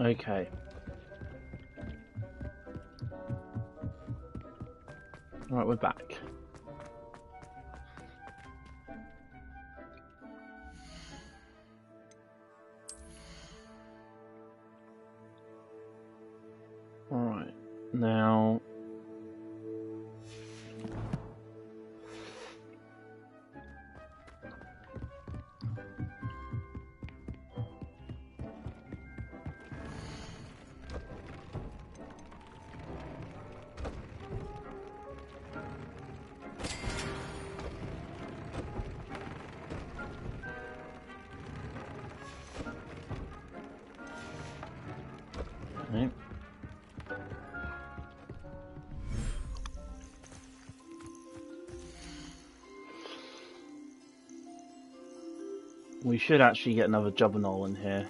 Okay. Right, we're back. Alright, now... Okay. We should actually get another Jubberknoll in here.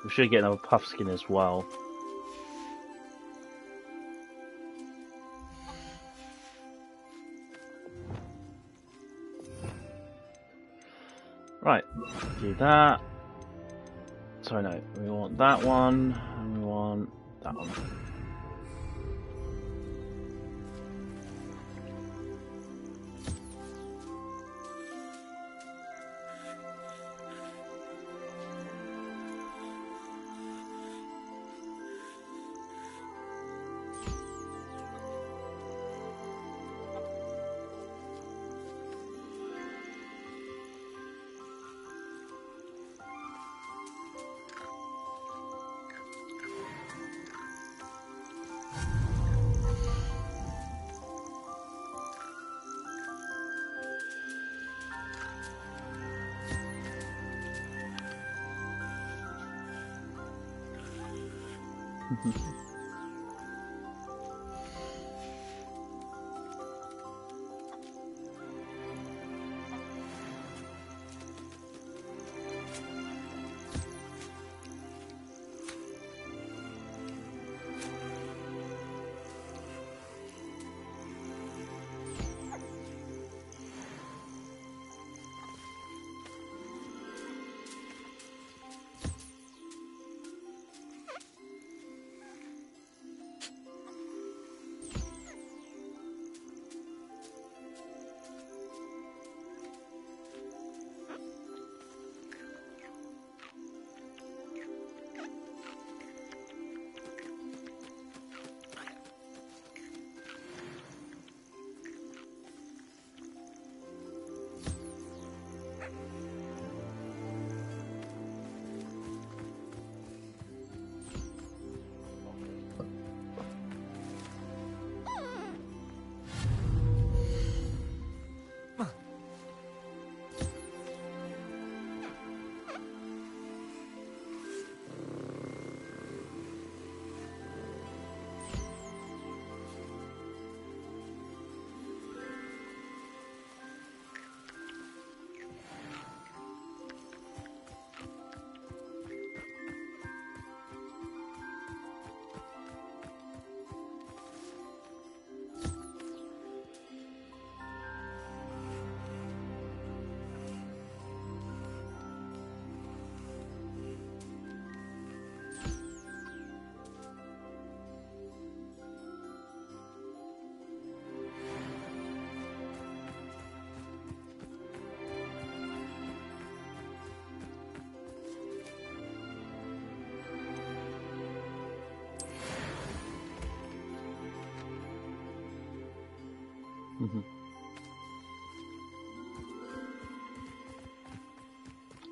We should get another Puffskin as well. Right, do that. Sorry, no, we want that one, and we want that one.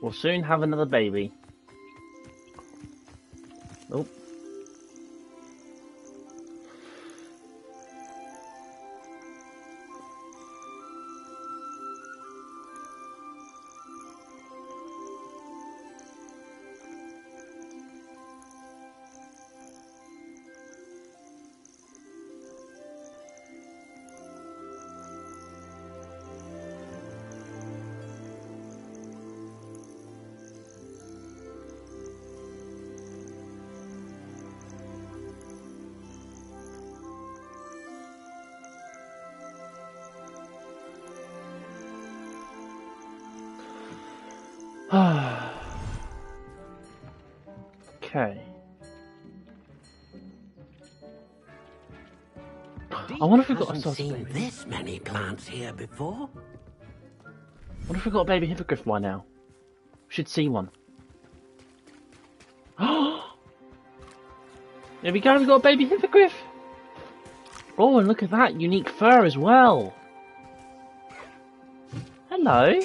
We'll soon have another baby. Oh. Okay. I wonder if we've got a Hasn't seen baby. this many plants here before. I wonder if we've got a baby hippogriff by now. We should see one. There we go, we've got a baby hippogriff! Oh, and look at that, unique fur as well! Hello!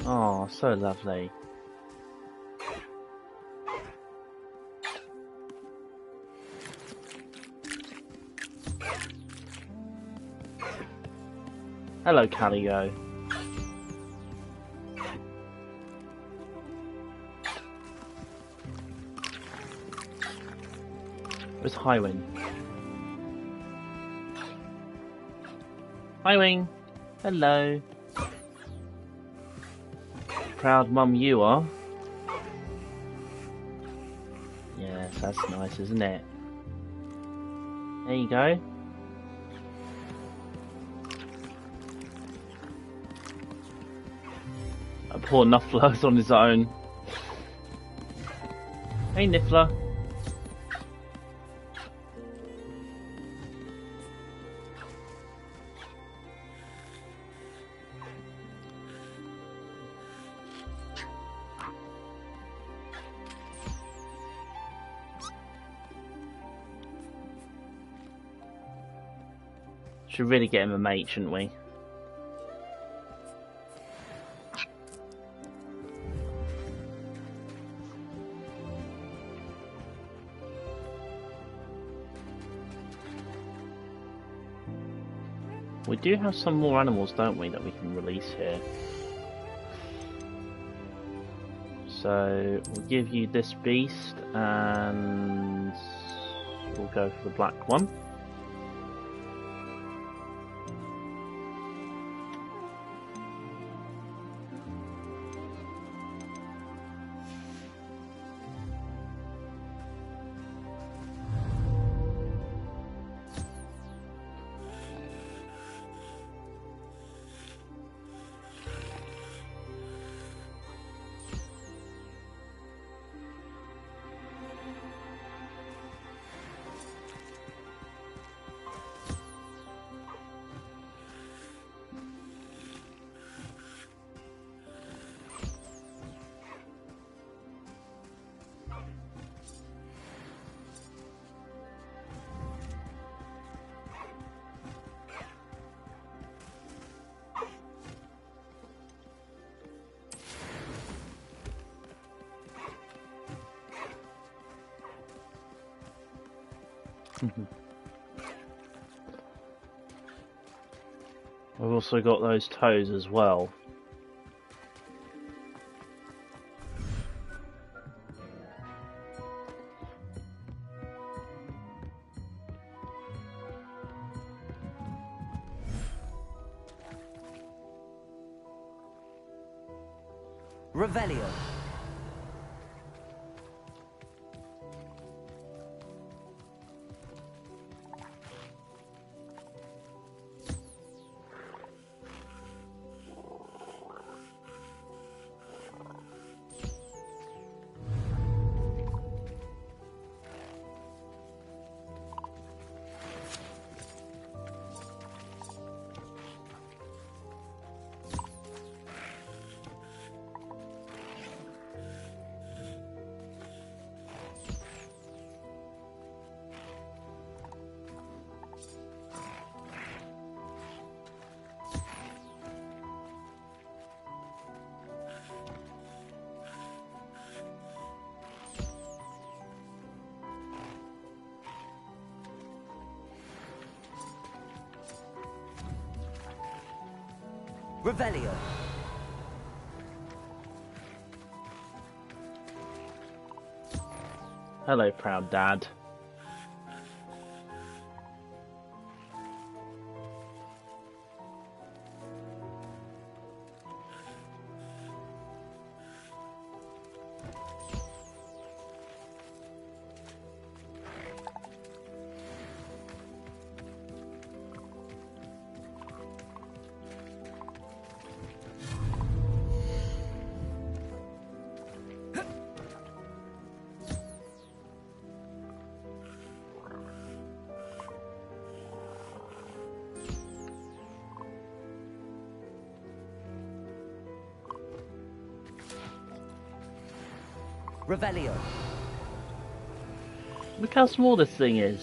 Oh, so lovely. Hello, Caligo. Where's Highwing? Highwing! Hello. Proud mum you are. Yes, that's nice, isn't it? There you go. That poor Niffler's on his own. Hey, Niffler. Should really get him a mate, shouldn't we? We do have some more animals, don't we, that we can release here. So we'll give you this beast and we'll go for the black one. We've also got those toes as well. Revelio. Revelio. Hello, proud dad. Revelio. Look how small this thing is.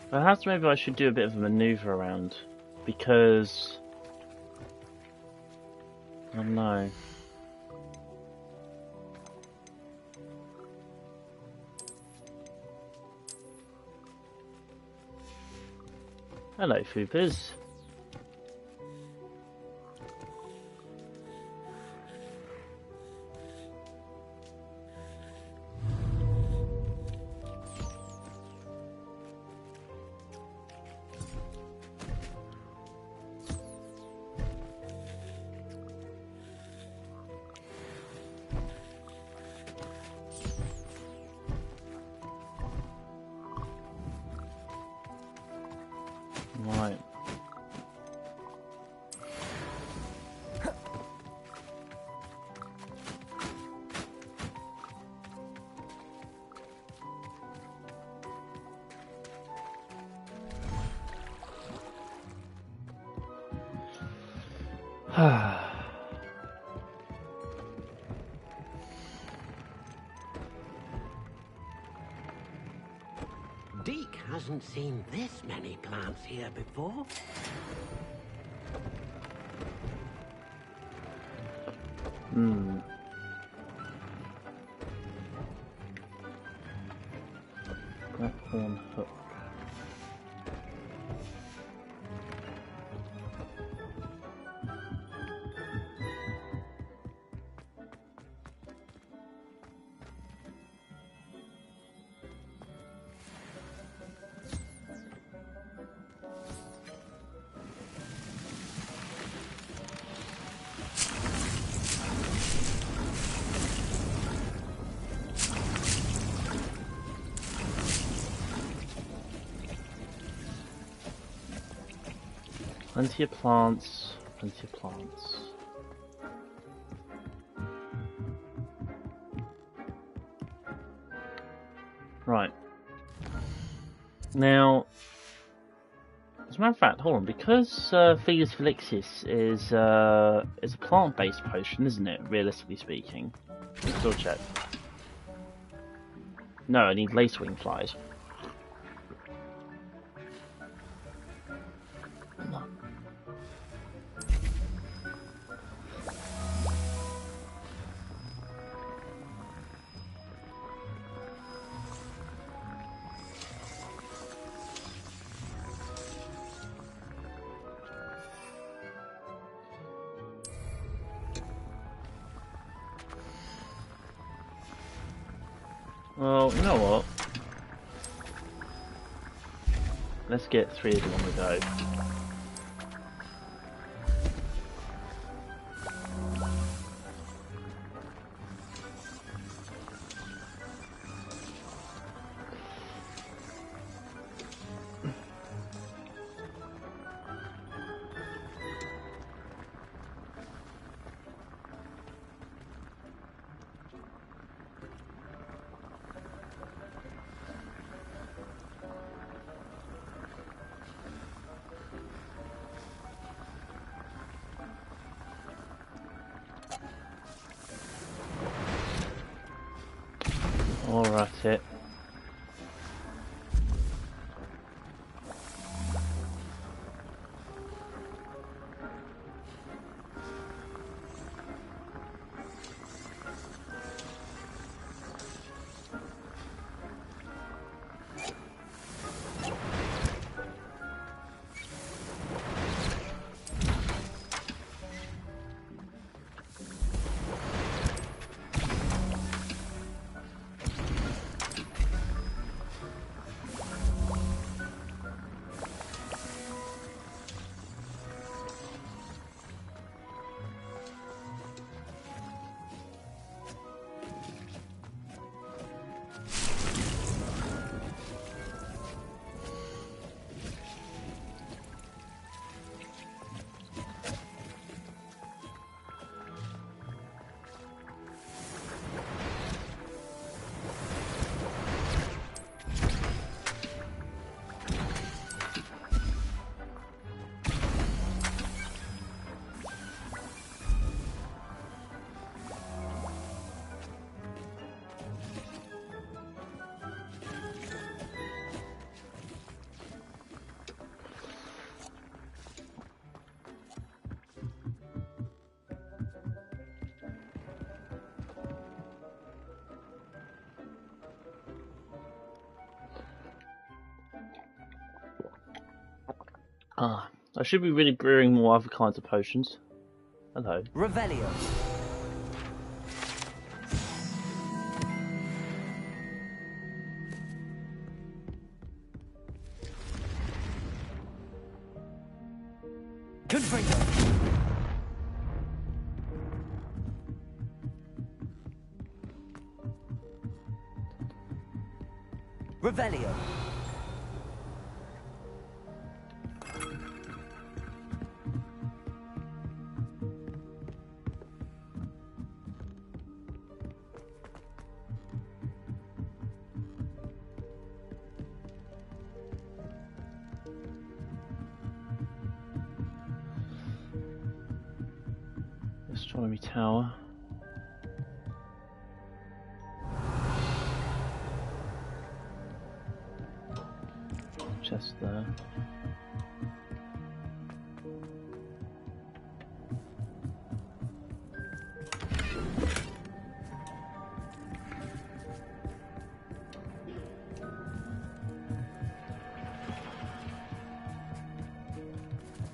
Perhaps maybe I should do a bit of a maneuver around, because I don't know. Hello, Foopers. Right. Deke hasn't seen this many plants here before. Platform hook. Plenty of plants, plenty of plants. Right. Now, as a matter of fact, hold on, because Fetus Felixis is a plant-based potion, isn't it, realistically speaking? Still check. No, I need lacewing flies. Well, you know what? Let's get 3 of them on the go. Ah, I should be really brewing more other kinds of potions. Hello. Revelio. Confringo. Revelio. Astronomy tower. Chest there.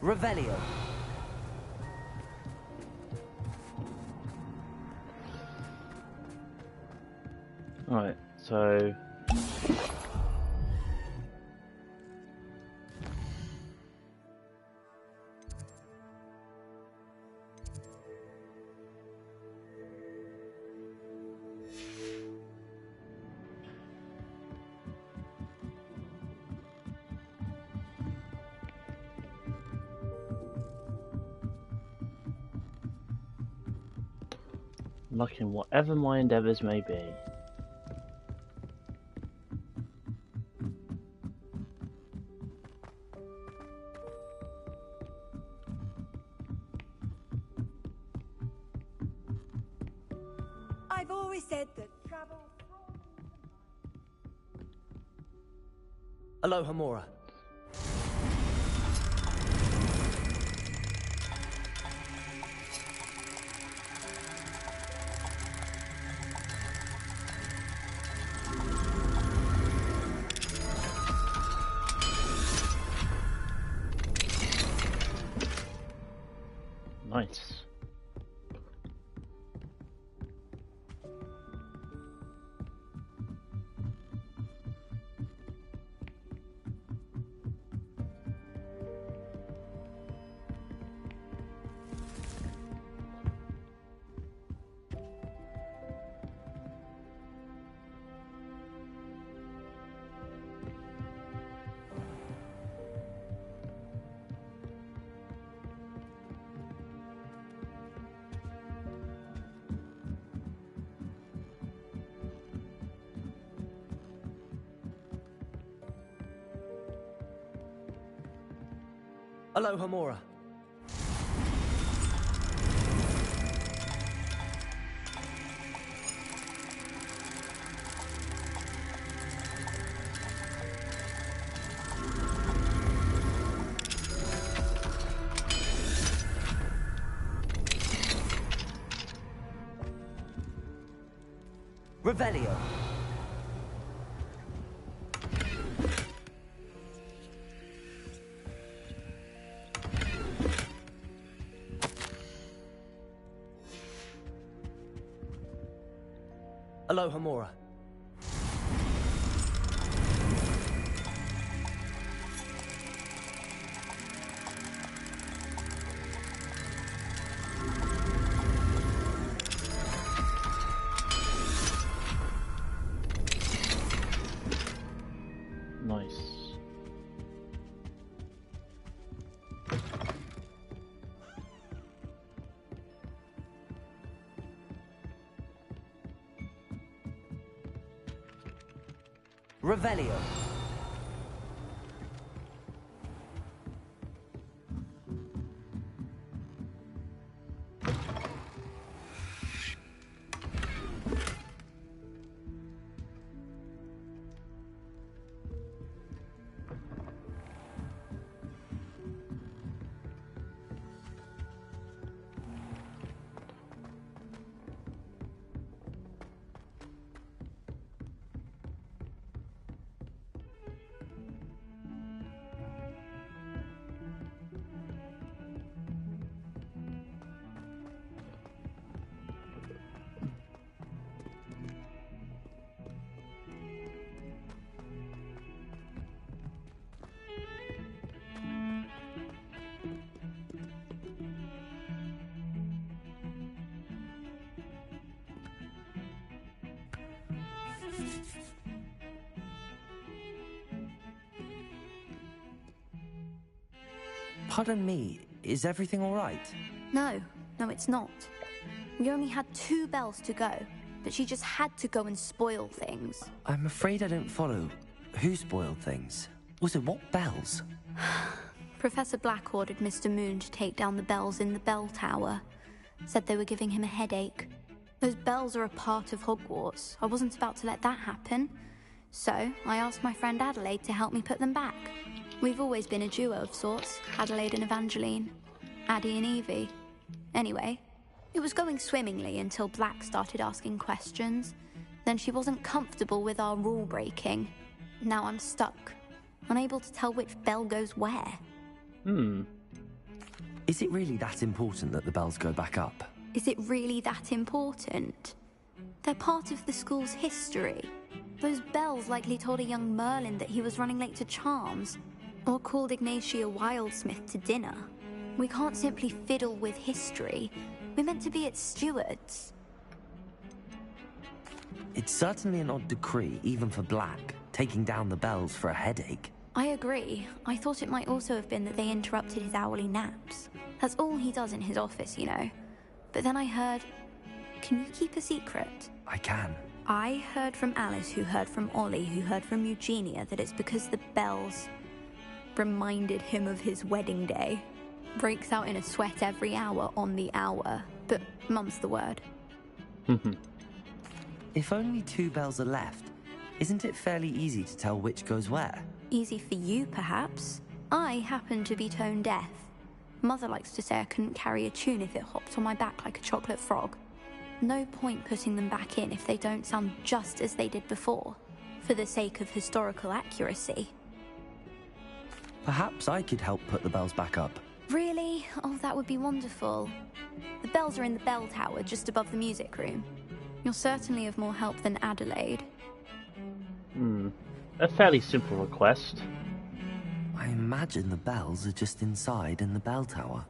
Revelio. Alright, so luck in whatever my endeavours may be. I've always said that travel... Aloha Mora. Nice. Aloha Mora. Revelio. Aloha Mora. Nice. Revelio. Pardon me, is everything all right? No, it's not. We only had 2 bells to go, but she just had to go and spoil things. I'm afraid I don't follow. Who spoiled things? Also, what bells? Professor Black ordered Mr. Moon to take down the bells in the bell tower. Said they were giving him a headache. Those bells are a part of Hogwarts. I wasn't about to let that happen. So, I asked my friend Adelaide to help me put them back. We've always been a duo of sorts, Adelaide and Evangeline. Addie and Evie. Anyway, it was going swimmingly until Black started asking questions. Then she wasn't comfortable with our rule breaking. Now I'm stuck, unable to tell which bell goes where. Is it really that important that the bells go back up? Is it really that important? They're part of the school's history. Those bells likely told a young Merlin that he was running late to Charms, or called Ignatia Wildsmith to dinner. We can't simply fiddle with history. We're meant to be its stewards. It's certainly an odd decree, even for Black, taking down the bells for a headache. I agree. I thought it might also have been that they interrupted his hourly naps. That's all he does in his office, you know. But then I heard... Can you keep a secret? I can. I heard from Alice, who heard from Ollie, who heard from Eugenia, that it's because the bells reminded him of his wedding day. Breaks out in a sweat every hour on the hour. But mum's the word. If only 2 bells are left, isn't it fairly easy to tell which goes where? Easy for you, perhaps. I happen to be tone deaf. Mother likes to say I couldn't carry a tune if it hopped on my back like a chocolate frog. No point putting them back in if they don't sound just as they did before, for the sake of historical accuracy. Perhaps I could help put the bells back up. Really? Oh, that would be wonderful. The bells are in the bell tower just above the music room. You're certainly of more help than Adelaide. A fairly simple request. I imagine the bells are just inside in the bell tower.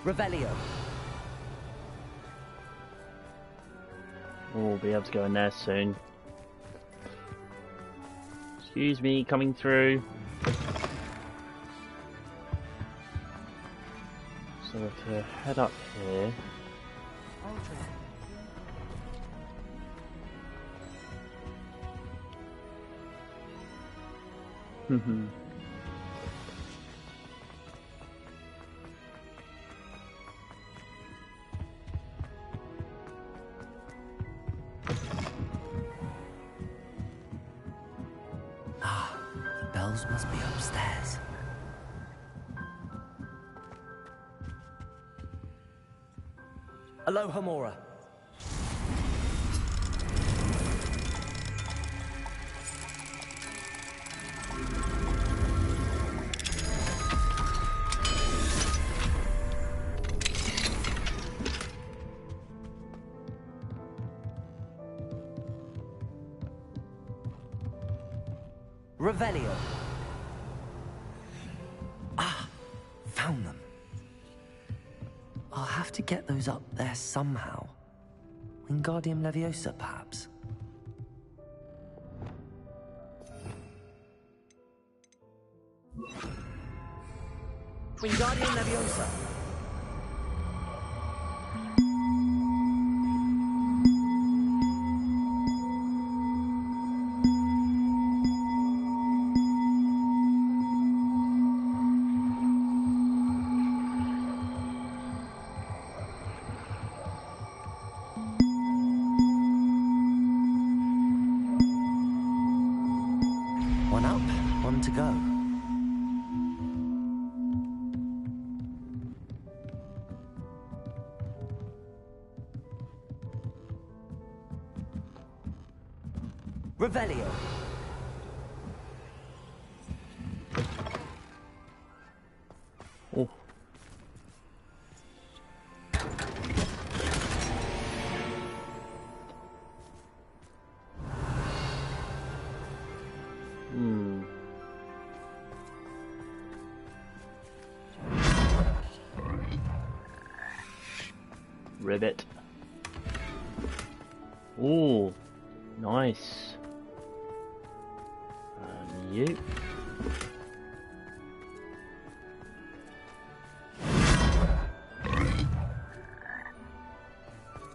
Revelio. We'll be able to go in there soon. Excuse me, coming through. So we have to head up here. The bells must be upstairs. Alohomora. Revelio. Ah, found them. I'll have to get those up there somehow. Wingardium Leviosa, perhaps. Wingardium Leviosa. One up, one to go. Revelio. Oh. ribbit. Ooh, nice. And you.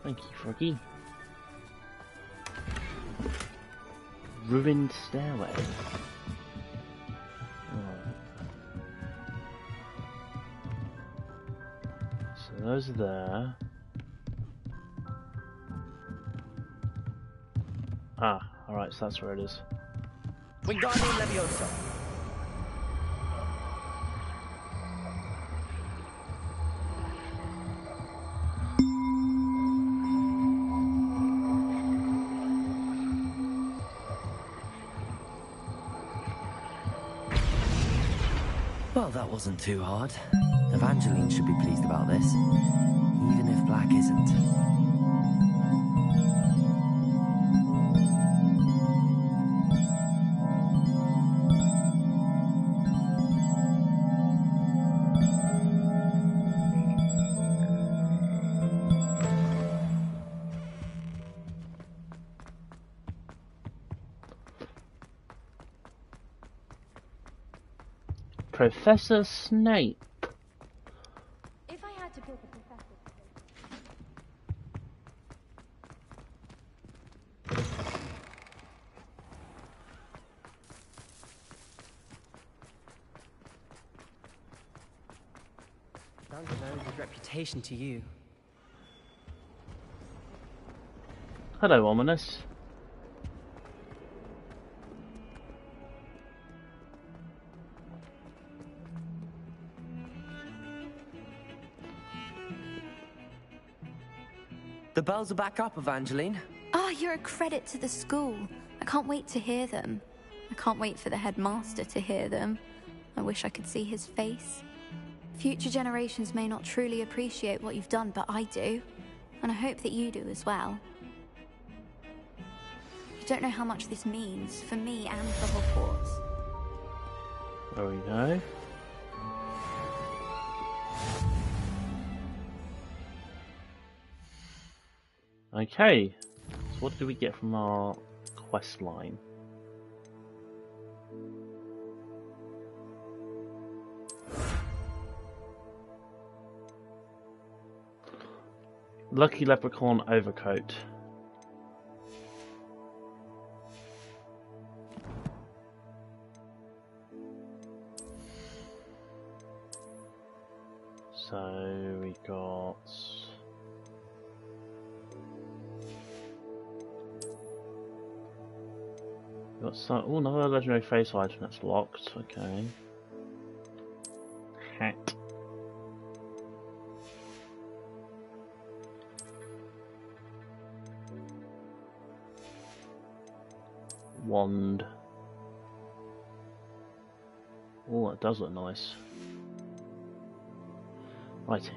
Thank you, Froggy. Ruined stairway. Alright. So those are there. Ah, alright, so that's where it is. Wingardium Leviosa. Well, that wasn't too hard. Evangeline should be pleased about this, even if Black isn't. Professor Snape. If I had to pick a professor. Sounds a very good reputation to you. Hello, Ominous. The bells are back up, Evangeline. Oh, you're a credit to the school. I can't wait to hear them. I can't wait for the headmaster to hear them. I wish I could see his face. Future generations may not truly appreciate what you've done, but I do. And I hope that you do as well. You don't know how much this means for me and for Hogwarts. There we go. Okay, so what do we get from our quest line? Lucky Leprechaun overcoat. So we got some. Oh, another legendary face item that's locked. Okay. Hat. Wand. Oh, that does look nice. Righty.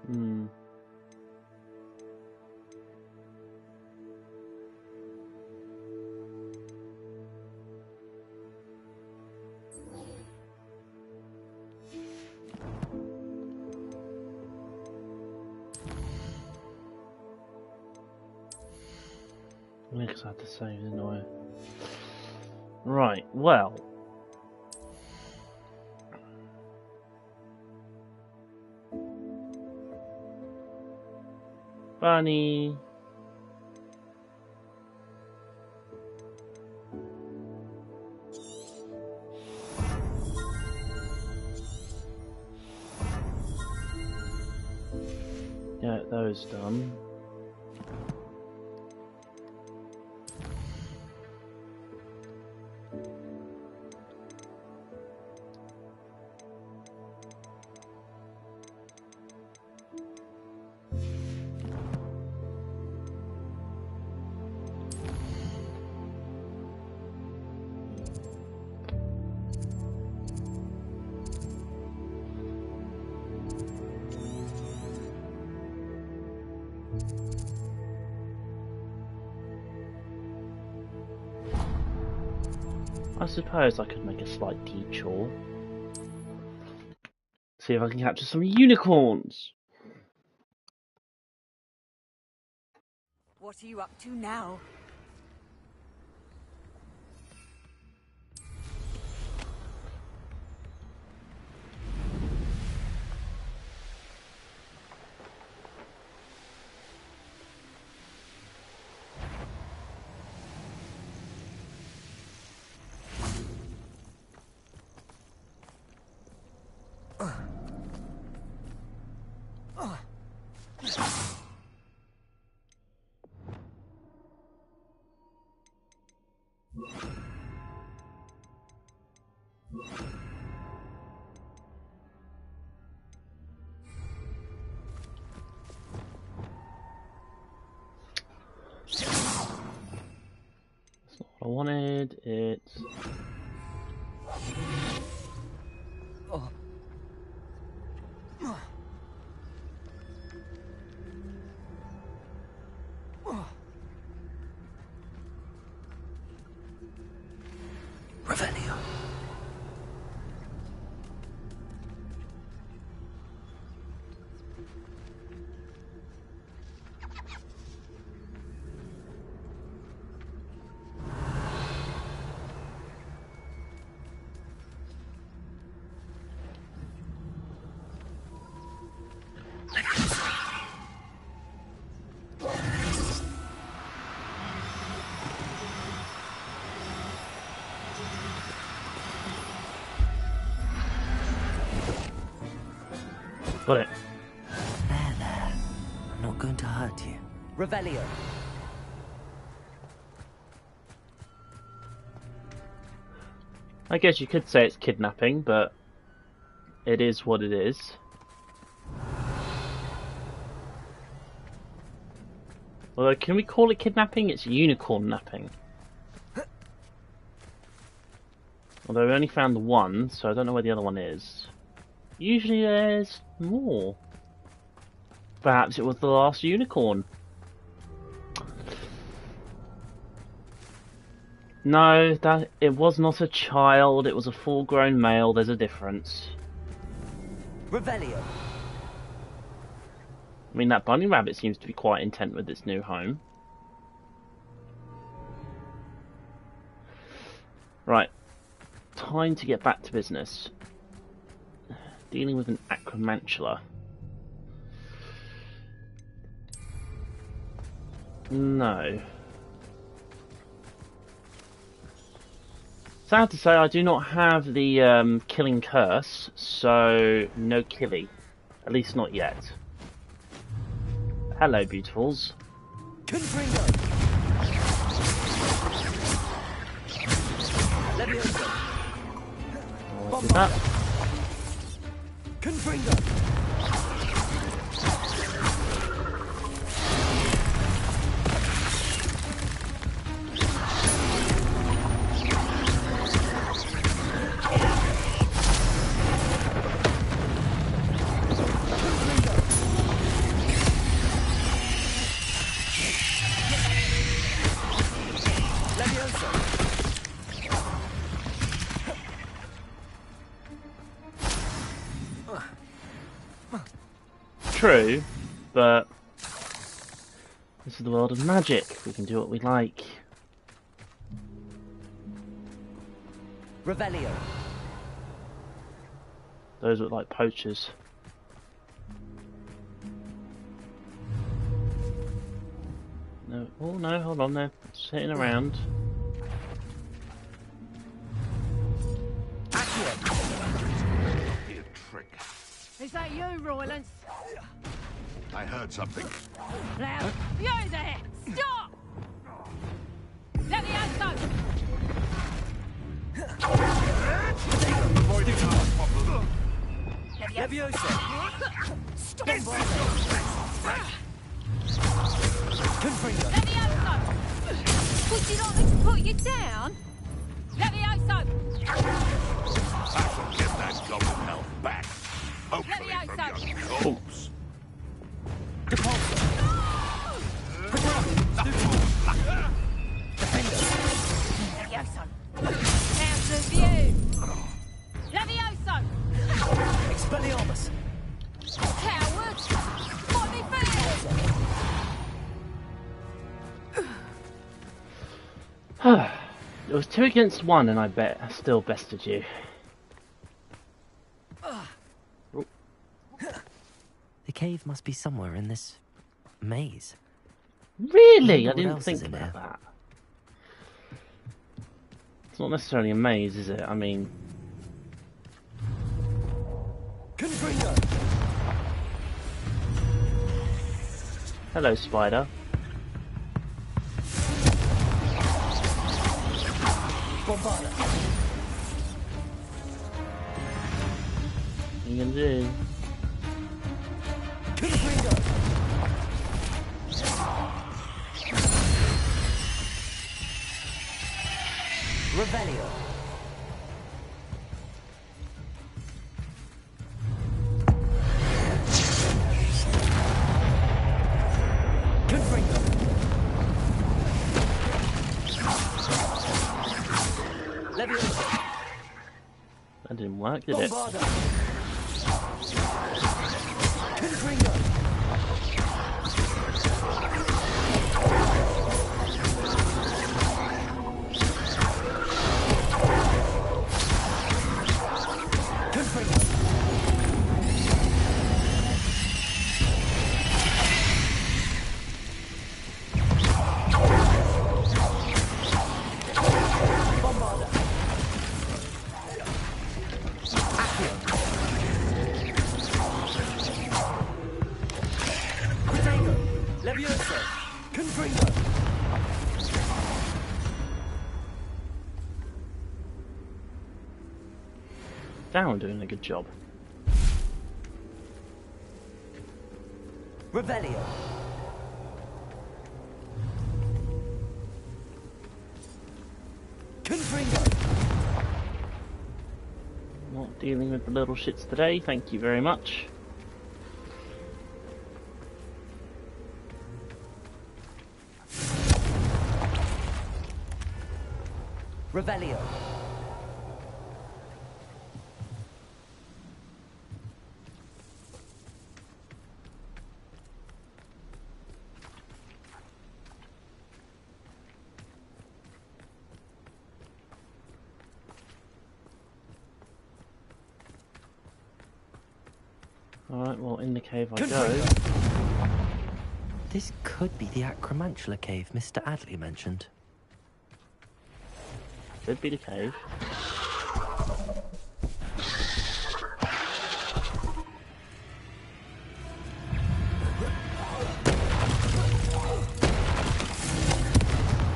Hmm. Because I had to save, didn't I? Right, well. Bunny. get those done. I suppose I could make a slight detour. See if I can capture some unicorns. What are you up to now? I wanted it. Revelio. Got it. There. I'm not going to hurt you. Revelio. I guess you could say it's kidnapping, but it is what it is. Although, can we call it kidnapping? It's unicorn napping. Although we only found the one, so I don't know where the other one is. Usually there's more. Perhaps it was the last unicorn. No, that it was not a child, it was a full-grown male, there's a difference. Revelio. I mean, that bunny rabbit seems to be quite intent with its new home. Right. Time to get back to business. Dealing with an acromantula. No. Sad to say, I do not have the killing curse, so no killy. At least not yet. Hello, beautifuls. Confringo. Leviosa. I'll do that. Confringo. True, but this is the world of magic. We can do what we like. Revelio. Those look like poachers. No, oh no, hold on, they're sitting around. You trick. Is that you, Roylance? I heard something. Now, you there! Stop! Levioso! Levioso! Stop! Confringo! Levioso! Would you like me to put you down? Levioso! I shall get that goblin health back. Hopefully from your corpse. Depulso! Levioso! Out of view! Levioso! Expelliarmus! Cowards! What be fair! It was 2 against 1, and I bet I still bested you. The cave must be somewhere in this maze. Really? I What didn't else think is in about here? that. It's not necessarily a maze, is it? I mean... Confringo! Hello, spider. Bombarda! What are you gonna do? Confringo! Revelio! Confringo! Levioso! That didn't work, did it? Bombarda! Confringo! Confringo! Bombarda! Protego! Levioso! Confringo! Down doing a good job. Revelio! Confringo! Not dealing with the little shits today, thank you very much. Revelio! Alright, well, in the cave I go. Confringo! This could be the Acromantula cave Mr. Adley mentioned. Could be the cave.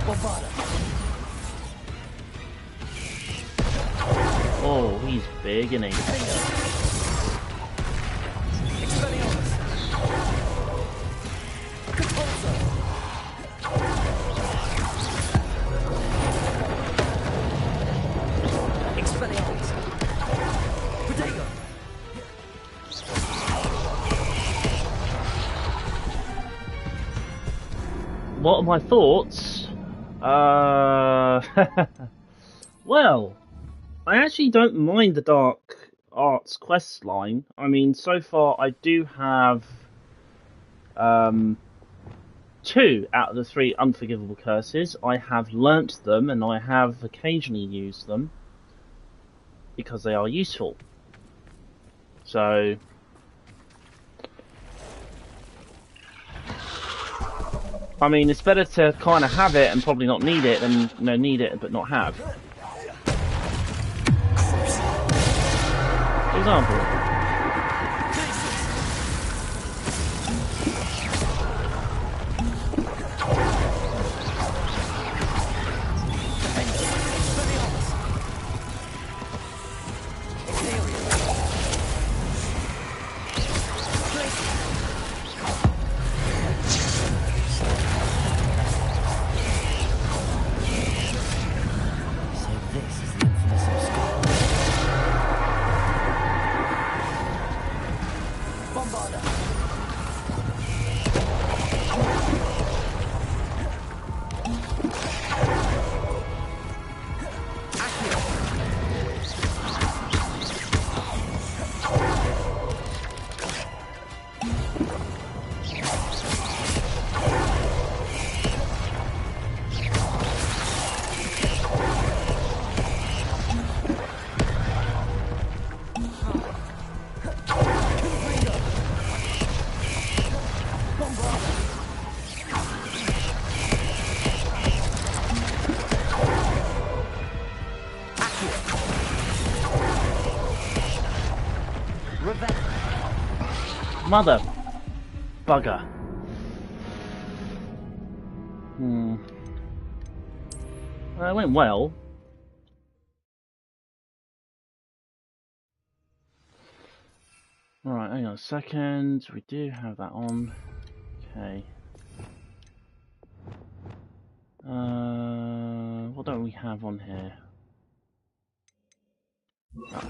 Bombarda! Oh, he's big, isn't he? Expelliarmus! Compulso! Expelliarmus! Protego! What are my thoughts? Well, I actually don't mind the Dark Arts quest line. I mean, so far I do have 2 out of the 3 unforgivable curses. I have learnt them and I have occasionally used them because they are useful. So I mean, it's better to kind of have it and probably not need it than need it but not have. For example. Mother bugger. Well, it went well. Alright, hang on a second. We do have that on. Okay. What don't we have on here? Oh.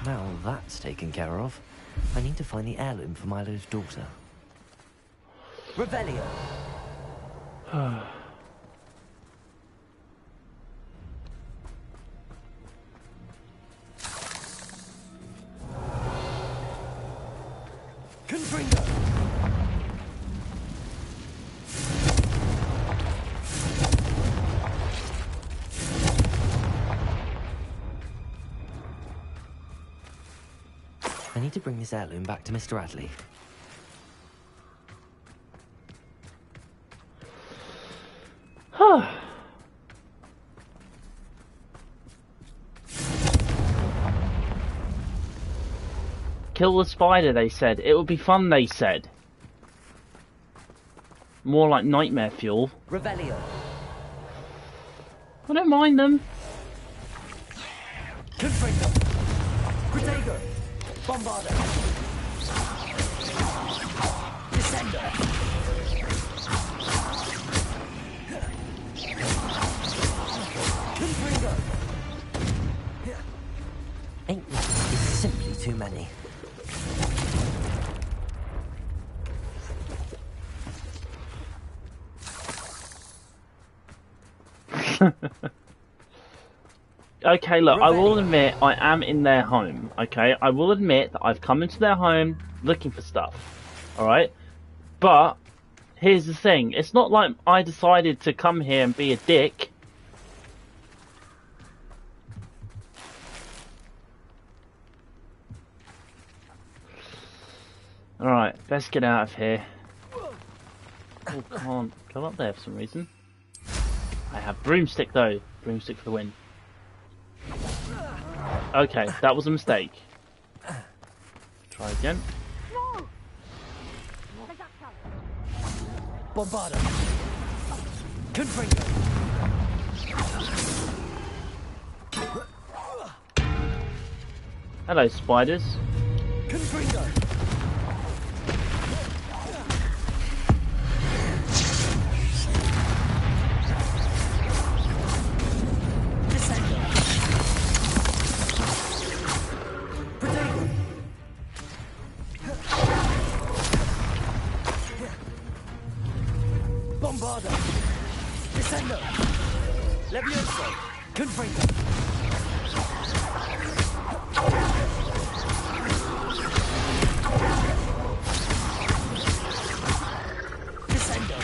Now that's taken care of. I need to find the heirloom for Milo's daughter. Revelio. Confringo. I need to bring this heirloom back to Mr. Adley. Kill the spider, they said. It would be fun, they said. More like nightmare fuel. Revelio. I don't mind them. Confringo. Protego. Bombarder. Descender. Confringo. Ain't it's simply too many. Okay, look, I will admit I am in their home, okay? I will admit that I've come into their home looking for stuff, alright? But, here's the thing, it's not like I decided to come here and be a dick. Alright, let's get out of here. Oh, can't go up there for some reason. I have broomstick though. Broomstick for the win. Okay, that was a mistake. Try again. Bombarder. Confringo. Hello, spiders. Confringo. Bombarda. Descendo. Levioso. Confringo. Descendo.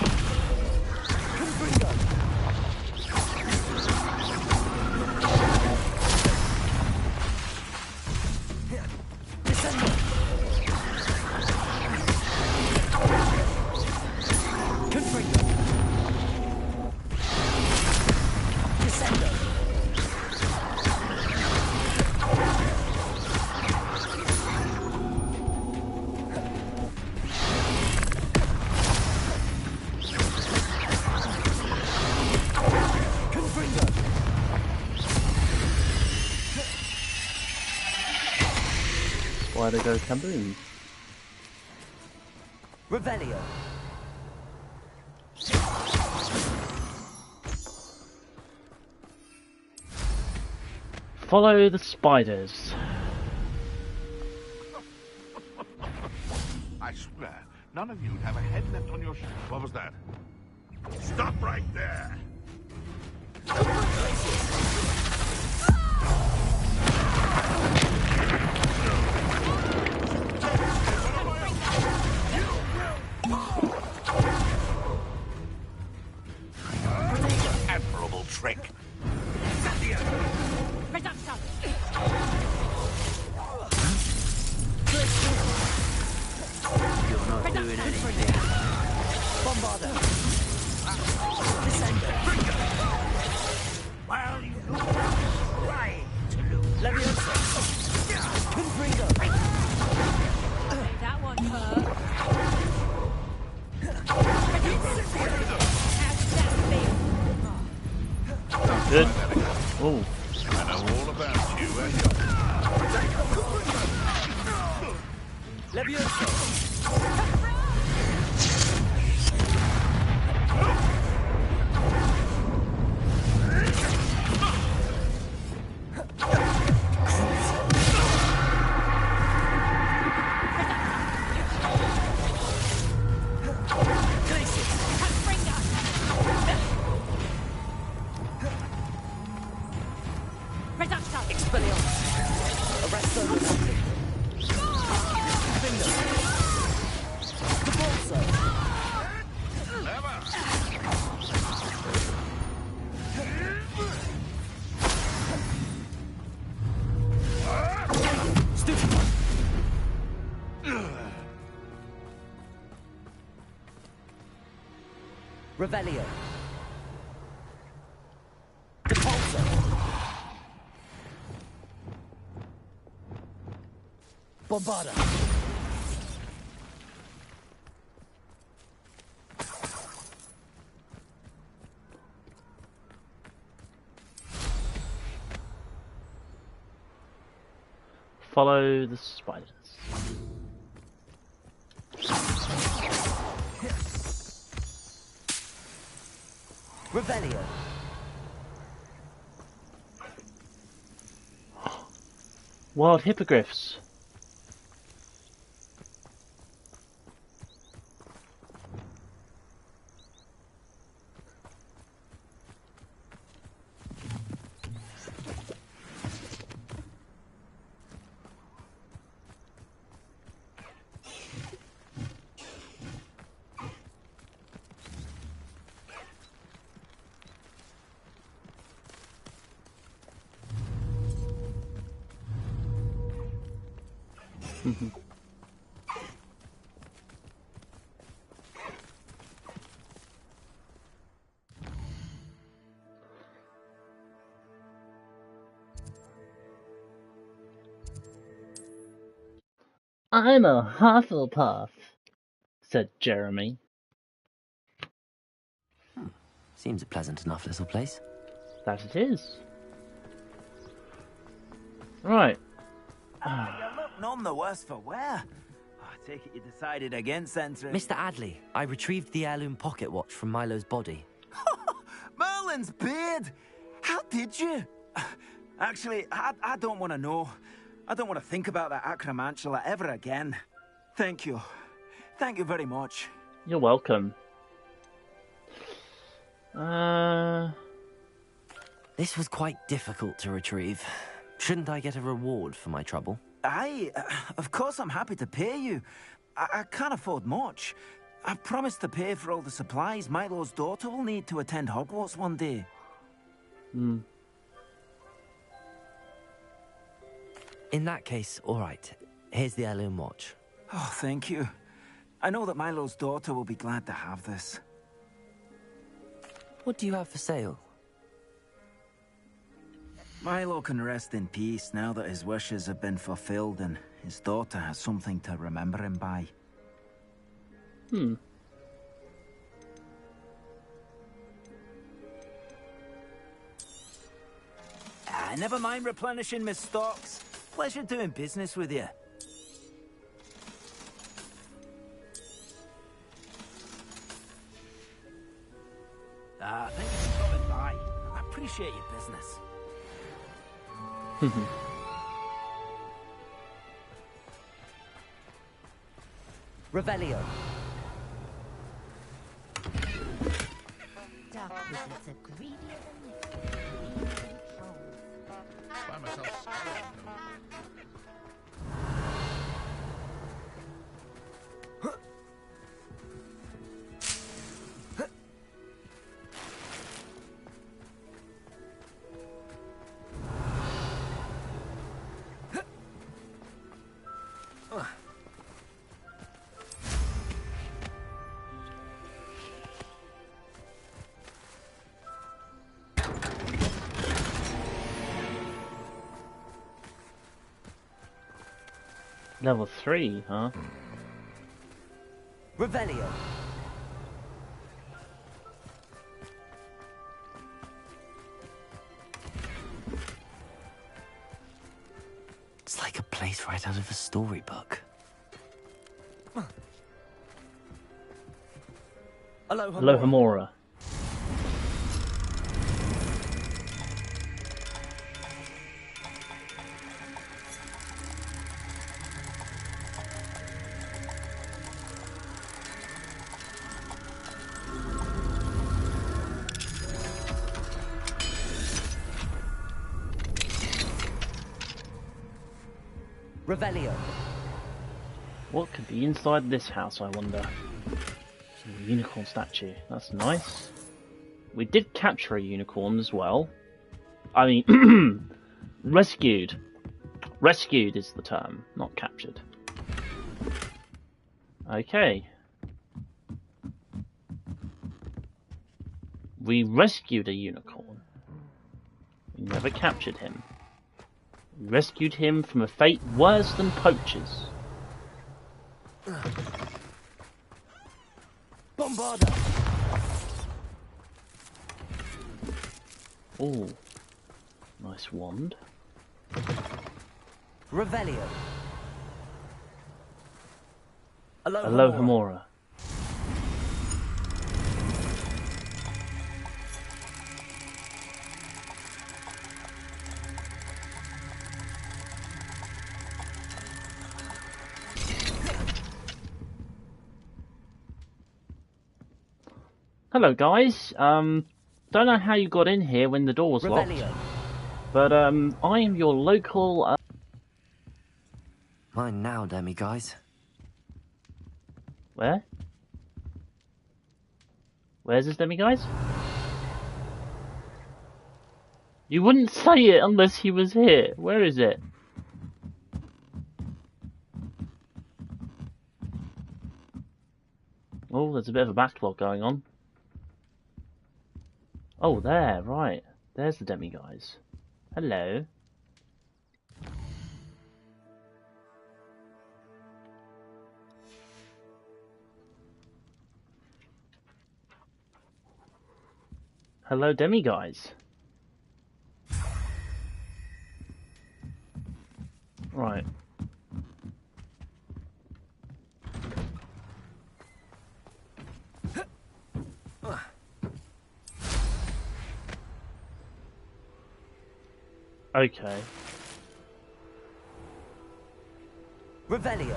Confringo. Descendo. Confringo. Descendo. Confringo. Why they go kaboom? Revelio. Follow the spiders. I swear, none of you'd have a head left on your ship. What was that? Stop right there! Admirable trick. Reduction! You're not doing anything. Bombarda. Descendo. Well, you right to lose. Levioso. Confringo. That one hurt. Good. Oh, I know all about you, and Levioso. Reduction! Expelliarmus. Arresto. Finger. Cabolso. Stupid. Revelio. Depulso. Bombarda. follow the spiders. Revelio. Wild hippogriffs. I'm a Hufflepuff, said Jeremy. Seems a pleasant enough little place. That it is. Right. You look none the worse for wear. I take it you decided against entering. Mr. Adley, I retrieved the heirloom pocket watch from Milo's body. Merlin's beard! How did you? Actually, I don't want to know. I don't want to think about that acromantula ever again. Thank you. Thank you very much. You're welcome. This was quite difficult to retrieve. Shouldn't I get a reward for my trouble? Aye, of course I'm happy to pay you. I can't afford much. I've promised to pay for all the supplies Milo's daughter will need to attend Hogwarts one day. Hmm. In that case, all right. Here's the heirloom watch. Oh, thank you. I know that Milo's daughter will be glad to have this. What do you have for sale? Milo can rest in peace now that his wishes have been fulfilled and his daughter has something to remember him by. Hmm. Never mind replenishing my stocks. Pleasure doing business with you. Thank you for stopping by. I appreciate your business. Revelio. Dark wizards are greedier than trolls. Find myself scowling. Level 3, huh? Revelio. It's like a place right out of a storybook. Alohomora. Revelio. What could be inside this house, I wonder? A unicorn statue. That's nice. We did capture a unicorn as well. I mean, rescued. Rescued is the term, not captured. Okay. We rescued a unicorn. We never captured him. We rescued him from a fate worse than poachers. Bombarda. Oh, nice wand. Revelio. Alohomora. Hello guys, don't know how you got in here when the door was locked, but I am your local... Mine now, Demi guys. Where? Where's this Demi guys? You wouldn't say it unless he was here. Where is it? Oh, there's a bit of a backlog going on. Oh, there, right. There's the Demi guys. Hello. Hello, Demi guys. Right. Okay. Revelio.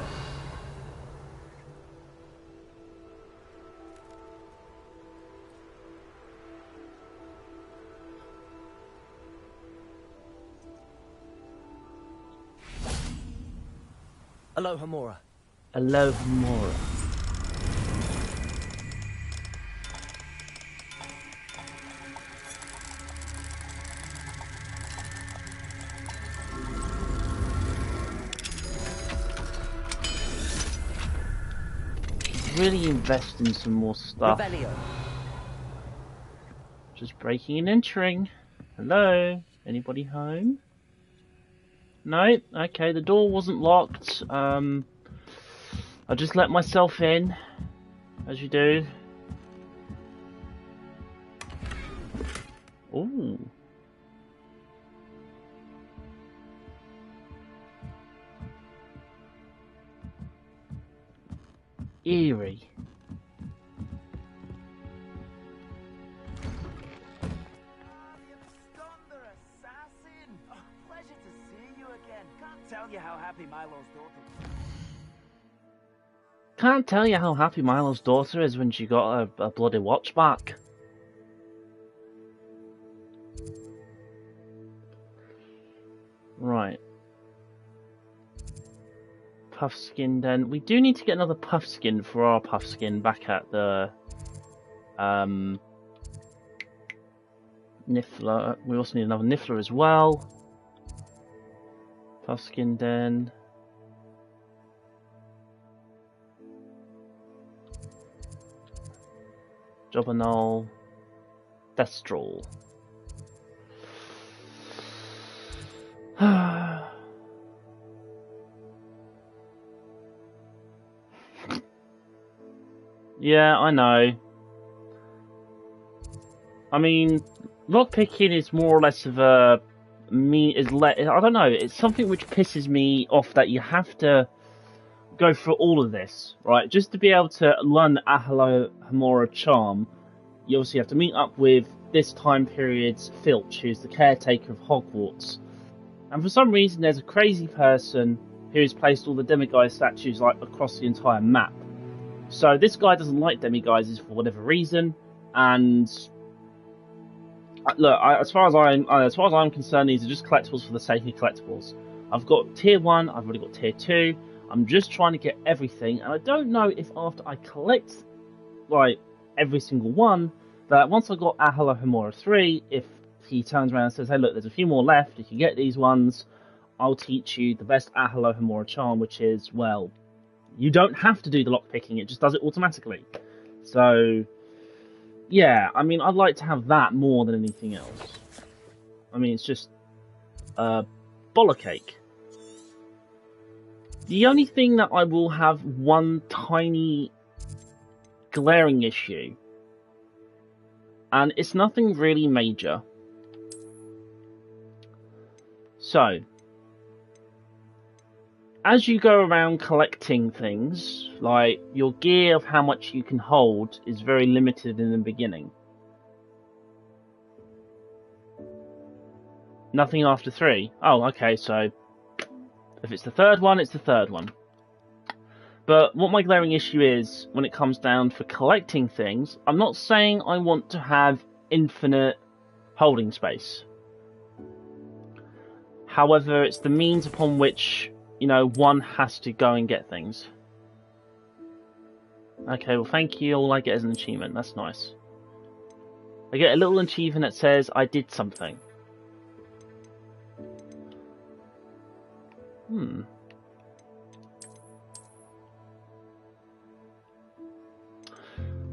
Alohomora. Alohomora. Really invest in some more stuff. Revelio. Just breaking and entering. Hello? Anybody home? No? Okay, the door wasn't locked. I just let myself in, as you do. Ooh. Eerie. Tell you how happy Milo's daughter. Can't tell you how happy Milo's daughter is when she got a bloody watch back. Right. Puffskin then. We do need to get another Puffskin for our Puffskin back at the Niffler. We also need another Niffler as well. Puffskin den. Jobberknoll. Thestral. Yeah, I know. I mean, lockpicking is more or less of a I don't know. It's something which pisses me off that you have to go through all of this, right? Just to be able to learn the Alohomora charm, you obviously have to meet up with this time period's Filch, who's the caretaker of Hogwarts. And for some reason, there's a crazy person who's placed all the demiguise statues like across the entire map. So this guy doesn't like demiguises for whatever reason, and look, as far as I'm concerned, these are just collectibles for the sake of collectibles. I've got tier 1, I've already got tier 2. I'm just trying to get everything, and I don't know if after I collect like every single one, that once I got Alohomora 3, if he turns around and says, "Hey, look, there's a few more left. If you get these ones, I'll teach you the best Alohomora charm," which is, well, you don't have to do the lockpicking; it just does it automatically. So, yeah, I mean, I'd like to have that more than anything else. I mean, it's just bollockcake. The only thing that I will have one tiny glaring issue, and it's nothing really major. So, as you go around collecting things, like your gear of how much you can hold is very limited in the beginning. Nothing after 3. Oh, okay, so if it's the third one, it's the third one. But what my glaring issue is when it comes down for collecting things, I'm not saying I want to have infinite holding space. However, it's the means upon which, you know, one has to go and get things. Okay, well, thank you. All I get is an achievement. That's nice. I get a little achievement that says I did something.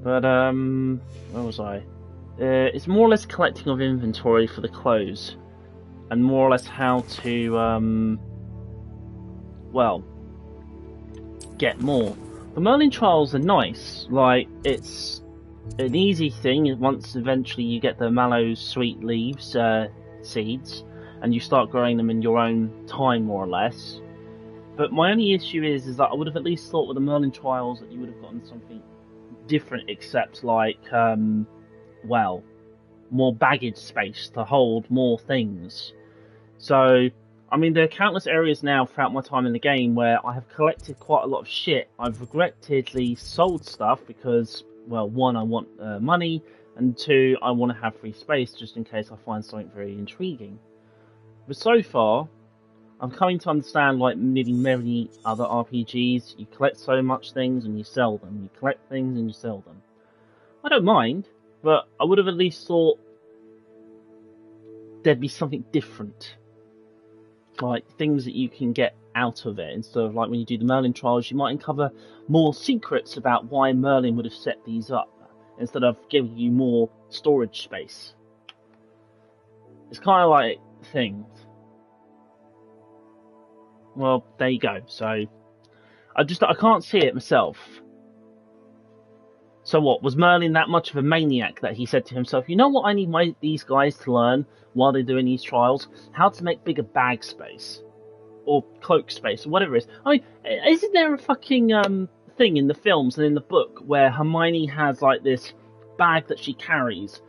But, where was I? It's more or less collecting of inventory for the clothes. And more or less how to, well, get more. The Merlin trials are nice. Like, it's an easy thing once eventually you get the mallow sweet leaves, seeds, and you start growing them in your own time, more or less. But my only issue is that I would have at least thought with the Merlin trials that you would have gotten something different, except like, well, more baggage space to hold more things. So, I mean, there are countless areas now throughout my time in the game where I have collected quite a lot of shit. I've regrettably sold stuff because, well, 1, I want money, and 2, I want to have free space just in case I find something very intriguing. But so far, I'm coming to understand, like many other RPGs, you collect so much things and you sell them. You collect things and you sell them. I don't mind, but I would have at least thought there'd be something different. Like things that you can get out of it, instead of like when you do the Merlin trials, you might uncover more secrets about why Merlin would have set these up, instead of giving you more storage space. It's kind of like things. Well, there you go. So I can't see it myself. So what, was Merlin that much of a maniac that he said to himself, you know what I need these guys to learn while they're doing these trials? How to make bigger bag space. Or cloak space, or whatever it is. I mean, isn't there a fucking thing in the films and in the book where Hermione has like this bag that she carries,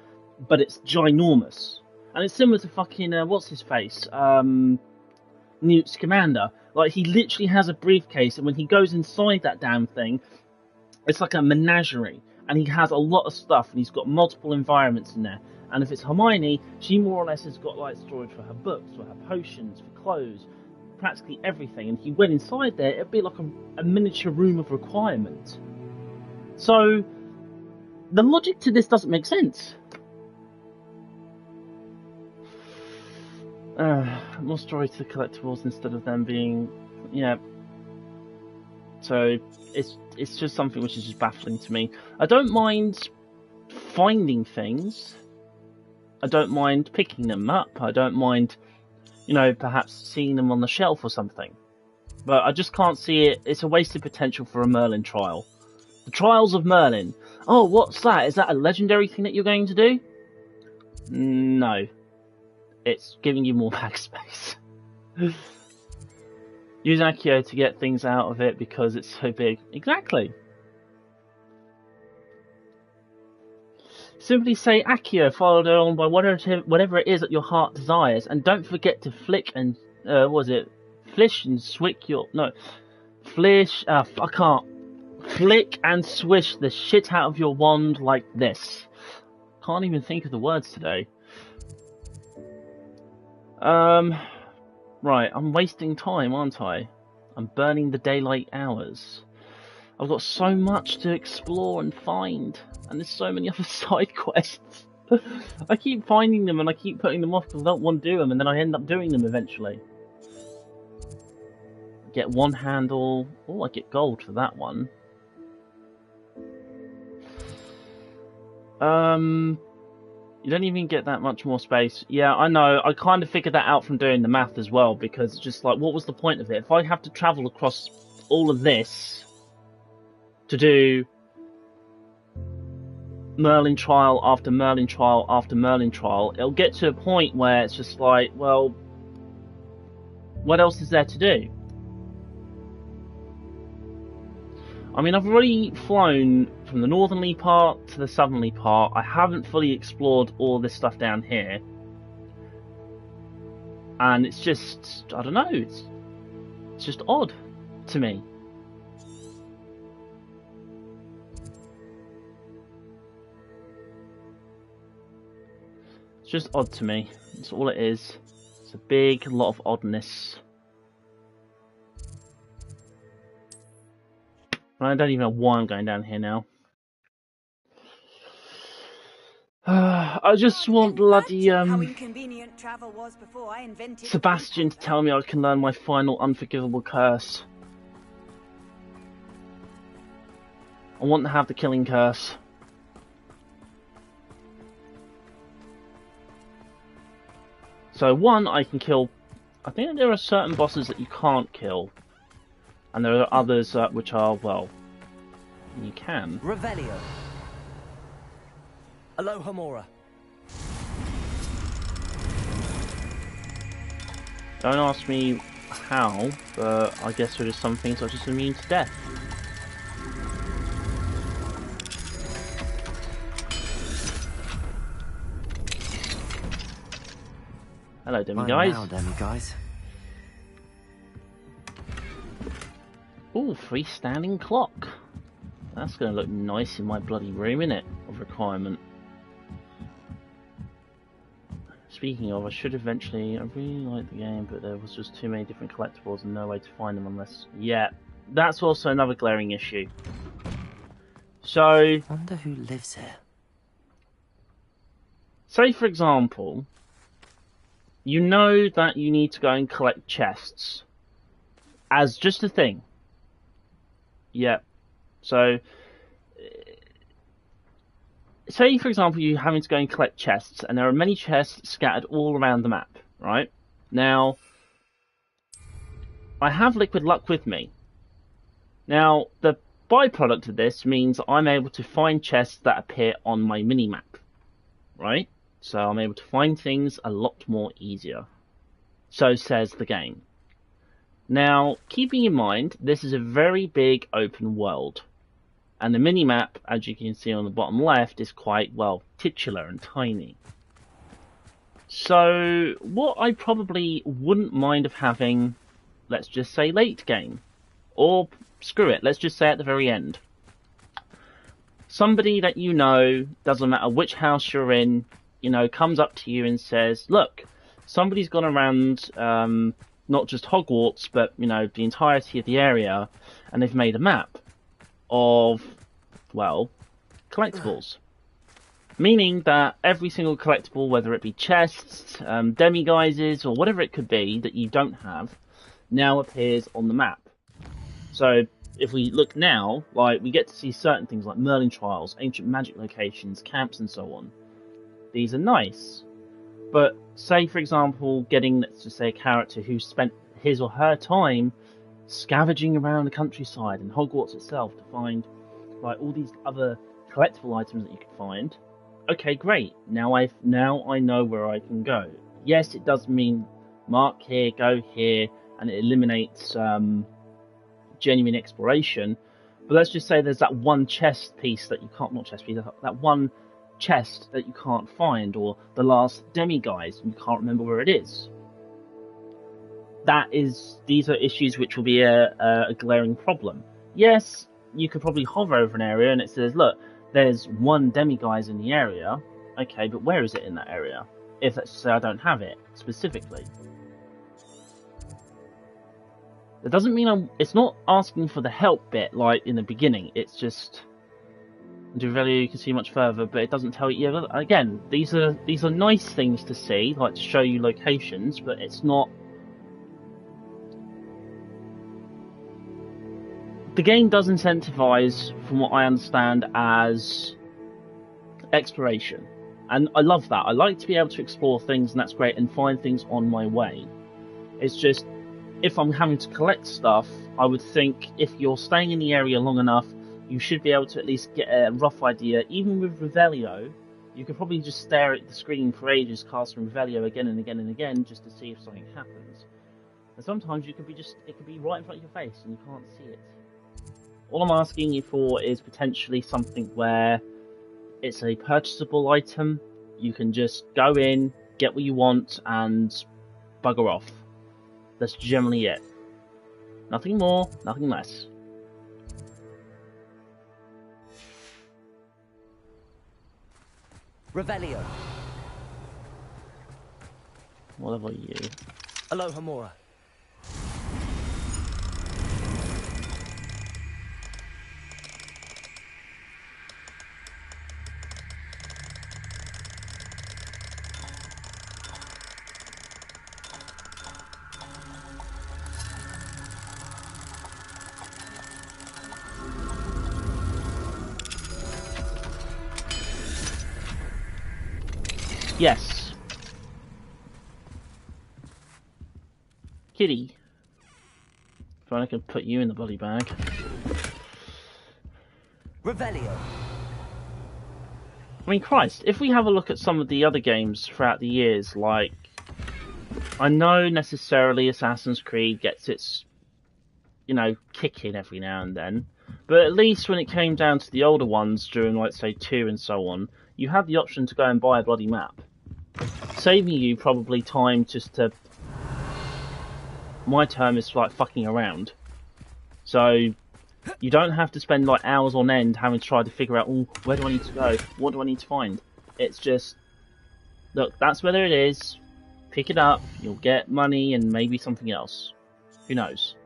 but it's ginormous? And it's similar to fucking, what's his face? Newt Scamander. Like, he literally has a briefcase, and when he goes inside that damn thing, it's like a menagerie, and he has a lot of stuff, and he's got multiple environments in there. And if it's Hermione, she more or less has got like storage for her books, for her potions, for clothes, practically everything. And if you went inside there, it'd be like a miniature room of requirement. So the logic to this doesn't make sense. More story to the collectibles instead of them being, yeah. So it's just something which is just baffling to me. I don't mind finding things. I don't mind picking them up. I don't mind, you know, perhaps seeing them on the shelf or something. But I just can't see it. It's a wasted potential for a Merlin trial. The Trials of Merlin. Oh, what's that? Is that a legendary thing that you're going to do? No. It's giving you more bag space. Use Accio to get things out of it because it's so big. Exactly. Simply say Accio followed on by whatever it is that your heart desires, and don't forget to flick and flish and swick your flick and swish the shit out of your wand like this. Can't even think of the words today. Right, I'm wasting time, aren't I? I'm burning the daylight hours. I've got so much to explore and find, and there's so many other side quests. I keep finding them and I keep putting them off because I don't want to do them, and then I end up doing them eventually. Get one handle. Oh, I get gold for that one. You don't even get that much more space. Yeah, I know. I kind of figured that out from doing the math as well, because it's just like, what was the point of it? If I have to travel across all of this to do Merlin trial after Merlin trial after Merlin trial, it'll get to a point where it's just like, well, what else is there to do? I mean, I've already flown from the northerly part to the southerly part. I haven't fully explored all this stuff down here. And it's just, I don't know, it's just odd to me. It's just odd to me. That's all it is. It's a big lot of oddness. I don't even know why I'm going down here now. I just want bloody Sebastian to tell me I can learn my final unforgivable curse. I want to have the killing curse. So one, I can kill. I think there are certain bosses that you can't kill. And there are others which are, well, you can. Revelio. Alohomora. Don't ask me how, but I guess there is some things I'm just immune to death. Hello, demi-guys. Now, demi-guys. Ooh, freestanding clock. That's going to look nice in my bloody room, innit? Of requirement. speaking of, I should eventually... I really like the game, but there was just too many different collectibles and no way to find them unless... Yeah, that's also another glaring issue. So... Wonder who lives here. Say, for example, you know that you need to go and collect chests as just a thing. Yeah. So... Say, for example, you're having to go and collect chests, and there are many chests scattered all around the map, right? Now, I have Liquid Luck with me. Now, the byproduct of this means I'm able to find chests that appear on my mini-map, right? So I'm able to find things a lot more easier. So says the game. Now, keeping in mind, this is a very big open world. And the mini-map, as you can see on the bottom left, is quite, well, titular and tiny. So, what I probably wouldn't mind of having, let's just say late game. Or, screw it, let's just say at the very end. Somebody that you know, doesn't matter which house you're in, you know, comes up to you and says, look, somebody's gone around, not just Hogwarts, but, you know, the entirety of the area, and they've made a map of, well, collectibles. Meaning that every single collectible, whether it be chests, demi-guises, or whatever it could be that you don't have, now appears on the map. So, if we look now, like, we get to see certain things like Merlin trials, ancient magic locations, camps, and so on. These are nice. But, say, for example, getting, let's just say, a character who spent his or her time scavenging around the countryside and Hogwarts itself to find like all these other collectible items that you can find. Okay, great. Now I know where I can go. Yes, it does mean mark here, go here, and it eliminates genuine exploration. But let's just say there's that one chest piece that you can't, not chest piece, that one chest that you can't find, or the last demi-guise and you can't remember where it is. These are issues which will be a glaring problem. Yes, you could probably hover over an area and it says, look, there's one demi-guise in the area. Okay, but where is it in that area? If let's say I don't have it, specifically. That doesn't mean it's not asking for the help bit, like in the beginning. It's just, to value you can see much further, but it doesn't tell you. Yeah, again, these are nice things to see, like to show you locations, but it's not. The game does incentivize, from what I understand, as exploration. And I love that. I like to be able to explore things, and that's great, and find things on my way. It's just, if I'm having to collect stuff, I would think if you're staying in the area long enough, you should be able to at least get a rough idea. Even with Revelio, you could probably just stare at the screen for ages, casting Revelio again and again and again, just to see if something happens. And sometimes it could be right in front of your face, and you can't see it. All I'm asking you for is potentially something where it's a purchasable item. You can just go in, get what you want, and bugger off. That's generally it. Nothing more, nothing less. Revelio. What level are you? Aloha Mora. Yes. Kitty. If I could put you in the bloody bag. Revelio. I mean, Christ, if we have a look at some of the other games throughout the years, like, I know necessarily Assassin's Creed gets its, you know, kick in every now and then, but at least when it came down to the older ones during, like, say, 2 and so on, you had the option to go and buy a bloody map. Saving you probably time just to... My term is like fucking around. So, you don't have to spend like hours on end having to try to figure out, oh, where do I need to go? What do I need to find? It's just... Look, that's where it is. Pick it up, you'll get money and maybe something else. Who knows?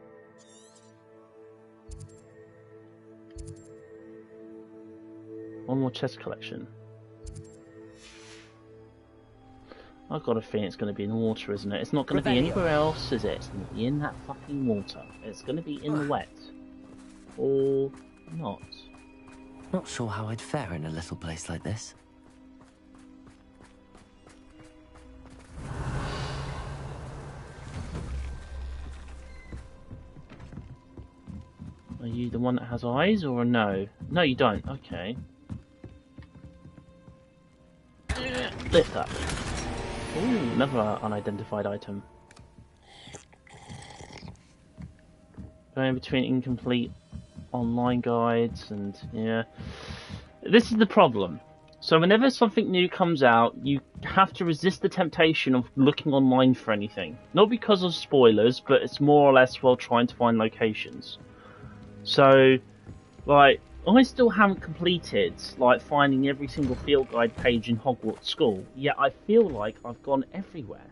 One more chest collection. I've got a feeling it's going to be in the water, isn't it? It's not going to be anywhere else, is it? It's going to be in that fucking water. It's going to be in the wet. Or not. Not sure how I'd fare in a little place like this. Are you the one that has eyes or a no? No, you don't. Okay. Lift up. Ooh, another unidentified item. Going between incomplete online guides and yeah. This is the problem. So whenever something new comes out, you have to resist the temptation of looking online for anything. Not because of spoilers, but it's more or less while trying to find locations. So, like, I still haven't completed, like, finding every single field guide page in Hogwarts School, yet I feel like I've gone everywhere.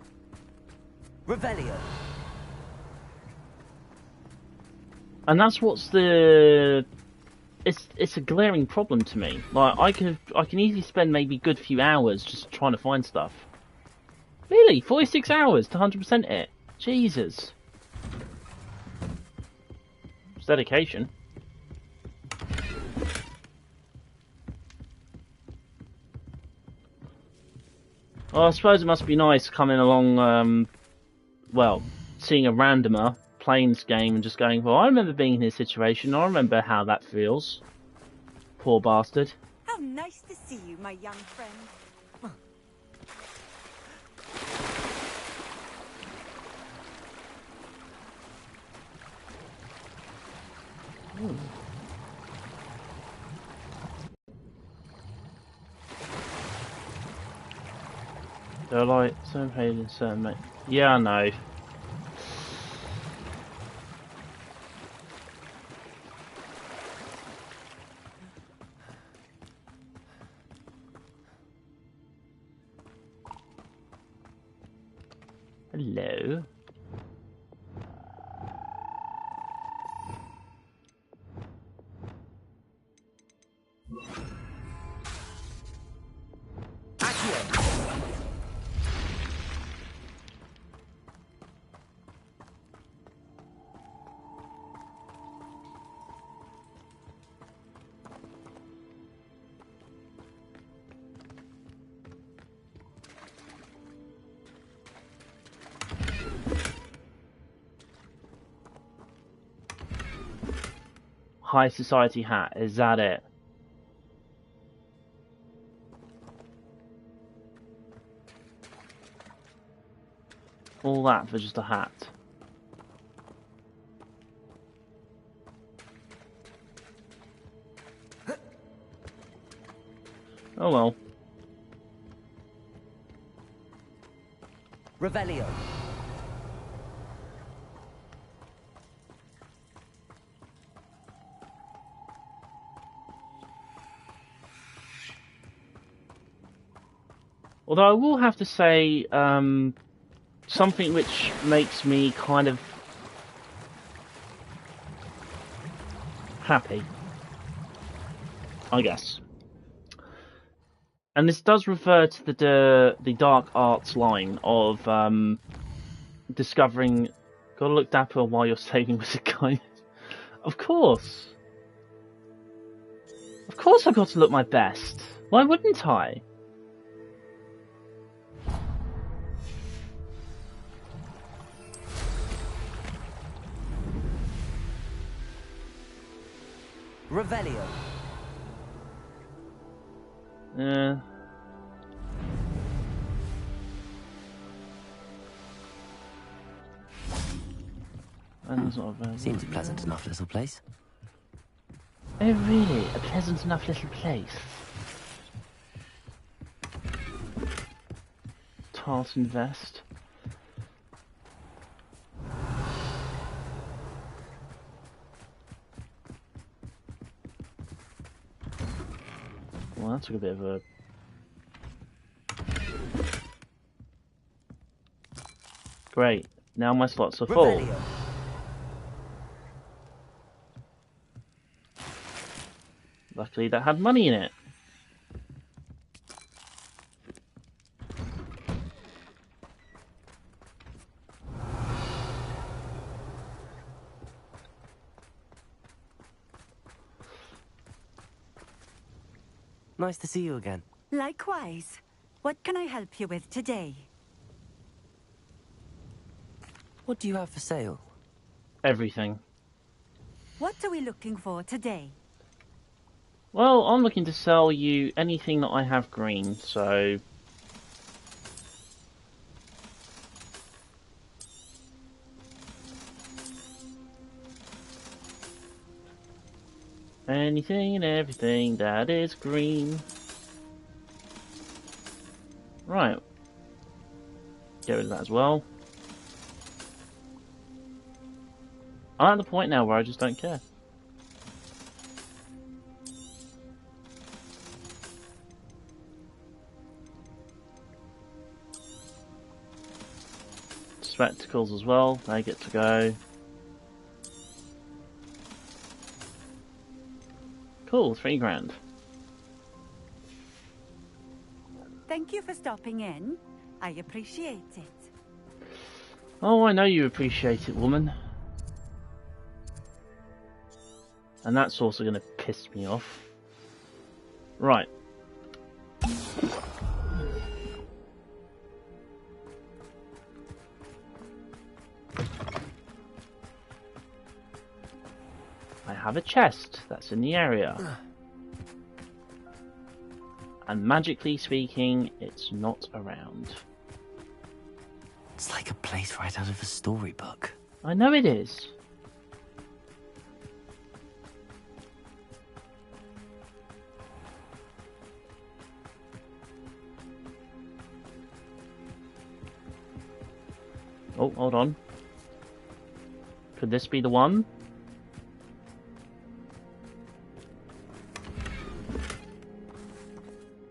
Revelio. And that's what's the... It's a glaring problem to me. Like, I can easily spend maybe a good few hours just trying to find stuff. Really? 46 hours to 100% it? Jesus. It's dedication. Well, I suppose it must be nice coming along, well, seeing a randomer playing this game and just going, well, I remember being in his situation, I remember how that feels. Poor bastard. How nice to see you, my young friend. Ooh. They're like certain pages in certain yeah, I know. Hello. High society hat, is that it? All that for just a hat. Oh well. Revelio. Although I will have to say, something which makes me kind of happy, I guess. And this does refer to the dark arts line of discovering. Gotta look dapper while you're saving with a guy. Of course I've got to look my best. Why wouldn't I? Revelio. Yeah. Seems a pleasant enough little place. Oh really? A pleasant enough little place? Tartan vest. Well, that took a bit of a Great. Now my slots are full. Revelio. Luckily that had money in it. Nice to see you again. Likewise. What can I help you with today? What do you have for sale? Everything. What are we looking for today? Well, I'm looking to sell you anything that I have green, so... anything and everything that is green. Right. Get rid of that as well. I'm at the point now where I just don't care. Spectacles as well, they get to go. Cool, $3,000. Thank you for stopping in. I appreciate it. Oh, I know you appreciate it, woman. And that's also going to piss me off. Right. I have a chest that's in the area. And magically speaking, it's not around. It's like a place right out of a storybook. I know it is. Oh, hold on. Could this be the one?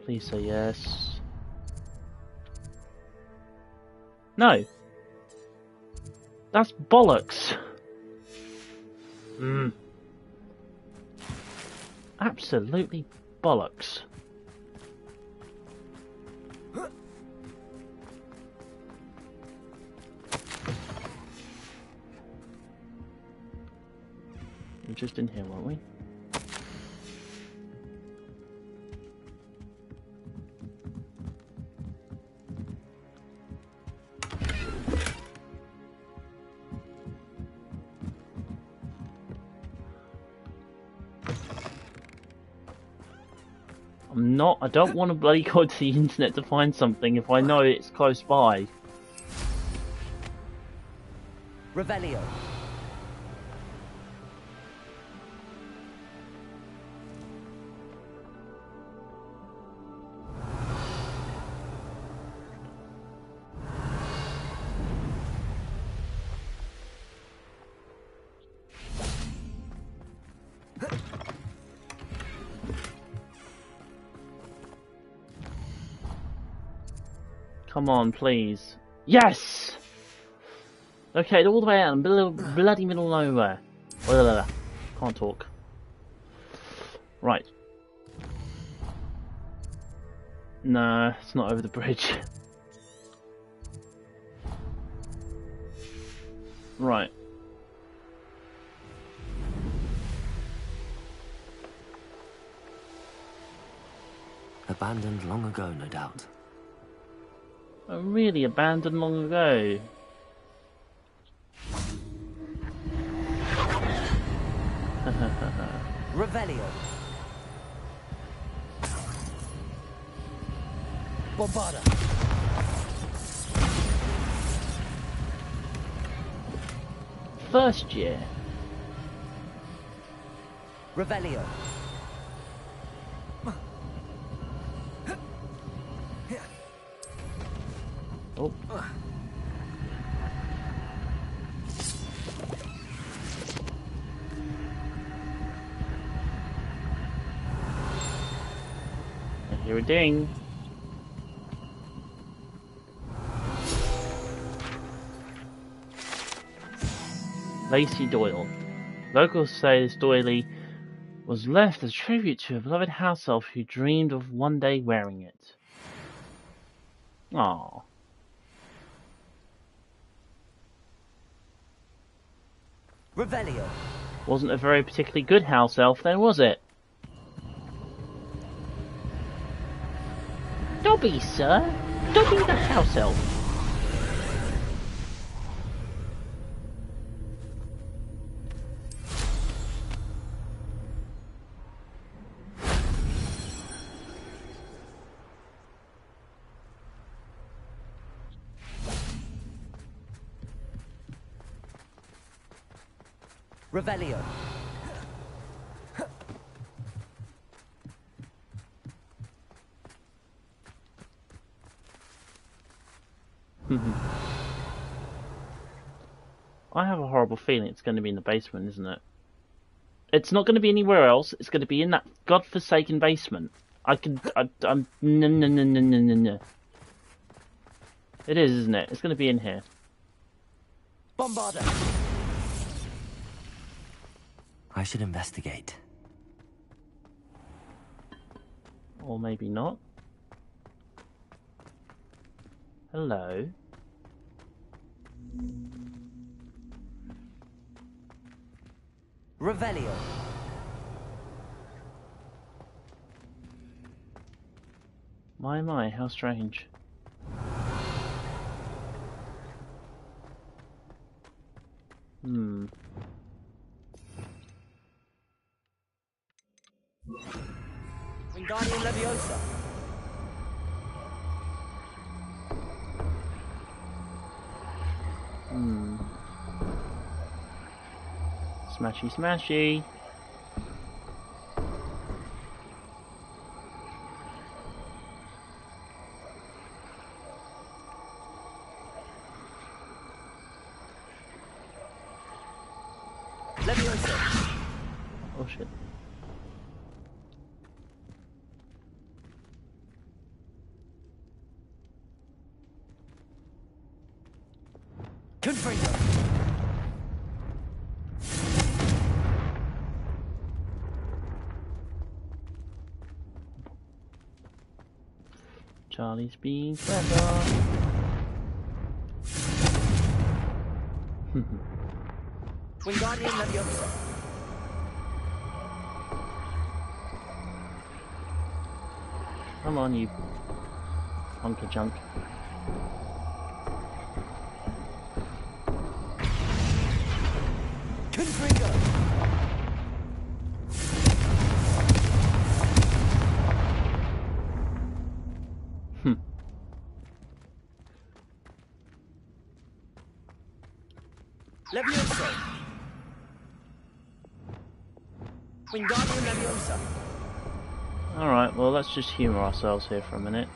Please say yes. No. That's bollocks. Absolutely bollocks. We're just in here, weren't we? I don't want to bloody go to the internet to find something if I know it's close by. Revelio. Come on, please. Yes! Okay, all the way out in the bloody middle of nowhere. Can't talk. Right. No, it's not over the bridge. Right. Abandoned long ago, no doubt. Oh, really abandoned long ago. Revelio. Bombarda. First year. Revelio. Oh. I hear a ding. Lacey Doyle. Locals say this doily was left as tribute to a beloved house elf who dreamed of one day wearing it. Aww. Revelio. Wasn't a very particularly good house elf then, was it? Dobby, sir. Dobby the house elf. Revelio. I have a horrible feeling it's going to be in the basement, isn't it? It's not going to be anywhere else. It's going to be in that godforsaken basement. I'm no. It is, isn't it? It's going to be in here. Bombarder. I should investigate. Or maybe not. Hello. Revelio. My, how strange. Wingardium Leviosa. Smashy, smashy. Leviosa. Oh shit. Confringo. Charlie's being clever. Wingardium Leviosa. Come on, you hunk of junk. Confringo. Leviosa. Wingardium Leviosa. Alright, well let's just humour ourselves here for a minute.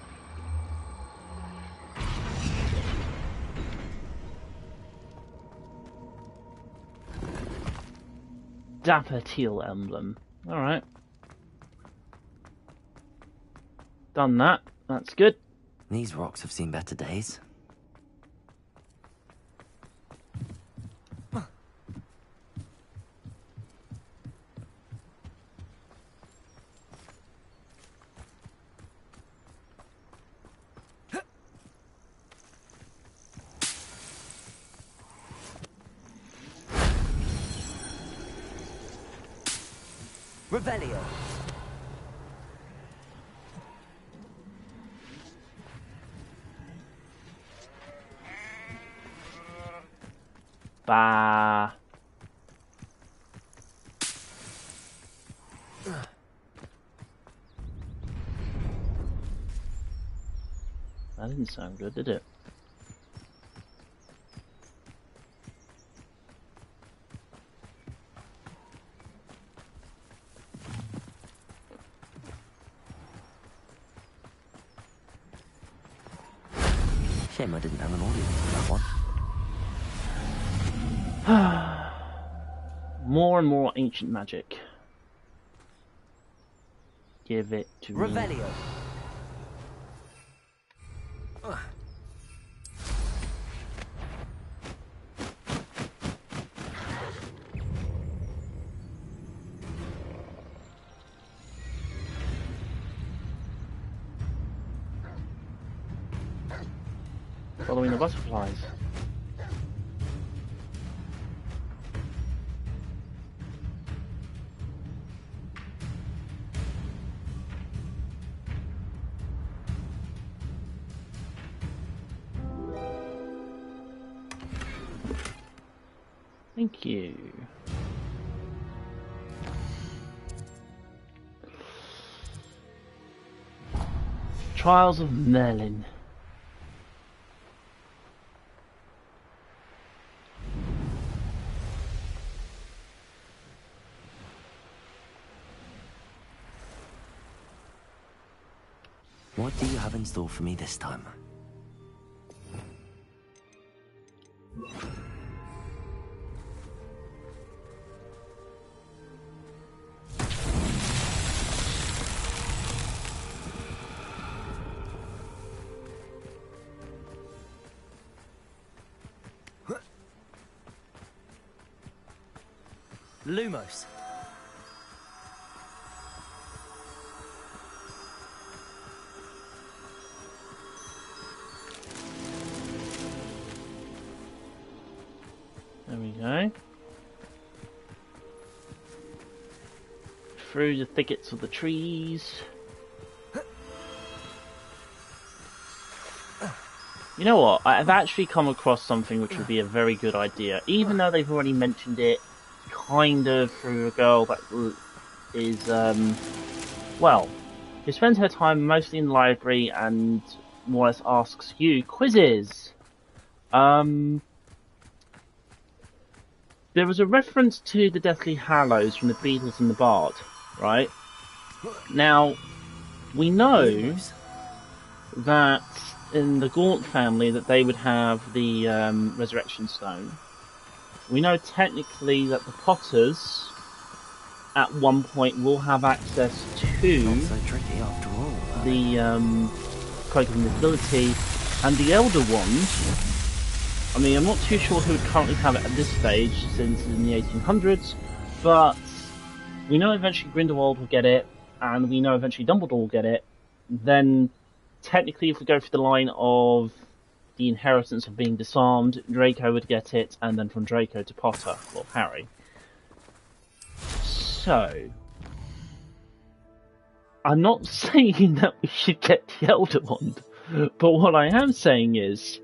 Dapper teal emblem. Alright. Done that. That's good. These rocks have seen better days. Revelio. Bah. That didn't sound good, did it? Shame I didn't have an audience for that one. More and more ancient magic. Give it to me. Revelio. Following the butterflies. Thank you. Trials of Merlin. What do you have in store for me this time? Lumos. There we go. Through the thickets of the trees. You know what? I've actually come across something which would be a very good idea, even though they've already mentioned it, kind of through a girl that is, well, who spends her time mostly in the library and more or less asks you quizzes. There was a reference to the Deathly Hallows from the Beatles and the Bard, right? Now, we know that in the Gaunt family that they would have the Resurrection Stone. We know technically that the Potters at one point will have access to Not so tricky after all. The Cloak of Invisibility and the Elder Wand. I mean, I'm not too sure who would currently have it at this stage, since it's in the 1800s, but we know eventually Grindelwald will get it, and we know eventually Dumbledore will get it. Then, technically, if we go for the line of the inheritance of being disarmed, Draco would get it, and then from Draco to Potter, or Harry. So, I'm not saying that we should get the Elder Wand, but what I am saying is,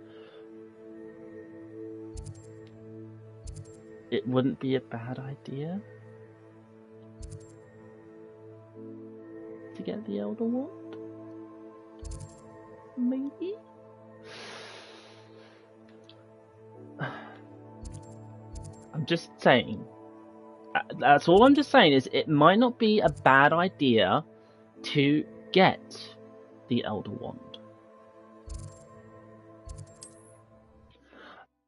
it wouldn't be a bad idea to get the Elder Wand. Maybe? I'm just saying. That's all I'm just saying, is it might not be a bad idea to get the Elder Wand.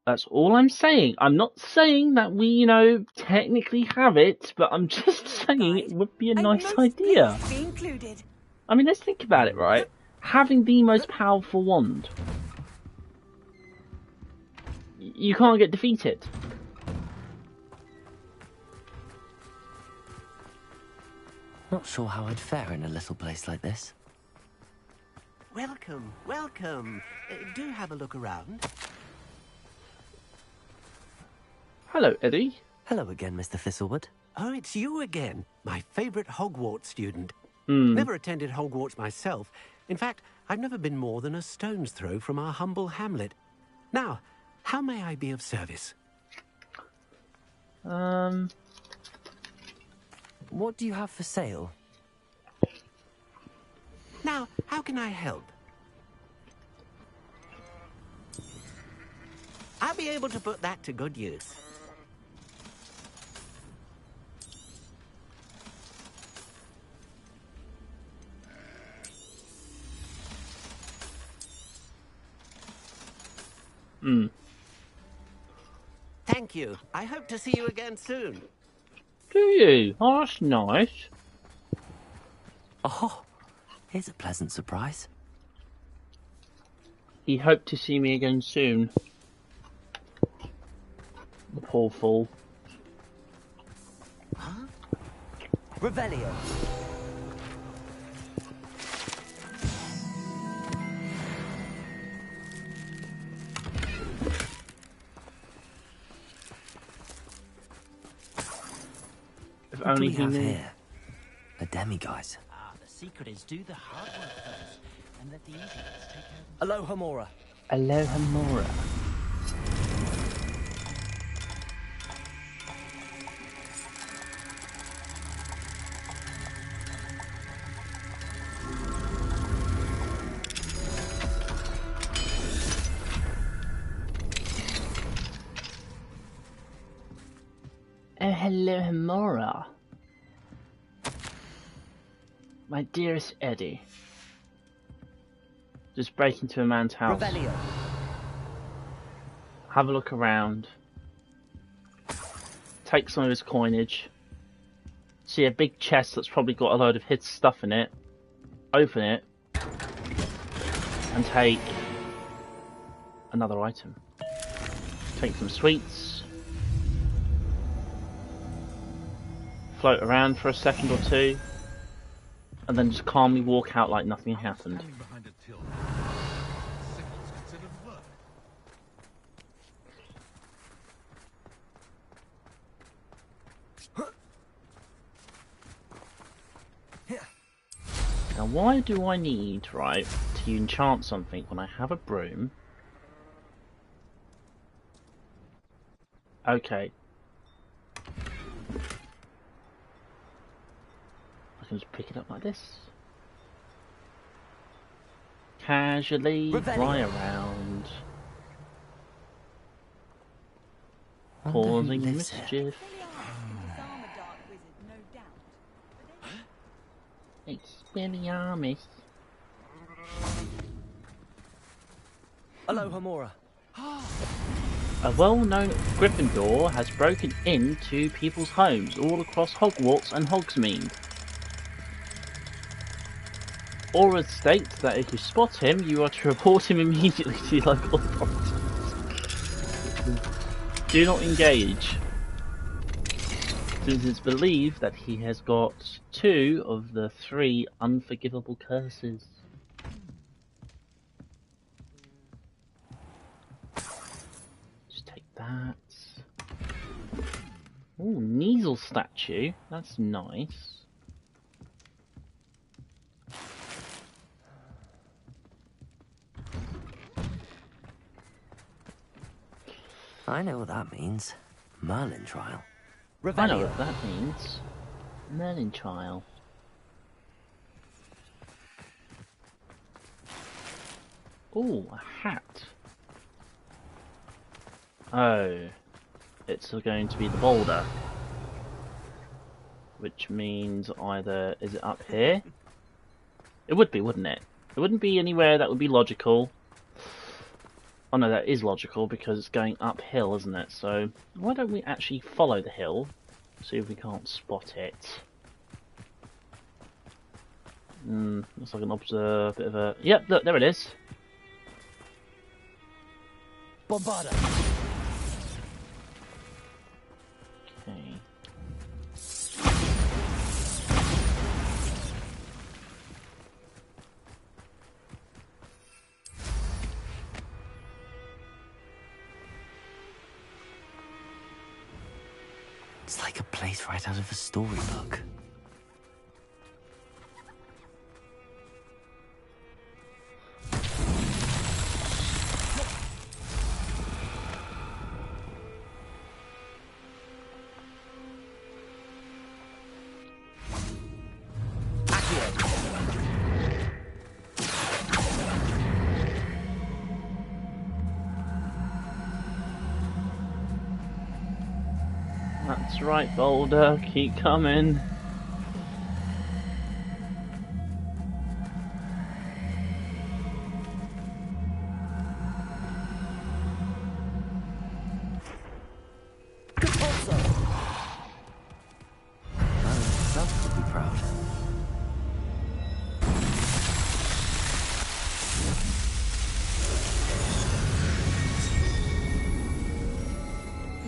That's all I'm saying. I'm not saying that we, technically have it, but I'm just saying it would be a nice idea. I mean, let's think about it, right? Having the most powerful wand. You can't get defeated. Not sure how I'd fare in a little place like this. Welcome, welcome. Do have a look around. Hello, Eddie. Hello again, Mr. Thistlewood. Oh, it's you again. My favourite Hogwarts student. Never attended Hogwarts myself. In fact, I've never been more than a stone's throw from our humble hamlet. Now, how may I be of service? What do you have for sale? Now, how can I help? I'll be able to put that to good use. Thank you. I hope to see you again soon. Do you? Oh, that's nice. Oh, here's a pleasant surprise. He hoped to see me again soon. The poor fool. Huh? Revelio. What do Only we he have knew. here? A demiguise. The secret is do the hard work first, and let the easy bits take care of Aloha Mora. Aloha Mora. Oh, hello, Mora. My dearest Eddie. Just break into a man's house. Revelio. Have a look around. Take some of his coinage. See a big chest that's probably got a load of his stuff in it. Open it. And take another item. Take some sweets. Float around for a second or two. And then just calmly walk out like nothing happened. Now why do I need, right, to enchant something when I have a broom? Okay. I can just pick it up like this. Casually fly around. Causing mischief. Expelliarmus. Aloha Mora. A well-known Gryffindor has broken into people's homes all across Hogwarts and Hogsmeade. Aura states that if you spot him, you are to report him immediately to the local authorities. Do not engage, since it's believed that he has got 2 of the 3 unforgivable curses. Just take that. Ooh, Kneasel statue. That's nice. I know what that means. Merlin trial. I know what that means. Merlin trial. Ooh, a hat. Oh. It's going to be the boulder. Which means either... Is it up here? It would be, wouldn't it? It wouldn't be anywhere that would be logical. Oh no, that is logical because it's going uphill, isn't it? So, why don't we actually follow the hill? See if we can't spot it. Looks like an observe, bit of a... Yep, look, there it is. Bombarda. Okay. It's like a place right out of a storybook. That's right, Boulder. Keep coming.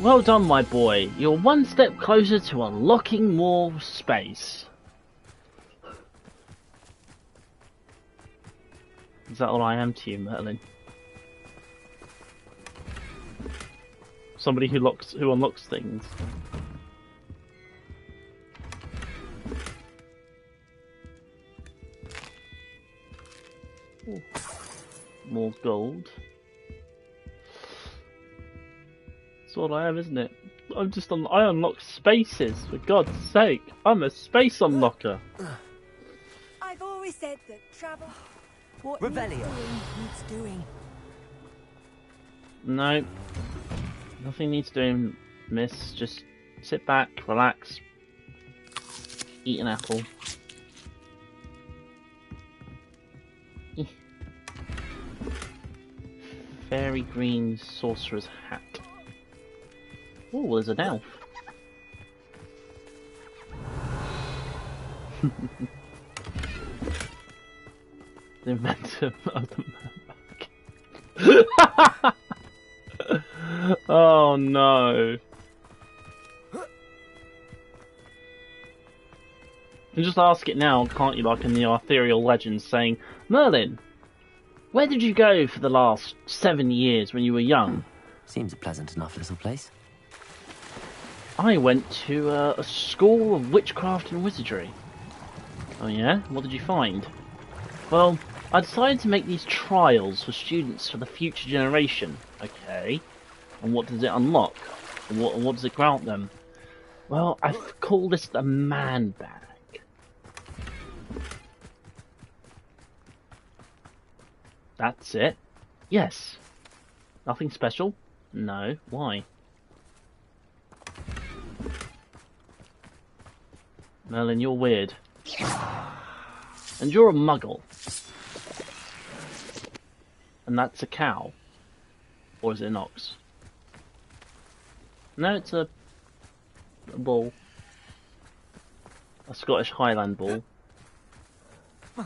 Well done, my boy. You're one step closer to unlocking more space. Is that all I am to you, Merlin? Somebody who unlocks things. Ooh. More gold. That's all I am, isn't it? I unlock spaces, for God's sake. I'm a space unlocker. I've always said that travel... What Revelio. needs doing. No. Nothing needs doing, miss. Just sit back, relax, eat an apple. Fairy green sorcerer's hat. Oh, there's an elf. The inventor of the map. Oh no. You just ask it now, can't you, like in the Arthurial legends, saying, Merlin, where did you go for the last 7 years when you were young? Seems a pleasant enough little place. I went to a school of witchcraft and wizardry. Oh yeah? What did you find? Well, I decided to make these trials for students for the future generation. Okay. And what does it unlock? What does it grant them? Well, I call this the man bag. That's it. Yes. Nothing special? No. Why? Merlin, you're weird. And you're a muggle. And that's a cow. Or is it an ox? No, it's a bull. A Scottish Highland bull. A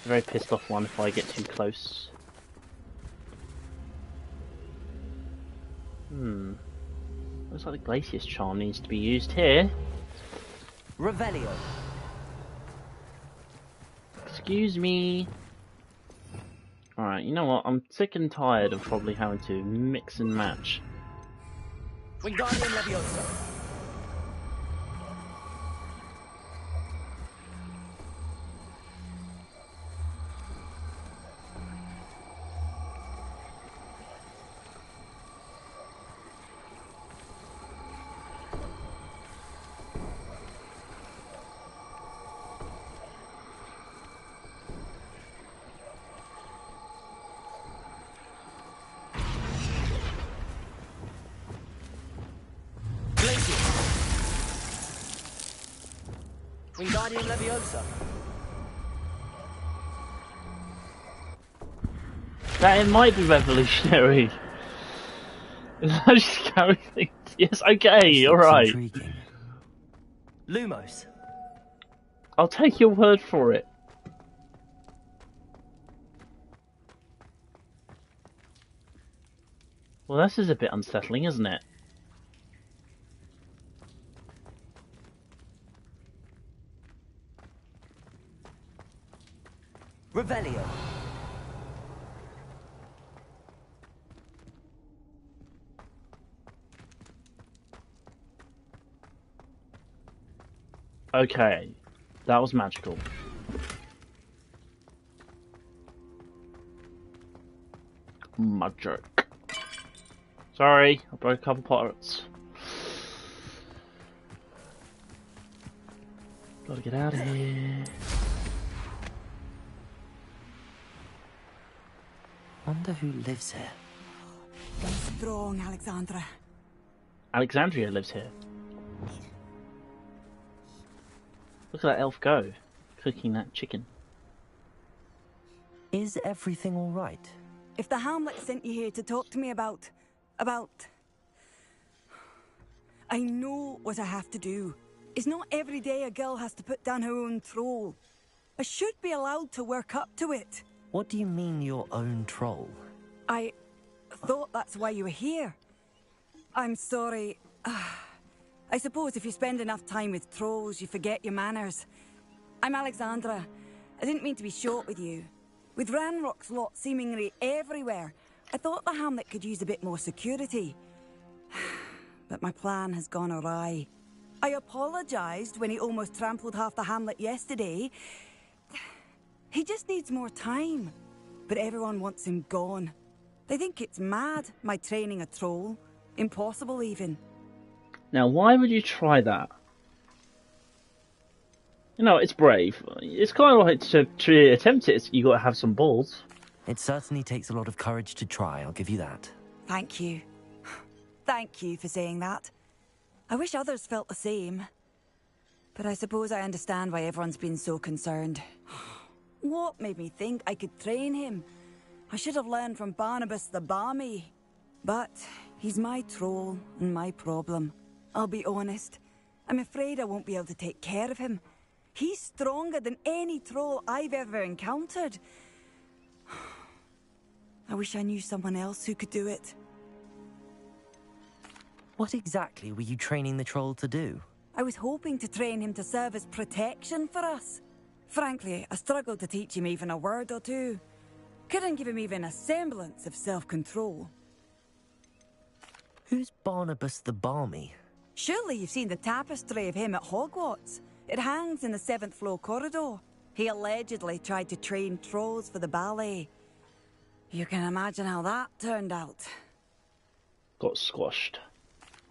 very pissed off one if I get too close. Looks like the Glacier's charm needs to be used here. Revelio. Excuse me. Alright, you know what? I'm sick and tired of probably having to mix and match. Wingardium Leviosa. Wingardium Leviosa. That it might be revolutionary. I just carry things. Yes, okay, alright. Lumos. I'll take your word for it. Well, this is a bit unsettling, isn't it? Revelio. Okay, that was magical. Magic. Sorry, I broke a couple parts. Gotta get out of here. Wonder who lives here. Be strong, Alexandra. Alexandria lives here. Look at that elf go, cooking that chicken. Is everything all right? If the Hamlet sent you here to talk to me about... I know what I have to do. It's not every day a girl has to put down her own troll. I should be allowed to work up to it. What do you mean, your own troll? I thought that's why you were here. I'm sorry. I suppose if you spend enough time with trolls, you forget your manners. I'm Alexandra. I didn't mean to be short with you. With Ranrock's lot seemingly everywhere, I thought the Hamlet could use a bit more security. But my plan has gone awry. I apologised when he almost trampled half the Hamlet yesterday. He just needs more time. But everyone wants him gone. They think it's mad, my training a troll. Impossible, even. Now, why would you try that? You know, it's brave. It's kind of like to attempt it, you got to have some balls. It certainly takes a lot of courage to try, I'll give you that. Thank you. Thank you for saying that. I wish others felt the same. But I suppose I understand why everyone's been so concerned. What made me think I could train him? I should have learned from Barnabas the Balmy. But he's my troll and my problem. I'll be honest. I'm afraid I won't be able to take care of him. He's stronger than any troll I've ever encountered. I wish I knew someone else who could do it. What exactly were you training the troll to do? I was hoping to train him to serve as protection for us. Frankly, I struggled to teach him even a word or two. Couldn't give him even a semblance of self-control. Who's Barnabas the Balmy? Surely you've seen the tapestry of him at Hogwarts. It hangs in the 7th floor corridor. He allegedly tried to train trolls for the ballet. You can imagine how that turned out. Got squashed.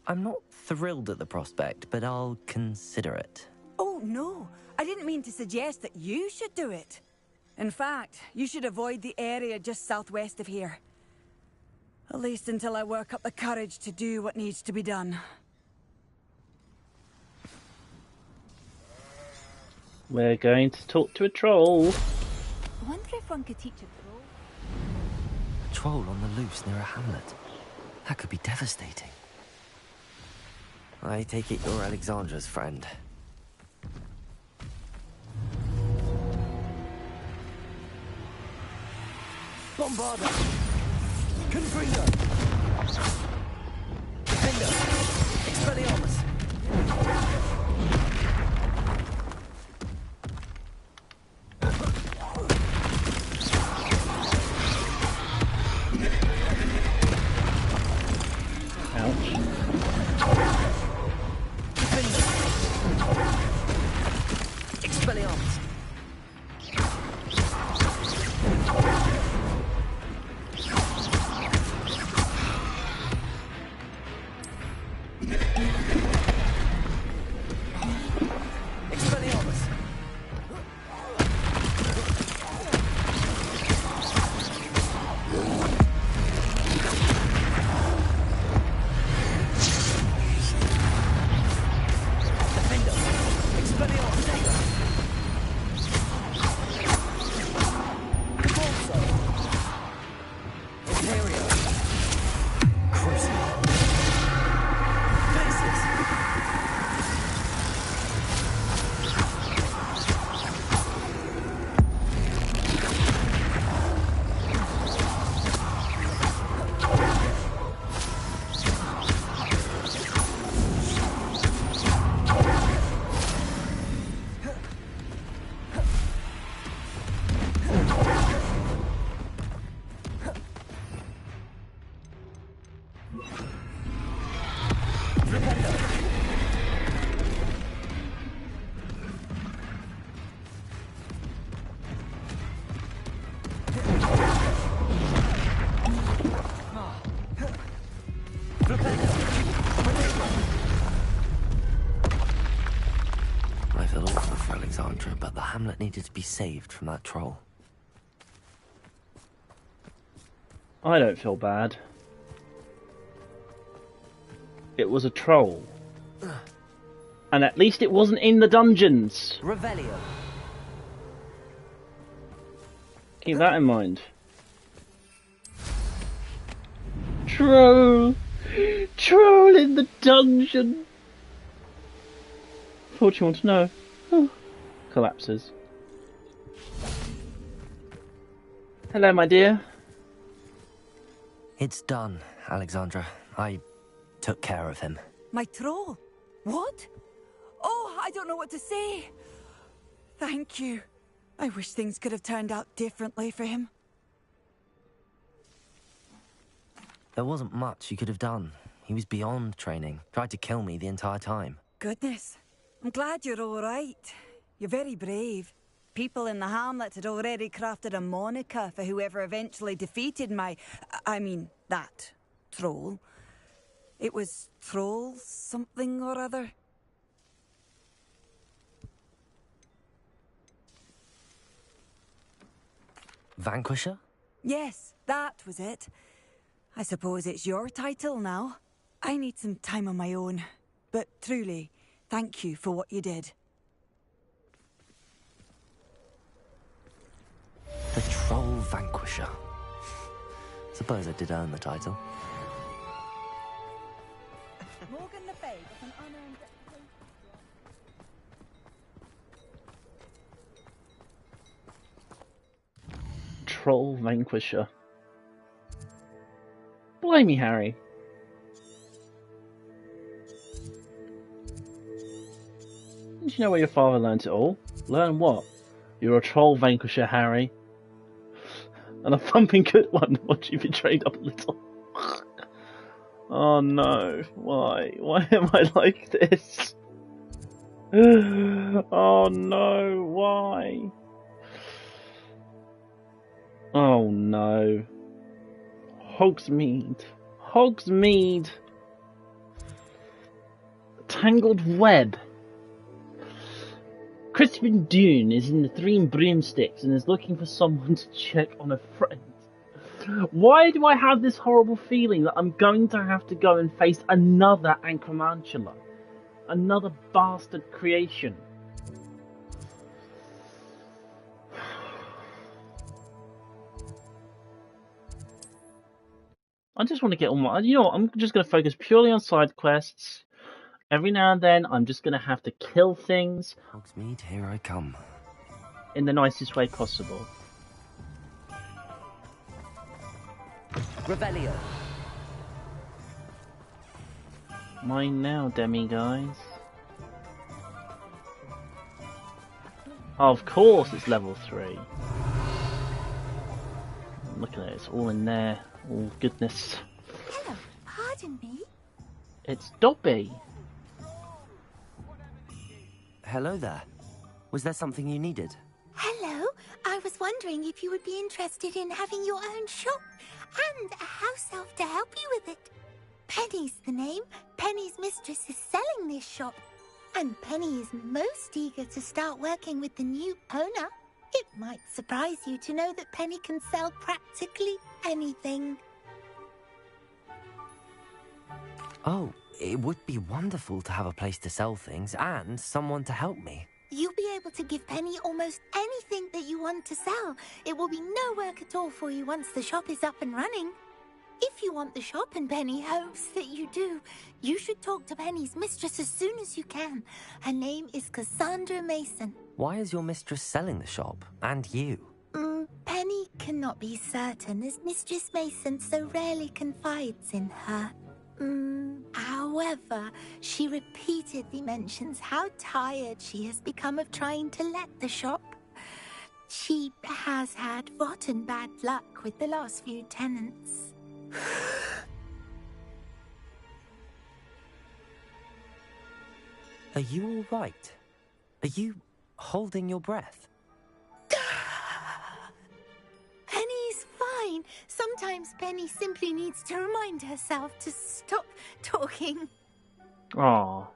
I'm not thrilled at the prospect, but I'll consider it. Oh, no. I didn't mean to suggest that you should do it. In fact, you should avoid the area just southwest of here. At least until I work up the courage to do what needs to be done. We're going to talk to a troll. I wonder if one could teach a troll. A troll on the loose near a hamlet. That could be devastating. I take it you're Alexandra's friend. Bombarda! Confringo! Defender! Expelliarmus! Hamlet needed to be saved from that troll. I don't feel bad. It was a troll. And at least it wasn't in the dungeons. Revelio. Keep that in mind. Troll! Troll in the dungeon! Thought you want to know. Oh. Collapses. Hello, my dear. It's done, Alexandra. I took care of him. My troll? What? Oh, I don't know what to say. Thank you. I wish things could have turned out differently for him. There wasn't much you could have done. He was beyond training. Tried to kill me the entire time. Goodness. I'm glad you're all right. You're very brave. people in the hamlet had already crafted a moniker for whoever eventually defeated that troll. It was Troll something or other. Vanquisher? Yes, that was it. I suppose it's your title now. I need some time on my own. But truly, thank you for what you did. The Troll Vanquisher. Suppose I did earn the title. Morgan Le Fay with an unearned reputation. Troll Vanquisher. Blimey, Harry. Did you know where your father learnt it all? Learn what? You're a Troll Vanquisher, Harry. And a thumping good one once you betrayed a little. Oh no, why? Why am I like this? Oh no, why? Oh no. Hogsmeade. Hogsmeade. Tangled web. Crispin Dune is in the Three Broomsticks and is looking for someone to check on a friend. Why do I have this horrible feeling that I'm going to have to go and face another Ancromantula? Another bastard creation. I just want to get on my... You know what, I'm just going to focus purely on side quests. Every now and then, I'm just going to have to kill things. Hogsmeade, here I come. In the nicest way possible. Revelio. Mine now, guys. Oh, of course it's level 3. Look at it, it's all in there. All goodness. Hello, pardon me? It's Dobby. Hello there. Was there something you needed? Hello, I was wondering if you would be interested in having your own shop and a house elf to help you with it. Penny's the name. Penny's mistress is selling this shop, and Penny is most eager to start working with the new owner. It might surprise you to know that Penny can sell practically anything. Oh, it would be wonderful to have a place to sell things and someone to help me. You'll be able to give Penny almost anything that you want to sell. It will be no work at all for you once the shop is up and running. If you want the shop and Penny hopes that you do, you should talk to Penny's mistress as soon as you can. Her name is Cassandra Mason. Why is your mistress selling the shop? And you? Penny cannot be certain, as Mistress Mason so rarely confides in her. However, she repeatedly mentions how tired she has become of trying to let the shop. She has had rotten bad luck with the last few tenants. Are you all right? Are you holding your breath? Penny's fine. Sometimes Penny simply needs to remind herself to stop talking. Aww.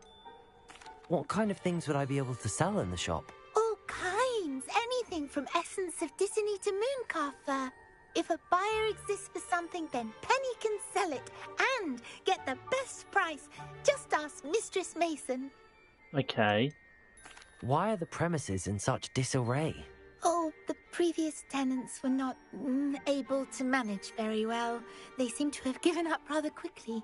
What kind of things would I be able to sell in the shop? All kinds. Anything from essence of Disney to mooncar fur. If a buyer exists for something, then Penny can sell it and get the best price. Just ask Mistress Mason. Okay. Why are the premises in such disarray? Oh, the previous tenants were not able to manage very well. They seem to have given up rather quickly.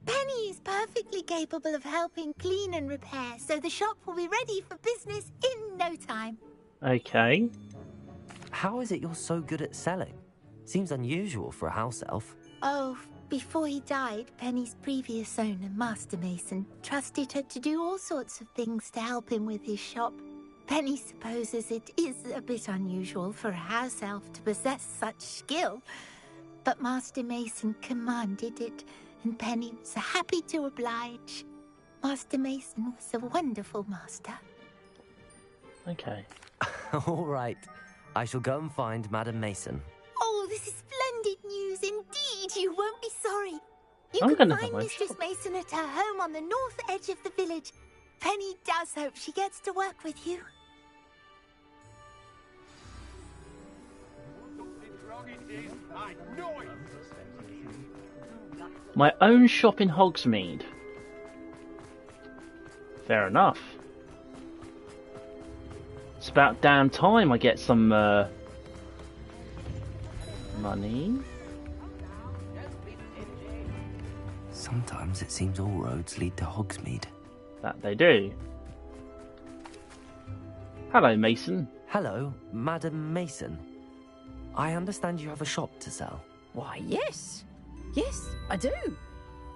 Penny is perfectly capable of helping clean and repair, so the shop will be ready for business in no time. Okay. How is it you're so good at selling? Seems unusual for a house elf. Oh, before he died, Penny's previous owner, Master Mason, trusted her to do all sorts of things to help him with his shop. Penny supposes it is a bit unusual for a house elf to possess such skill, but Master Mason commanded it, and Penny was happy to oblige. Master Mason was a wonderful master. Okay. All right. I shall go and find Madam Mason. Oh, this is splendid news indeed. You won't be sorry. You I'm can gonna have find my Mistress shop. Mason at her home on the north edge of the village. Penny does hope she gets to work with you. My own shop in Hogsmeade. Fair enough. It's about damn time I get some money. Sometimes it seems all roads lead to Hogsmeade. That they do. Hello, Mason. Hello, Madam Mason. I understand you have a shop to sell. Why, yes. Yes, I do.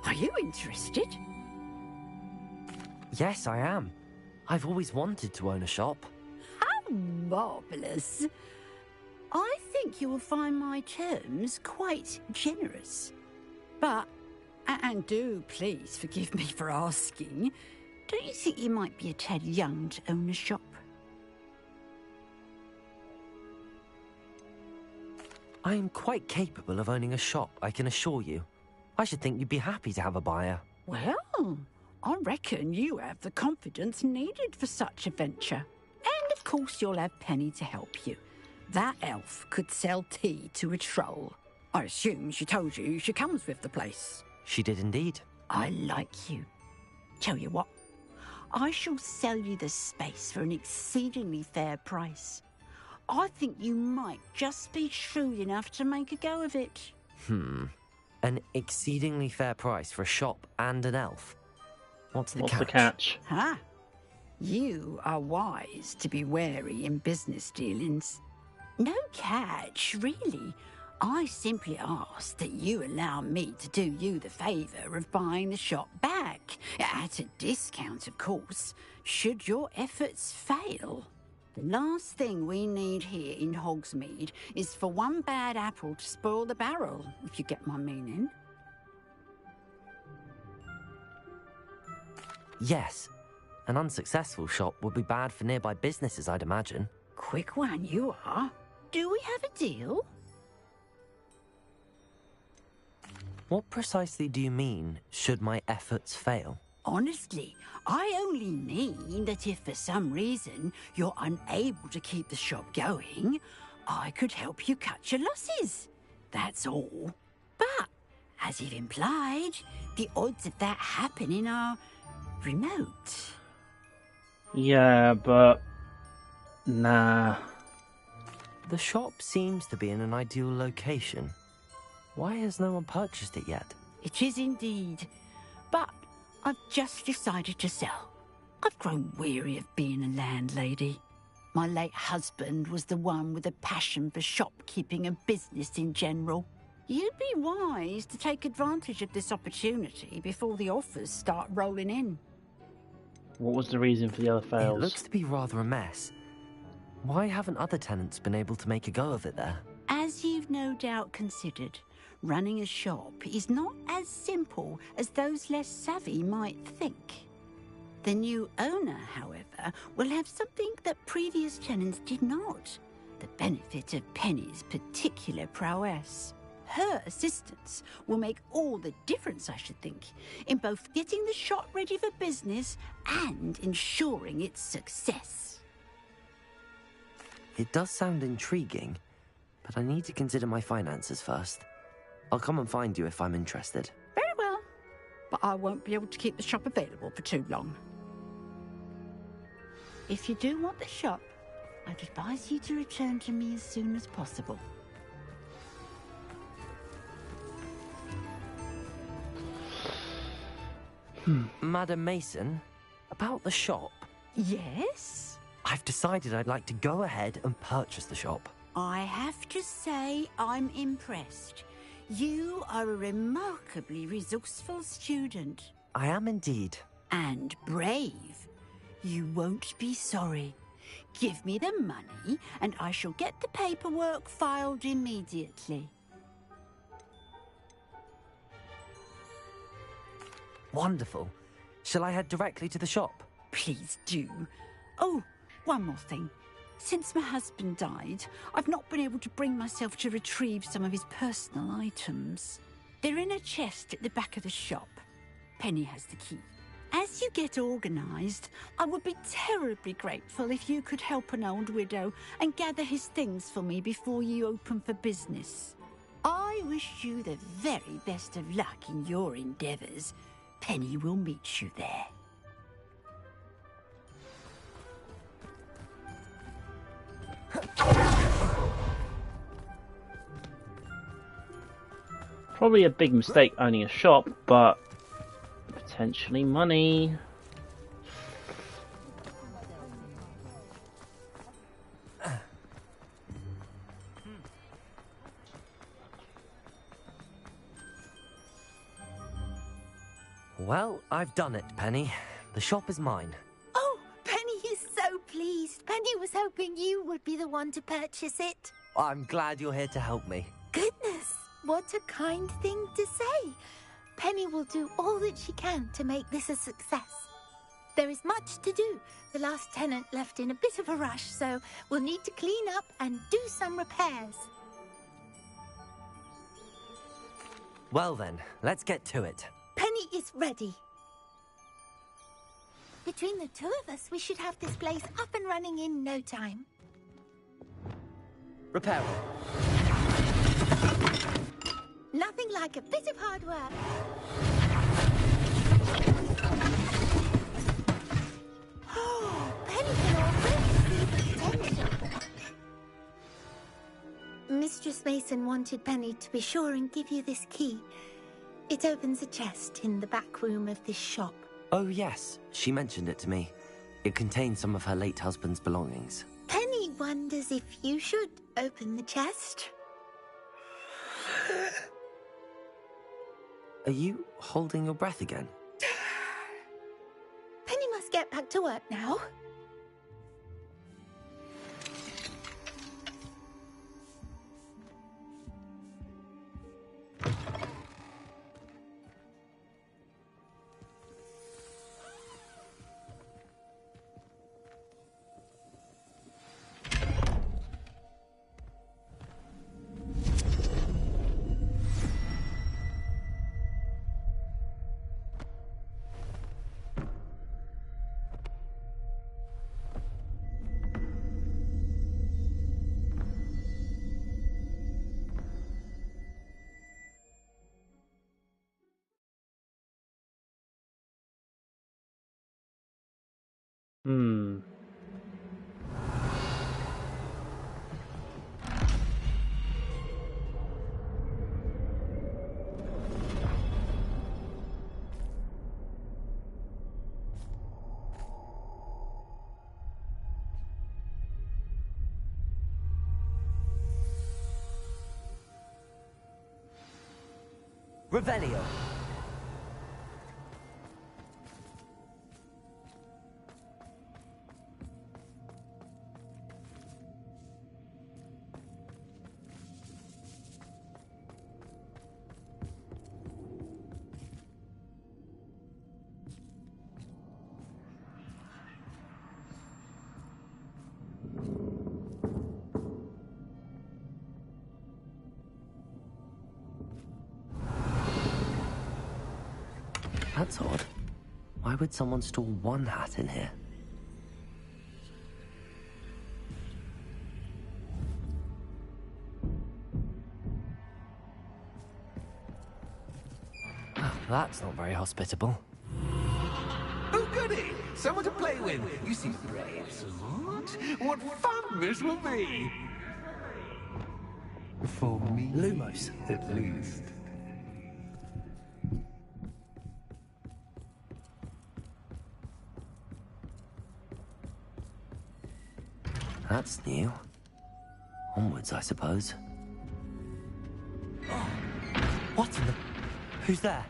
Are you interested? Yes, I am. I've always wanted to own a shop. How marvellous. I think you will find my terms quite generous. But, and do please forgive me for asking, don't you think you might be a tad young to own a shop? I am quite capable of owning a shop, I can assure you. I should think you'd be happy to have a buyer. Well, I reckon you have the confidence needed for such a venture. And of course you'll have Penny to help you. That elf could sell tea to a troll. I assume she told you she comes with the place. She did indeed. I like you. Tell you what, I shall sell you the space for an exceedingly fair price. I think you might just be shrewd enough to make a go of it. An exceedingly fair price for a shop and an elf. What's the catch? The catch? Ha! You are wise to be wary in business dealings. No catch, really. I simply ask that you allow me to do you the favour of buying the shop back. At a discount, of course, should your efforts fail. The last thing we need here in Hogsmeade is for one bad apple to spoil the barrel, if you get my meaning. Yes. An unsuccessful shop would be bad for nearby businesses, I'd imagine. Quick one you are. Do we have a deal? What precisely do you mean, should my efforts fail? Honestly, I only mean that if for some reason you're unable to keep the shop going, I could help you cut your losses. That's all. But, as you've implied, the odds of that happening are remote. Yeah, but... nah. The shop seems to be in an ideal location. Why has no one purchased it yet? It is indeed. But I've just decided to sell. I've grown weary of being a landlady. My late husband was the one with a passion for shopkeeping and business in general. You'd be wise to take advantage of this opportunity before the offers start rolling in. What was the reason for the other fails? It looks to be rather a mess. Why haven't other tenants been able to make a go of it there? As you've no doubt considered, running a shop is not as simple as those less savvy might think. The new owner, however, will have something that previous tenants did not. The benefit of Penny's particular prowess. Her assistance will make all the difference, I should think, in both getting the shop ready for business and ensuring its success. It does sound intriguing, but I need to consider my finances first. I'll come and find you if I'm interested. Very well, but I won't be able to keep the shop available for too long. If you do want the shop, I'd advise you to return to me as soon as possible. Madam Mason, about the shop. Yes? I've decided I'd like to go ahead and purchase the shop. I have to say I'm impressed. You are a remarkably resourceful student. I am indeed. And brave. You won't be sorry. Give me the money, and I shall get the paperwork filed immediately. Wonderful. Shall I head directly to the shop? Please do. Oh, one more thing. Since my husband died, I've not been able to bring myself to retrieve some of his personal items. They're in a chest at the back of the shop. Penny has the key. As you get organised, I would be terribly grateful if you could help an old widow and gather his things for me before you open for business. I wish you the very best of luck in your endeavours. Penny will meet you there. Probably a big mistake owning a shop, but potentially money. Well, I've done it, Penny. The shop is mine. Oh, Penny is so pleased. Penny was hoping you would be the one to purchase it. I'm glad you're here to help me. Goodness, what a kind thing to say. Penny will do all that she can to make this a success. There is much to do. The last tenant left in a bit of a rush, so we'll need to clean up and do some repairs. Well then, let's get to it. Penny is ready. Between the two of us, we should have this place up and running in no time. Repair. Nothing like a bit of hard work. Oh, Penny can already see the potential. Mistress Mason wanted Penny to be sure and give you this key. It opens a chest in the back room of this shop. Oh yes, she mentioned it to me. It contains some of her late husband's belongings. Penny wonders if you should open the chest. Are you holding your breath again? Penny must get back to work now. Revelio. That's odd. Why would someone store one hat in here? Oh, that's not very hospitable. Oh, goody! Someone to play with. You seem brave, Salute. What fun this will be! For me, Lumos, at least. That's new. Onwards, I suppose. Oh, what in the... Who's there?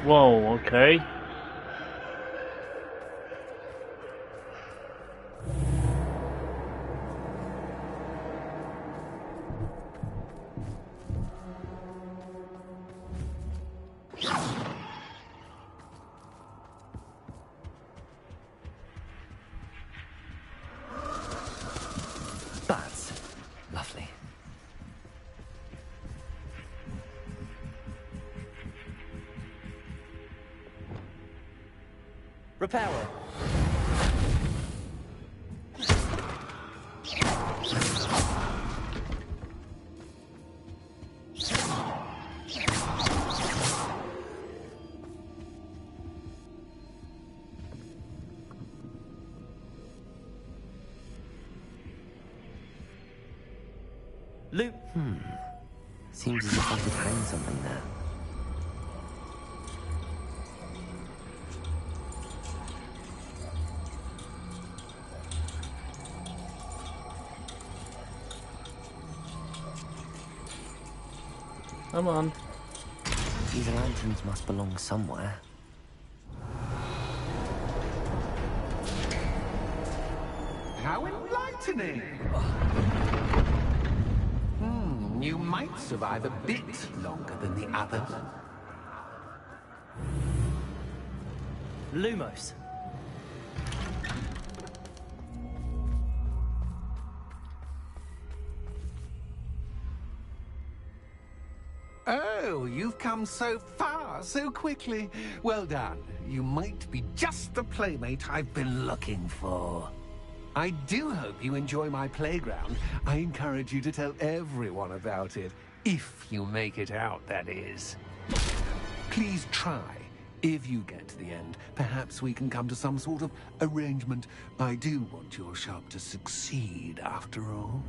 Whoa, okay. That's lovely. Repairer. Loot. Seems as if I could hang something there. Come on. These lanterns must belong somewhere. How enlightening! You might survive a bit longer than the others. Lumos. Oh, you've come so far so quickly. Well done. You might be just the playmate I've been looking for. I do hope you enjoy my playground. I encourage you to tell everyone about it. If you make it out, that is. Please try. If you get to the end, perhaps we can come to some sort of arrangement. I do want your shop to succeed, after all.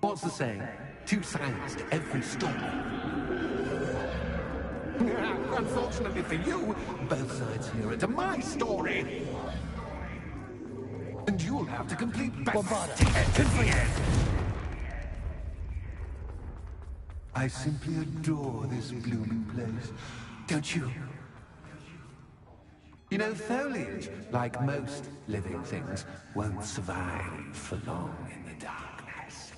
What's the saying? 2 sides to every story. Unfortunately for you, both sides hear it to my story. And you'll have to complete both to get to the end. I simply adore this blooming place. Don't you? You know, foliage, like most living things, won't survive for long in the darkness.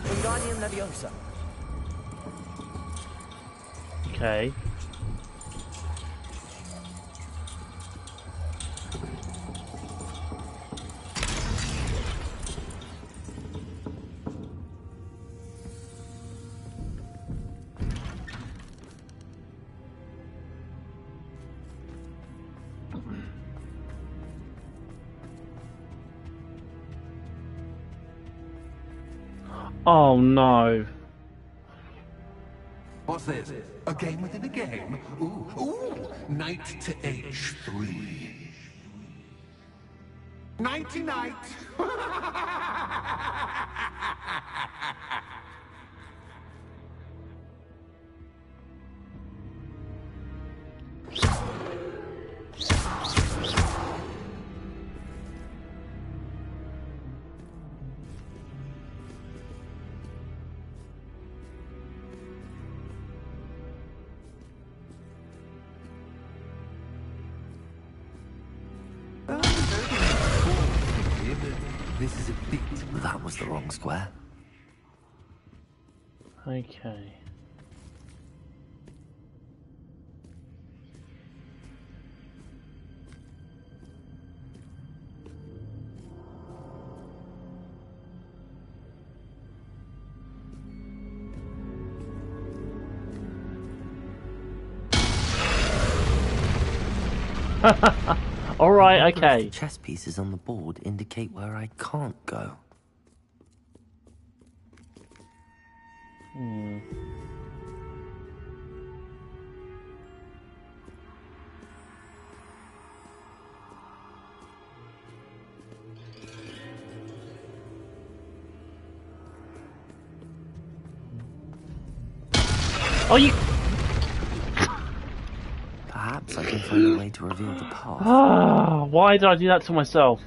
Wingardium Leviosa. Okay. Oh no. What's this? A game within a game? Ooh, knight to H3. Nighty-night! This is a bit... That was the wrong square. Okay. Alright, okay. The chess pieces on the board indicate where I can't go. Oh, you... Perhaps I can find a way to reveal the path. Ah, why did I do that to myself?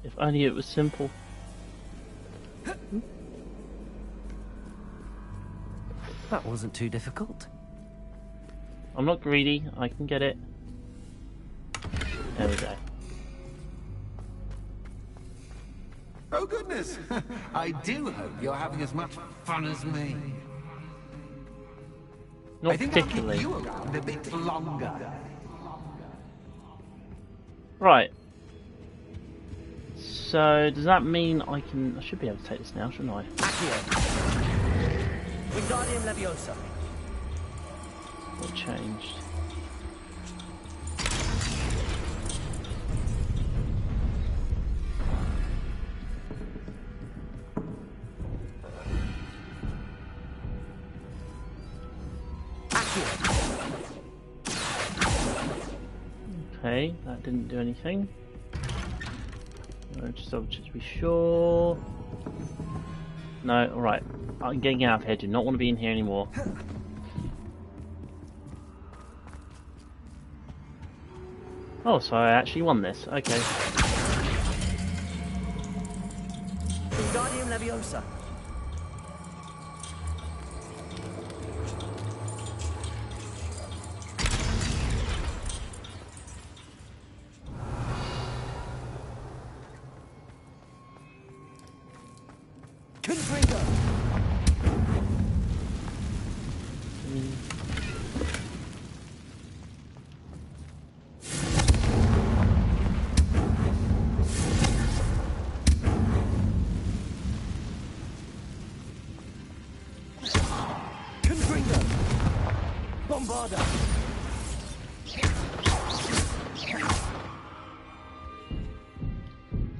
If only it was simple. That wasn't too difficult. I'm not greedy, I can get it. There we go. Oh goodness! I do hope you're having as much fun as me. Not I think particularly. I'll keep you around a bit longer. Right. So, does that mean I should be able to take this now, shouldn't I? Wingardium Leviosa. What changed? Okay, that didn't do anything. Just to be sure. No, alright. I'm getting out of here. Do not want to be in here anymore. Oh, so I actually won this. Okay. Wingardium Leviosa.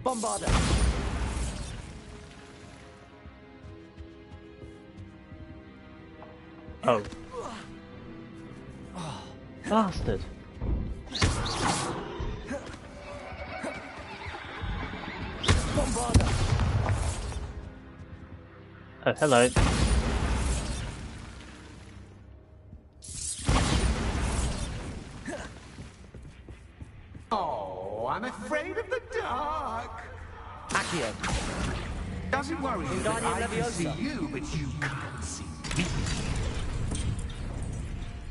Bombarda. Oh. Bastard. Bombarda. Oh, hello. Oh, I'm afraid of the dark. Accio. Doesn't worry you that Wingardium I can see Leviosa. you, but you can't see me.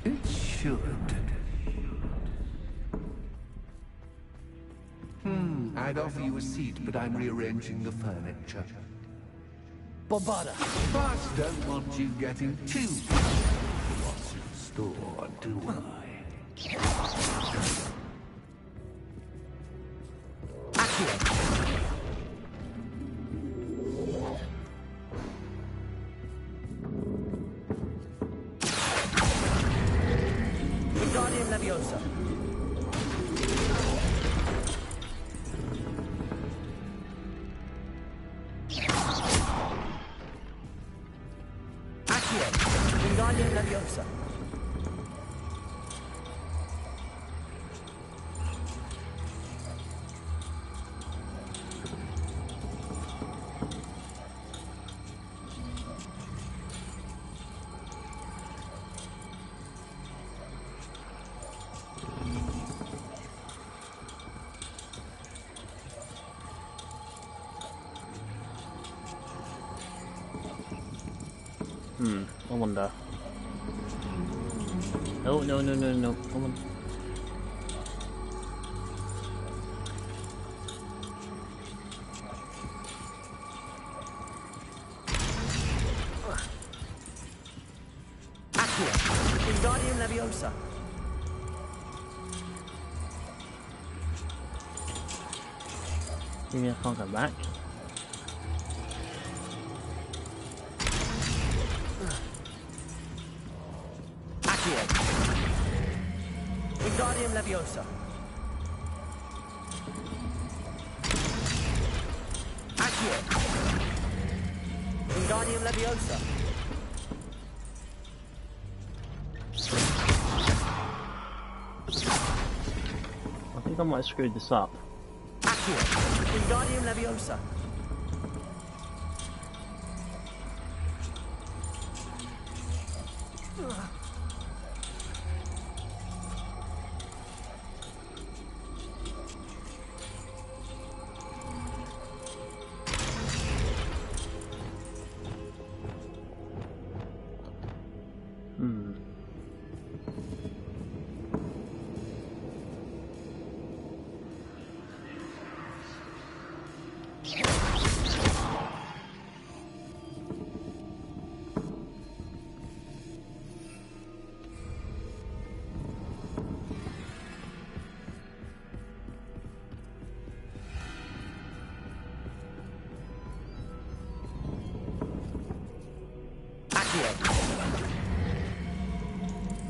It should. I'd offer you a seat, but I'm rearranging the furniture. Bombarda. But don't want you getting too close to what's in store, do I? Wingardium Leviosa. Accio. Wingardium Leviosa. I wonder. No, no, no, no, no. Come on. Accio. Wingardium Leviosa. Maybe I can't go back. Accio. Wingardium Leviosa. Accio. Wingardium Leviosa. I think I might have screwed this up. Accio. Wingardium Leviosa.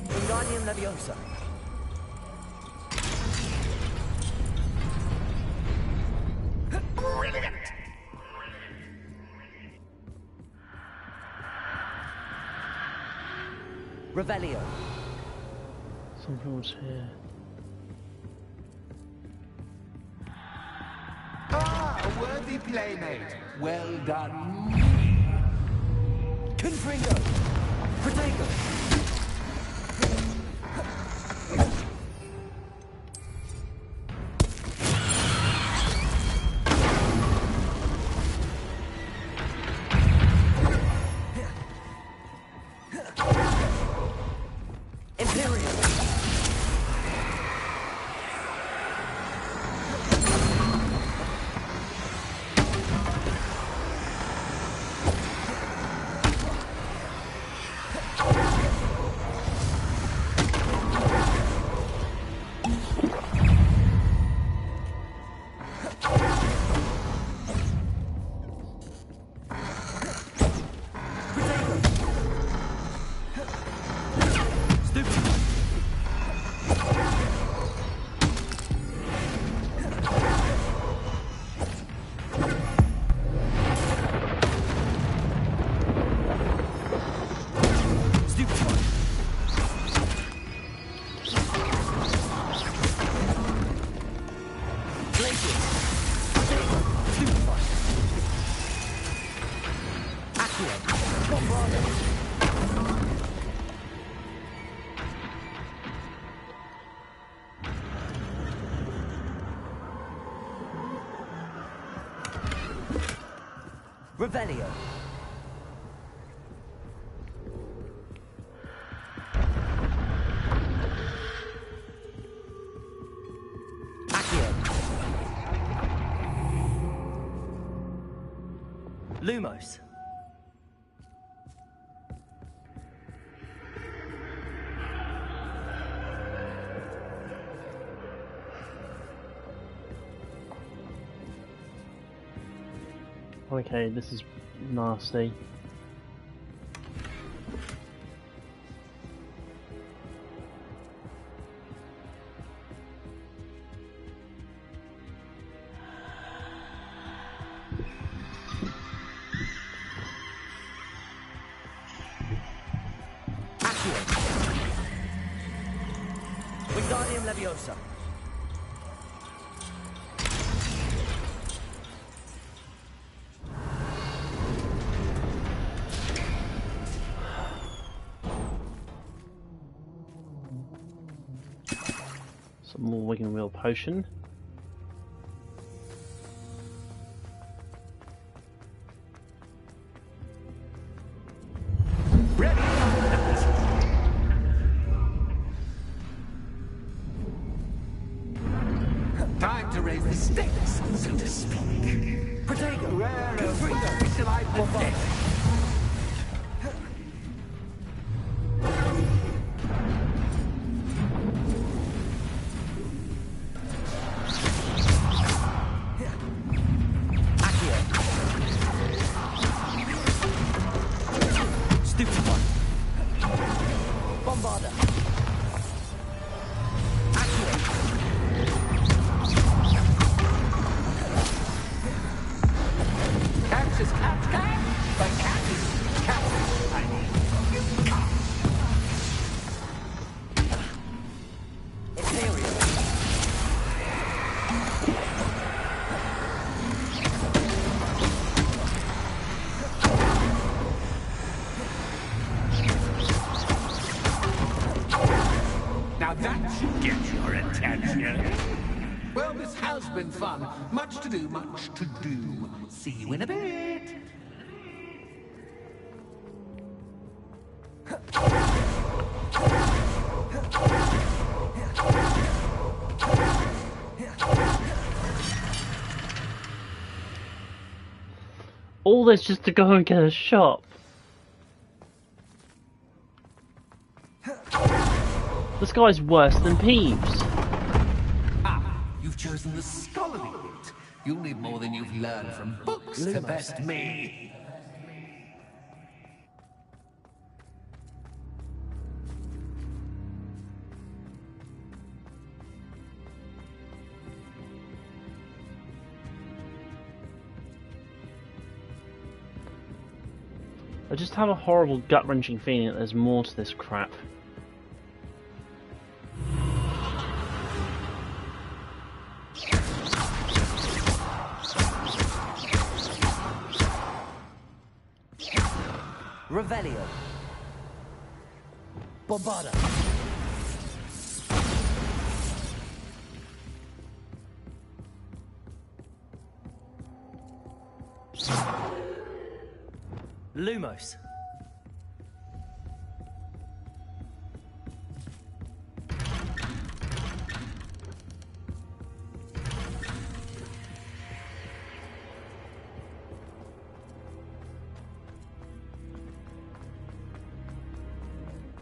Wingardium Leviosa. Brilliant! Revelio. Something was here. Ah, a worthy playmate. Well done. Confringo. Protego. Revelio. Accio. Lumos. Okay, this is nasty. Accio. Wingardium Leviosa. Some more Wigan Wheel Potion. Ready? Time to raise the stakes, so to speak. Protego. Where shall I begin? Stupid one. Bombarda. Now that should get your attention. Well, this has been fun. Much to do, much to do. See you in a bit. All this just to go and get a shop. This guy's worse than Peeves. Ah, you've chosen the scholarly route. You'll need more than you've learned from books to best me. I just have a horrible gut-wrenching feeling that there's more to this crap. Revelio. Bombarda. Lumos.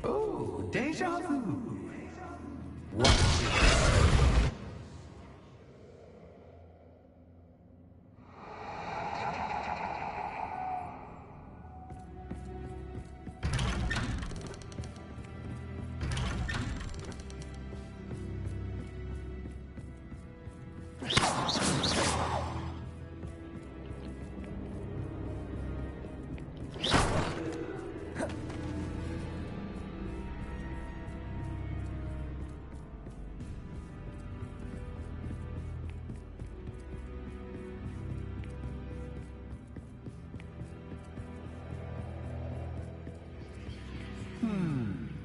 Oh, deja vu.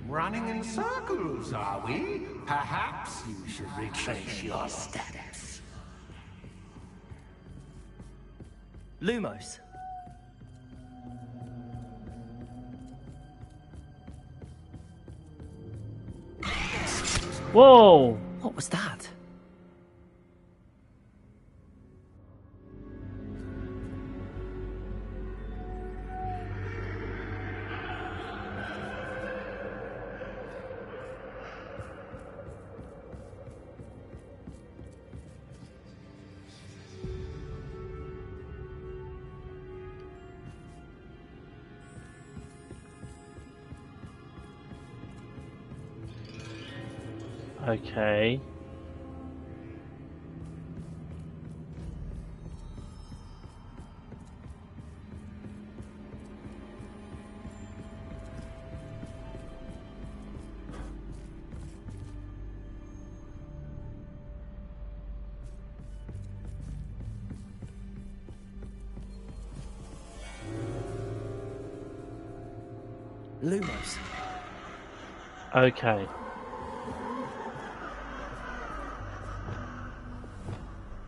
Running in circles, are we? Perhaps you should retrace your steps. Lumos. Whoa! What was that? Okay. Lumos. Okay.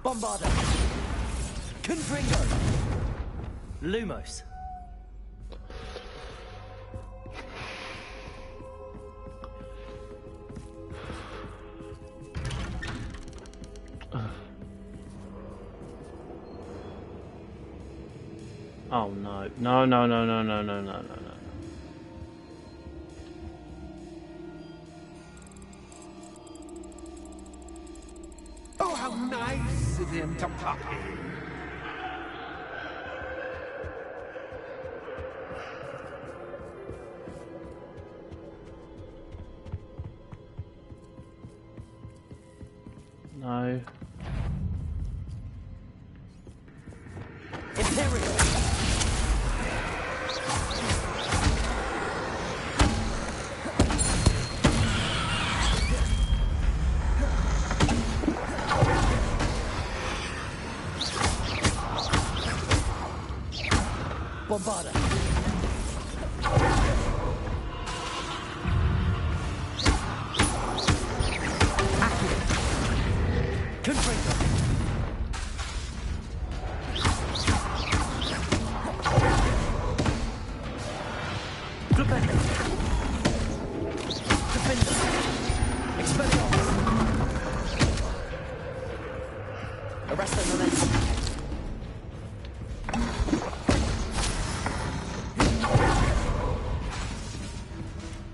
Bombarda. Confringo. Lumos. Oh no. No, no, no, no, no, no, no, no, no. Oh, how nice of him to pop in. No. Imperial. Bombarda. Confringo. Flipendo. Defender. Expelliarmus. Arresto momentum.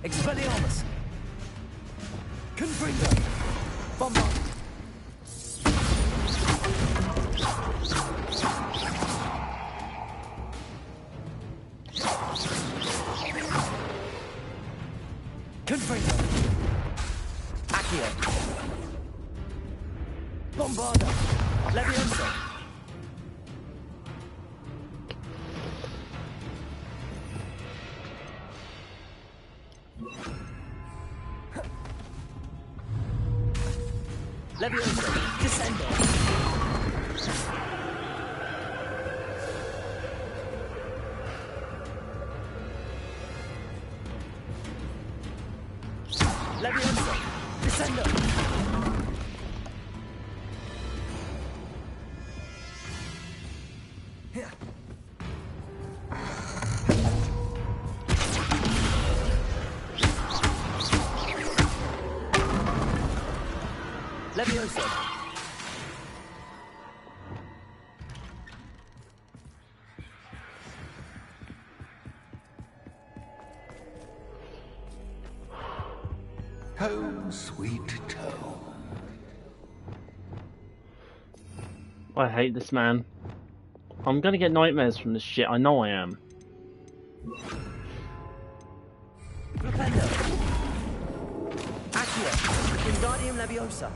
Expelliarmus. Confringo. Bombard. Confringo. Accio. Bombarda. Leviosa. Leviosa. Descendo. Leviosa. Descendo. Leviosa. Home, sweet home. I hate this man. I'm gonna get nightmares from this shit, I know I am. Flipendo. Accio. Wingardium Leviosa.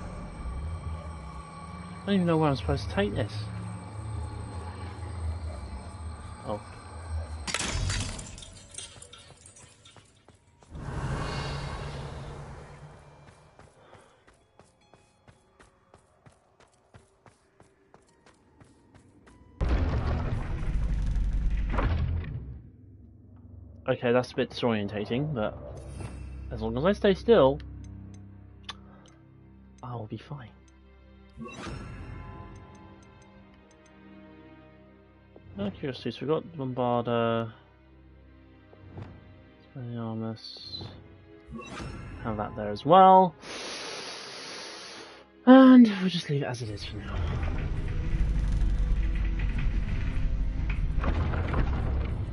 I don't even know where I'm supposed to take this. Oh. Okay, that's a bit disorientating, but as long as I stay still, I'll be fine. No curiosity, so we got Bombarda, Expelliarmus, have that there as well, and we'll just leave it as it is for now.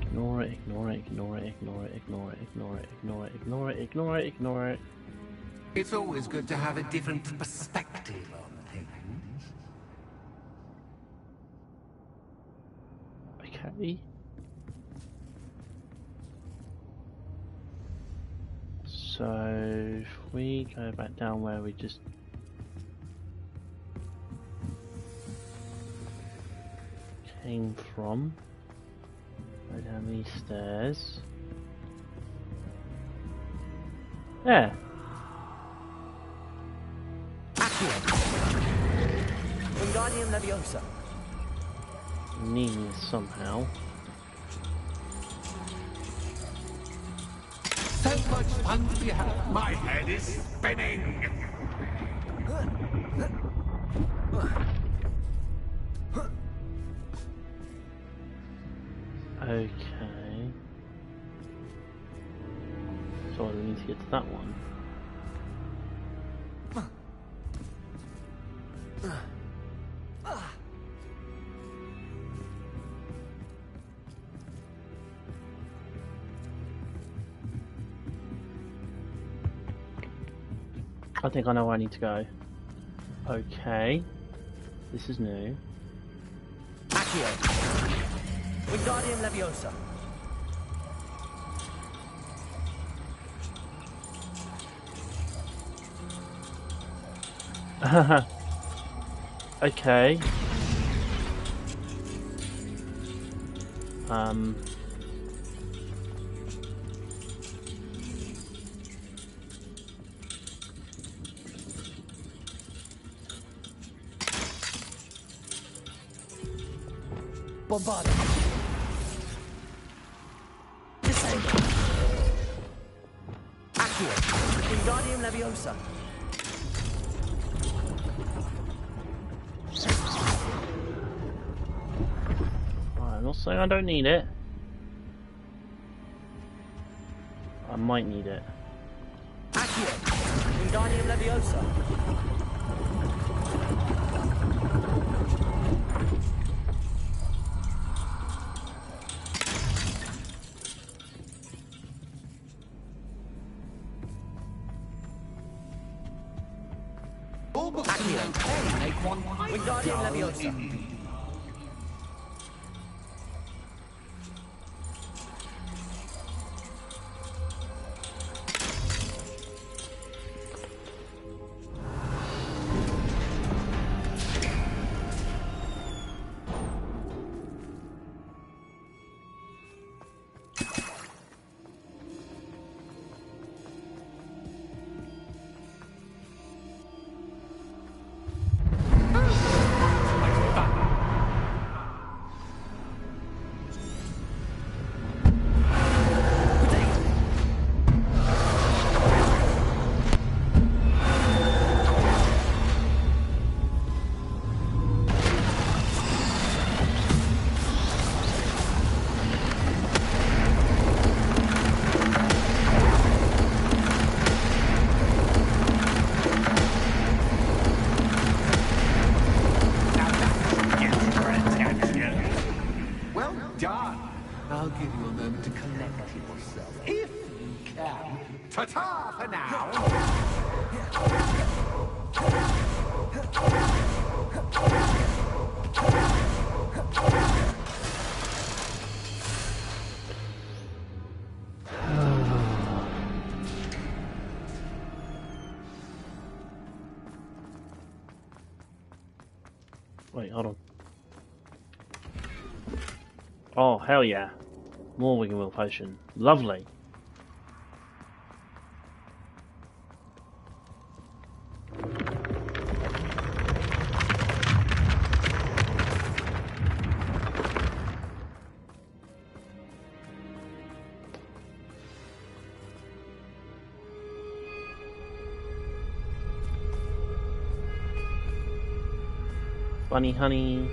Ignore it, ignore it, ignore it, ignore it, ignore it, ignore it, ignore it, ignore it, ignore it, ignore it. It's always good to have a different perspective on things. Okay. So if we go back down where we just came from, go down these stairs. There. Wingardium Leviosa. Needing this somehow. So much fun to be had. My head is spinning. Okay. So we need to get to that one. I think I know where I need to go. Okay. This is new. Accio. Wingardium Leviosa. Okay. Bombarda. Accio. Wingardium Leviosa. I'm not saying I don't need it. I might need it. Accio. Wingardium Leviosa. Accio. Make one. Wingardium Leviosa. I'll give you a moment to collect yourself, if you can. Ta-ta for now! Wait, hold on. Oh, hell yeah. More Wiggle Wheel Potion. Lovely. Bunny honey.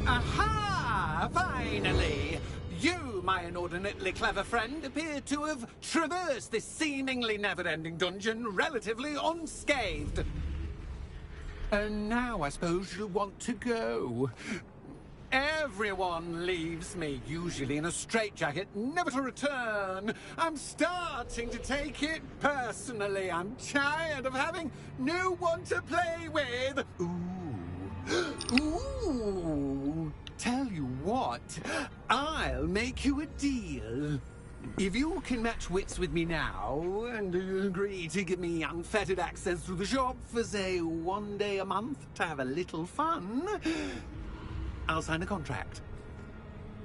Aha! Finally! You, my inordinately clever friend, appear to have traversed this seemingly never-ending dungeon relatively unscathed. And now I suppose you'll want to go. Everyone leaves me, usually in a straitjacket, never to return. I'm starting to take it personally. I'm tired of having no one to play with. Ooh. Tell you what, I'll make you a deal. If you can match wits with me now and agree to give me unfettered access to the shop for, say, 1 day a month to have a little fun, I'll sign a contract.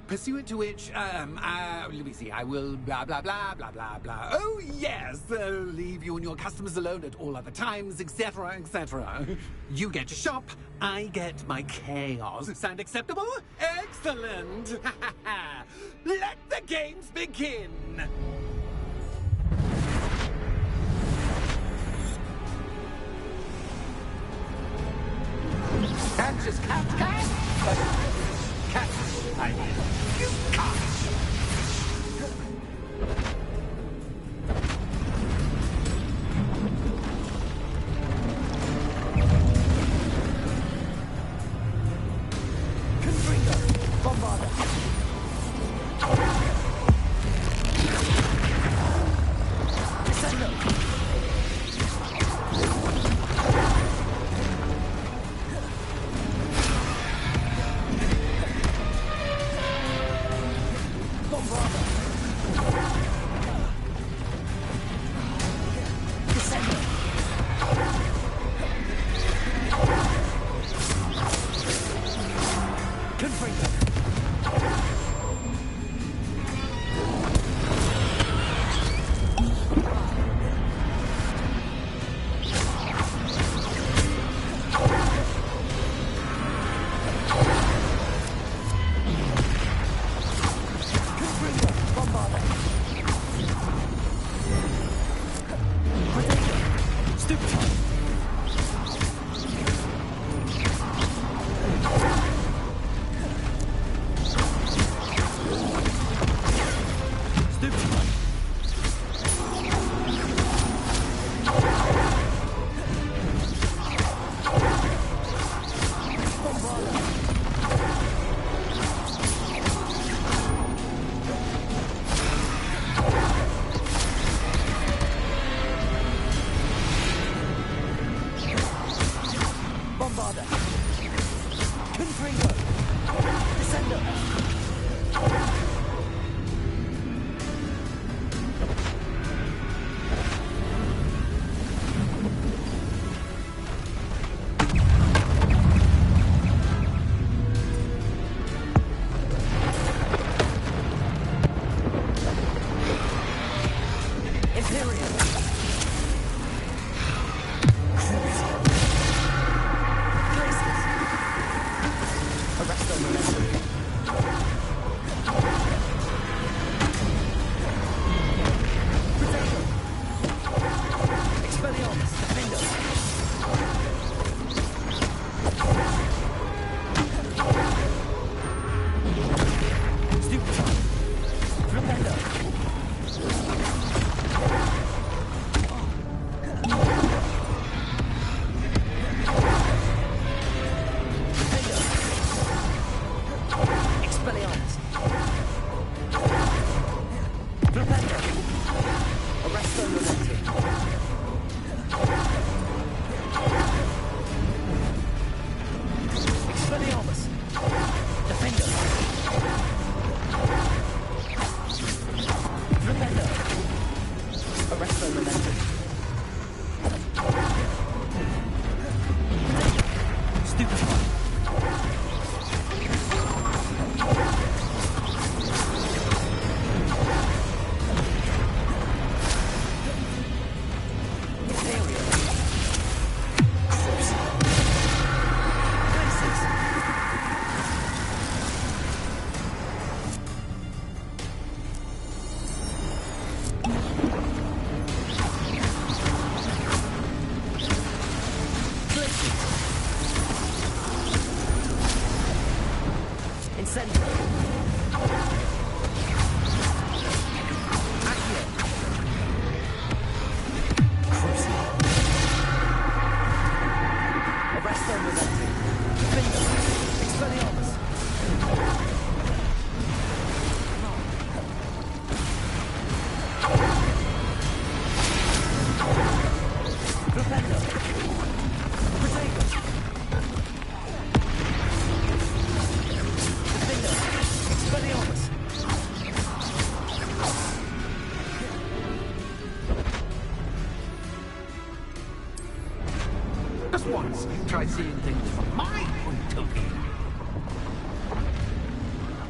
Pursuant to which, let me see, I will blah, blah, blah, blah, blah, blah. Oh, yes, leave you and your customers alone at all other times, etc., etc. You get your shop, I get my chaos. Sound acceptable? Excellent! Let the games begin! Catch is catch! Catch! I mean, you can't!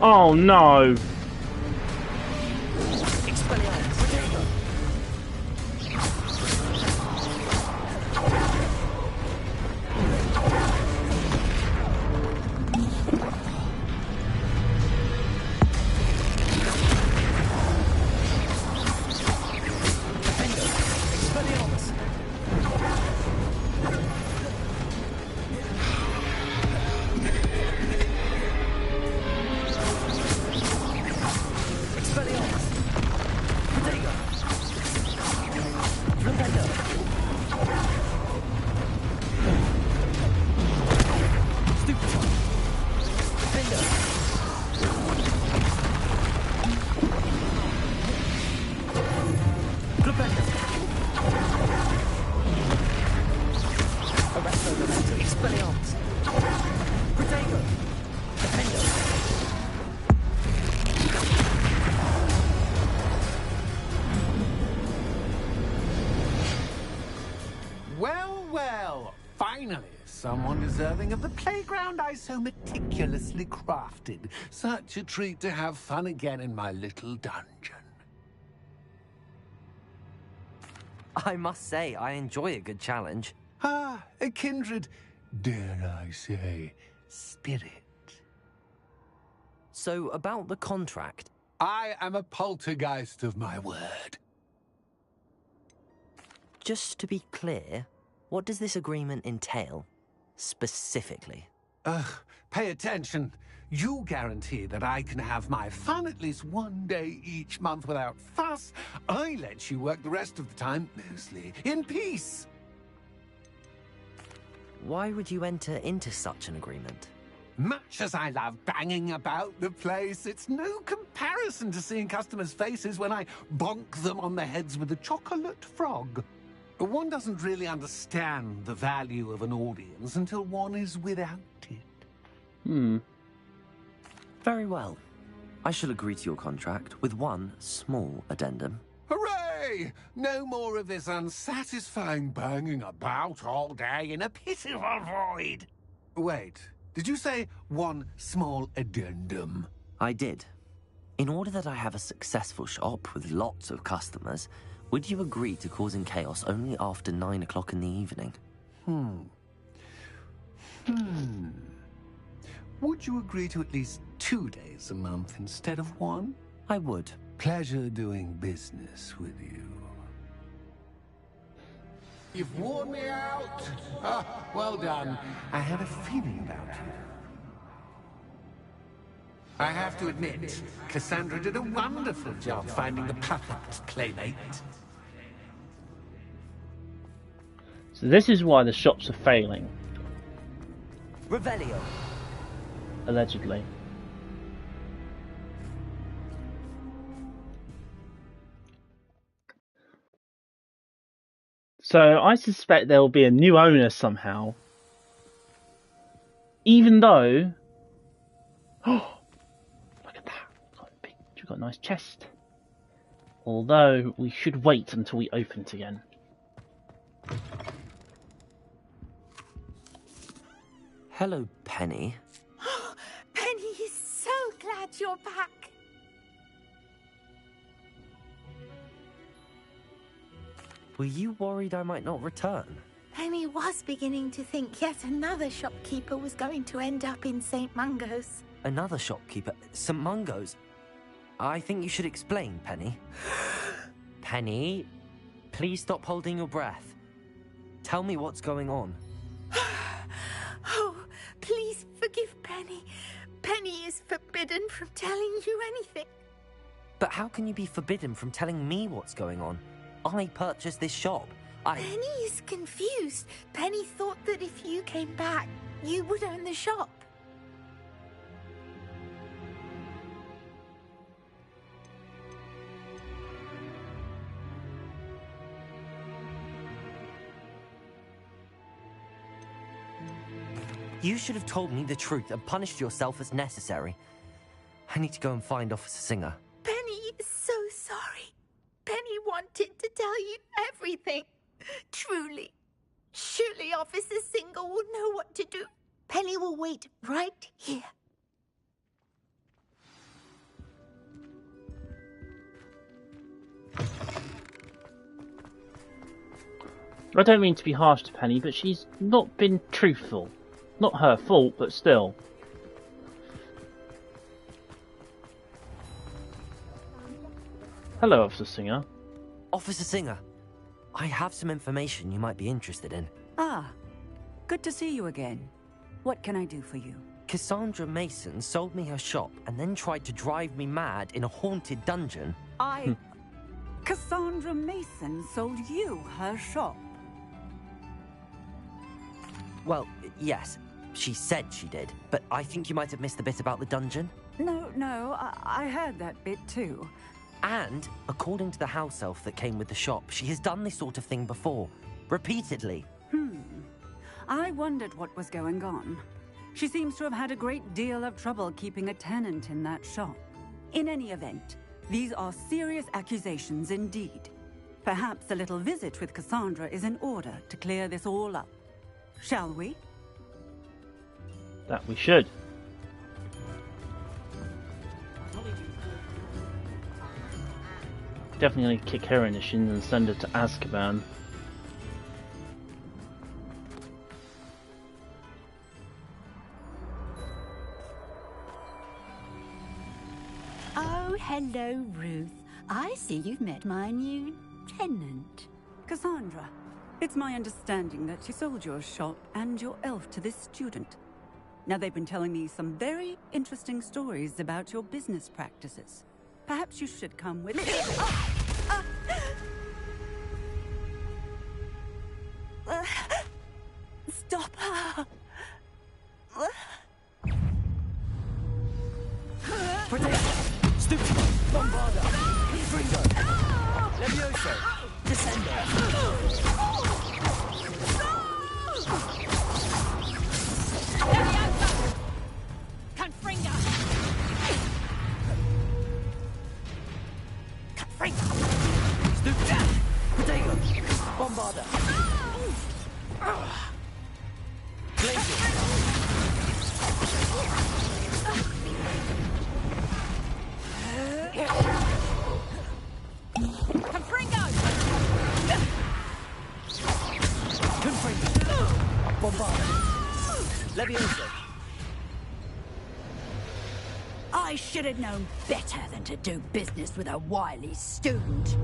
Oh no! Well, finally, someone deserving of the playground I so meticulously crafted. Such a treat to have fun again in my little dungeon. I must say, I enjoy a good challenge. Ah, a kindred, dare I say, spirit. So, about the contract. I am a poltergeist of my word. Just to be clear, what does this agreement entail, specifically? Pay attention. You guarantee that I can have my fun at least one day each month without fuss. I let you work the rest of the time, mostly in peace. Why would you enter into such an agreement? Much as I love banging about the place, it's no comparison to seeing customers' faces when I bonk them on the heads with a chocolate frog. One doesn't really understand the value of an audience until one is without it. Very well. I shall agree to your contract with one small addendum. Hooray! No more of this unsatisfying banging about all day in a pitiful void. Wait, did you say one small addendum? I did. In order that I have a successful shop with lots of customers, would you agree to causing chaos only after 9 o'clock in the evening? Would you agree to at least 2 days a month instead of one? I would. Pleasure doing business with you. You've worn me out. Ah, well done. I had a feeling about you. I have to admit, Cassandra did a wonderful job finding the perfect playmate. So this is why the shops are failing. Revelio. Allegedly. So I suspect there will be a new owner somehow. Even though... Oh, look at that. You've got a nice chest. Although we should wait until we open it again. Hello, Penny. Penny is so glad you're back. Were you worried I might not return? Penny was beginning to think yet another shopkeeper was going to end up in St. Mungo's. Another shopkeeper? St. Mungo's? I think you should explain, Penny. Penny, please stop holding your breath. Tell me what's going on. Oh, please forgive Penny. Penny is forbidden from telling you anything. But how can you be forbidden from telling me what's going on? I purchased this shop. Penny is confused. Penny thought that if you came back, you would own the shop. You should have told me the truth and punished yourself as necessary. I need to go and find Officer Singer. Penny is so sorry. Penny wanted to tell you everything. Truly. Surely Officer Singer will know what to do. Penny will wait right here. I don't mean to be harsh to Penny, but she's not been truthful. Not her fault, but still. Hello, Officer Singer. Officer Singer, I have some information you might be interested in. Ah, good to see you again. What can I do for you? Cassandra Mason sold me her shop and then tried to drive me mad in a haunted dungeon. Cassandra Mason sold you her shop? Well, yes, she said she did, but I think you might have missed the bit about the dungeon. No, I heard that bit too. And, according to the house elf that came with the shop, she has done this sort of thing before. Repeatedly. I wondered what was going on. She seems to have had a great deal of trouble keeping a tenant in that shop. In any event, these are serious accusations indeed. Perhaps a little visit with Cassandra is in order to clear this all up. Shall we? That we should. Definitely gonna kick her in the shins and send her to Azkaban. Oh, hello, Ruth. I see you've met my new tenant. Cassandra, it's my understanding that she sold your shop and your elf to this student. Now, they've been telling me some very interesting stories about your business practices. Perhaps you should come with me. Stop her! Protect! Stupid! Bombarda! Fringo! Levioso! Descendo! Confringo! Stupid! Protego! Bombarda! Confringo! Confringo! Bombarda! Levioso! I should have known better than to do business with a wily student.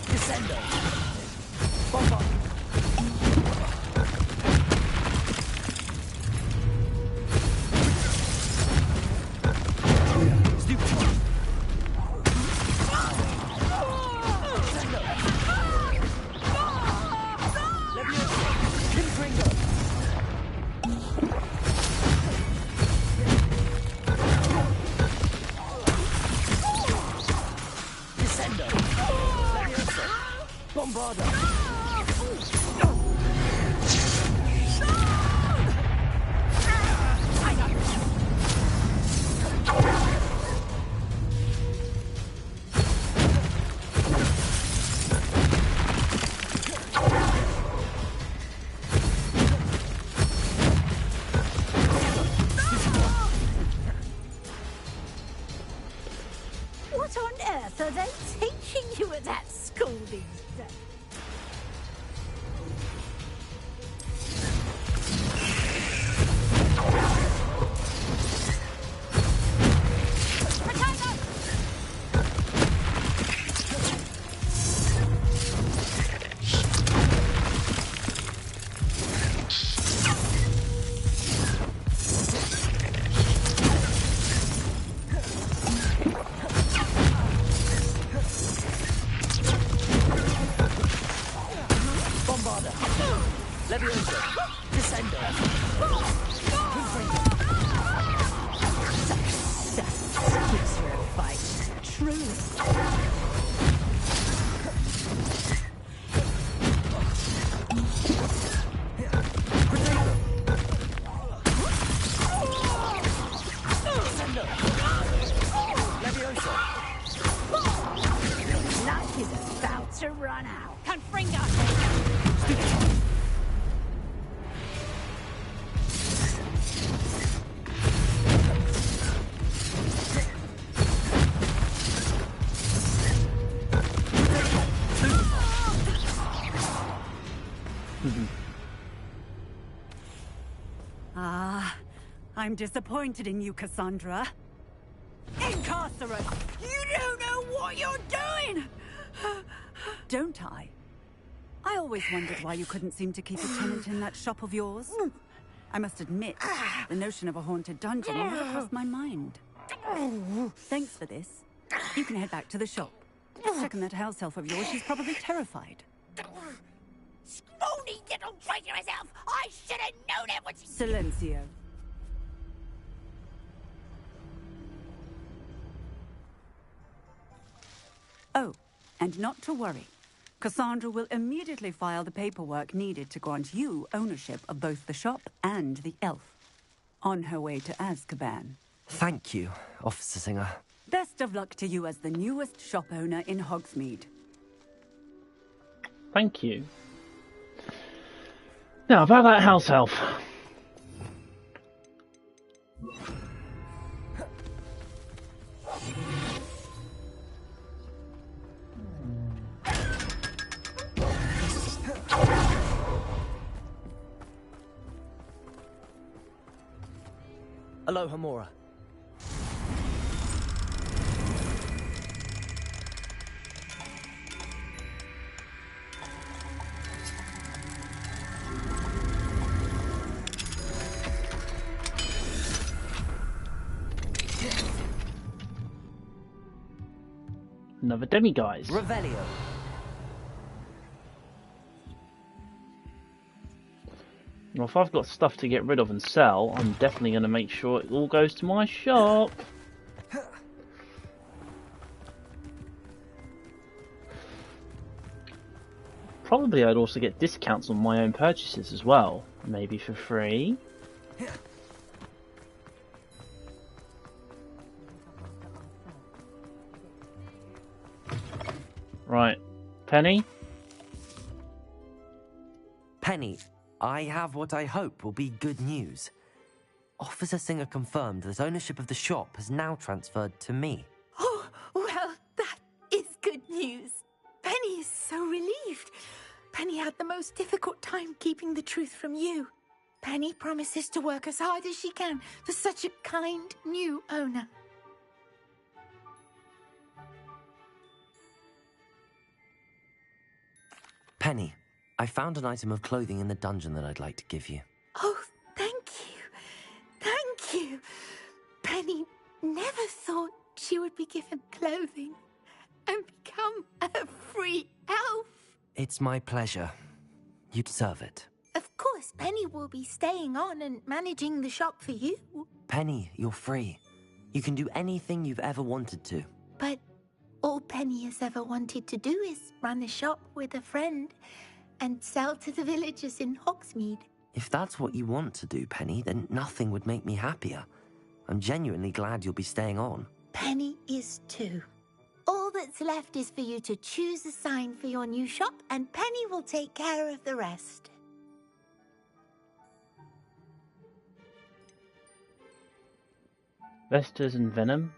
Descendo! Bombarda! What on earth are they teaching you at that school these days? Ah, I'm disappointed in you, Cassandra. Incarcerate! You don't know what you're doing! Don't I? I always wondered why you couldn't seem to keep a tenant in that shop of yours. I must admit, the notion of a haunted dungeon never crossed my mind. Thanks for this. You can head back to the shop. Checking that house elf of yours, she's probably terrified. Scrawny little traitorous elf! I should have known it was... Silencio. Oh, and not to worry. Cassandra will immediately file the paperwork needed to grant you ownership of both the shop and the elf. On her way to Azkaban. Thank you, Officer Singer. Best of luck to you as the newest shop owner in Hogsmeade. Thank you. Now, about that house elf. Aloha, Mora. Another demiguise. Revelio. Well, if I've got stuff to get rid of and sell, I'm definitely going to make sure it all goes to my shop. Probably I'd also get discounts on my own purchases as well. Maybe for free. Right. Penny? Penny, I have what I hope will be good news. Officer Singer confirmed that ownership of the shop has now transferred to me. Oh, well, that is good news. Penny is so relieved. Penny had the most difficult time keeping the truth from you. Penny promises to work as hard as she can for such a kind new owner. Penny, I found an item of clothing in the dungeon that I'd like to give you. Oh, thank you. Thank you. Penny never thought she would be given clothing and become a free elf. It's my pleasure. You deserve it. Of course, Penny will be staying on and managing the shop for you. Penny, you're free. You can do anything you've ever wanted to. But all Penny has ever wanted to do is run a shop with a friend and sell to the villagers in Hogsmeade. If that's what you want to do, Penny, then nothing would make me happier. I'm genuinely glad you'll be staying on. Penny is too. All that's left is for you to choose a sign for your new shop, and Penny will take care of the rest. Vesters and Venom.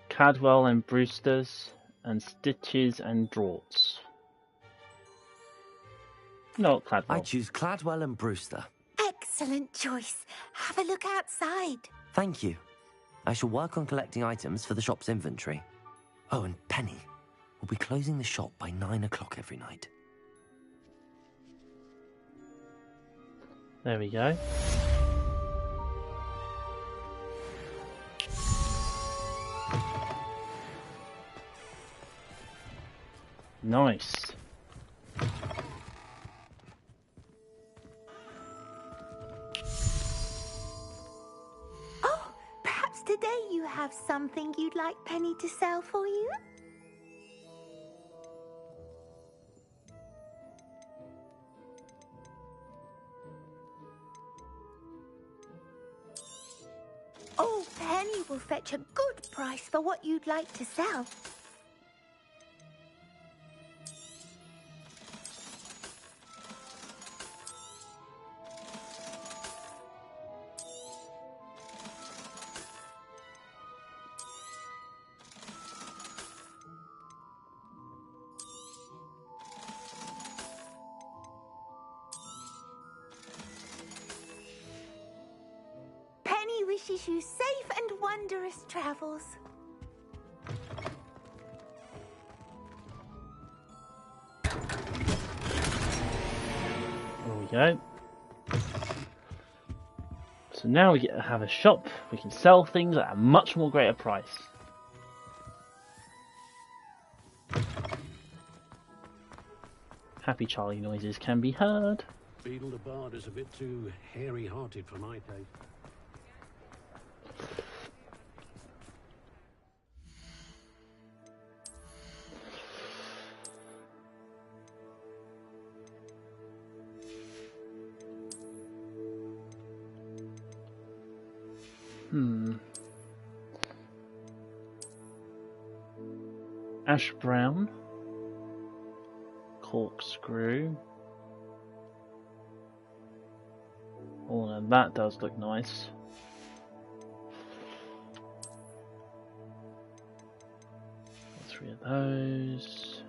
Cadwell and Brewster's. And Stitches and Draughts. No, Cladwell. I choose Cladwell and Brewster. Excellent choice. Have a look outside. Thank you. I shall work on collecting items for the shop's inventory. Oh, and Penny, we'll be closing the shop by 9 o'clock every night. There we go. Nice. Oh, perhaps today you have something you'd like Penny to sell for you? Oh, Penny will fetch a good price for what you'd like to sell. wishes you safe and wondrous travels. There we go. So now we get to have a shop. We can sell things at a much more greater price. Happy Charlie noises can be heard. Beetle the Bard is a bit too hairy-hearted for my taste. Ash brown. Corkscrew. Oh, now that does look nice. Three of those.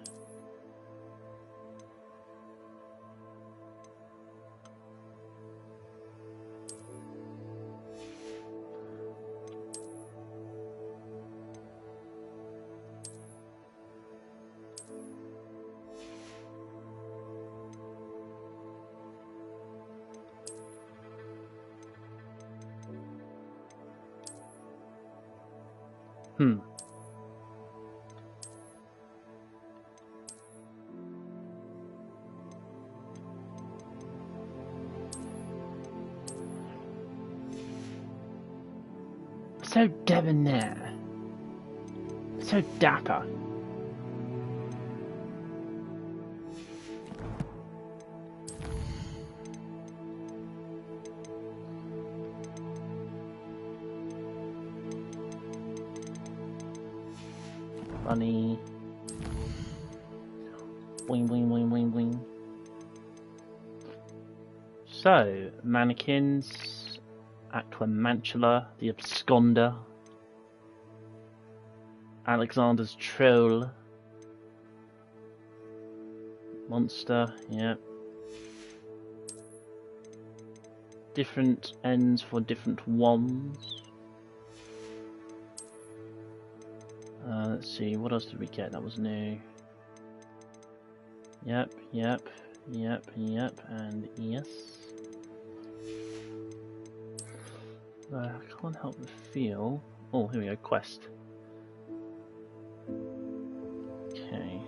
So debonair. So dapper. Funny. Boing, boing, boing, boing, boing. So, mannequins, Aquamantula, the Absconder, Alexander's Troll, Monster, yeah. Different ends for different wands. Let's see, what else did we get that was new? Yep, yep, yep, yep, and yes. I can't help but feel... Oh, here we go, quest. Okay.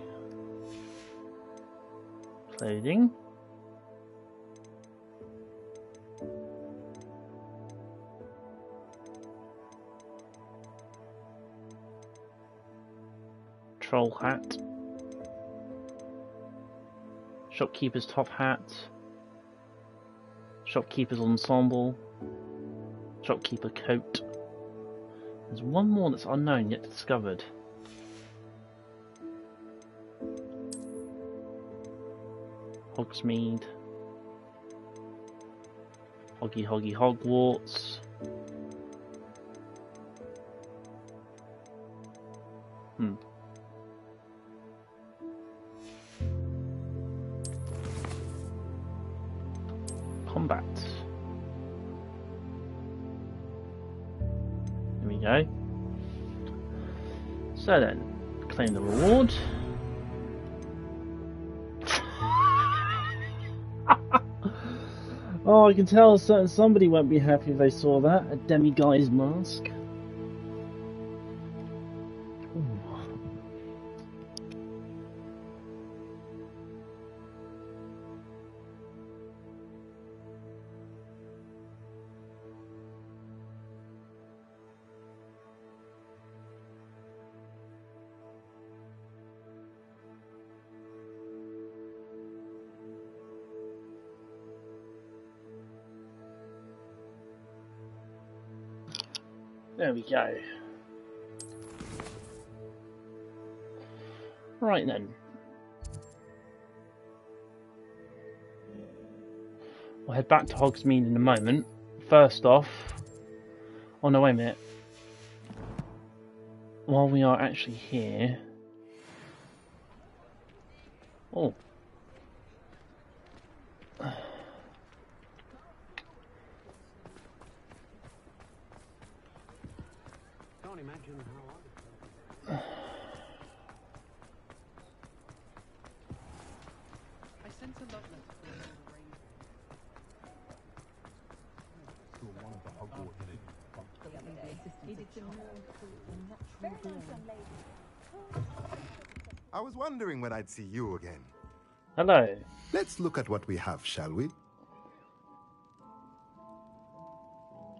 Clothing. Troll hat. Shopkeeper's top hat. Shopkeeper's ensemble. Shopkeeper coat. There's one more that's unknown yet discovered. Hogsmeade. Hoggy Hoggy Hogwarts. Combat. There we go. So then, claim the reward. Oh, I can tell somebody won't be happy if they saw that. A demiguise mask. Ooh. There we go. Right then. We'll head back to Hogsmeade in a moment. First off... Oh no, wait a minute. While we are actually here... Oh. imagine how I sense a love letter from the one of the Hogwarts. I was wondering when I'd see you again. Hello. Let's look at what we have, shall we?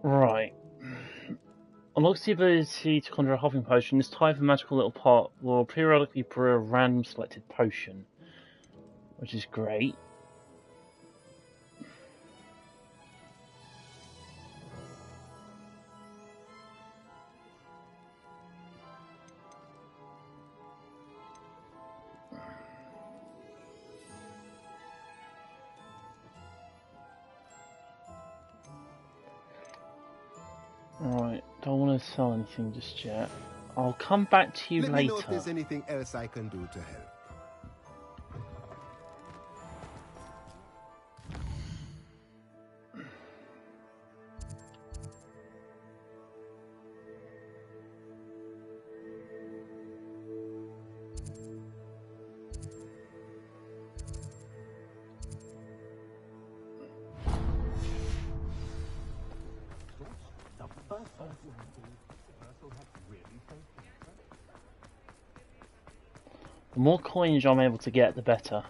Right. Unlocks the ability to conjure a hopping potion. This type of magical little pot will periodically brew a random selected potion, which is great. Right, don't want to sell anything just yet. I'll come back to you Let later. me know if there's anything else I can do to help. The more coins I'm able to get, the better.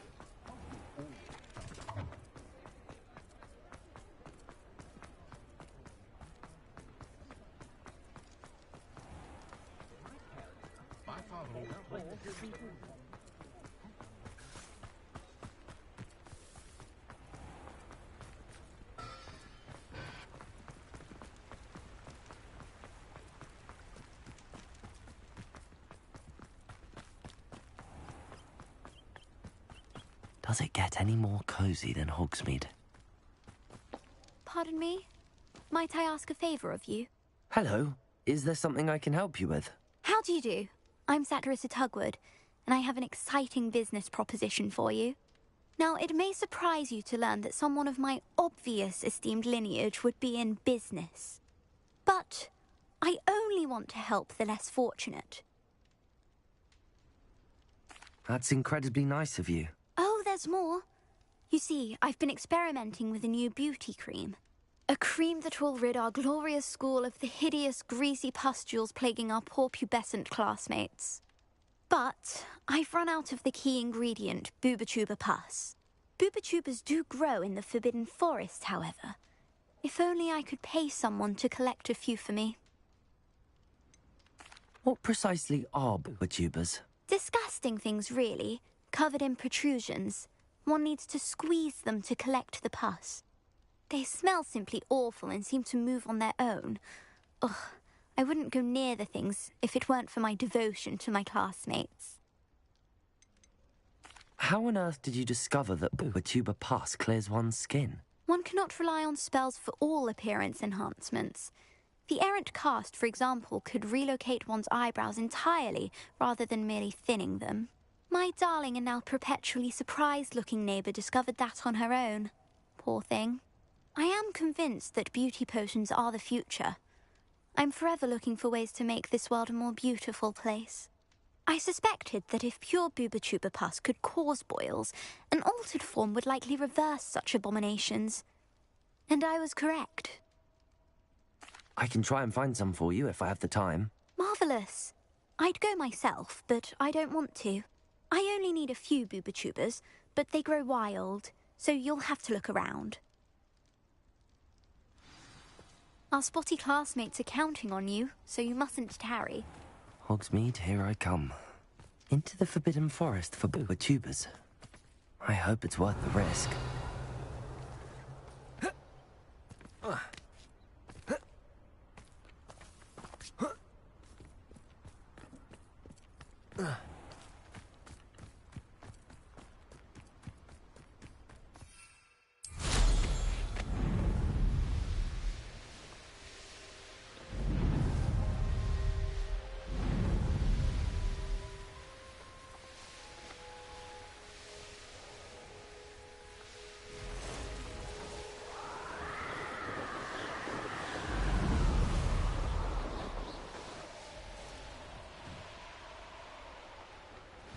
Does it get any more cozy than Hogsmeade? Pardon me? Might I ask a favour of you? Hello. Is there something I can help you with? How do you do? I'm Satirissa Tugwood, and I have an exciting business proposition for you. Now, it may surprise you to learn that someone of my obvious esteemed lineage would be in business. But I only want to help the less fortunate. That's incredibly nice of you. Oh, there's more. You see, I've been experimenting with a new beauty cream. A cream that will rid our glorious school of the hideous, greasy pustules plaguing our poor pubescent classmates. But I've run out of the key ingredient, Booba-Tuba pus. Booba-Tubas do grow in the Forbidden Forest, however. If only I could pay someone to collect a few for me. What precisely are Booba-Tubas? Disgusting things, really, covered in protrusions. One needs to squeeze them to collect the pus. They smell simply awful and seem to move on their own. Ugh, I wouldn't go near the things if it weren't for my devotion to my classmates. How on earth did you discover that Booba-Tuba pus clears one's skin? One cannot rely on spells for all appearance enhancements. The errant cast, for example, could relocate one's eyebrows entirely rather than merely thinning them. My darling and now perpetually surprised-looking neighbour discovered that on her own. Poor thing. I am convinced that beauty potions are the future. I'm forever looking for ways to make this world a more beautiful place. I suspected that if pure Booba-Tuba pus could cause boils, an altered form would likely reverse such abominations. And I was correct. I can try and find some for you if I have the time. Marvellous. I'd go myself, but I don't want to. I only need a few Booba-Tubas, but they grow wild, so you'll have to look around. Our spotty classmates are counting on you, so you mustn't tarry. Hogsmeade, here I come. Into the Forbidden Forest for Booba-Tubas. I hope it's worth the risk.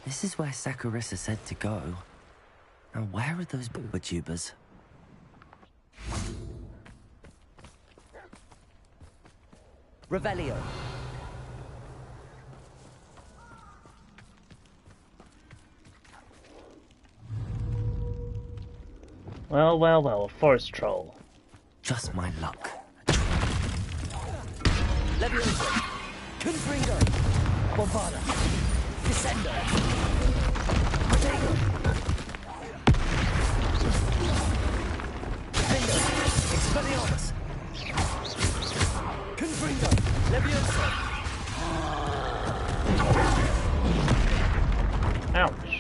This is where Saccharissa said to go. Now where are those booba tubers? Revelio. Well, well, well, a forest troll. Just my luck. Levioso. Confringo. Bombarda. Descendo. Protego. Defendo. Expelliarmus. Confringo. Levioso. Ouch.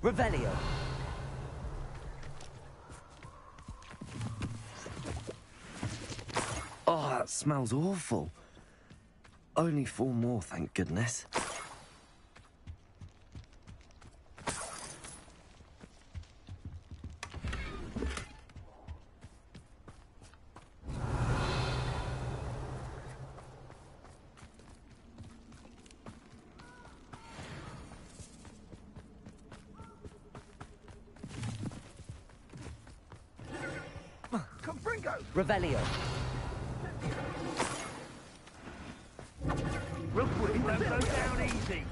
Revelio. Oh, that smells awful. Only 4 more, thank goodness. Revelio. Rookwood, don't go down easy.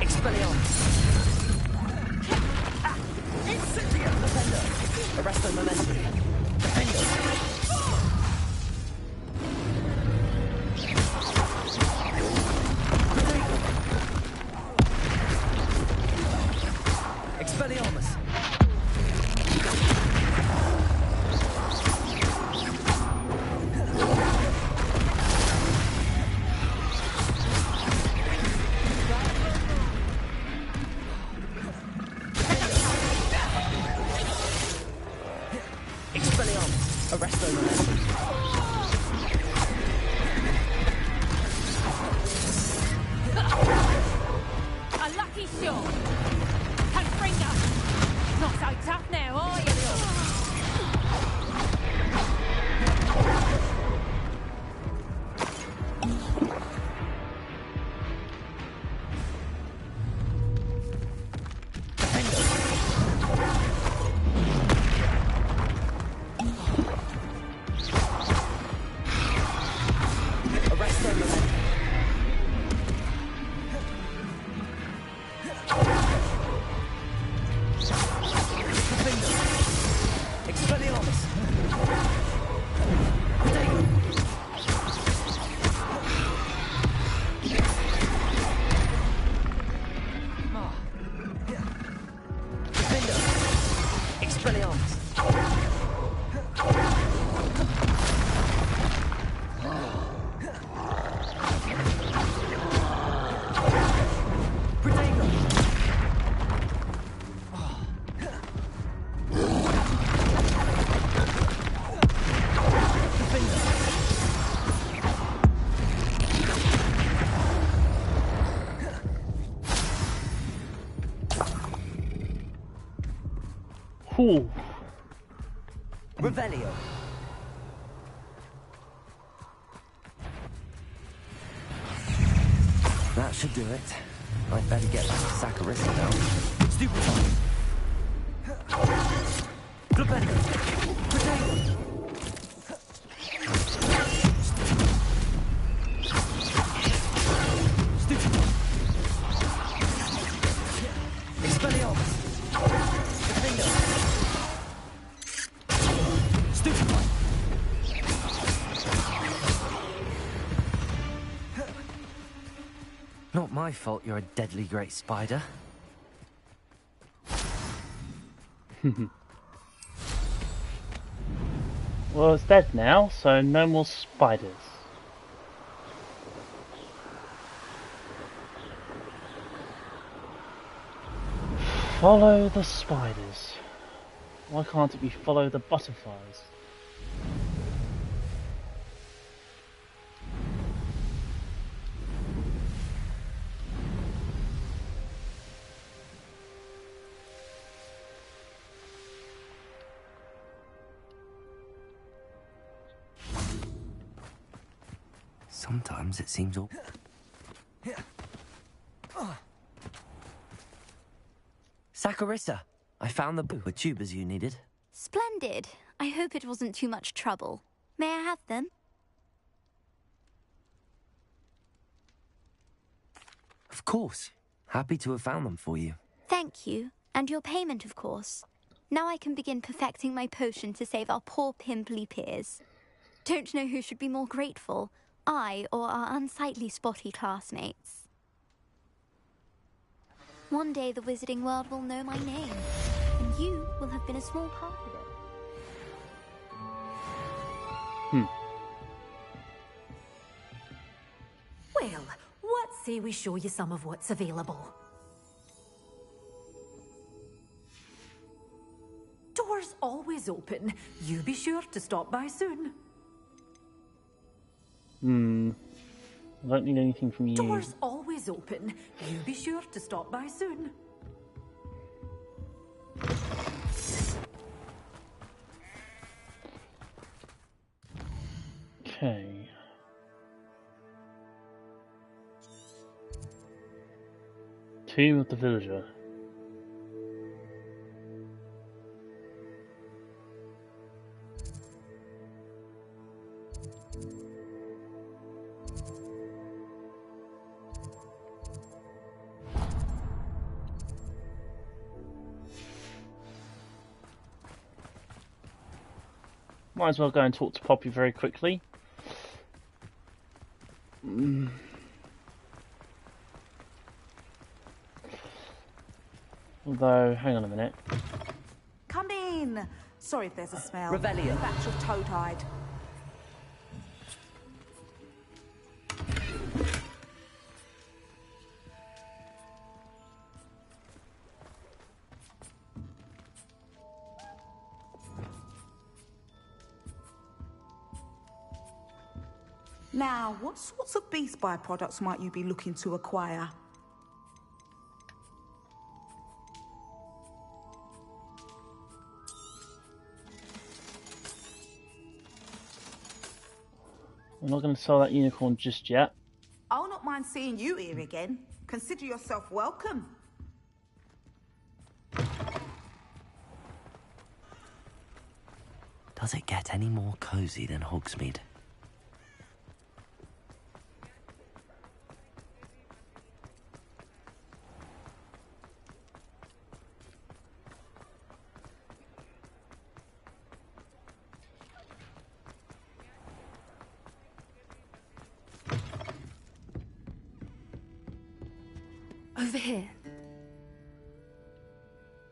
Expelliarmus. Incendio. Defendo. Arresto momentum. Defendo. Expelliarmus. Expelliarmus. Arresto momentum. A lucky shot. Confringo. Not so tough now, are you, Arresto momentum. Ooh. Revelio. That should do it. I'd better get back to Saccharissa now. Stupefy. Revelio. Potato. Not my fault you're a deadly great spider. Well, it's dead now, so no more spiders. Follow the spiders. Why can't it be follow the butterflies? Sometimes it seems all... Saccharissa, I found the tubers you needed. Splendid. I hope it wasn't too much trouble. May I have them? Of course. Happy to have found them for you. Thank you. And your payment, of course. Now I can begin perfecting my potion to save our poor pimply peers. Don't know who should be more grateful, I or our unsightly spotty classmates. One day the wizarding world will know my name, and you will have been a small part of it. Well, what say we show you some of what's available? Doors always open. You be sure to stop by soon. I don't need anything from you. Doors always open. You be sure to stop by soon. Okay. Tomb of the Villager. Might as well go and talk to Poppy very quickly. Although, hang on a minute. Come in. Sorry if there's a smell. Revelio. Batch of toad-hide. Now, what sorts of beast byproducts might you be looking to acquire? I'm not going to sell that unicorn just yet. I'll not mind seeing you here again. Consider yourself welcome. Does it get any more cozy than Hogsmeade? Over here.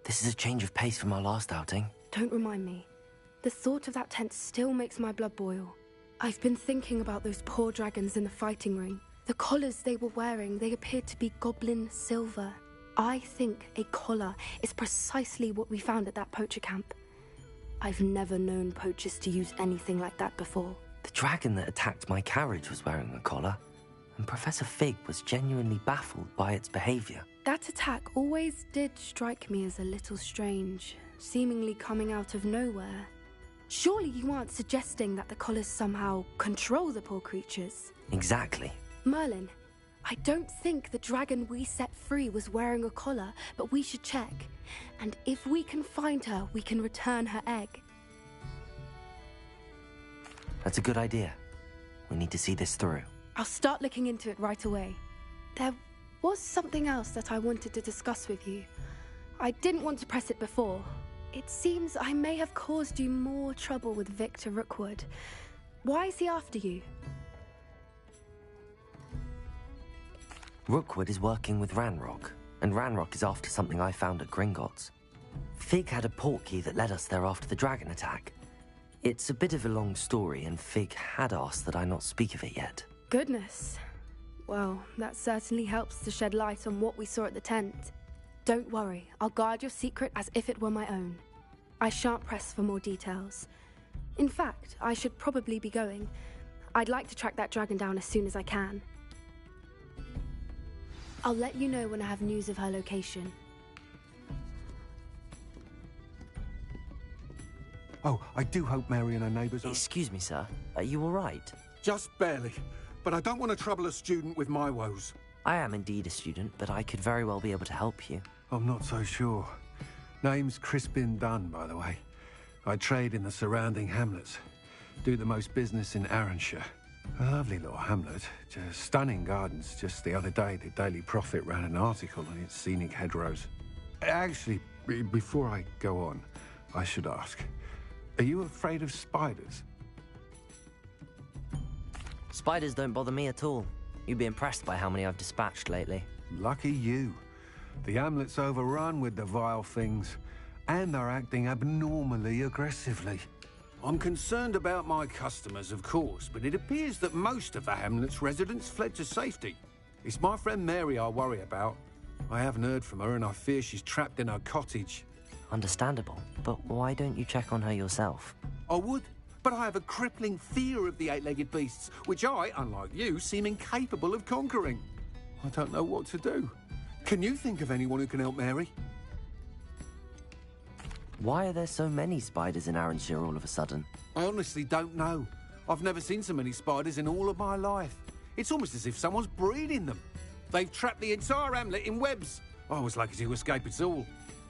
This is a change of pace from our last outing. Don't remind me. The thought of that tent still makes my blood boil. I've been thinking about those poor dragons in the fighting ring. The collars they were wearing, they appeared to be goblin silver. I think a collar is precisely what we found at that poacher camp. I've never known poachers to use anything like that before. The dragon that attacked my carriage was wearing a collar. and Professor Fig was genuinely baffled by its behavior. That attack always did strike me as a little strange, seemingly coming out of nowhere. Surely you aren't suggesting that the collars somehow control the poor creatures? Exactly. Merlin, I don't think the dragon we set free was wearing a collar, but we should check. And if we can find her, we can return her egg. That's a good idea. We need to see this through. I'll start looking into it right away. There was something else that I wanted to discuss with you. I didn't want to press it before. It seems I may have caused you more trouble with Victor Rookwood. Why is he after you? Rookwood is working with Ranrock, and Ranrock is after something I found at Gringotts. Fig had a portkey that led us there after the dragon attack. It's a bit of a long story, and Fig had asked that I not speak of it yet. Goodness. Well, that certainly helps to shed light on what we saw at the tent. Don't worry, I'll guard your secret as if it were my own. I shan't press for more details. In fact, I should probably be going. I'd like to track that dragon down as soon as I can. I'll let you know when I have news of her location. Oh, I do hope Mary and her neighbours are... Excuse me, sir. Are you all right? Just barely. But I don't want to trouble a student with my woes. I am indeed a student, but I could very well be able to help you. I'm not so sure. Name's Crispin Dunn, by the way. I trade in the surrounding hamlets. Do the most business in Arranshire. A lovely little hamlet. Just stunning gardens. Just the other day, the Daily Prophet ran an article on its scenic hedgerows. Actually, before I go on, I should ask, are you afraid of spiders? Spiders don't bother me at all. You'd be impressed by how many I've dispatched lately. Lucky you. The hamlet's overrun with the vile things, and they're acting abnormally aggressively. I'm concerned about my customers, of course, but it appears that most of the hamlet's residents fled to safety. It's my friend Mary I worry about. I haven't heard from her, and I fear she's trapped in her cottage. Understandable, but why don't you check on her yourself? I would, but I have a crippling fear of the eight-legged beasts, which I, unlike you, seem incapable of conquering. I don't know what to do. Can you think of anyone who can help Mary? Why are there so many spiders in Arranshire all of a sudden? I honestly don't know. I've never seen so many spiders in all of my life. It's almost as if someone's breeding them. They've trapped the entire hamlet in webs. I was lucky to escape it all.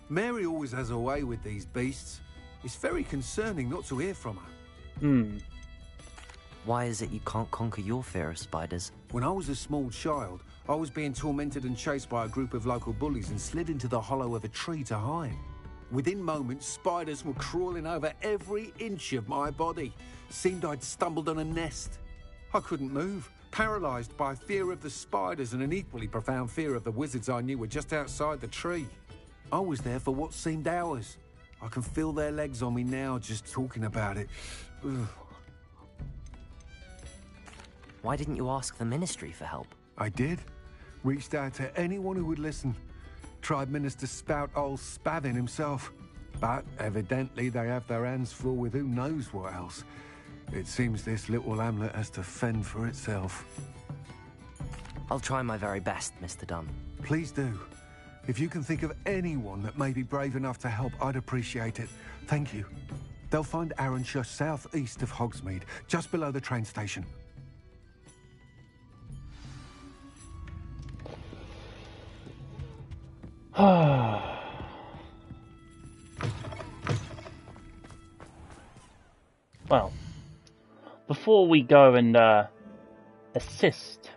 Mary always has a way with these beasts. It's very concerning not to hear from her. Why is it you can't conquer your fear of spiders? When I was a small child, I was being tormented and chased by a group of local bullies and slid into the hollow of a tree to hide. Within moments, spiders were crawling over every inch of my body. Seemed I'd stumbled on a nest. I couldn't move, paralysed by fear of the spiders and an equally profound fear of the wizards I knew were just outside the tree. I was there for what seemed hours. I can feel their legs on me now just talking about it. Ugh. Why didn't you ask the ministry for help? I did. Reached out to anyone who would listen. Tried Minister Spout old Spavin himself. But evidently they have their hands full with who knows what else. It seems this little hamlet has to fend for itself. I'll try my very best, Mr. Dunn. Please do. If you can think of anyone that may be brave enough to help, I'd appreciate it. Thank you. They'll find Arranshire southeast of Hogsmeade, just below the train station. Well, before we go and assist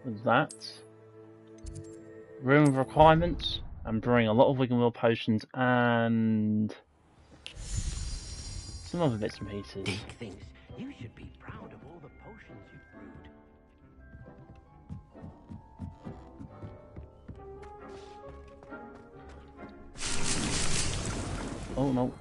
with that, room of requirements, and brewing a lot of Wiggenwheel potions and some other bits and pieces. Dick thinks you should be proud of all the potions you've brewed. Oh no.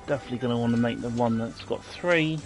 Definitely going to want to make the one that's got 3.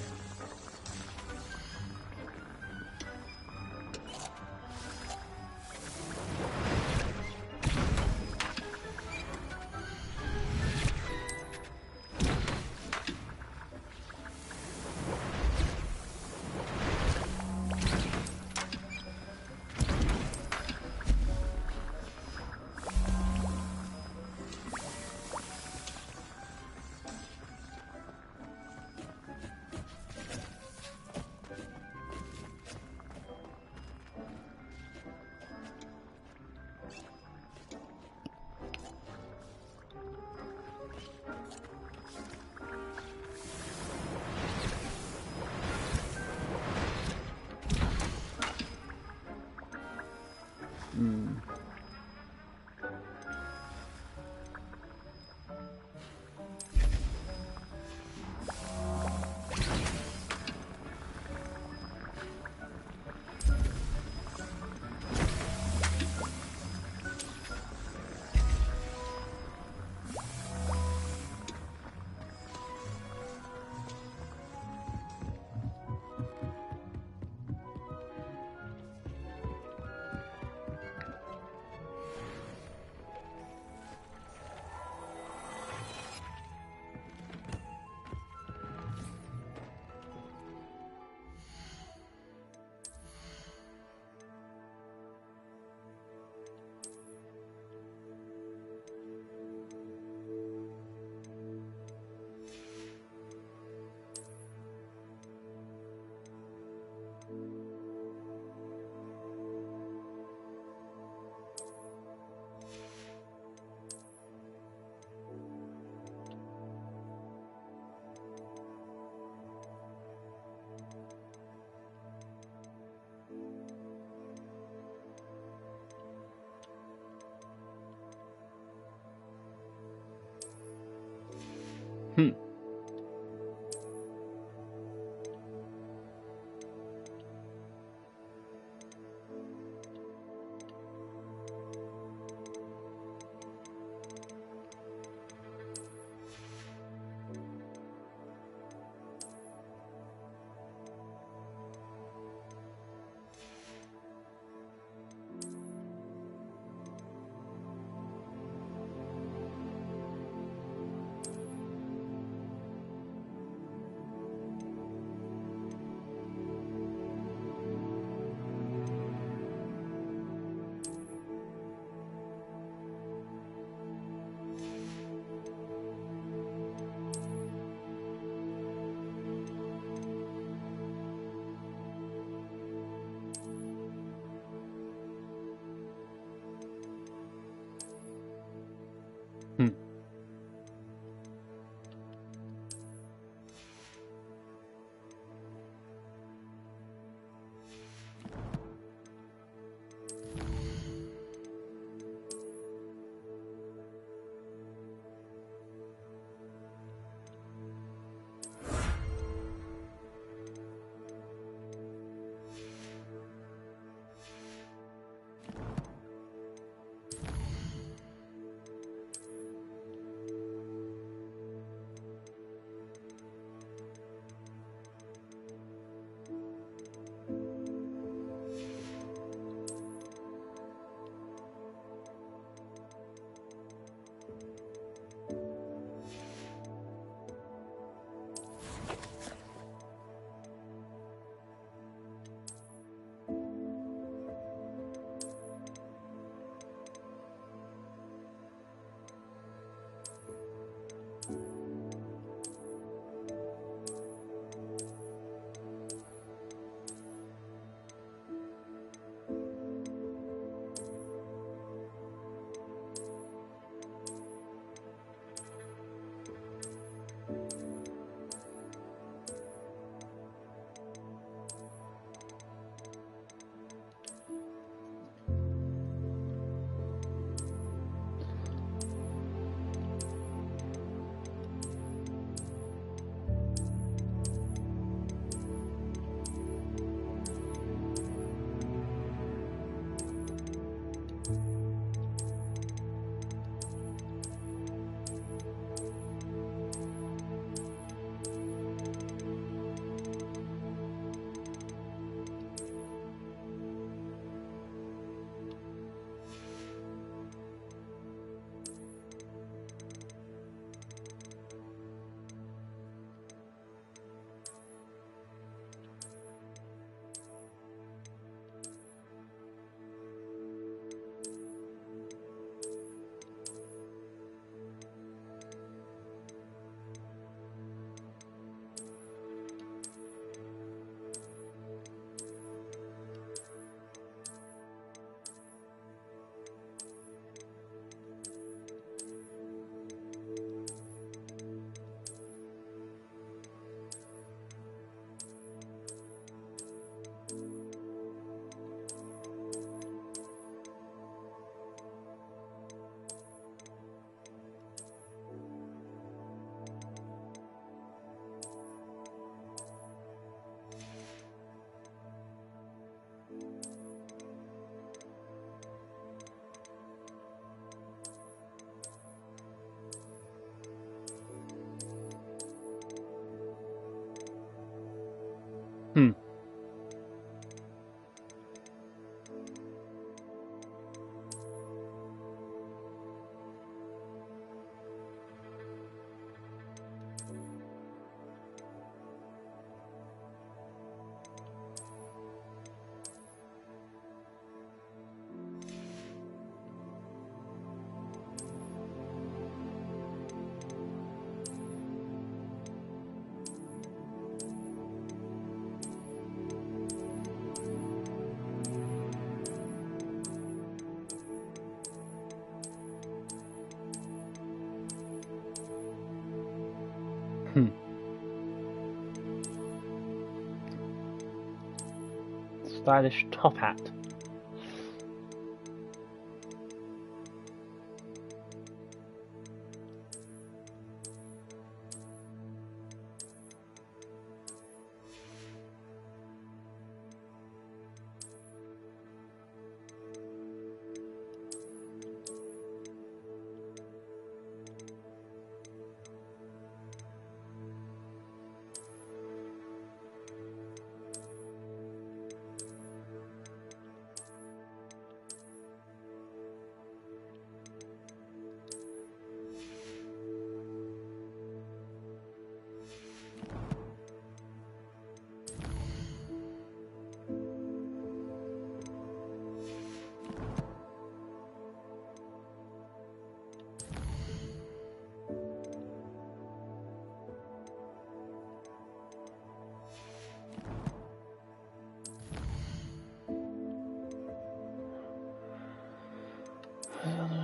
Stylish top hat.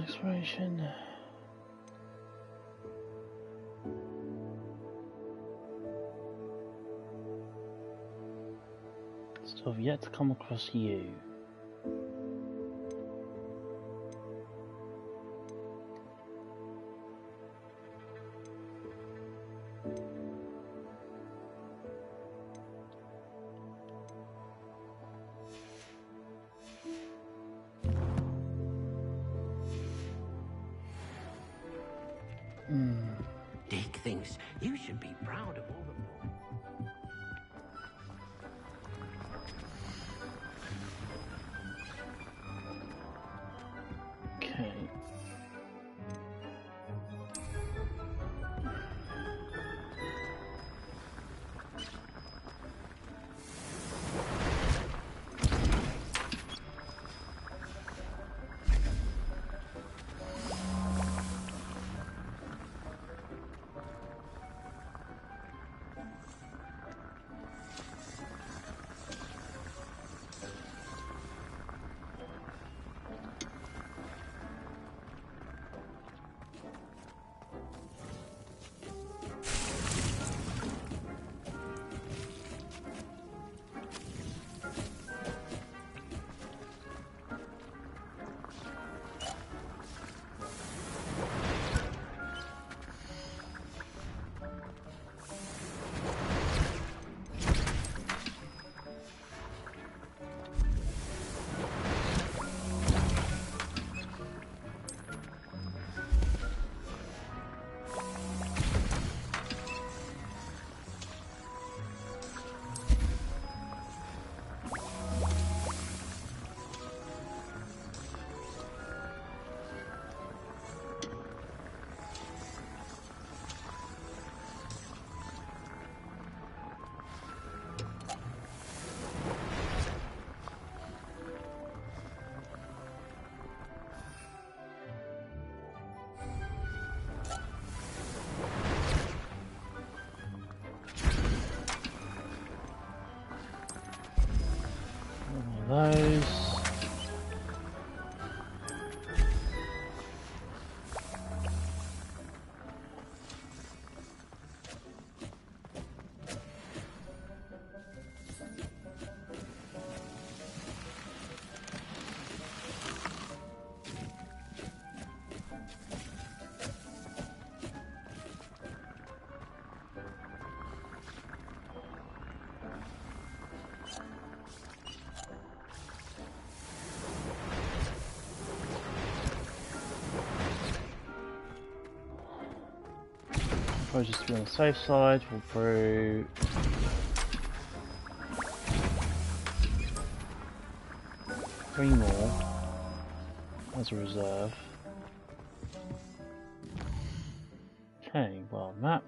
Exploration. Still have yet to come across you. Dick thinks you should be proud of all the more. Okay. Those. Probably just to be on the safe side, we'll brew 3 more as a reserve. Okay, well, map.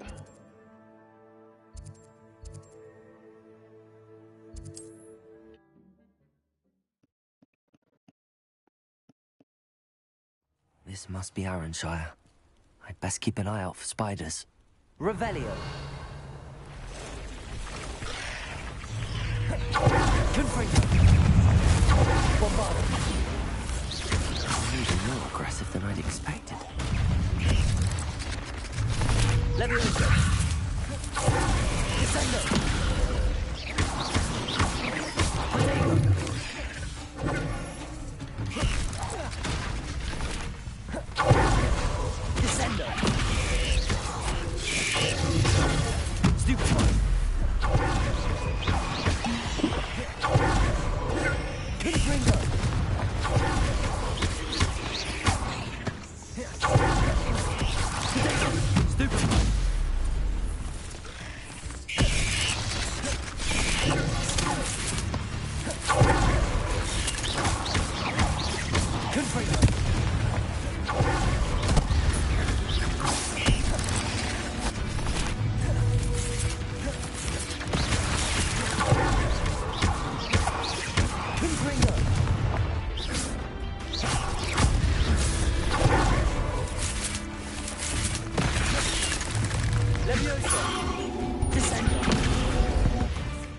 This must be Arranshire. I'd best keep an eye out for spiders. Revelio. Even more aggressive than I'd expected. Levioso.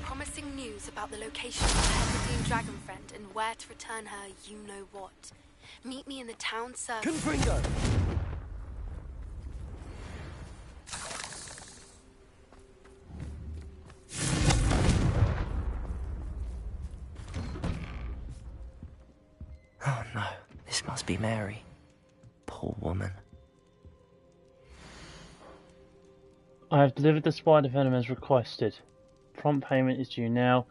Promising news about the location of the Hebridean dragon friend and where to return her you-know-what. Meet me in the town circle. Confringo! Oh no, this must be Mary. Poor woman. I have delivered the spider venom as requested. Prompt payment is due now.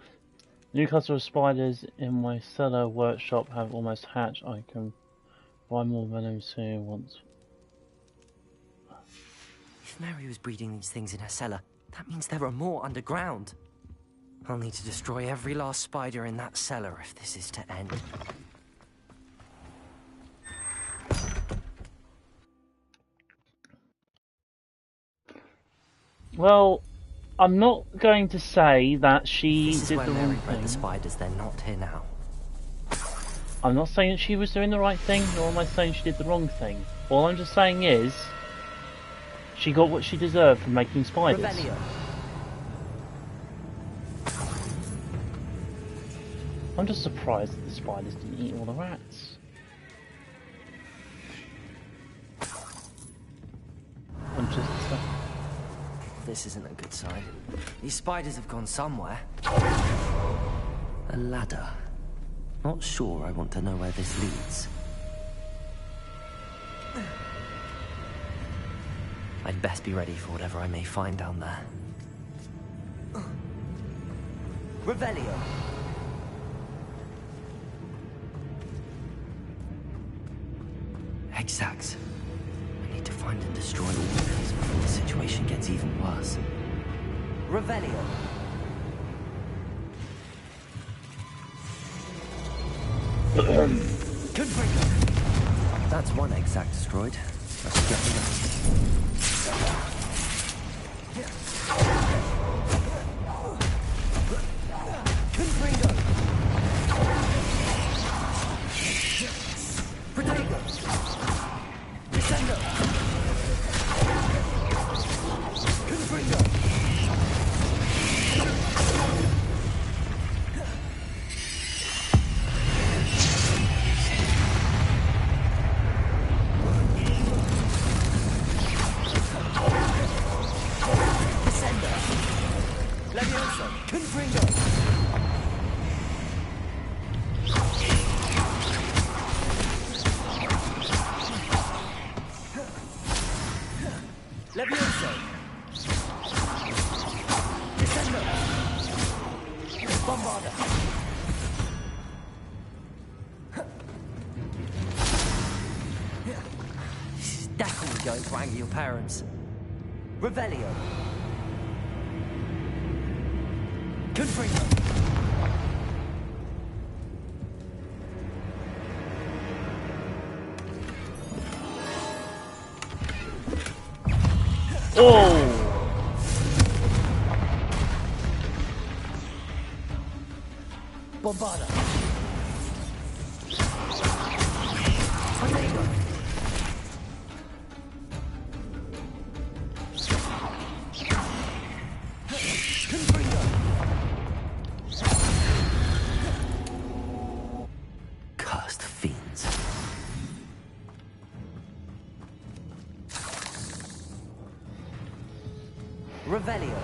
New cluster of spiders in my cellar workshop have almost hatched. I can buy more venom soon once. If Mary was breeding these things in her cellar, that means there are more underground. I'll need to destroy every last spider in that cellar if this is to end. Well, I'm not going to say that she did the wrong thing. The spiders, they're not here now. I'm not saying that she was doing the right thing, nor am I saying she did the wrong thing. All I'm just saying is, she got what she deserved for making spiders. Rebellion. I'm just surprised that the spiders didn't eat all the rats. I'm just... This isn't a good sign. These spiders have gone somewhere. A ladder. Not sure I want to know where this leads. I'd best be ready for whatever I may find down there. Revelio. Exact. I need to find and destroy all of these before the situation gets even worse. Revelio. That's one exact destroyed. Let's get the your parents. Revelio. Confringo. Oh! Bombarda. Revelio.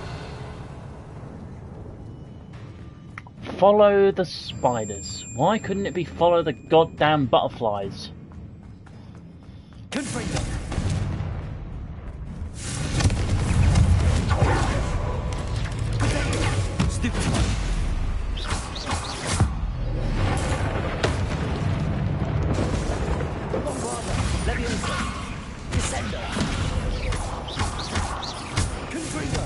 Follow the spiders. Why couldn't it be follow the goddamn butterflies? Confringo. Stupid. Bombarda. Leviosa. Descendo. Confringo.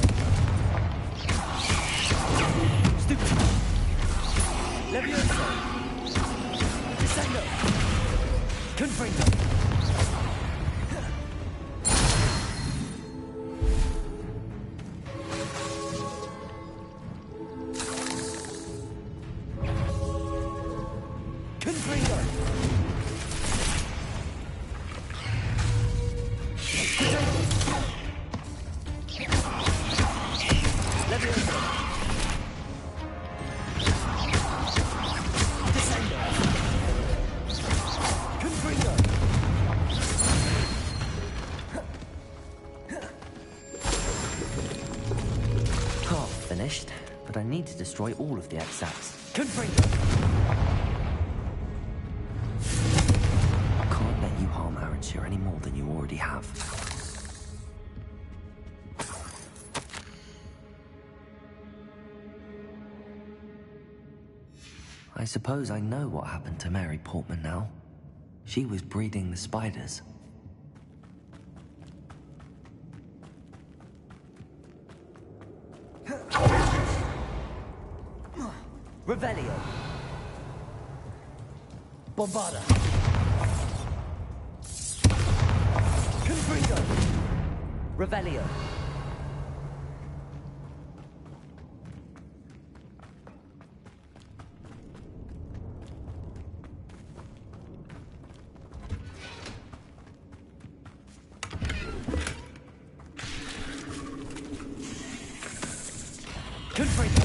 Stupid. Leviosa. Descendo. Confringo. But I need to destroy all of the Exats. Confringo. I can't let you harm Aranshir any more than you already have. I suppose I know what happened to Mary Portman now. She was breeding the spiders. Revelio. Bombarda. Confringo. Revelio. Confringo.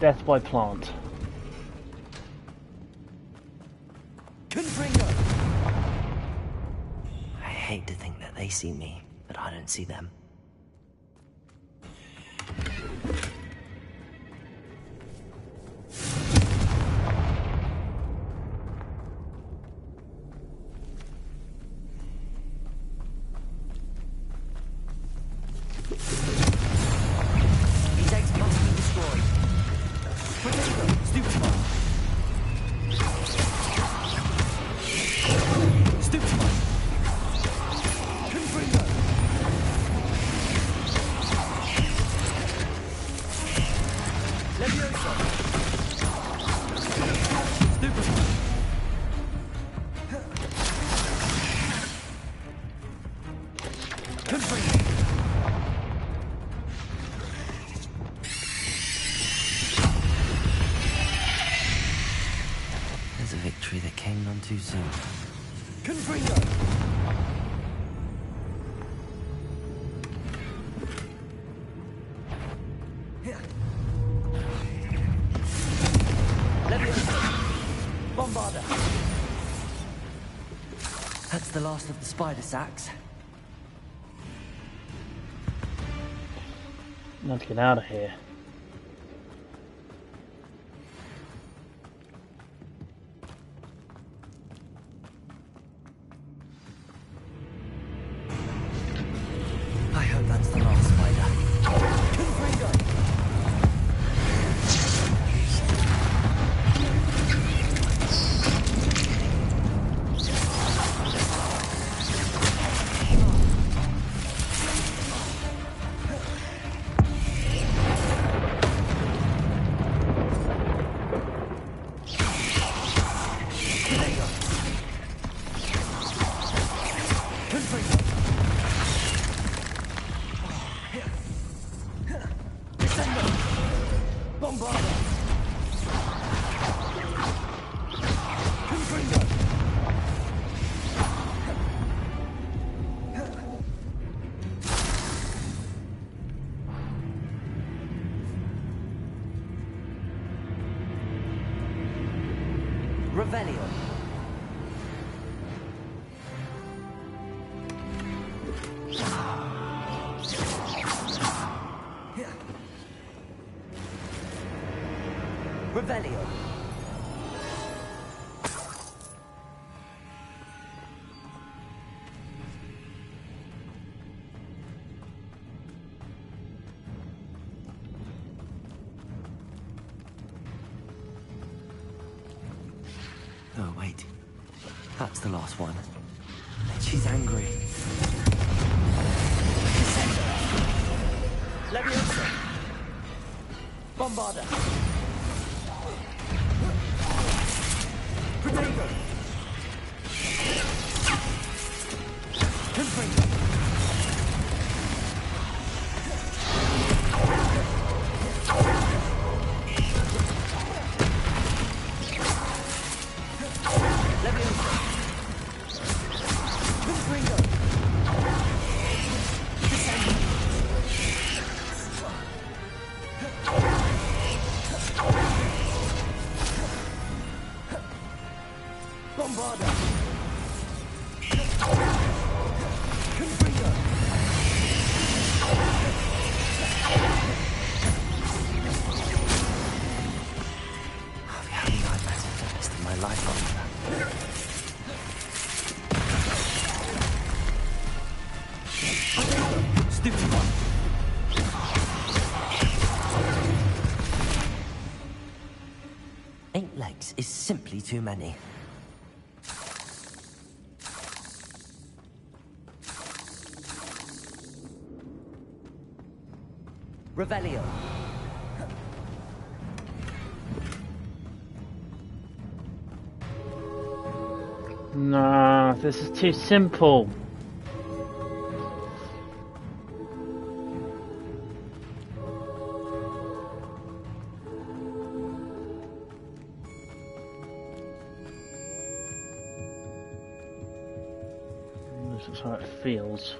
Death by plant. Confringo. I hate to think that they see me, but I don't see them. Too soon. Confringo. Leviosa. Bombarda. That's the last of the spider sacks. Let's get out of here. Revelio. Revelio. Oh, wait. That's the last one. She's angry. Leviosa. Bombarda. Protego. Confringo. Leviosa. Confringo. Descendo. Bombarda. Confringo. I'll be having nightmares for the rest of my life after that. Stupid one. Eight legs is simply too many. Revelio. Nah, this is too simple. This is how it feels.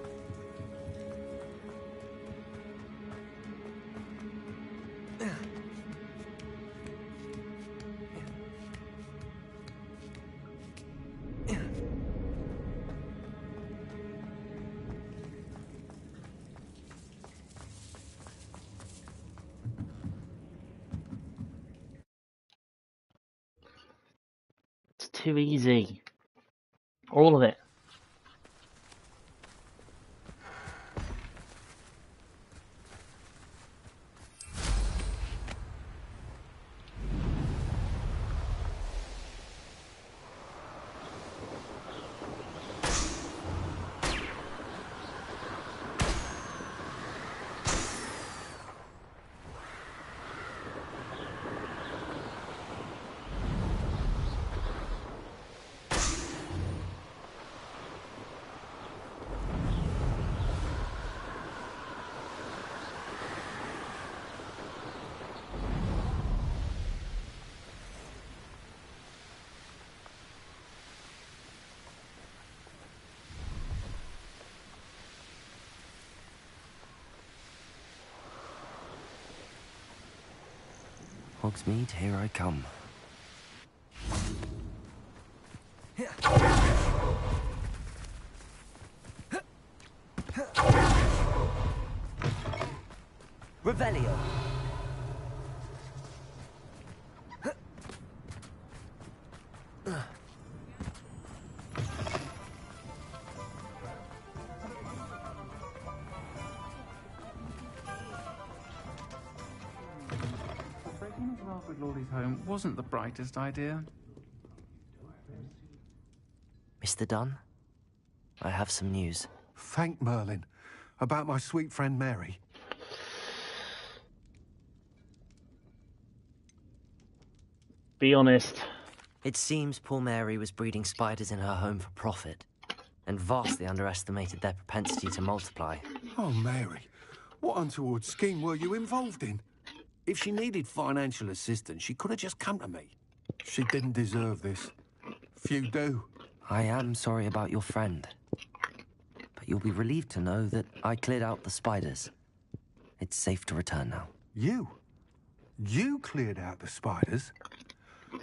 It's too easy. All of it. Hogsmeade, here I come. Revelio. Breaking into Alfred Lawley's home wasn't the brightest idea. Mr. Dunn, I have some news. Thank Merlin. About my sweet friend Mary. Be honest. It seems poor Mary was breeding spiders in her home for profit, and vastly underestimated their propensity to multiply. Oh, Mary. What untoward scheme were you involved in? If she needed financial assistance, she could have just come to me. She didn't deserve this. Few do. I am sorry about your friend. But you'll be relieved to know that I cleared out the spiders. It's safe to return now. You? You cleared out the spiders?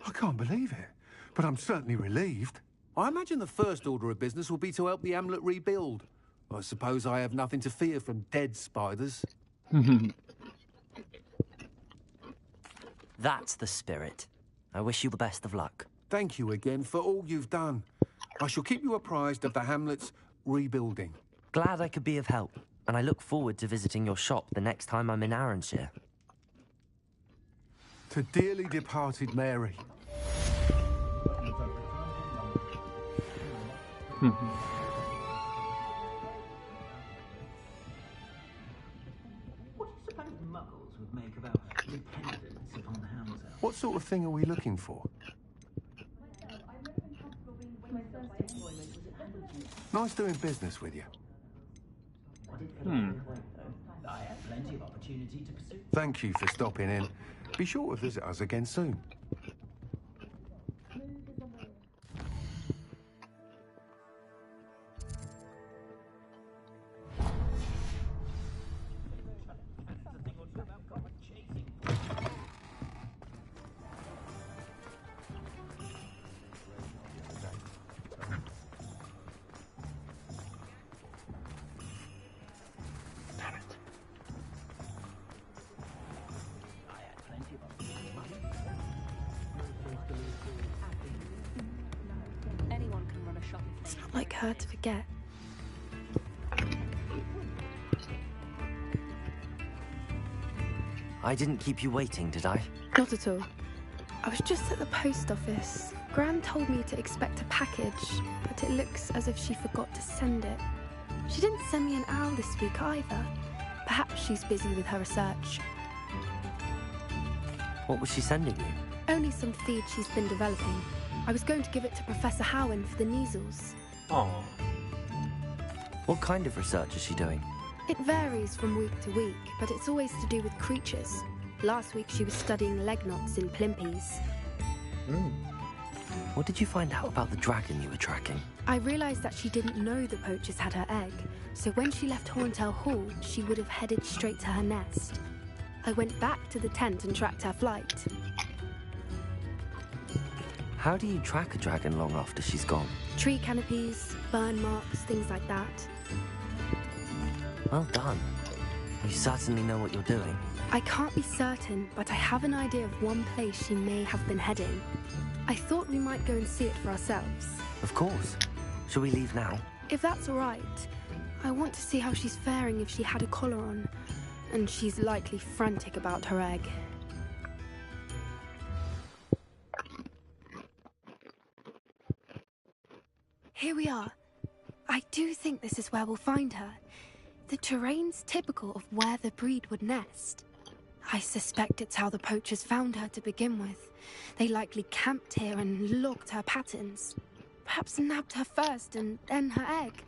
I can't believe it. but I'm certainly relieved. I imagine the first order of business will be to help the Hamlet rebuild. I suppose I have nothing to fear from dead spiders. That's the spirit. I wish you the best of luck. Thank you again for all you've done. I shall keep you apprised of the Hamlet's rebuilding. Glad I could be of help, and I look forward to visiting your shop the next time I'm in Arranshire. To dearly departed Mary. What do you suppose muggles would make about dependence upon Hamlet? What sort of thing are we looking for? Nice doing business with you. I had plenty of opportunity to pursue. Thank you for stopping in. Be sure to visit us again soon. Anyone can run a shop. It's not like her to forget. I didn't keep you waiting, did I? Not at all. I was just at the post office. Gran told me to expect a package, but it looks as if she forgot to send it. She didn't send me an owl this week either. Perhaps she's busy with her research. What was she sending you? Only some feed she's been developing. I was going to give it to Professor Howen for the measles. Oh. What kind of research is she doing? It varies from week to week, but it's always to do with creatures. Last week she was studying leg knots in plimpies. What did you find out about the dragon you were tracking? I realised that she didn't know the poachers had her egg, so when she left Horntail Hall, she would have headed straight to her nest. I went back to the tent and tracked her flight. How do you track a dragon long after she's gone? Tree canopies, burn marks, things like that. Well done. You certainly know what you're doing. I can't be certain, but I have an idea of one place she may have been heading. I thought we might go and see it for ourselves. Of course. Shall we leave now? If that's all right. I want to see how she's faring if she had a collar on. And she's likely frantic about her egg. Here we are. I do think this is where we'll find her. The terrain's typical of where the breed would nest. I suspect it's how the poachers found her to begin with. They likely camped here and logged her patterns. Perhaps nabbed her first and then her egg.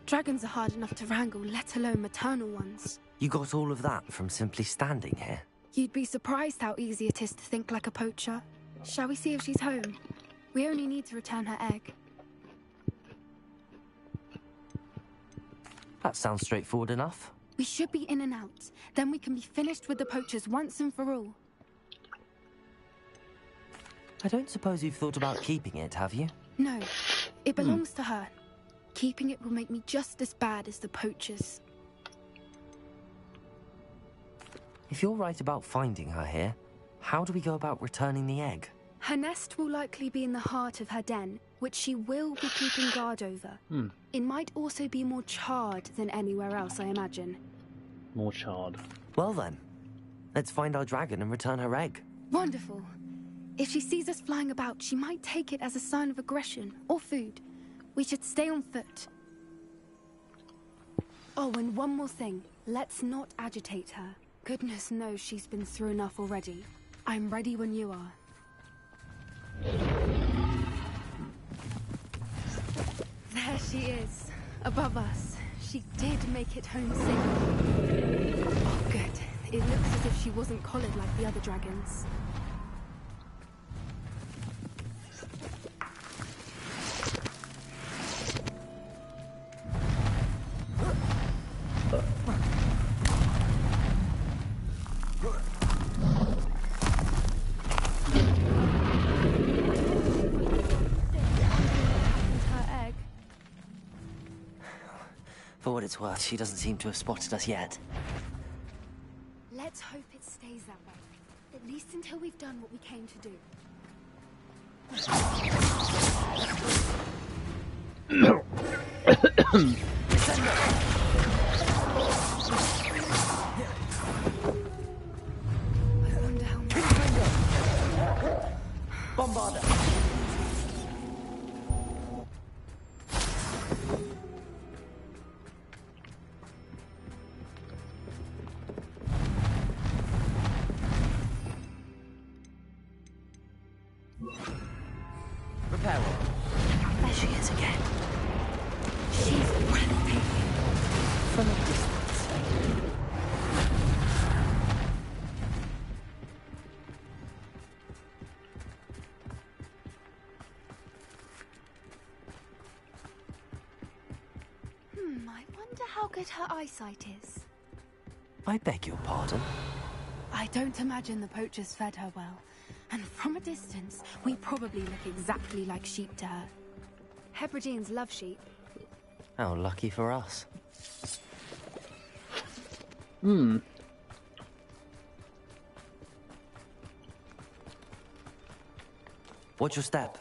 Dragons are hard enough to wrangle, let alone maternal ones. You got all of that from simply standing here? You'd be surprised how easy it is to think like a poacher. Shall we see if she's home? We only need to return her egg. That sounds straightforward enough. We should be in and out. Then we can be finished with the poachers once and for all. I don't suppose you've thought about keeping it, have you? No. It belongs to her. Keeping it will make me just as bad as the poachers. If you're right about finding her here, how do we go about returning the egg? Her nest will likely be in the heart of her den, which she will be keeping guard over. It might also be more charred than anywhere else, I imagine. More charred. Well then, let's find our dragon and return her egg. Wonderful. If she sees us flying about, she might take it as a sign of aggression or food. We should stay on foot. Oh, and one more thing. Let's not agitate her. Goodness knows she's been through enough already. I'm ready when you are. There she is, above us. She did make it home safe. Oh, good. It looks as if she wasn't collared like the other dragons. For what it's worth, she doesn't seem to have spotted us yet. Let's hope it stays that way. At least until we've done what we came to do. I wonder how much... Bombarder! There she is again. She's breathtaking. From a distance. I wonder how good her eyesight is. I beg your pardon? I don't imagine the poachers fed her well. And from a distance, we probably look exactly like sheep to her. Hebrideans love sheep. How lucky for us. Watch your step.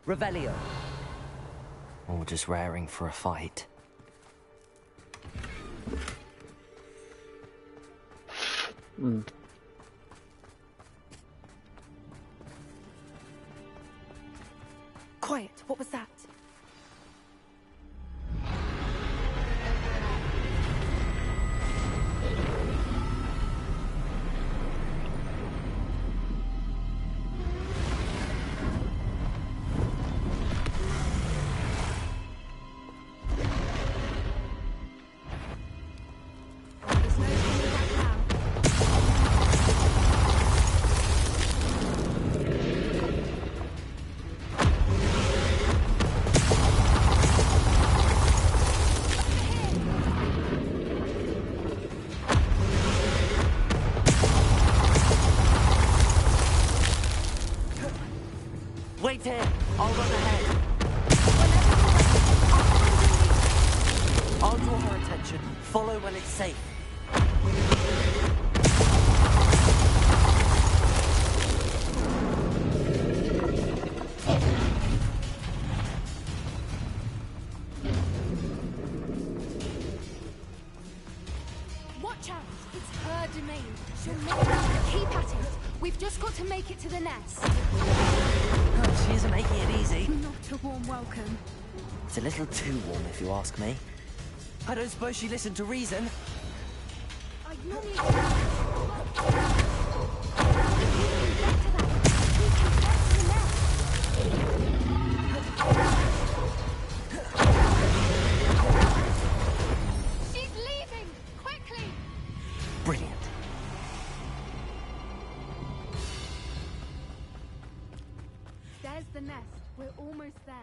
Revelio. Or just raring for a fight. Quiet, what was that? Wait here. I'll run ahead. I'll draw her attention. Follow when it's safe. Watch out! It's her domain. She'll make keep at it. We've just got to make it to the nest. She isn't making it easy. Not a warm welcome. It's a little too warm, if you ask me. I don't suppose she listened to reason. I normally... If we can get to that, we can get to the nest. She's leaving! Quickly! Brilliant. There's the nest. We're almost there.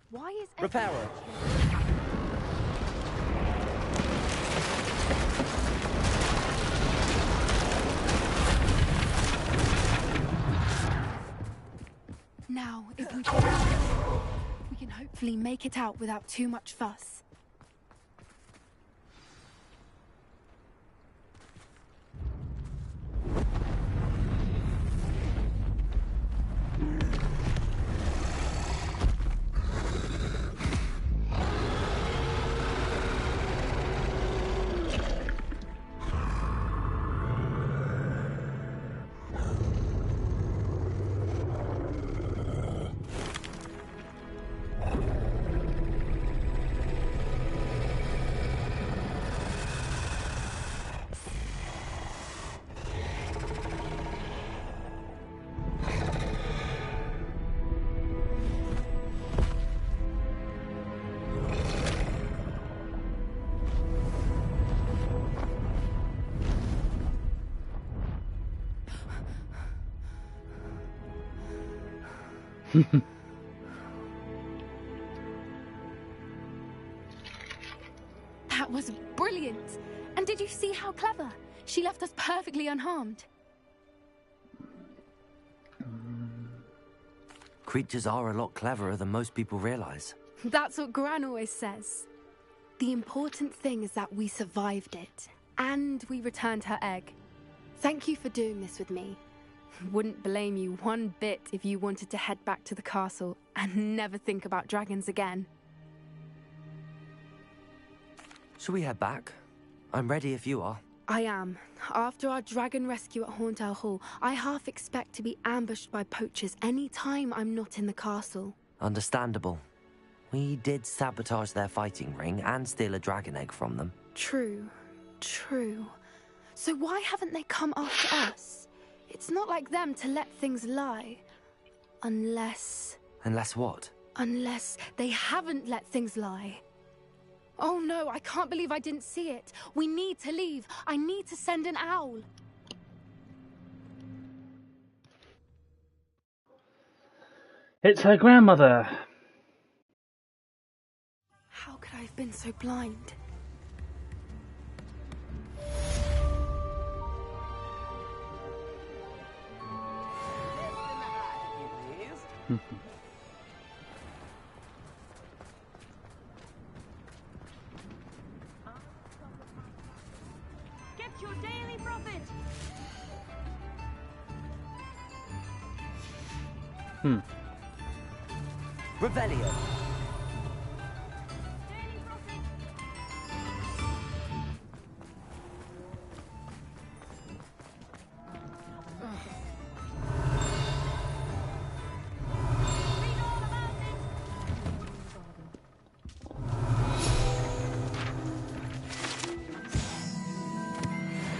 Why is Repairer. Now, if we can hopefully make it out without too much fuss. left us perfectly unharmed. Creatures are a lot cleverer than most people realize. That's what Gran always says. The important thing is that we survived it, and we returned her egg. Thank you for doing this with me. Wouldn't blame you one bit if you wanted to head back to the castle and never think about dragons again. Shall we head back? I'm ready if you are. I am. After our dragon rescue at Hauntel Hall, I half expect to be ambushed by poachers any time I'm not in the castle. Understandable. We did sabotage their fighting ring and steal a dragon egg from them. True. So why haven't they come after us? It's not like them to let things lie. Unless... Unless what? Unless they haven't let things lie. Oh no, I can't believe I didn't see it. We need to leave. I need to send an owl. It's her grandmother. How could I have been so blind? Get your daily profit. Revelio.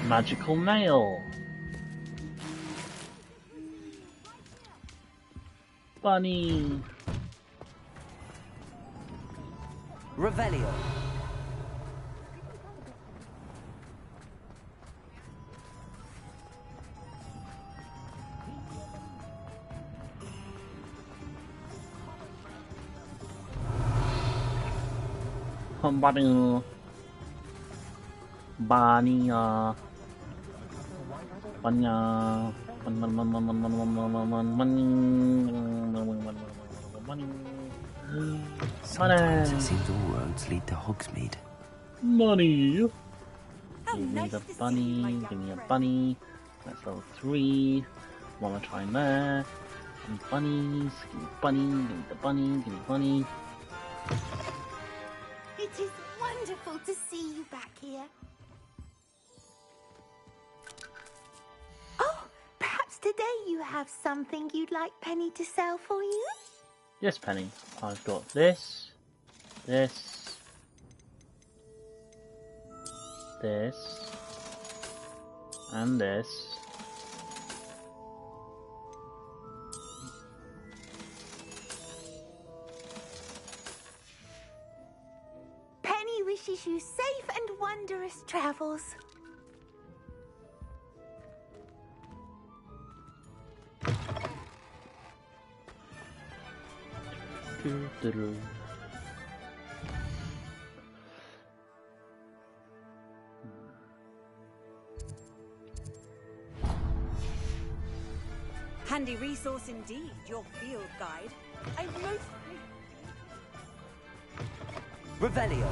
Magical mail. Bunny. Revelio. Bunny. Bunny. Sometimes it seems all roads lead to Hogsmeade. Money. Oh, Give me nice the to see you, bunny. my Give me a young friend. bunny. That's level 3. One more trying there. Give me bunnies. Give me bunny. Give me the bunny. Give me bunny. It is wonderful to see you back here. Oh, perhaps today you have something you'd like Penny to sell for you? Yes, Penny. I've got this, this, this, and this. Penny wishes you safe and wondrous travels. Handy resource indeed, your field guide. I most... Revelio.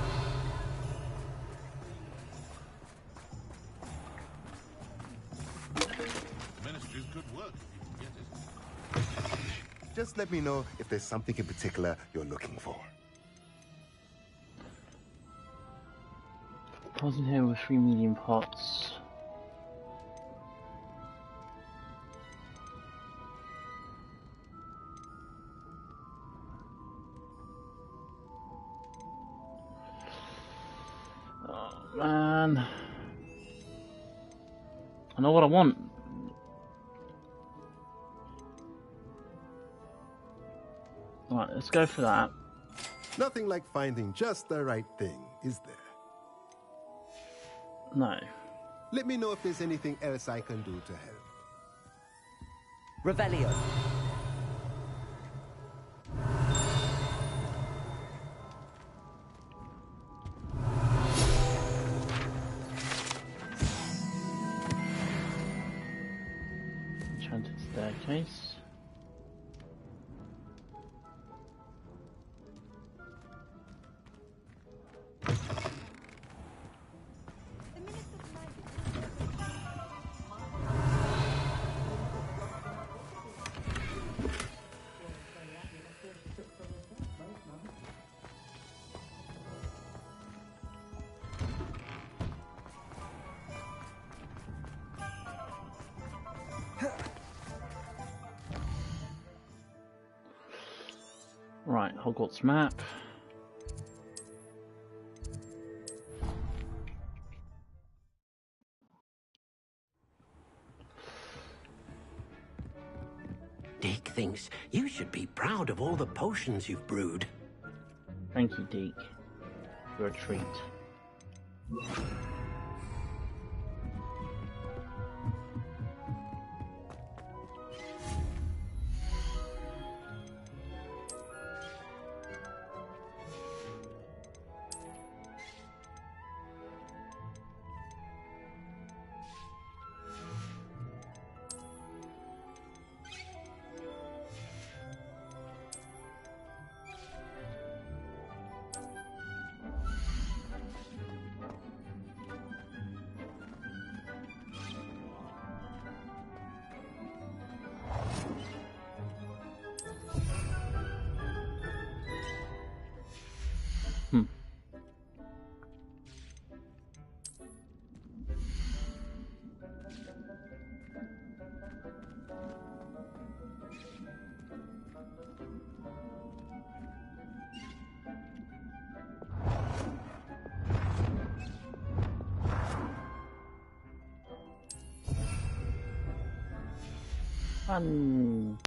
Ministry's good work if you can get it. Just let me know if there's something in particular you're looking for. I was in here with 3 medium pots. Oh man. I know what I want. Right, let's go for that. Nothing like finding just the right thing, is there? No. Let me know if there's anything else I can do to help. Revelio. case. Right, Hogwarts map. Deke thinks you should be proud of all the potions you've brewed. Thank you, Deke. You're a treat. Fun.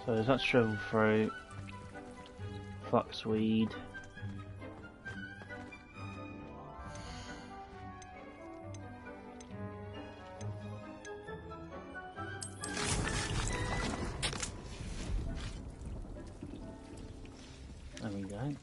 So that's Shrivel Fruit, Fluxweed. There we go.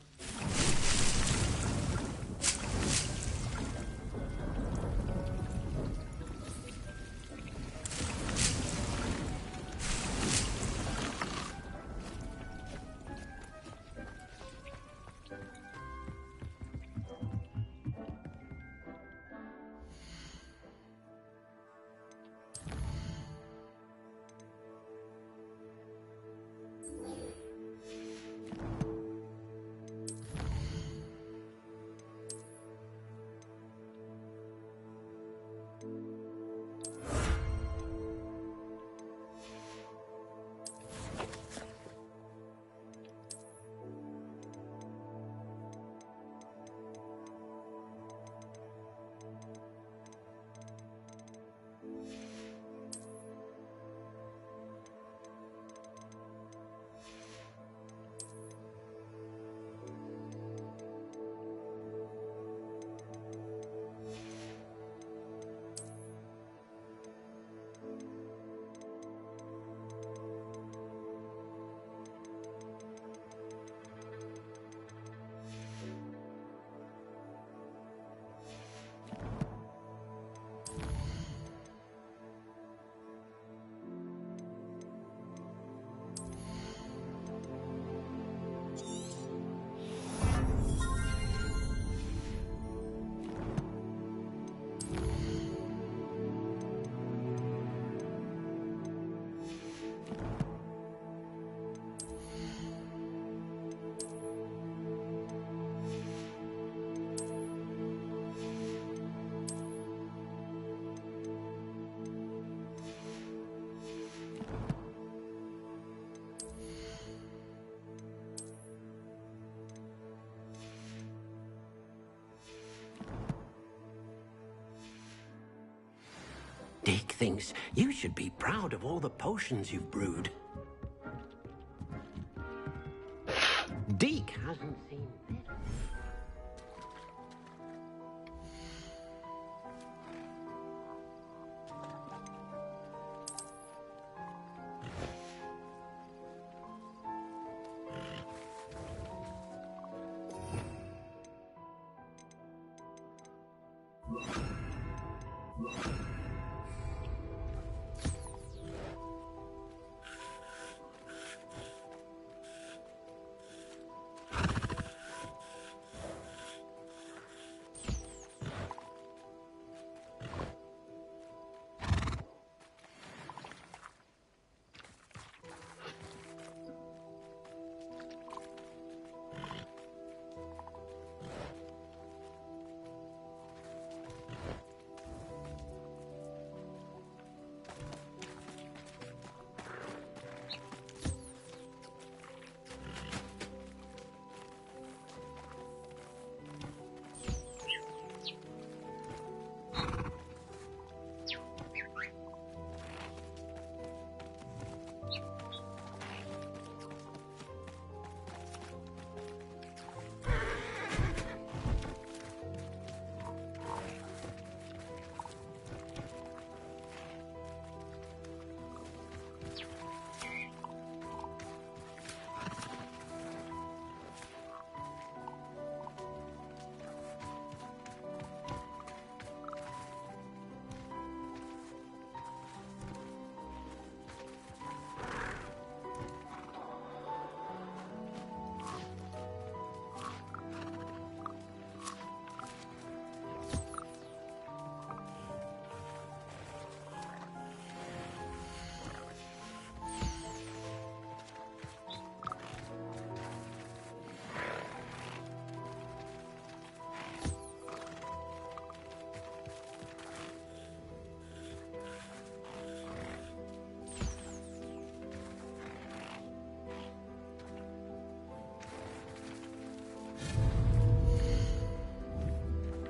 Dick thinks you should be proud of all the potions you've brewed. Deke hasn't seen this.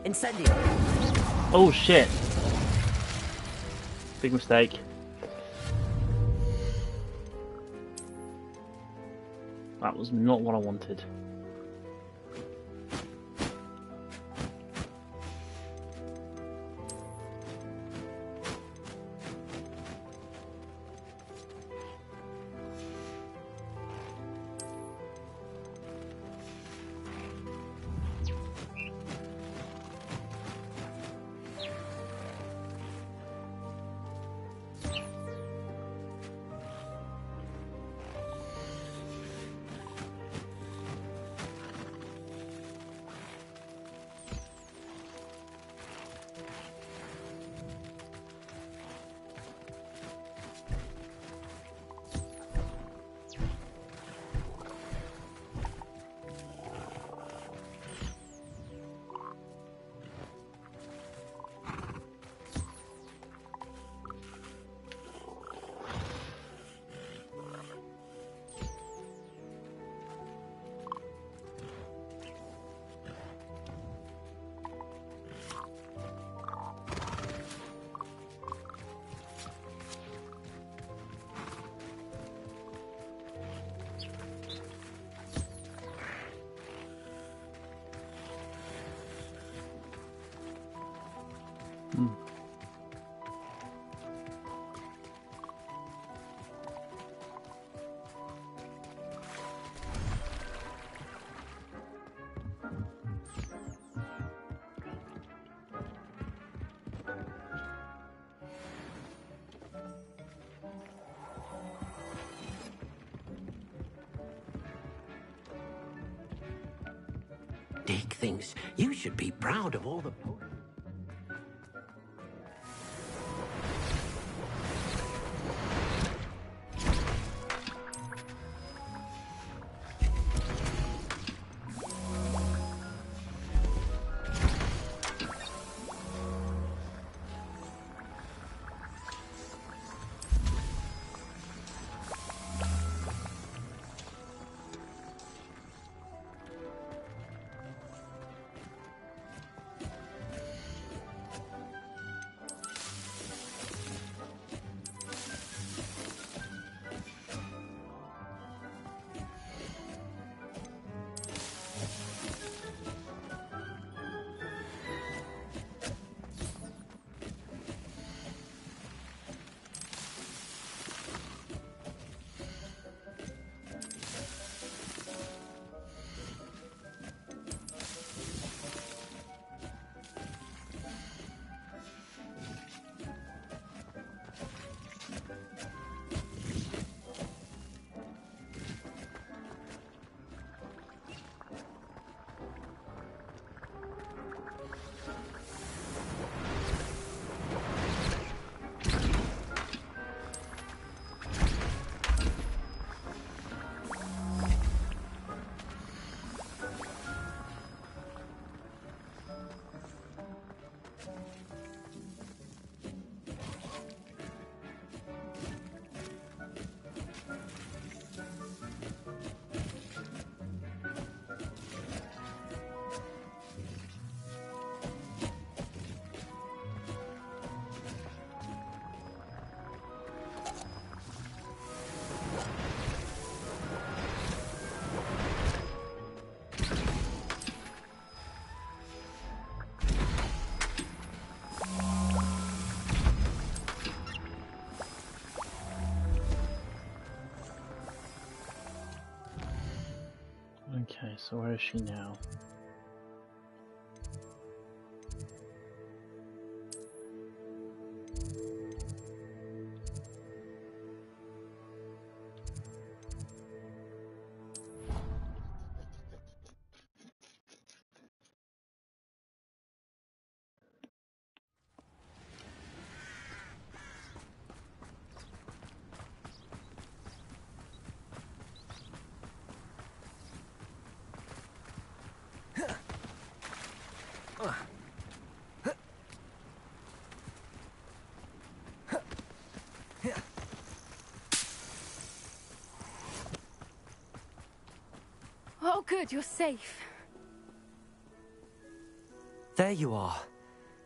Incendio! Oh shit. Big mistake. That was not what I wanted. Dick thinks you should be proud of all the potions. Okay, so where is she now? Oh, good, you're safe. There you are.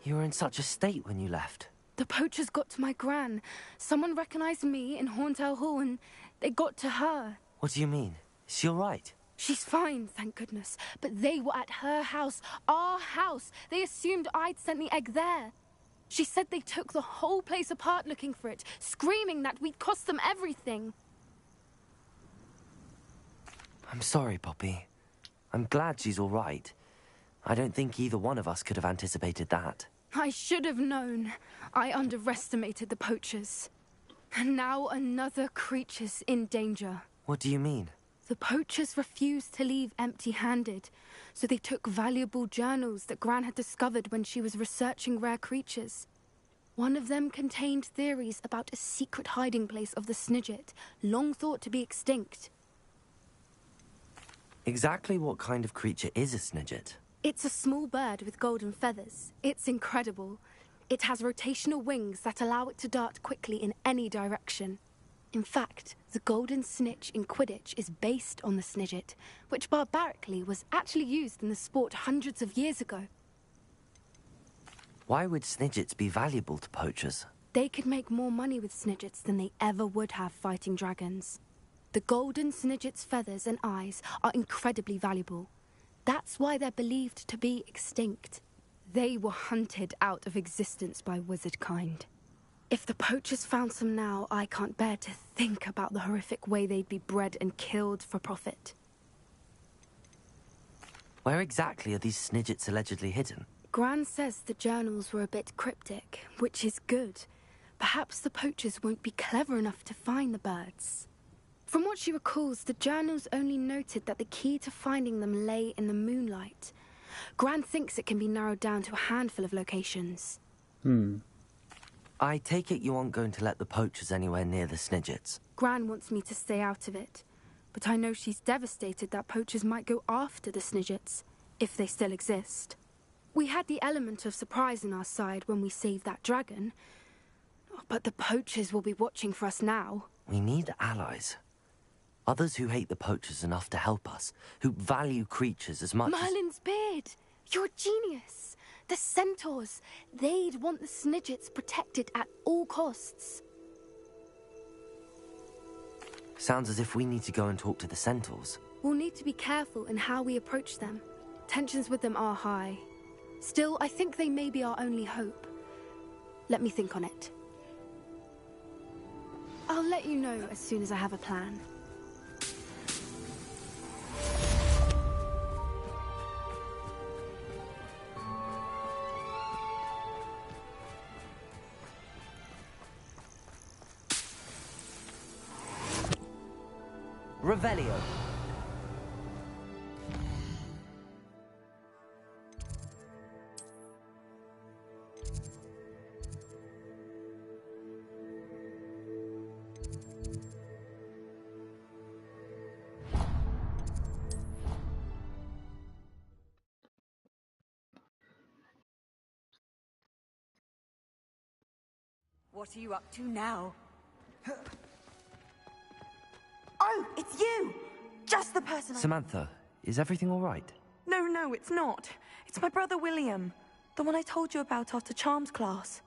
You were in such a state when you left. The poachers got to my gran. Someone recognized me in Horntail Hall and they got to her. What do you mean? Is she all right? She's fine, thank goodness. But they were at her house, our house. They assumed I'd sent the egg there. She said they took the whole place apart looking for it, screaming that we'd cost them everything. I'm sorry, Poppy. I'm glad she's all right. I don't think either one of us could have anticipated that. I should have known. I underestimated the poachers. And now another creature's in danger. What do you mean? The poachers refused to leave empty-handed, so they took valuable journals that Gran had discovered when she was researching rare creatures. One of them contained theories about a secret hiding place of the Snidget, long thought to be extinct. Exactly what kind of creature is a Snidget? It's a small bird with golden feathers. It's incredible. It has rotational wings that allow it to dart quickly in any direction. In fact, the golden snitch in Quidditch is based on the Snidget, which barbarically was actually used in the sport hundreds of years ago. Why would Snidgets be valuable to poachers? They could make more money with Snidgets than they ever would have fighting dragons. The golden Snidget's feathers and eyes are incredibly valuable. That's why they're believed to be extinct. They were hunted out of existence by wizard kind. If the poachers found some now, I can't bear to think about the horrific way they'd be bred and killed for profit. Where exactly are these Snidgets allegedly hidden? Gran says the journals were a bit cryptic, which is good. Perhaps the poachers won't be clever enough to find the birds. From what she recalls, the journals only noted that the key to finding them lay in the moonlight. Gran thinks it can be narrowed down to a handful of locations. I take it you aren't going to let the poachers anywhere near the Snidgets. Gran wants me to stay out of it, but I know she's devastated that poachers might go after the Snidgets, if they still exist. We had the element of surprise on our side when we saved that dragon, but the poachers will be watching for us now. We need allies. Others who hate the poachers enough to help us, who value creatures as much Merlin's beard! You're a genius! The centaurs! They'd want the Snidgets protected at all costs. Sounds as if we need to go and talk to the centaurs. We'll need to be careful in how we approach them. Tensions with them are high. Still, I think they may be our only hope. Let me think on it. I'll let you know as soon as I have a plan. Revelio. What are you up to now? Oh, it's you! Just the person Samantha, is everything all right? No, it's not. It's my brother William. The one I told you about after Charms class.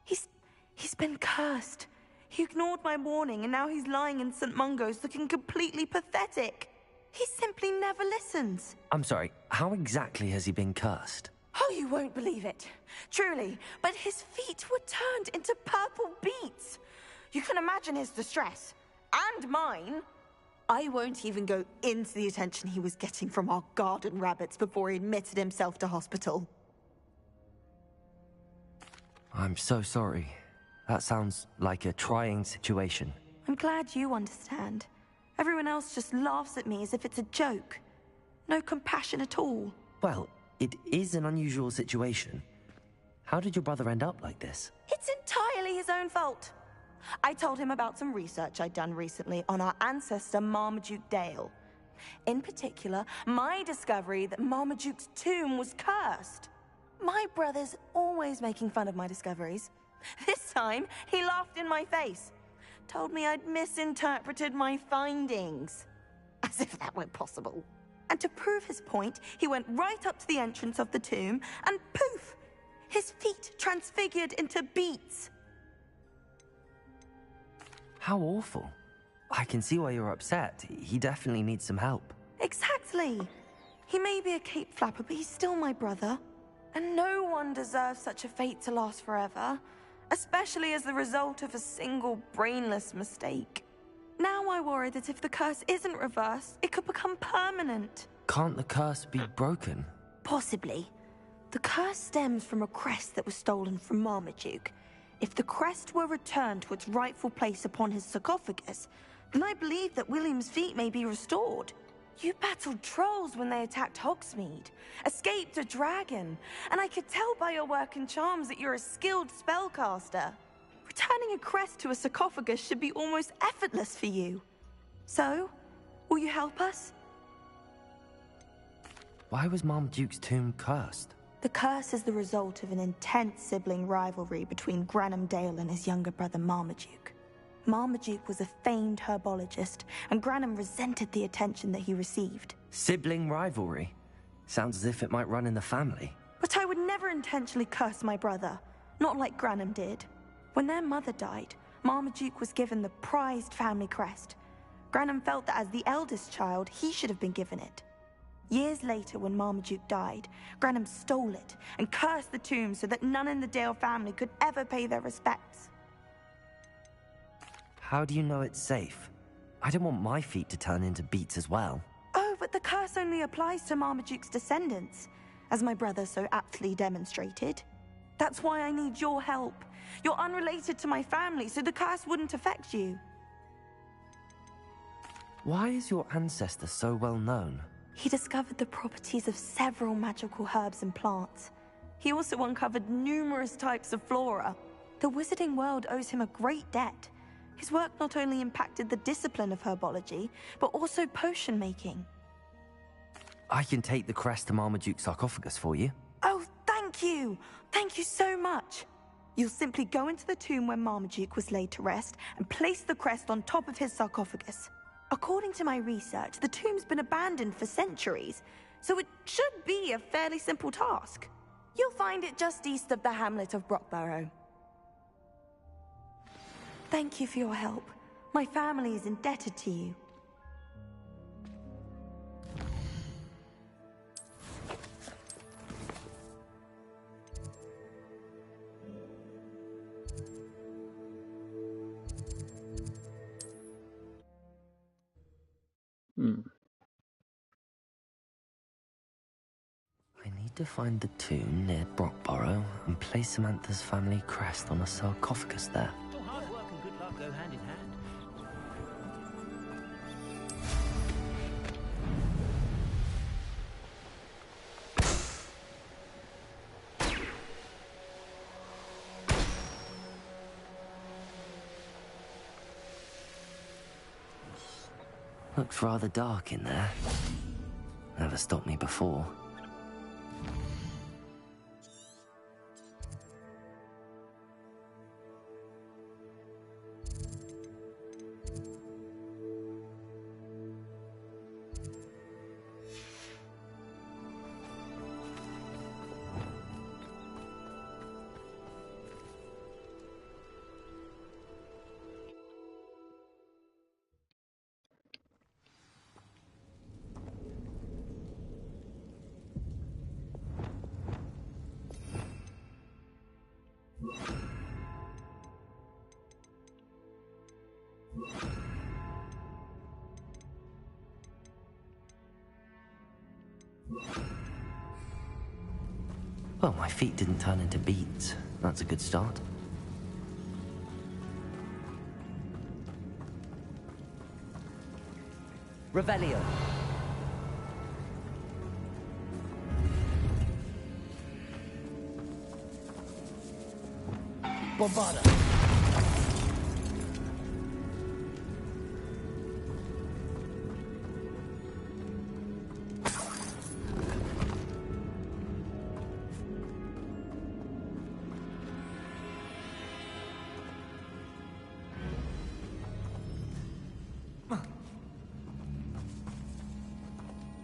He's been cursed. He ignored my warning and now he's lying in St. Mungo's looking completely pathetic. He simply never listens. I'm sorry, how exactly has he been cursed? Oh, you won't believe it. Truly, but his feet were turned into purple beets. You can imagine his distress. And mine. I won't even go into the attention he was getting from our garden rabbits before he admitted himself to hospital. I'm so sorry. That sounds like a trying situation. I'm glad you understand. Everyone else just laughs at me as if it's a joke. No compassion at all. Well, it is an unusual situation. How did your brother end up like this? It's entirely his own fault. I told him about some research I'd done recently on our ancestor Marmaduke Dale. In particular, my discovery that Marmaduke's tomb was cursed. My brother's always making fun of my discoveries. This time, he laughed in my face. Told me I'd misinterpreted my findings. As if that weren't possible. And to prove his point, he went right up to the entrance of the tomb and poof! His feet transfigured into beets. How awful. I can see why you're upset. He definitely needs some help. Exactly. He may be a cape flapper, but he's still my brother. And no one deserves such a fate to last forever, especially as the result of a single brainless mistake. Now I worry that if the curse isn't reversed, it could become permanent. Can't the curse be broken? Possibly. The curse stems from a crest that was stolen from Marmaduke. If the crest were returned to its rightful place upon his sarcophagus, then I believe that William's feet may be restored. You battled trolls when they attacked Hogsmeade, escaped a dragon, and I could tell by your work and charms that you're a skilled spellcaster. Returning a crest to a sarcophagus should be almost effortless for you. So, will you help us? Why was Marmaduke's tomb cursed? The curse is the result of an intense sibling rivalry between Granham Dale and his younger brother Marmaduke. Marmaduke was a famed herbologist, and Granham resented the attention that he received. Sibling rivalry? Sounds as if it might run in the family. But I would never intentionally curse my brother, not like Granham did. When their mother died, Marmaduke was given the prized family crest. Granham felt that as the eldest child, he should have been given it. Years later, when Marmaduke died, Granham stole it and cursed the tomb so that none in the Dale family could ever pay their respects. How do you know it's safe? I don't want my feet to turn into beets as well. Oh, but the curse only applies to Marmaduke's descendants, as my brother so aptly demonstrated. That's why I need your help. You're unrelated to my family, so the curse wouldn't affect you. Why is your ancestor so well known? He discovered the properties of several magical herbs and plants. He also uncovered numerous types of flora. The wizarding world owes him a great debt. His work not only impacted the discipline of herbology, but also potion making. I can take the crest to Marmaduke's sarcophagus for you. Oh, thank you! Thank you so much! You'll simply go into the tomb where Marmaduke was laid to rest and place the crest on top of his sarcophagus. According to my research, the tomb's been abandoned for centuries, so it should be a fairly simple task. You'll find it just east of the hamlet of Brockborough. Thank you for your help. My family is indebted to you. I need to find the tomb near Brockborough and place Samantha's family crest on a sarcophagus there. Oh, hard work and good luck go hand in hand. Looks rather dark in there. Never stopped me before. Well, my feet didn't turn into beets. That's a good start. Revelio. Bombarda.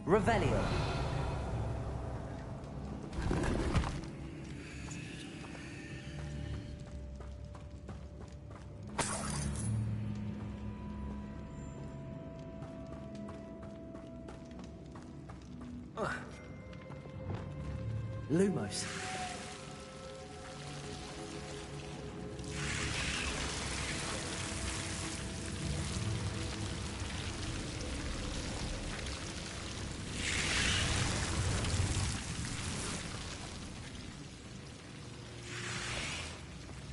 Revelio. Lumos.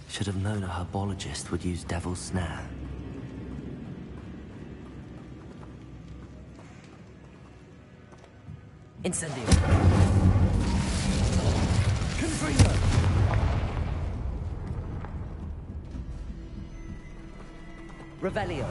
Should have known a herbologist would use Devil's Snare. Incendio. Confringo. Revelio.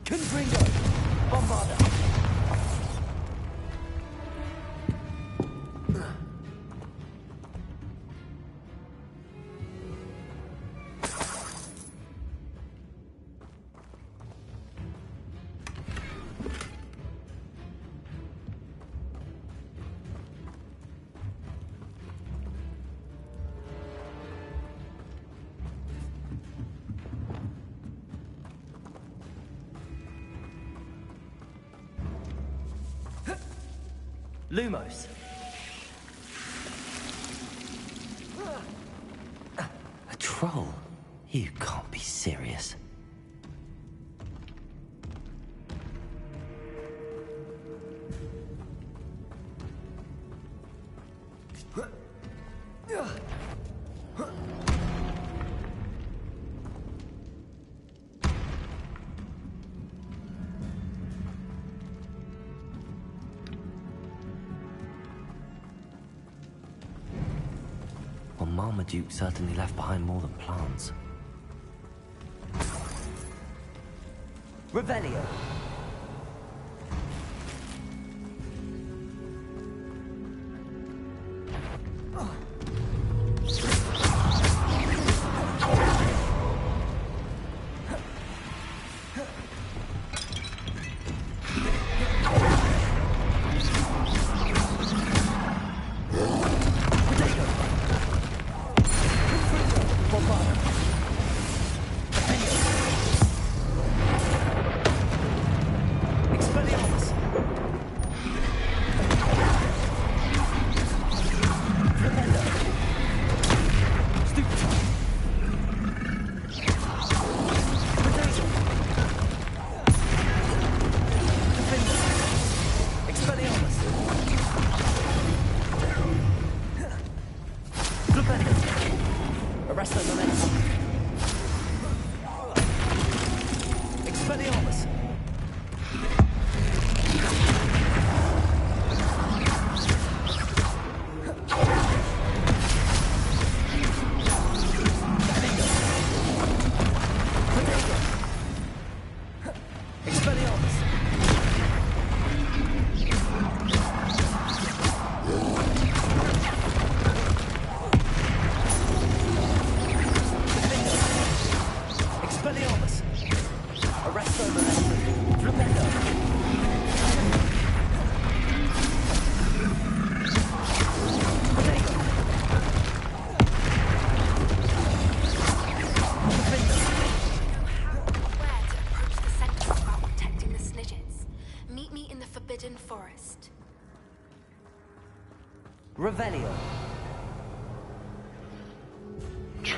Confringo. Bombarda. Lumos. A troll? You can't be serious. Well, Marmaduke certainly left behind more than plants. Revelio.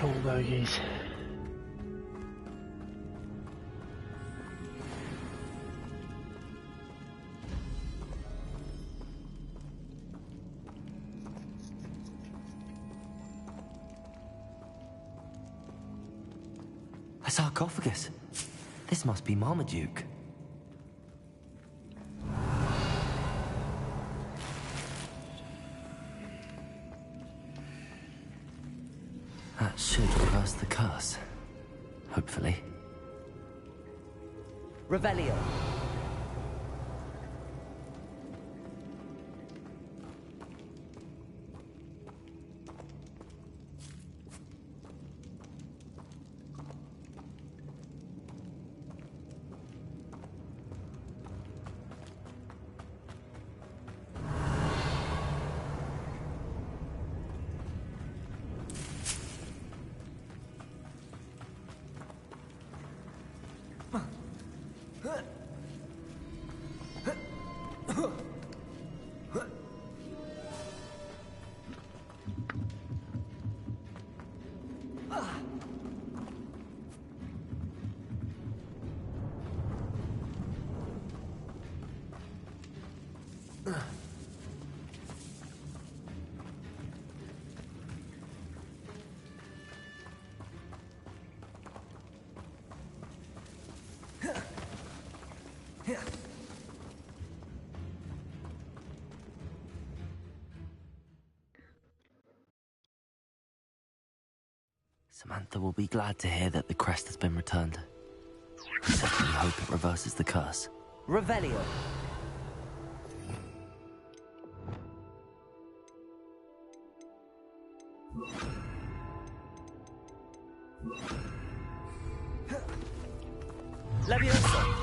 Cool bogies. A sarcophagus. This must be Marmaduke. That should reverse the curse. Hopefully. Revelio. Samantha will be glad to hear that the crest has been returned. I certainly hope it reverses the curse. Revelio. Levioso.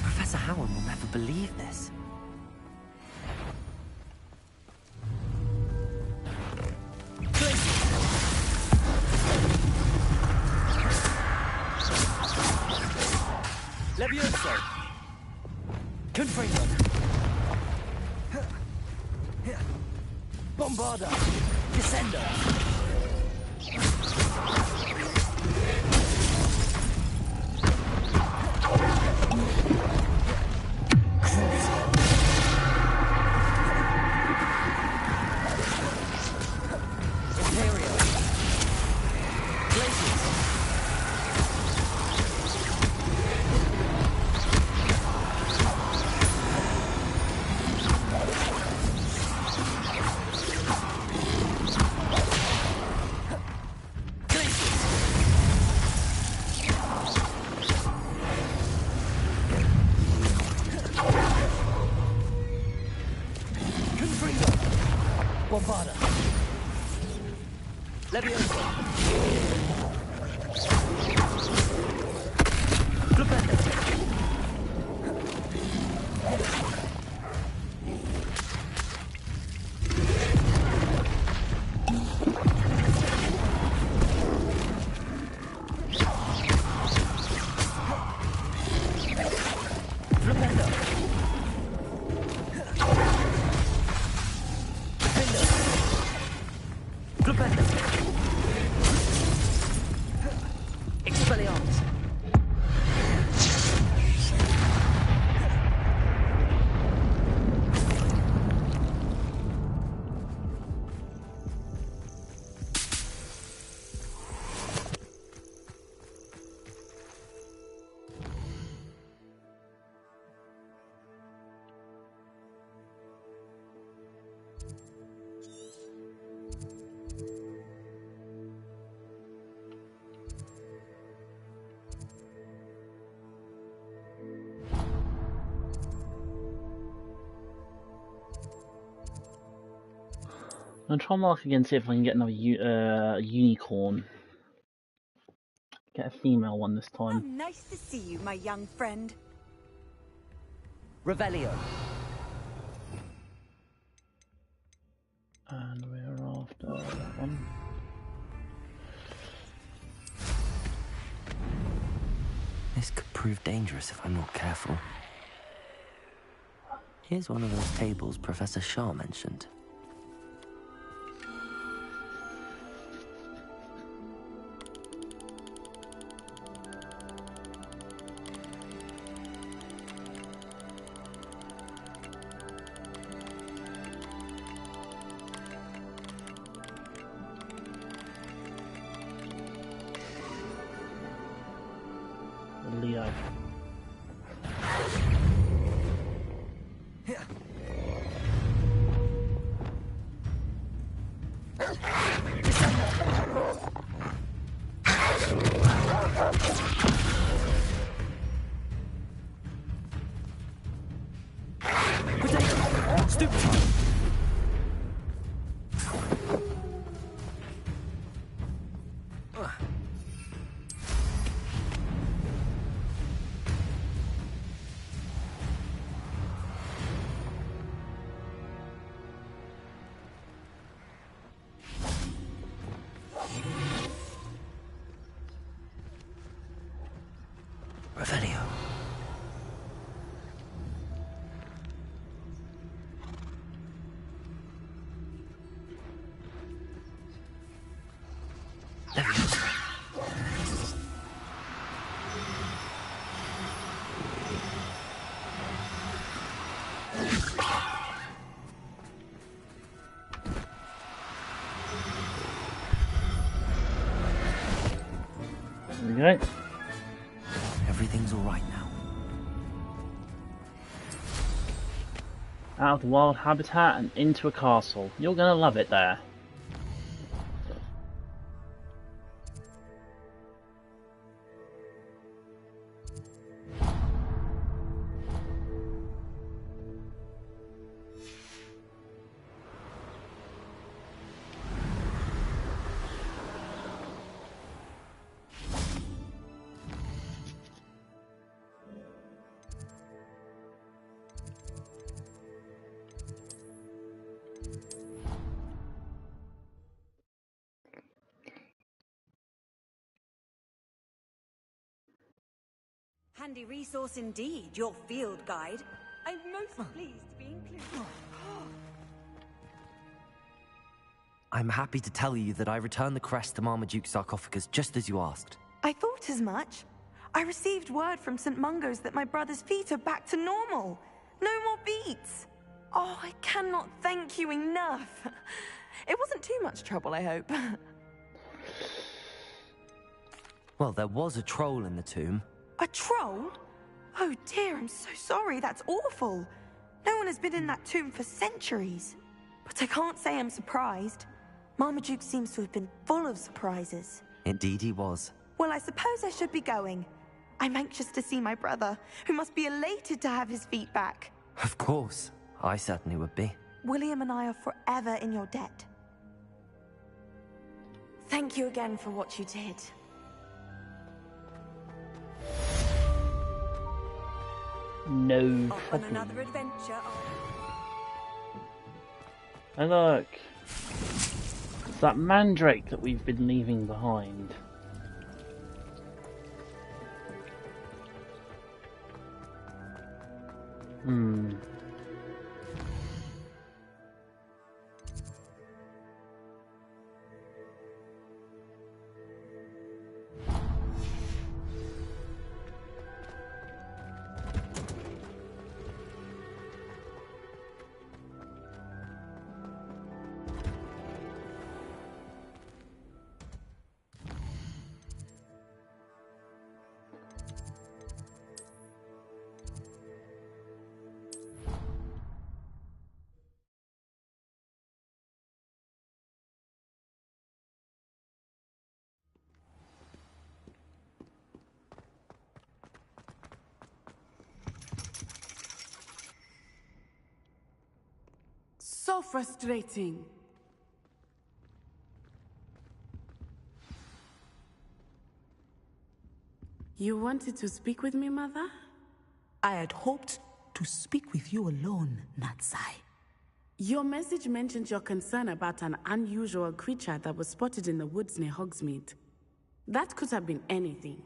Professor Howard will never believe this. Levioso. Confringo. Bombarda. Descendo. Bombarda. Levioso. Flipendo. Expelliarmus. I'm gonna try and mark again, see if I can get another unicorn. Get a female one this time. Oh, nice to see you, my young friend. Revelio. And we're after that one. This could prove dangerous if I'm not careful. Here's one of those tables Professor Shah mentioned. Leo. Revelio. There we go. Everything's all right now. Out of the wild habitat and into a castle. You're gonna love it there. Handy resource indeed, your field guide. I'm most pleased to be included. I'm happy to tell you that I returned the crest to Marmaduke's sarcophagus just as you asked. I thought as much. I received word from St. Mungo's that my brother's feet are back to normal. No more beats. Oh, I cannot thank you enough. It wasn't too much trouble, I hope. Well, there was a troll in the tomb. A troll? Oh dear, I'm so sorry. That's awful. No one has been in that tomb for centuries. But I can't say I'm surprised. Marmaduke seems to have been full of surprises. Indeed he was. Well, I suppose I should be going. I'm anxious to see my brother, who must be elated to have his feet back. Of course. I certainly would be. William and I are forever in your debt. Thank you again for what you did. No Off on another adventure. And look, it's that mandrake that we've been leaving behind. So frustrating. You wanted to speak with me, Mother? I had hoped to speak with you alone, Natsai. Your message mentioned your concern about an unusual creature that was spotted in the woods near Hogsmeade. That could have been anything.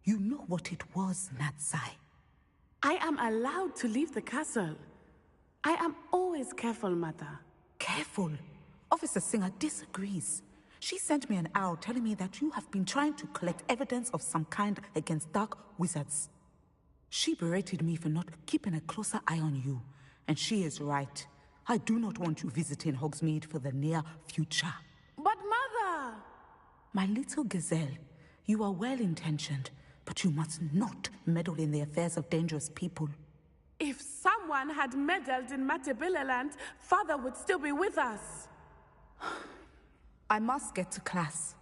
You know what it was, Natsai. I am allowed to leave the castle. I am always careful, Mother. Careful? Officer Singer disagrees. She sent me an owl telling me that you have been trying to collect evidence of some kind against dark wizards. She berated me for not keeping a closer eye on you. And she is right. I do not want you visiting Hogsmeade for the near future. But Mother! My little gazelle, you are well-intentioned, but you must not meddle in the affairs of dangerous people. If someone had meddled in Matabeleland, Father would still be with us. I must get to class.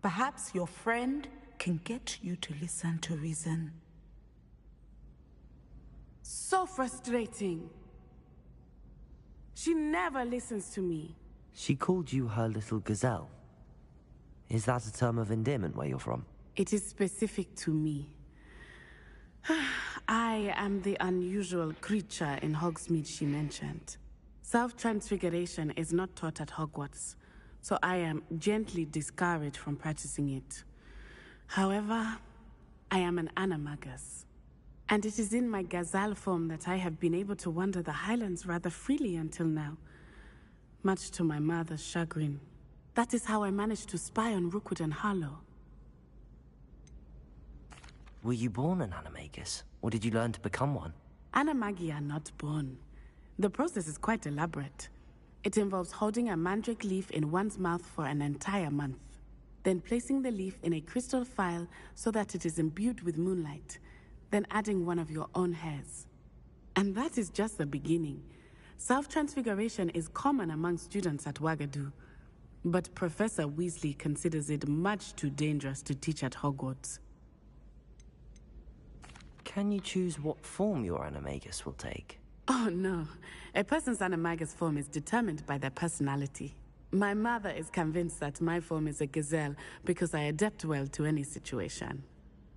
Perhaps your friend can get you to listen to reason. So frustrating. She never listens to me. She called you her little gazelle. Is that a term of endearment where you're from? It is specific to me. I am the unusual creature in Hogsmeade she mentioned. Self-transfiguration is not taught at Hogwarts, so I am gently discouraged from practicing it. However, I am an animagus, and it is in my gazelle form that I have been able to wander the Highlands rather freely until now, much to my mother's chagrin. That is how I managed to spy on Rookwood and Harlow. Were you born an animagus, or did you learn to become one? Animagi are not born. The process is quite elaborate. It involves holding a mandrake leaf in one's mouth for an entire month, then placing the leaf in a crystal phial so that it is imbued with moonlight, then adding one of your own hairs. And that is just the beginning. Self-transfiguration is common among students at Wagadu, but Professor Weasley considers it much too dangerous to teach at Hogwarts. Can you choose what form your animagus will take? Oh no, a person's animagus form is determined by their personality. My mother is convinced that my form is a gazelle because I adapt well to any situation.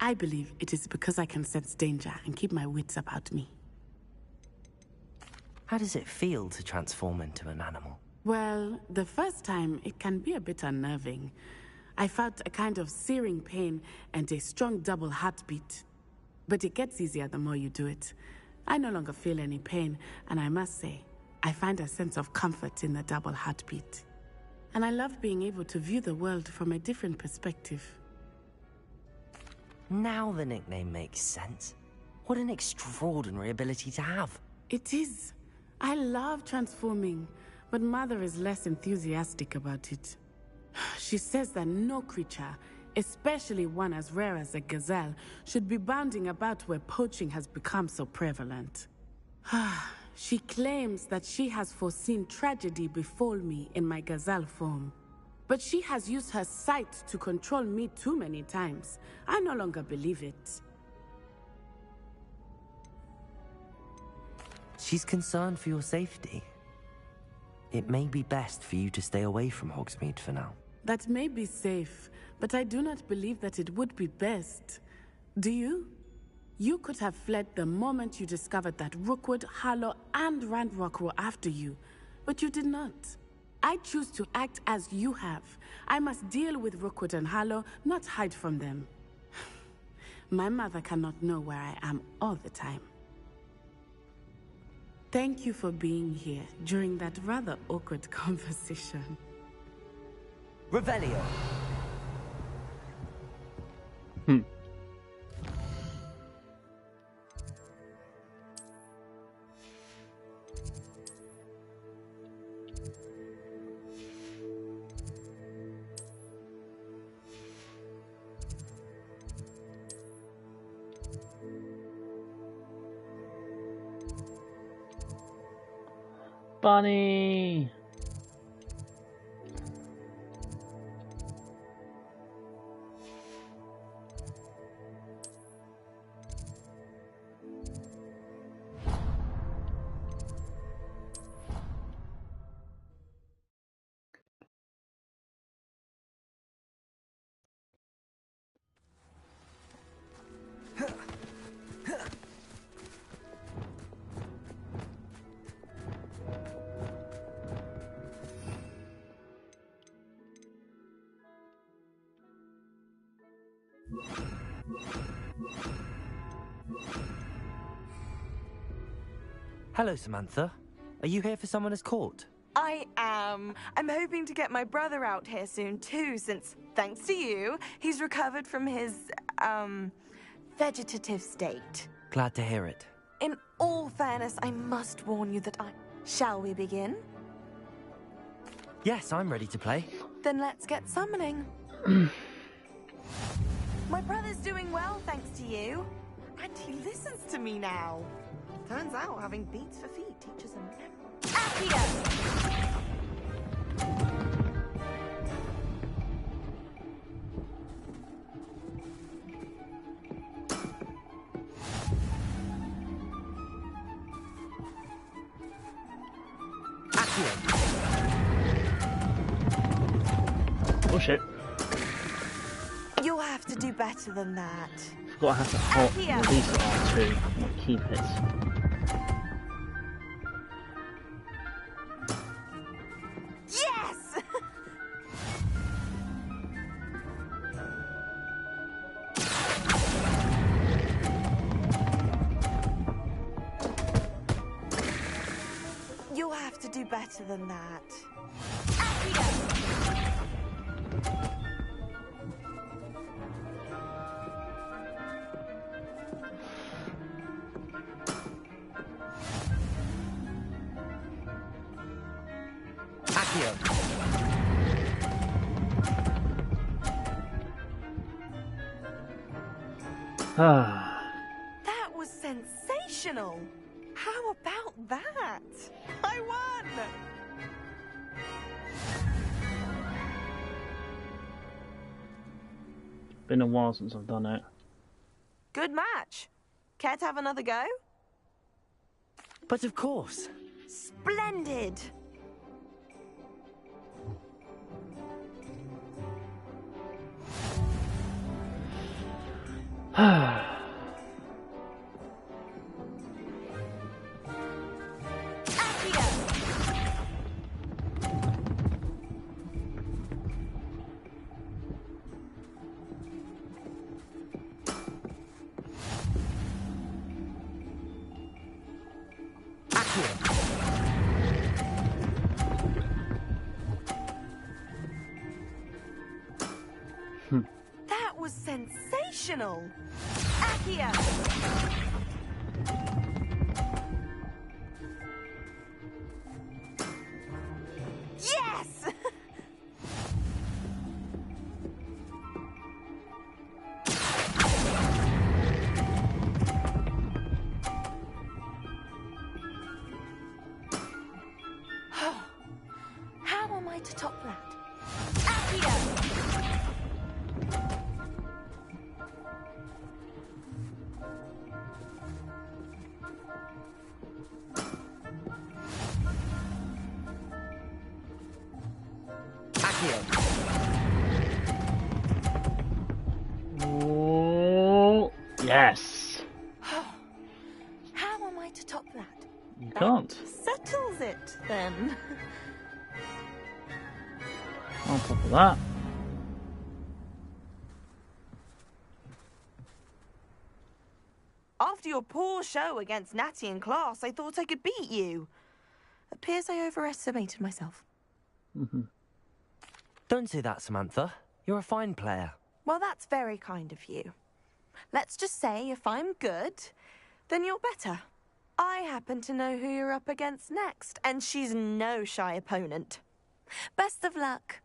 I believe it is because I can sense danger and keep my wits about me. How does it feel to transform into an animal? Well, the first time it can be a bit unnerving. I felt a kind of searing pain and a strong double heartbeat. But it gets easier the more you do it. I no longer feel any pain, and I must say, I find a sense of comfort in the double heartbeat. And I love being able to view the world from a different perspective. Now the nickname makes sense. What an extraordinary ability to have. It is. I love transforming, but Mother is less enthusiastic about it. She says that no creature, especially one as rare as a gazelle, should be bounding about where poaching has become so prevalent. She claims that she has foreseen tragedy befall me in my gazelle form. But she has used her sight to control me too many times. I no longer believe it. She's concerned for your safety. It may be best for you to stay away from Hogsmeade for now. That may be safe, but I do not believe that it would be best. Do you? You could have fled the moment you discovered that Rookwood, Harlow, and Ranrock were after you, but you did not. I choose to act as you have. I must deal with Rookwood and Harlow, not hide from them. My mother cannot know where I am all the time. Thank you for being here during that rather awkward conversation. Revelio. Bunny! Hello, Samantha. Are you here for Summoner's Court? I am. I'm hoping to get my brother out here soon too, since, thanks to you, he's recovered from his, vegetative state. Glad to hear it. In all fairness, I must warn you that Shall we begin? Yes, I'm ready to play. Then let's get summoning. My brother's doing well, thanks to you. And he listens to me now. Turns out having beats for feet teaches him Accio! Oh shit. You'll have to do better than that. Forgot I have to hot release R2, not keep it. Yes! You'll have to do better than that. That was sensational! How about that? I won! Been a while since I've done it. Good match. Care to have another go? But of course. Splendid! That was sensational! Accio! Yes! How am I to top that? Accio! Oh, yes. How am I to top that? You can't. Settles it, then. On top of that. After your poor show against Natty in class, I thought I could beat you. Appears I overestimated myself. Don't say that, Samantha. You're a fine player. Well, that's very kind of you. Let's just say if I'm good, then you're better. I happen to know who you're up against next, and she's no shy opponent. Best of luck.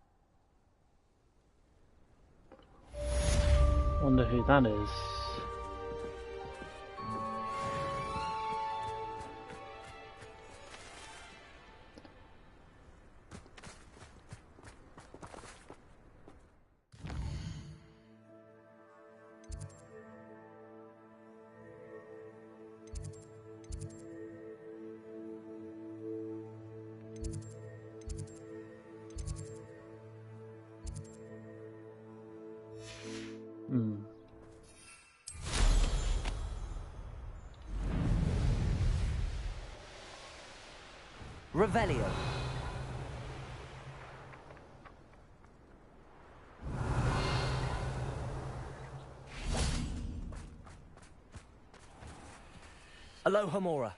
Wonder who that is. Revelio. Aloha Mora.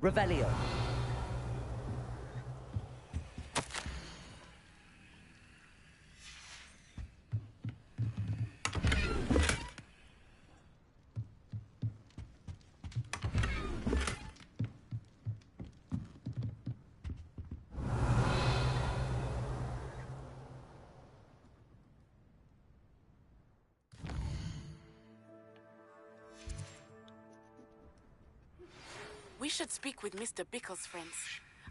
Revelio. We should speak with Mr. Bickle's friends.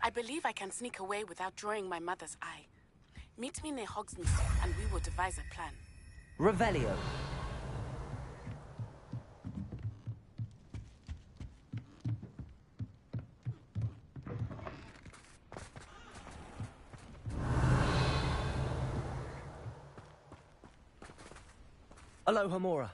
I believe I can sneak away without drawing my mother's eye. Meet me near Hogsmeade, and we will devise a plan. Revelio. Aloha Mora.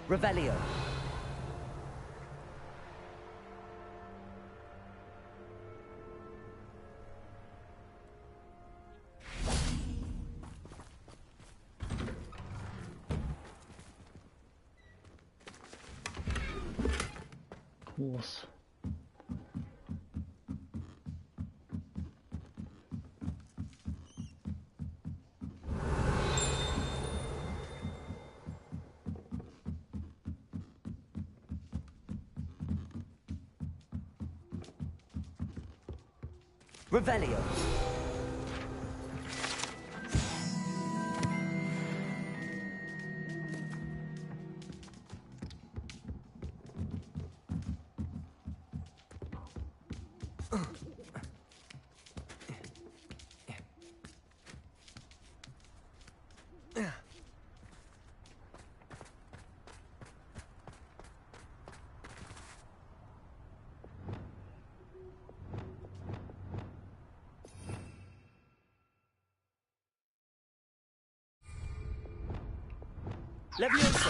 Revelio. Of course. Revelio. Levioso.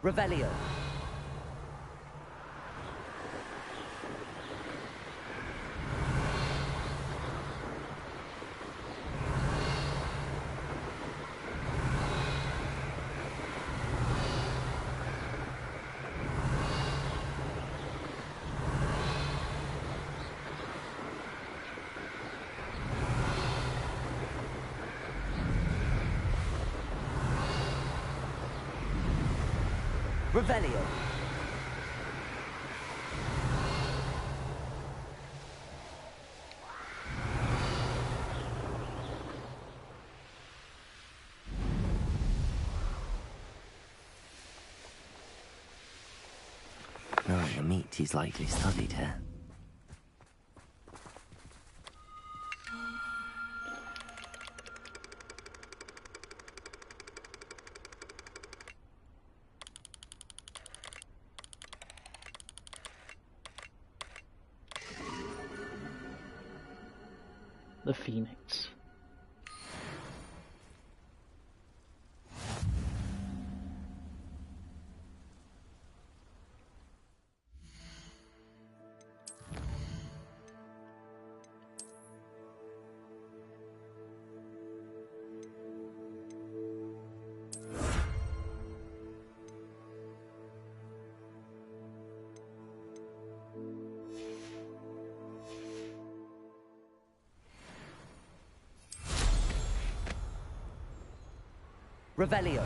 Revelio. Revelio. No, a meat he's likely studied here. The Phoenix. Revelio.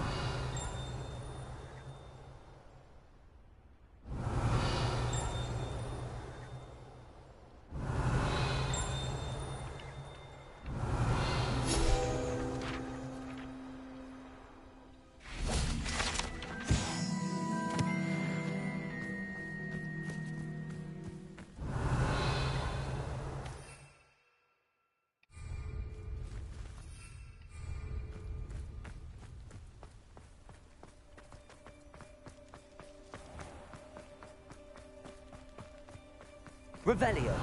Revelio.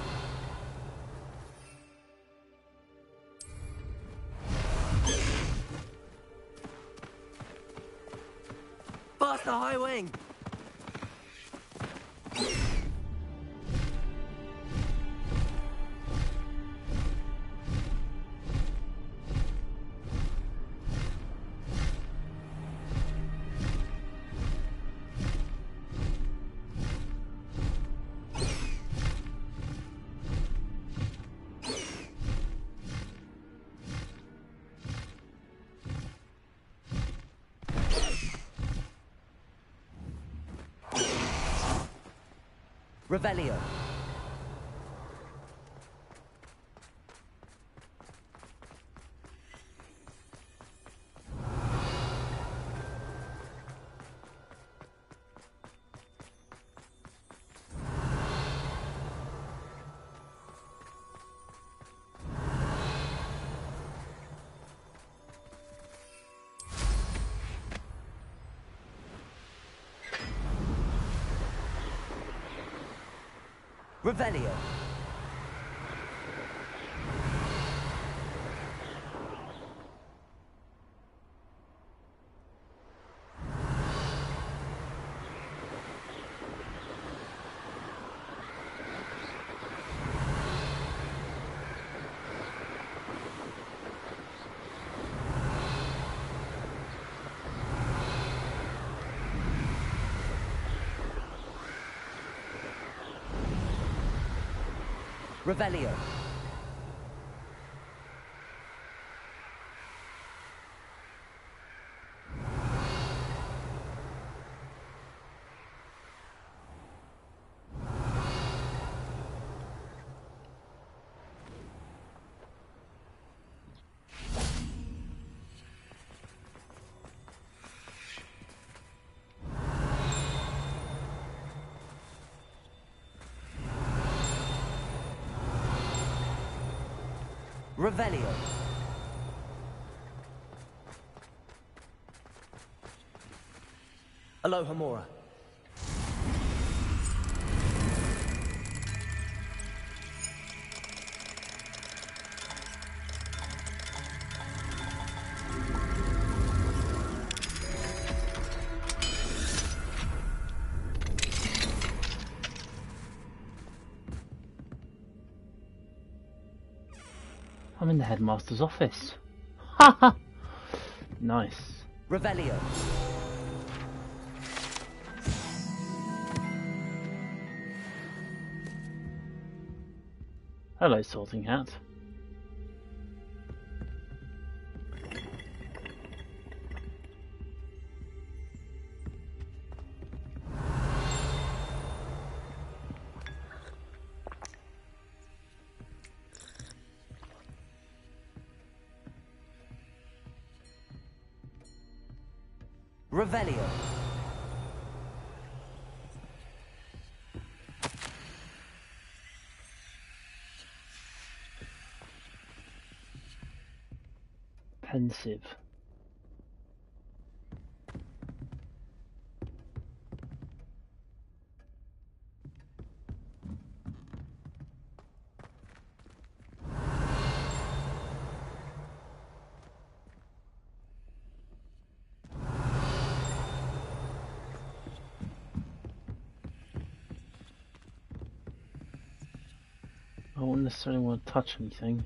Faster, high wing! Revelio. Revelio. Revelio. Revelio. Aloha Mora. I'm in the headmaster's office. Haha! Nice. Revelio. Hello, Sorting Hat. Revelio. expensive. I wouldn't necessarily want to touch anything.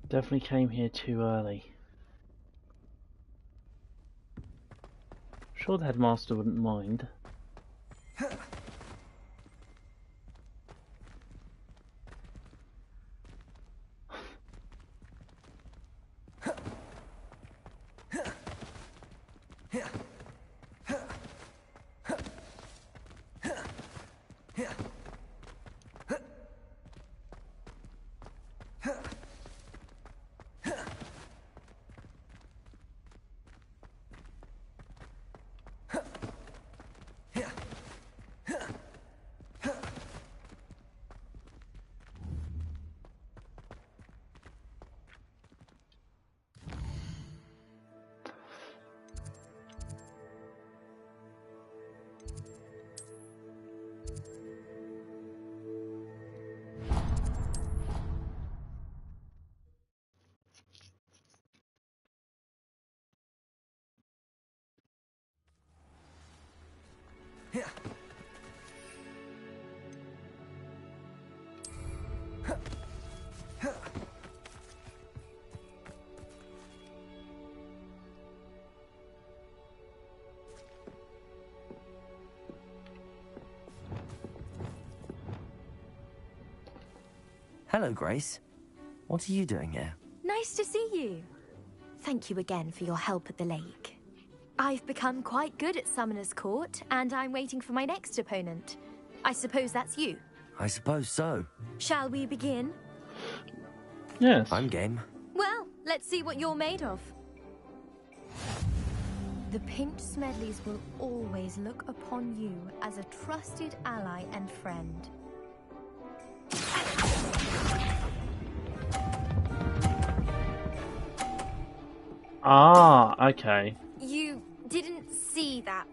Definitely came here too early. I'm sure the headmaster wouldn't mind. Hello, Grace. What are you doing here? Nice to see you. Thank you again for your help at the lake. I've become quite good at Summoner's Court, and I'm waiting for my next opponent. I suppose that's you. I suppose so. Shall we begin? Yes. I'm game. Well, let's see what you're made of. The Pinched Smedleys will always look upon you as a trusted ally and friend. Ah, okay. You didn't see that.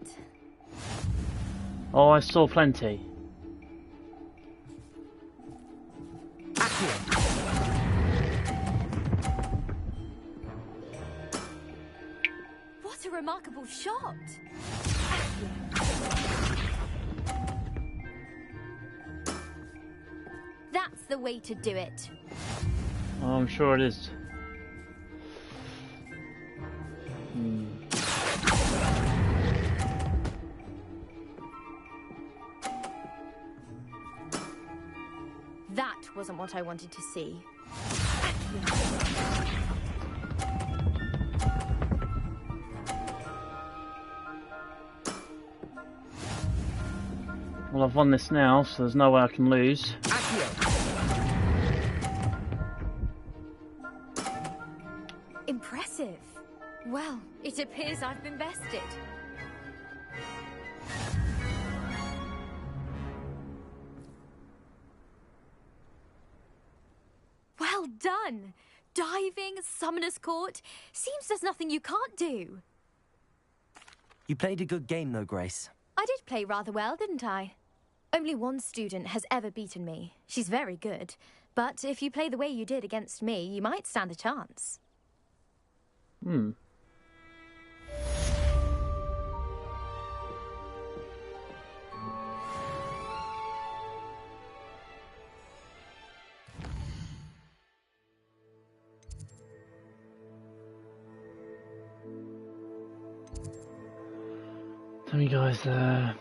Oh, I saw plenty. What a remarkable shot! That's the way to do it. Oh, I'm sure it is. That wasn't what I wanted to see. Well, I've won this now, so there's no way I can lose. Impressive. Well, it appears I've been bested. Well done! Diving, Summoner's Court. Seems there's nothing you can't do. You played a good game, though, Grace. I did play rather well, didn't I? Only one student has ever beaten me. She's very good. But if you play the way you did against me, you might stand a chance. How many guys there?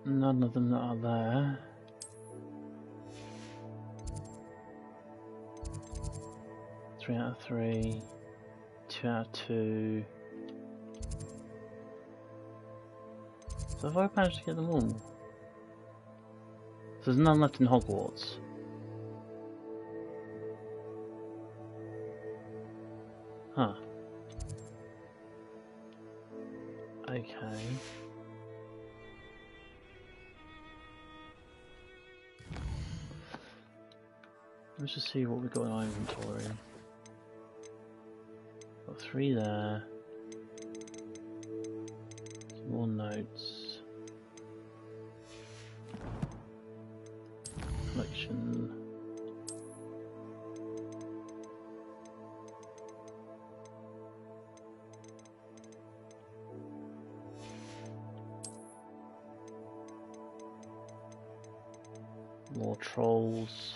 None of them that are there. Three out of 3. 2 out of 2. So have I managed to get them all? So there's none left in Hogwarts. Huh. Okay. Let's just see what we've got in our inventory. Got 3 there. Some more notes. Collection. More trolls.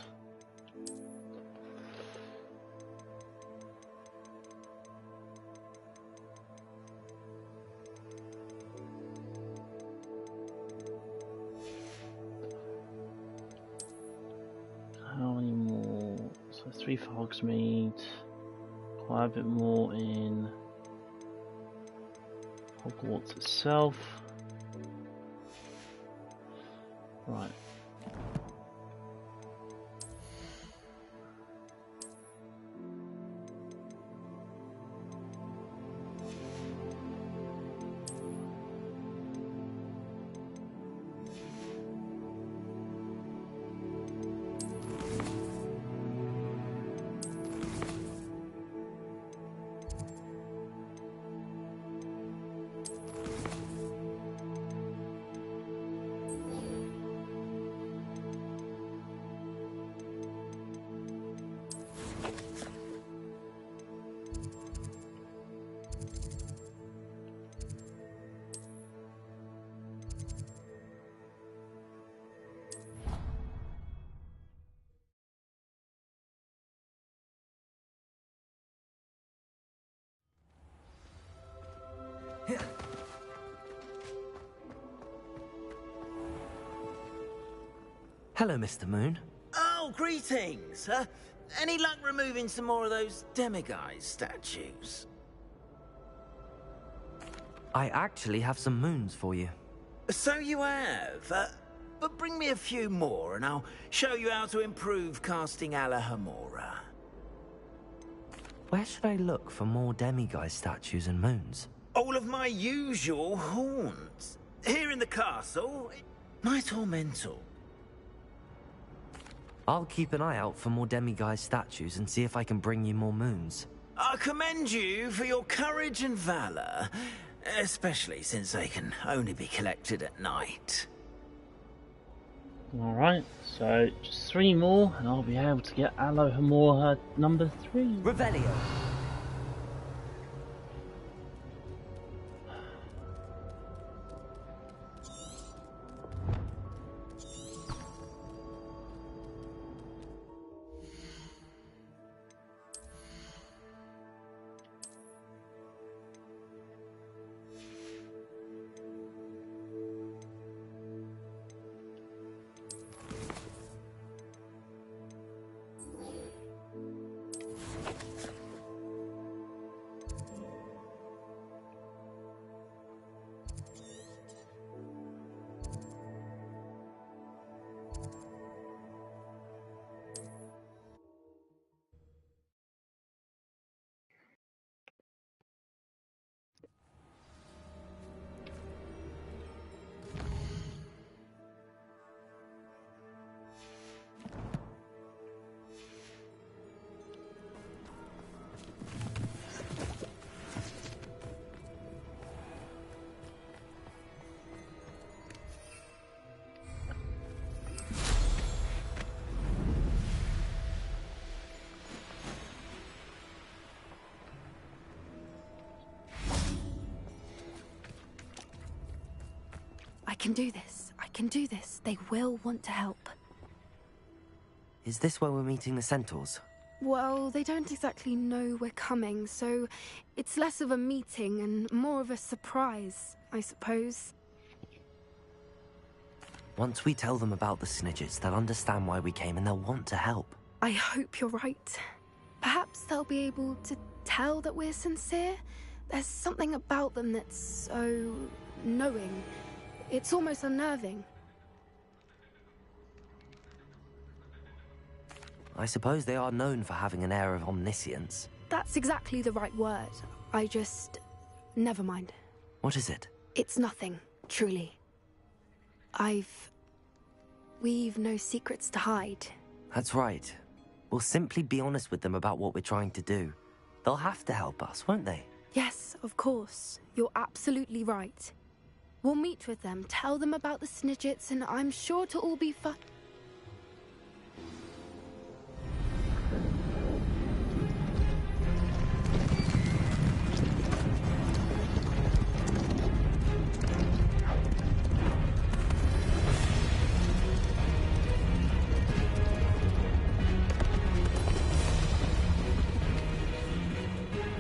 How many more? So 3 for Hogsmeade. Quite a bit more in Hogwarts itself. Right. Hello, Mr. Moon. Oh, greetings! Any luck removing some more of those demiguise statues? I actually have some moons for you. So you have. But bring me a few more and I'll show you how to improve casting Alohomora. Where should I look for more demiguise statues and moons? All of my usual haunts. Here in the castle, my tormental. I'll keep an eye out for more demiguise statues and see if I can bring you more moons. I commend you for your courage and valor, especially since they can only be collected at night. Alright, so just 3 more and I'll be able to get Alohomora number 3. Revelio. I can do this. I can do this. They will want to help. Is this where we're meeting the centaurs? Well, they don't exactly know we're coming, so it's less of a meeting and more of a surprise, I suppose. Once we tell them about the Snidgets, they'll understand why we came and they'll want to help. I hope you're right. Perhaps they'll be able to tell that we're sincere. There's something about them that's so knowing. It's almost unnerving. I suppose they are known for having an air of omniscience. That's exactly the right word. I just... Never mind. What is it? It's nothing, truly. We've no secrets to hide. That's right. We'll simply be honest with them about what we're trying to do. They'll have to help us, won't they? Yes, of course. You're absolutely right. We'll meet with them, tell them about the Snidgets, and I'm sure to all be fun.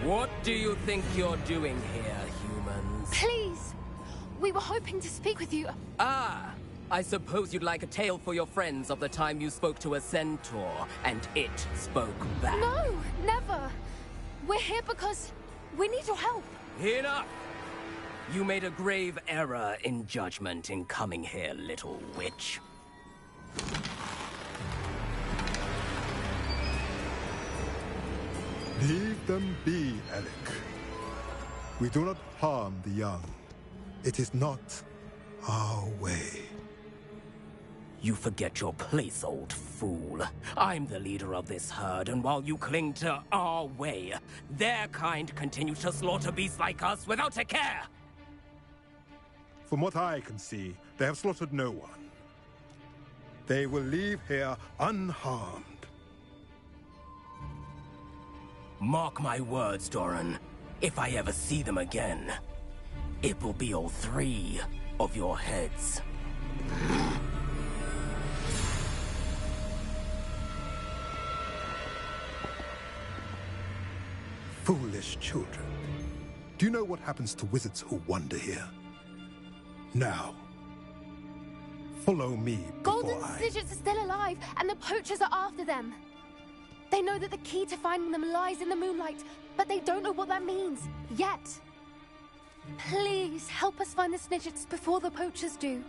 What do you think you're doing here, humans? Please! We were hoping to speak with you. Ah! I suppose you'd like a tale for your friends of the time you spoke to a centaur, and it spoke back. No! Never! We're here because we need your help. Enough! You made a grave error in judgment in coming here, little witch. Leave them be, Alec. We do not harm the young. It is not our way. You forget your place, old fool. I'm the leader of this herd, and while you cling to our way, their kind continue to slaughter beasts like us without a care! From what I can see, they have slaughtered no one. They will leave here unharmed. Mark my words, Doran. If I ever see them again, it will be all 3 of your heads. Foolish children. Do you know what happens to wizards who wander here? Now, follow me before Golden Snidgets are still alive, and the poachers are after them. They know that the key to finding them lies in the moonlight, but they don't know what that means, yet. Please, help us find the Snidgets before the poachers do.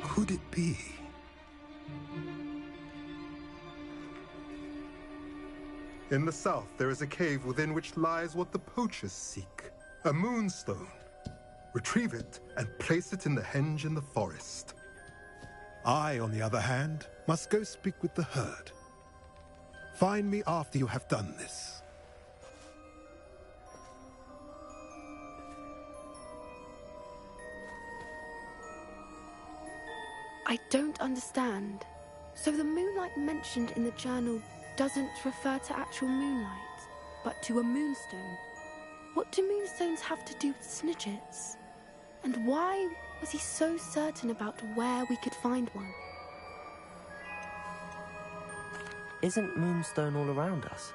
Could it be? In the south, there is a cave within which lies what the poachers seek. A moonstone. Retrieve it and place it in the henge in the forest. I, on the other hand, must go speak with the herd. Find me after you have done this. I don't understand. So the moonlight mentioned in the journal doesn't refer to actual moonlight, but to a moonstone. What do moonstones have to do with Snidgets? And why was he so certain about where we could find one? Isn't Moonstone all around us?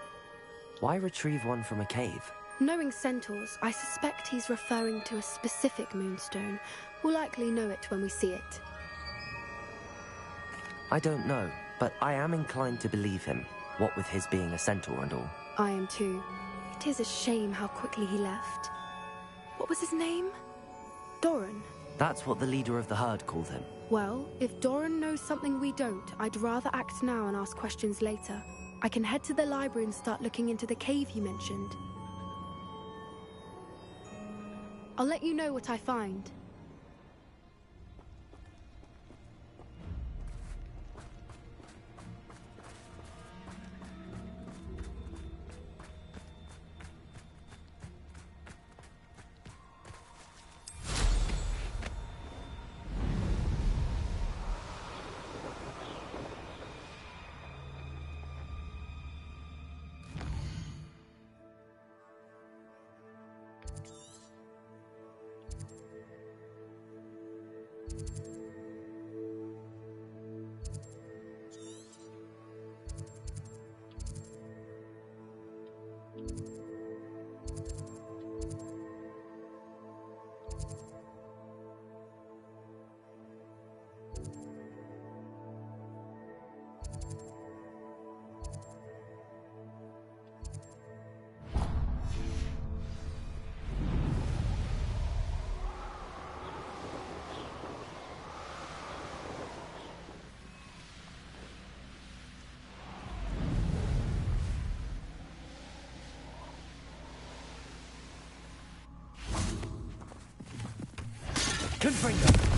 Why retrieve one from a cave? Knowing centaurs, I suspect he's referring to a specific moonstone. We'll likely know it when we see it. I don't know, but I am inclined to believe him, what with his being a centaur and all. I am too. It is a shame how quickly he left. What was his name? Doran. That's what the leader of the herd called him. Well, if Doran knows something we don't, I'd rather act now and ask questions later. I can head to the library and start looking into the cave you mentioned. I'll let you know what I find. Confringo!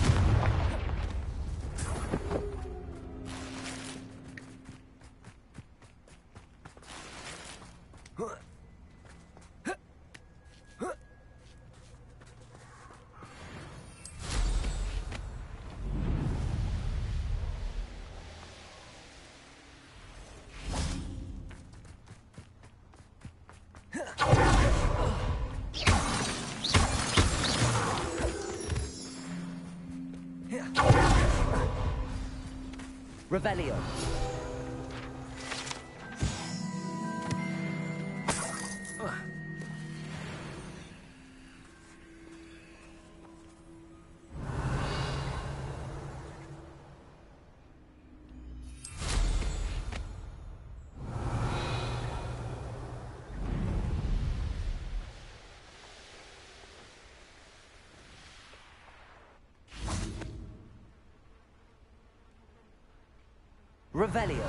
Revelio. Revelio.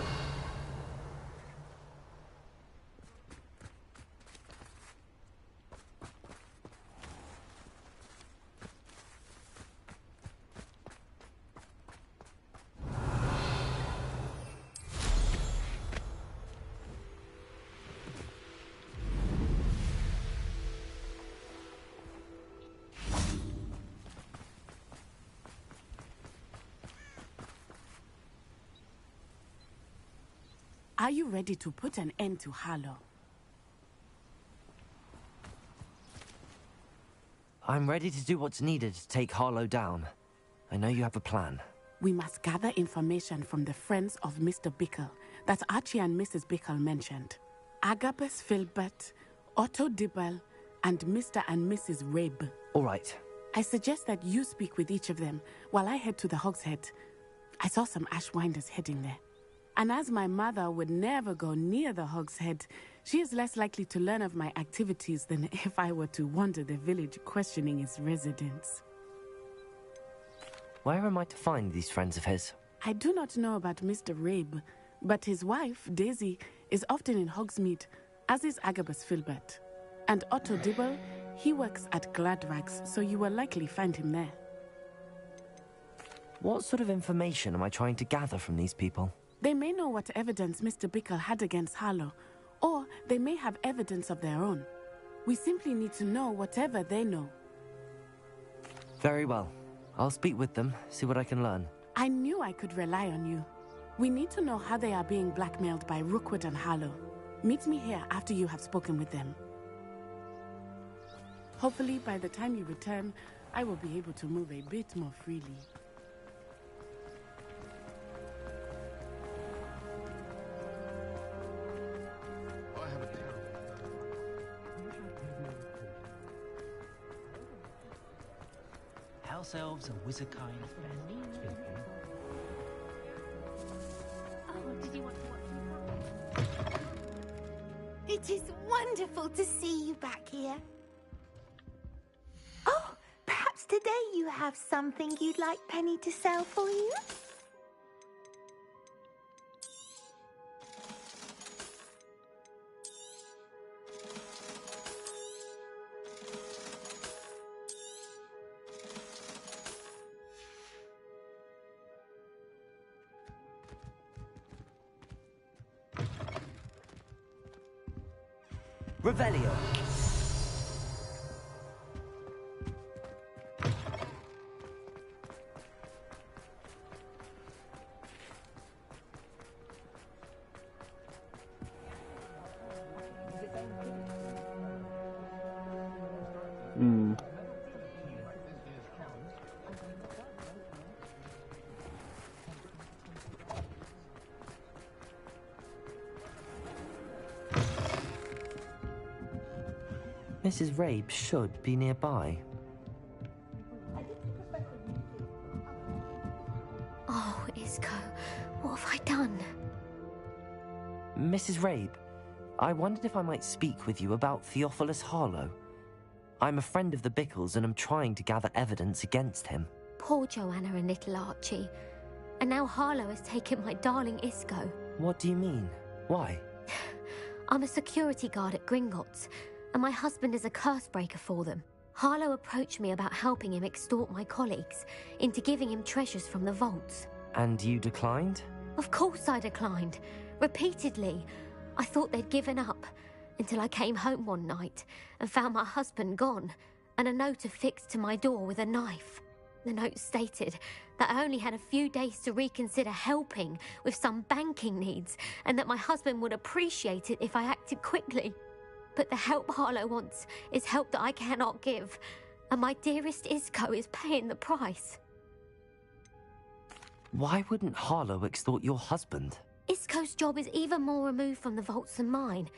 Are you ready to put an end to Harlow? I'm ready to do what's needed to take Harlow down. I know you have a plan. We must gather information from the friends of Mr. Bickle that Archie and Mrs. Bickle mentioned. Agabus Filbert, Otto Dibble, and Mr. and Mrs. Rabe. All right. I suggest that you speak with each of them while I head to the Hogshead. I saw some Ashwinders heading there. And as my mother would never go near the Hogshead, she is less likely to learn of my activities than if I were to wander the village questioning its residents. Where am I to find these friends of his? I do not know about Mr. Rabe, but his wife, Daisy, is often in Hogsmeade, as is Agabus Filbert. And Otto Dibble, he works at Gladrags, so you will likely find him there. What sort of information am I trying to gather from these people? They may know what evidence Mr. Bickle had against Harlow, or they may have evidence of their own. We simply need to know whatever they know. Very well. I'll speak with them, see what I can learn. I knew I could rely on you. We need to know how they are being blackmailed by Rookwood and Harlow. Meet me here after you have spoken with them. Hopefully, by the time you return, I will be able to move a bit more freely. House elves and wizardkind. Oh, did you want to watch? It is wonderful to see you back here. Oh, perhaps today you have something you'd like Penny to sell for you? Revelio. Mrs. Rabe should be nearby. Oh, Isco, what have I done? Mrs. Rabe, I wondered if I might speak with you about Theophilus Harlow. I'm a friend of the Bickles and am trying to gather evidence against him. Poor Joanna and little Archie. And now Harlow has taken my darling Isco. What do you mean? Why? I'm a security guard at Gringotts, and my husband is a curse breaker for them. Harlow approached me about helping him extort my colleagues into giving him treasures from the vaults. And you declined? Of course I declined. Repeatedly. I thought they'd given up, until I came home one night and found my husband gone, and a note affixed to my door with a knife. The note stated that I only had a few days to reconsider helping with some banking needs, and that my husband would appreciate it if I acted quickly. But the help Harlow wants is help that I cannot give, and my dearest Isco is paying the price. Why wouldn't Harlow extort your husband? Isco's job is even more removed from the vaults than mine.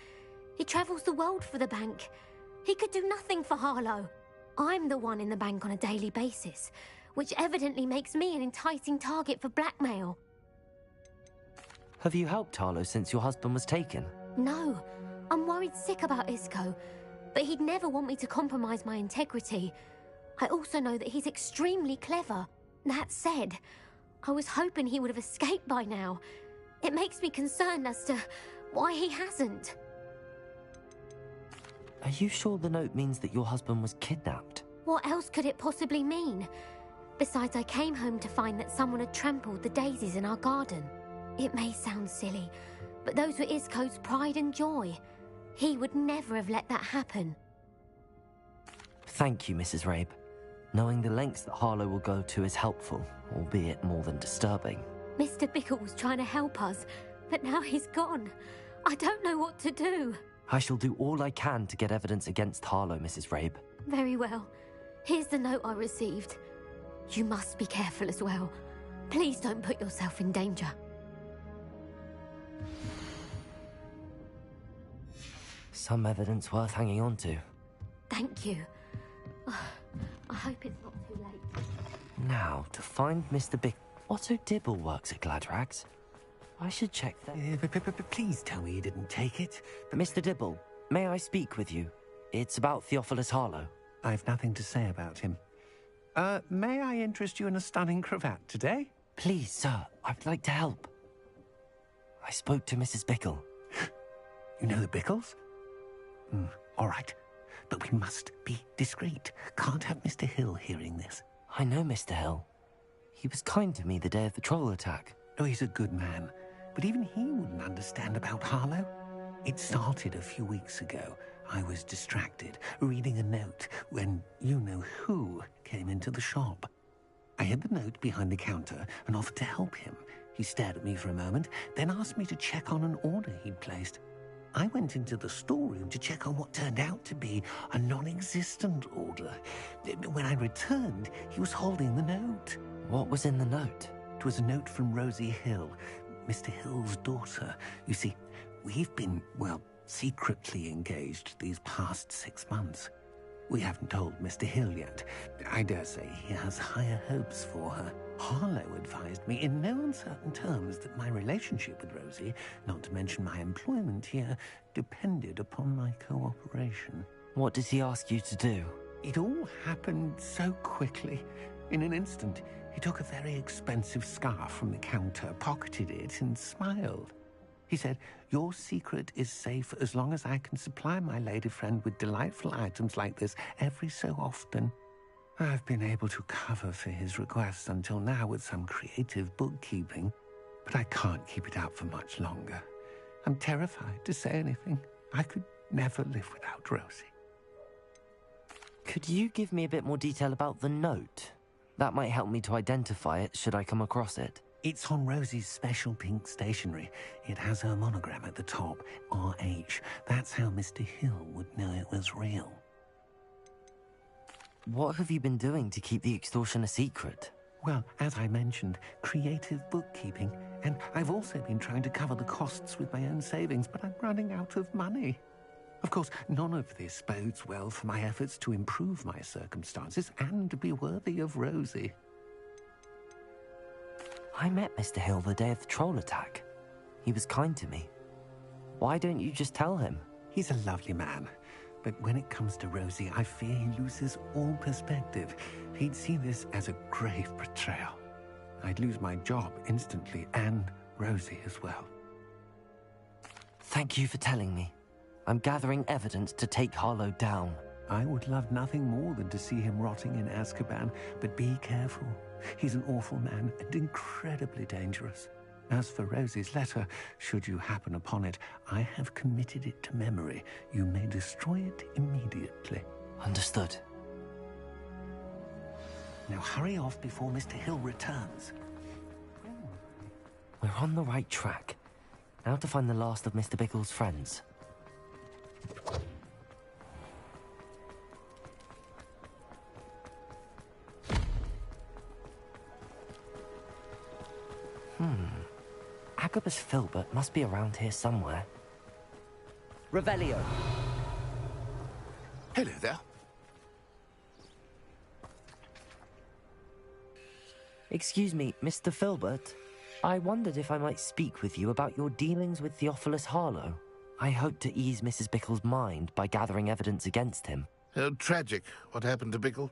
He travels the world for the bank. He could do nothing for Harlow. I'm the one in the bank on a daily basis, which evidently makes me an enticing target for blackmail. Have you helped Harlow since your husband was taken? No, I'm worried sick about Isco, but he'd never want me to compromise my integrity. I also know that he's extremely clever. That said, I was hoping he would have escaped by now. It makes me concerned as to why he hasn't. Are you sure the note means that your husband was kidnapped? What else could it possibly mean? Besides, I came home to find that someone had trampled the daisies in our garden. It may sound silly, but those were Isco's pride and joy. He would never have let that happen. Thank you, Mrs. Rabe. Knowing the lengths that Harlow will go to is helpful, albeit more than disturbing. Mr. Bickle was trying to help us, but now he's gone. I don't know what to do. I shall do all I can to get evidence against Harlow, Mrs. Rabe. Very well. Here's the note I received. You must be careful as well. Please don't put yourself in danger. Some evidence worth hanging on to. Thank you. I hope it's not too late. Now, to find Mr. Bick... Otto Dibble works at Gladrags. I should check that. Please tell me you didn't take it. Mr. Dibble, may I speak with you? It's about Theophilus Harlow. I've nothing to say about him. May I interest you in a stunning cravat today? Please, sir. I'd like to help. I spoke to Mrs. Bickle. You know the Bickles? All right. But we must be discreet. Can't have Mr. Hill hearing this. I know Mr. Hill. He was kind to me the day of the troll attack. Oh, he's a good man. But even he wouldn't understand about Harlow. It started a few weeks ago. I was distracted, reading a note, when you-know-who came into the shop. I hid the note behind the counter and offered to help him. He stared at me for a moment, then asked me to check on an order he'd placed. I went into the storeroom to check on what turned out to be a non-existent order. When I returned, he was holding the note. What was in the note? It was a note from Rosie Hill, Mr. Hill's daughter. You see, we've been, well, secretly engaged these past 6 months. We haven't told Mr. Hill yet. I dare say he has higher hopes for her. Harlow advised me in no uncertain terms that my relationship with Rosie, not to mention my employment here, depended upon my cooperation. What did he ask you to do? It all happened so quickly. In an instant, he took a very expensive scarf from the counter, pocketed it, and smiled. He said, "Your secret is safe as long as I can supply my lady friend with delightful items like this every so often." I've been able to cover for his requests until now with some creative bookkeeping, but I can't keep it up for much longer. I'm terrified to say anything. I could never live without Rosie. Could you give me a bit more detail about the note? That might help me to identify it should I come across it. It's on Rosie's special pink stationery. It has her monogram at the top, RH. That's how Mr. Hill would know it was real. What have you been doing to keep the extortion a secret? Well, as I mentioned, creative bookkeeping. And I've also been trying to cover the costs with my own savings, but I'm running out of money. Of course, none of this bodes well for my efforts to improve my circumstances and to be worthy of Rosie. I met Mr. Hill the day of the troll attack. He was kind to me. Why don't you just tell him? He's a lovely man. But when it comes to Rosie, I fear he loses all perspective. He'd see this as a grave betrayal. I'd lose my job instantly, and Rosie as well. Thank you for telling me. I'm gathering evidence to take Harlow down. I would love nothing more than to see him rotting in Azkaban, but be careful. He's an awful man and incredibly dangerous. As for Rosie's letter, should you happen upon it, I have committed it to memory. You may destroy it immediately. Understood. Now hurry off before Mr. Hill returns. We're on the right track. Now to find the last of Mr. Bickle's friends. Agabus Filbert must be around here somewhere. Revelio. Hello there. Excuse me, Mr. Filbert. I wondered if I might speak with you about your dealings with Theophilus Harlow. I hope to ease Mrs. Bickle's mind by gathering evidence against him. Oh, tragic what happened to Bickle.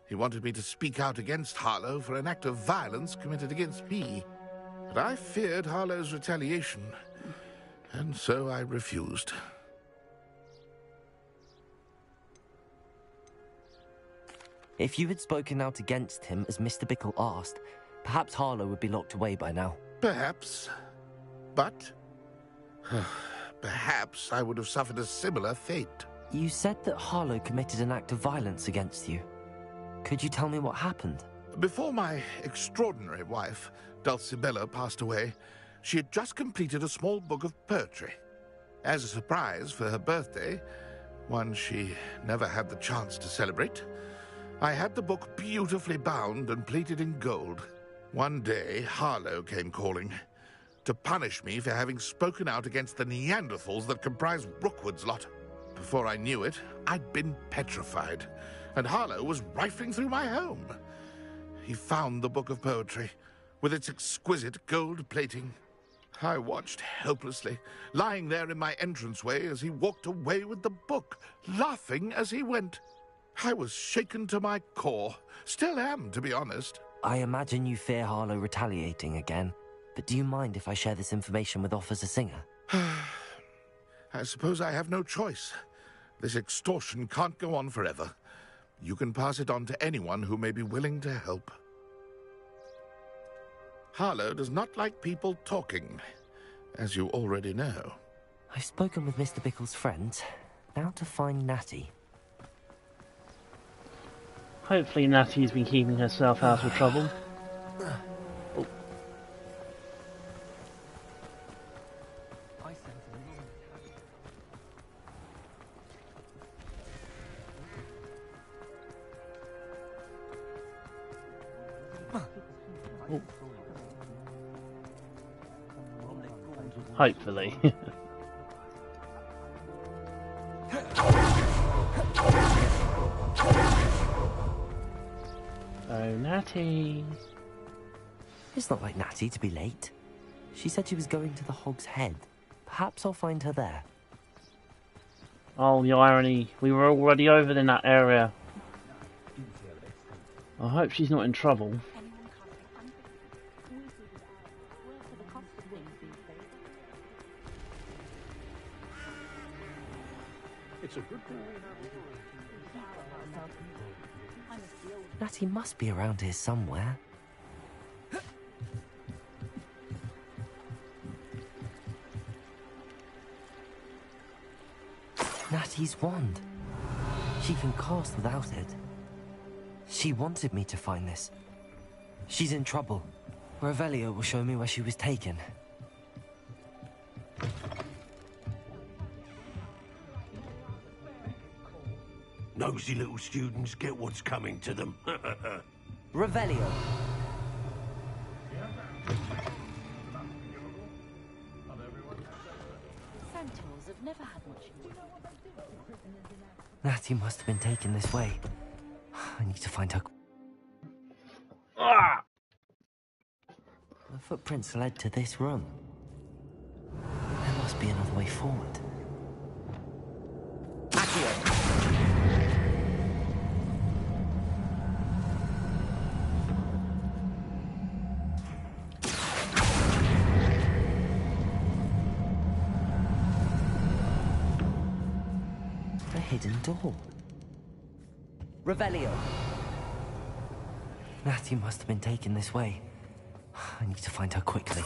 He wanted me to speak out against Harlow for an act of violence committed against me. But I feared Harlow's retaliation, and so I refused. If you had spoken out against him as Mr. Bickle asked, perhaps Harlow would be locked away by now. Perhaps. But perhaps I would have suffered a similar fate. You said that Harlow committed an act of violence against you. Could you tell me what happened? Before my extraordinary wife, Dulcibella, passed away, she had just completed a small book of poetry. As a surprise for her birthday, one she never had the chance to celebrate, I had the book beautifully bound and plated in gold. One day, Harlow came calling to punish me for having spoken out against the Neanderthals that comprise Rookwood's lot. Before I knew it, I'd been petrified, and Harlow was rifling through my home. He found the book of poetry, with its exquisite gold plating. I watched helplessly, lying there in my entranceway as he walked away with the book, laughing as he went. I was shaken to my core. Still am, to be honest. I imagine you fear Harlow retaliating again, but do you mind if I share this information with Officer Singer? I suppose I have no choice. This extortion can't go on forever. You can pass it on to anyone who may be willing to help. Harlow does not like people talking, as you already know. I've spoken with Mr. Bickle's friends. Now to find Natty. Hopefully Natty's been keeping herself out of trouble. Oh. Oh. Hopefully. Oh, Natty. It's not like Natty to be late. She said she was going to the Hog's Head. Perhaps I'll find her there. Oh, the irony. We were already over in that area. I hope she's not in trouble. It's a good thing. Natty must be around here somewhere. Natty's wand. She can cast without it. She wanted me to find this. She's in trouble. Revelio will show me where she was taken. Nosy little students get what's coming to them. Revelio. Centaurs have never had much. Natty must have been taken this way. I need to find her. Ah! The footprints led to this room. There must be another way forward. Accio! A hidden door. Revelio. Natty must have been taken this way. I need to find her quickly.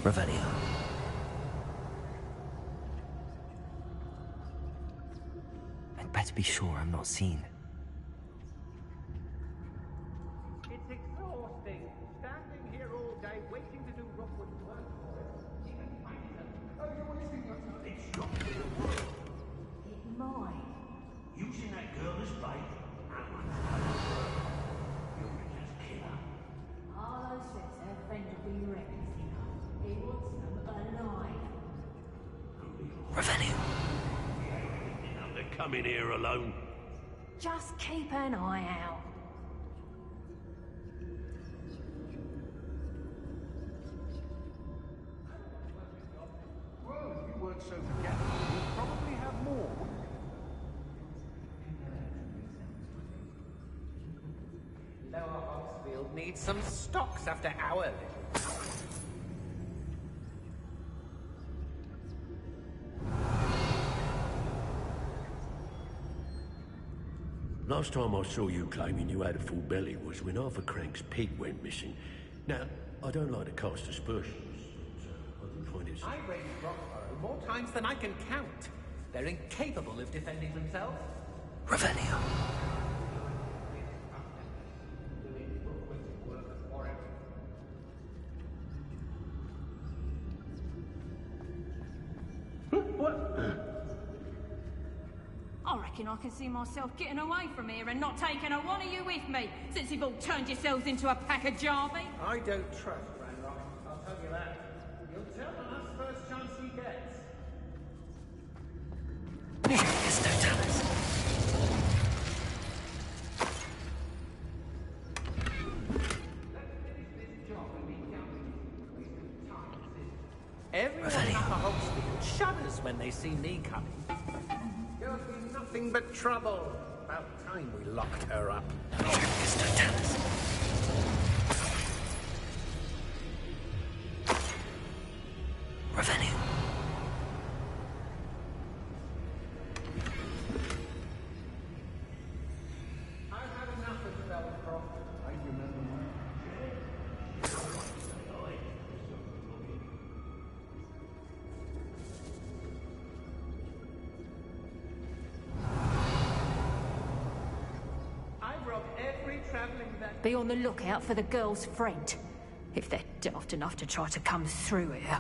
Revelio. I'd better be sure I'm not seen. It's exhausting, standing here all day waiting to do Rockwood's work for us. Even faster. Oh, you're wasting your time. It's not for the world. It might. Using that girl as bait. That one's done its work. You're just killer. Harlow says her friend will be ready. He wants them alive. Revelio. They're coming here alone. Just keep an eye out. Well, if you weren't so forgetful, you'd probably have more. Lower Hogsfield needs some stocks after our little. Last time I saw you claiming you had a full belly was when Arthur Crank's pig went missing. Now, I don't like to cast aspersions, but I did find it... I raised Rockborough more times than I can count. They're incapable of defending themselves. Revelio. I reckon I can see myself getting away from here and not taking a one of you with me, since you've all turned yourselves into a pack of Jarvie. I don't trust Ranrock, I'll tell you that. He'll tell on us first chance he gets. It's no talent. Everyone up at Hogsfield shudders when they see me coming. There'll be nothing but trouble. About time we locked her up. Revelio. I've had enough of Belcroft. I remember my... Be on the lookout for the girl's friend, if they're daft enough to try to come through here.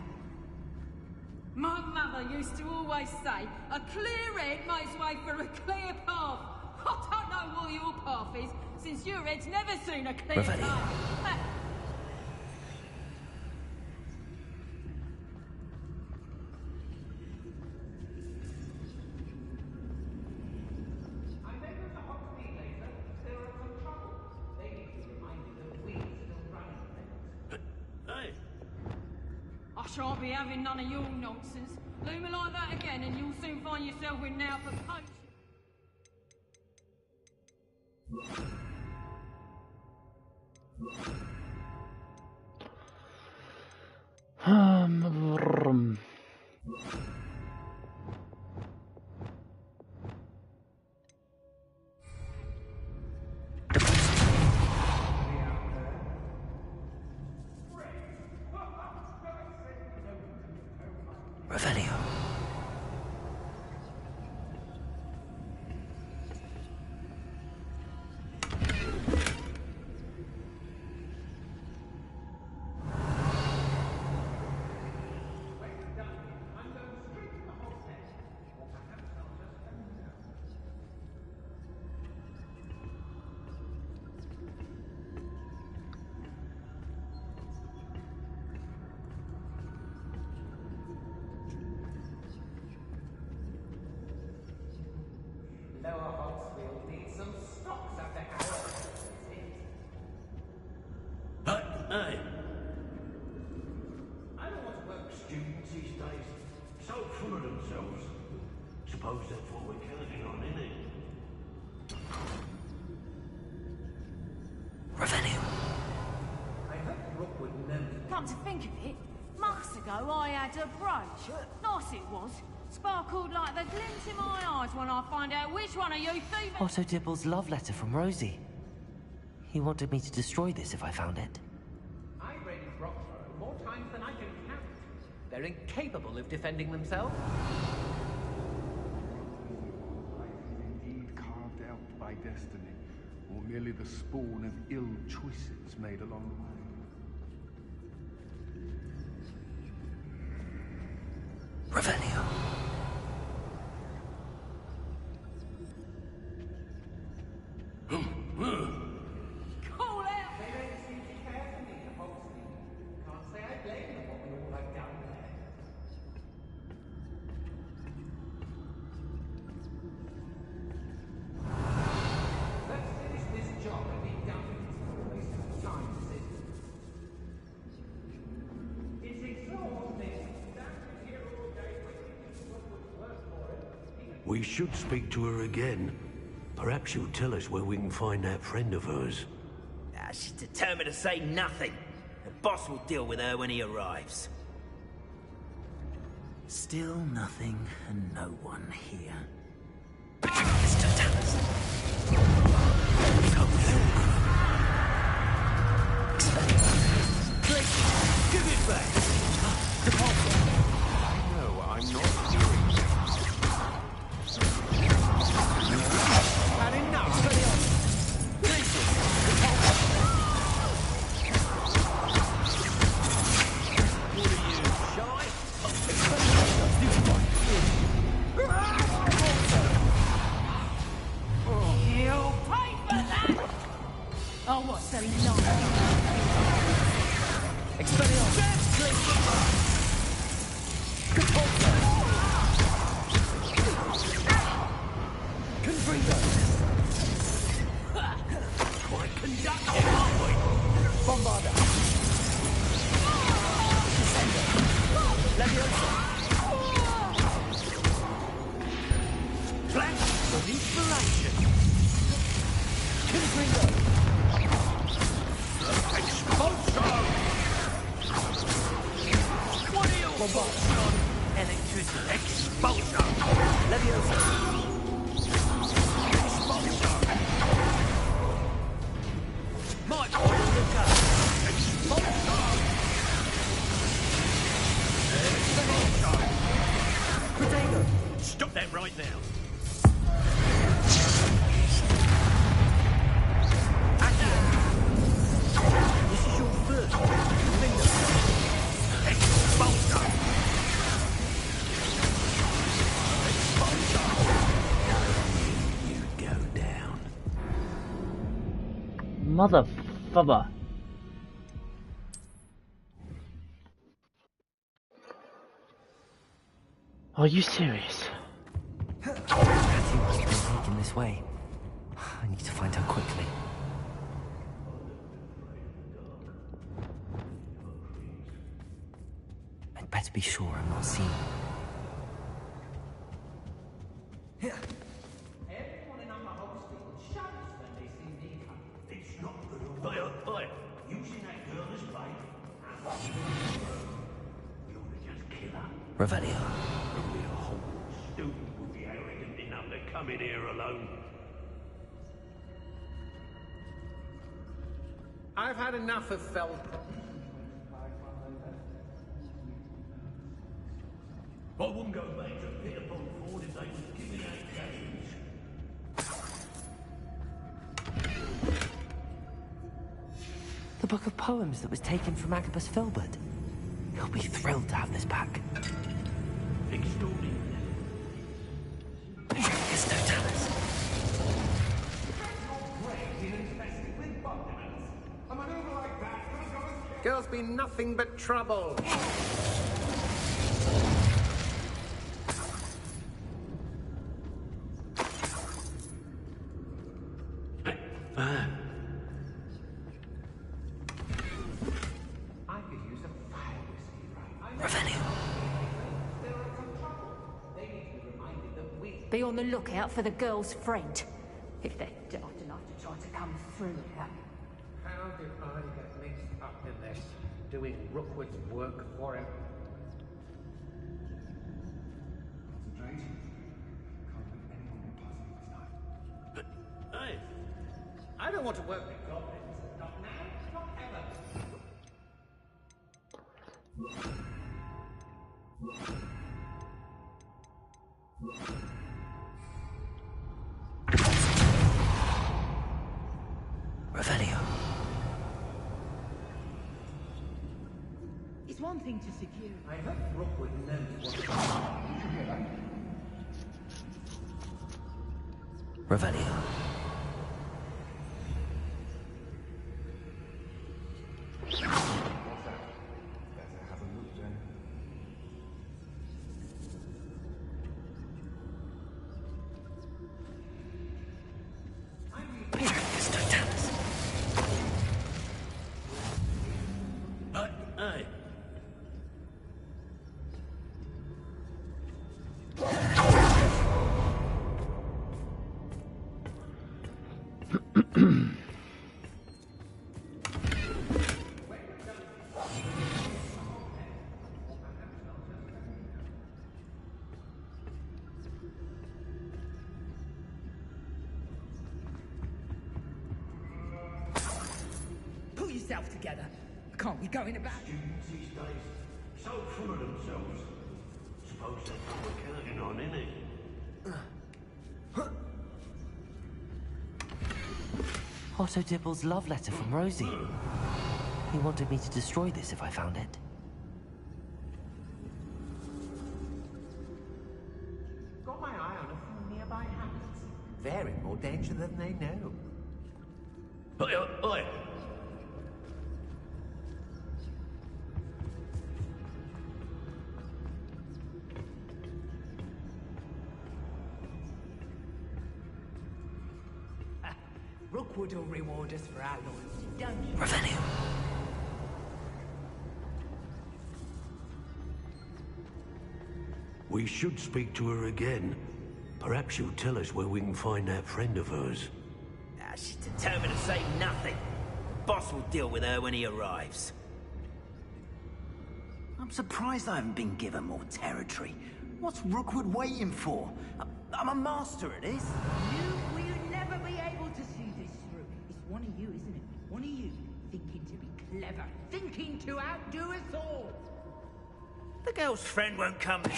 My mother used to always say, a clear head makes way for a clear path. I don't know what your path is, since your head's never seen a clear path. I shan't be having none of your nonsense. Leave me like that again and you'll soon find yourself in now for poaching. Revelio. Lower Hogsfield needs some stocks after hours. Hey! I don't want to work with students these days. So full of themselves. Suppose that's what we're counting on, isn't it? Revenue. I hope Rook would know. Come to think of it, months ago I had a brooch. Nice it was. Sparkled like the glint in my eyes when I find out which one of you thieves... Otto Dibble's love letter from Rosie. He wanted me to destroy this if I found it. I raided Roxborough more times than I can count. They're incapable of defending themselves. Indeed carved out by destiny, or merely the spawn of ill choices made along the way. Revenue. Call out! They don't seem to care for me, Hogwarts. Can't say I blame them what we all have done there. Let's finish this job and be done with this waste of time, citizens. It's exhausting. Standing here all day waiting for what would work for it. We should speak to her again. Perhaps she'll tell us where we can find that friend of hers. She's determined to say nothing. The boss will deal with her when he arrives. Still nothing and no one here. Give it back! No, I'm not serious. Had enough! What are you, shy? You'll pay for that! Oh, what's so long? Quite conductive, aren't we? Bombarda! Flash for inspiration. Confringo! Expulsion! What are your thoughts on electricity? Expulsion! Leviosa! Expulsion! Mike, look up! Expulsion! Potato! Stop that right now! This is your first finger. Expulsion! Expulsion! You go down. Mother fubber. Are you serious? Patty must have been taken this way. I need to find her quickly. I'd better be sure I'm not seen. Everyone in our hostel shouts when they see me come. It's not good. Oi. Using that girl as bait. You ought to just kill her. Revelio. Only a Hogwarts student would be arrogant enough to come in here alone. I've had enough of Fel. I wouldn't go back to Pierpont Ford if they was giving out games. The book of poems that was taken from Agabus Filbert. He'll be thrilled to have this back. Extraordinary. It's no Dallas. Girls be nothing but trouble. I could use a fire whiskey, right? Revenue. There are some trouble. They need to be reminded that we Be on the lookout for the girl's friend. If they're daft enough to try to come through here. How did I get mixed up in this? Doing Rookwood's work for him? Concentrate. Can't let anyone get past me this time. Hey, I don't want to work with goblins. Not now, not ever. Revelio. It's one thing to secure. I hope Rookwood knows what. Revelio. What's that? Better have a look then. Hey. Pull yourself together. Can't be going about. Students these days, so full of themselves. Suppose that's what we're counting on, innit? Otto Dibble's love letter from Rosie. He wanted me to destroy this if I found it. Got my eye on a few nearby hamlets. They're in more danger than they know. Oi, oi! Rookwood will reward us for our loyalty, don't you? Revelio. We should speak to her again. Perhaps she'll tell us where we can find that friend of hers. She's determined to say nothing. The boss will deal with her when he arrives. I'm surprised I haven't been given more territory. What's Rookwood waiting for? I'm a master at this. You will never be able to see this through. It's one of you, isn't it? One of you thinking to be clever, thinking to outdo us all. The girl's friend won't come here.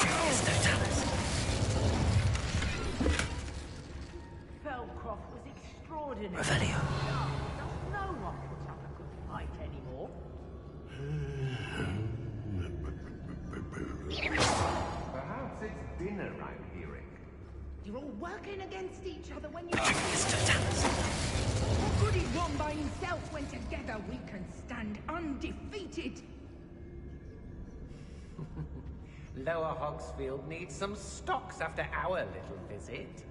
Felcroft was extraordinary. Revelio. No one puts up a good fight anymore. Perhaps it's dinner I'm hearing. You're all working against each other when you... What good is one by himself when together we can stand undefeated? Lower Hogsfield needs some stocks after our little visit.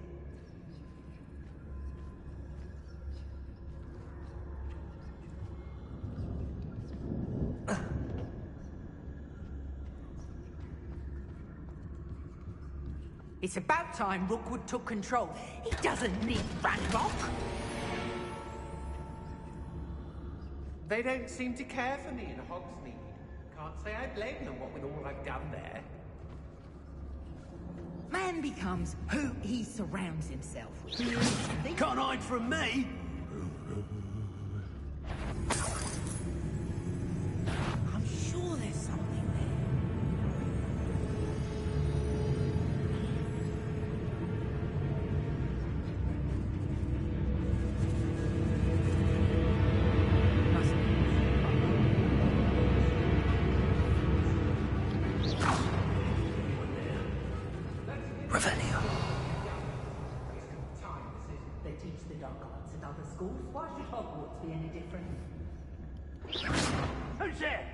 It's about time Rookwood took control. He doesn't need Ranrock. They don't seem to care for me in Hogsmeade. Can't say I blame them, what with all I've done there. Man becomes who he surrounds himself with. Can't hide from me! I'm sure there's something Revelio. They teach the dark arts at other schools. Why should Hogwarts be any different? Who's there?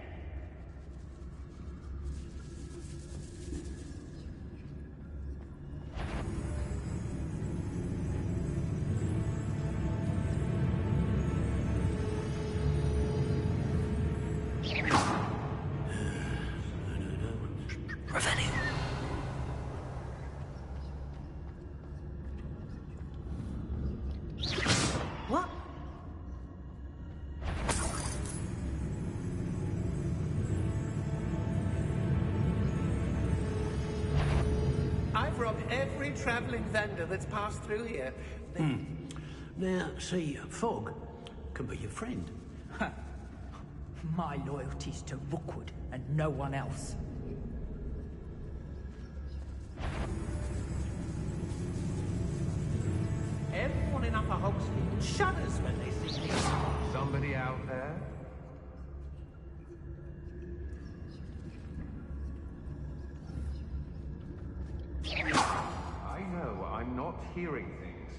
Revelio. from every traveling vendor that's passed through here. Now, see, Fog can be your friend. My loyalty's to Rookwood and no one else. Everyone in Upper Hogsfield shudders when they see me. Somebody out there? I know, I'm not hearing things.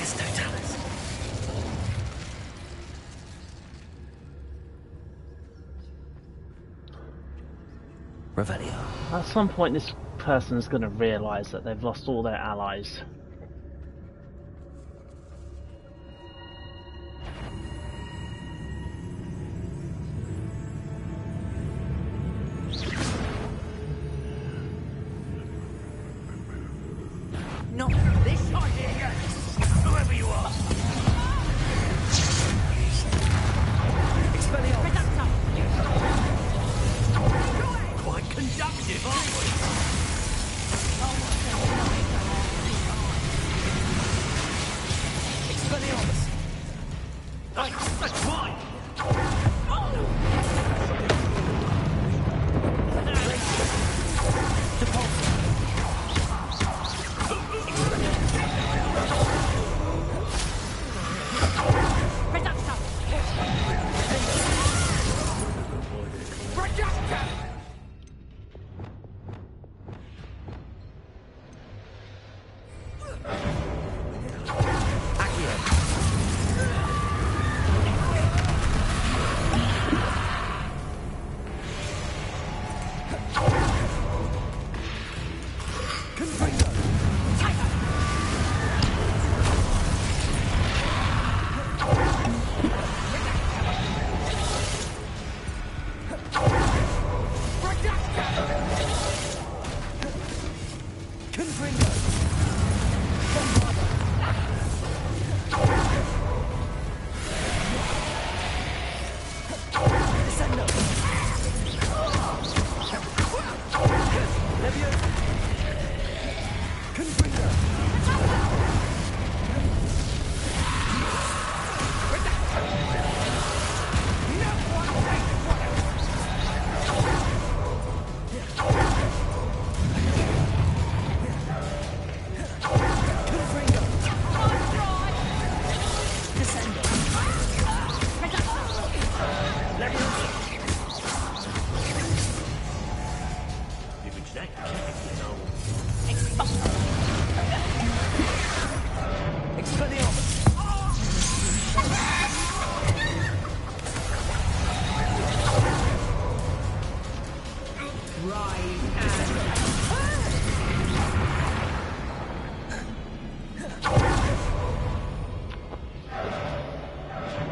It's Totalis. Revelio. At some point, this person is going to realise that they've lost all their allies. Not this idea! Whoever you are! Quite conductive, aren't we? Expelliarmus! That's mine!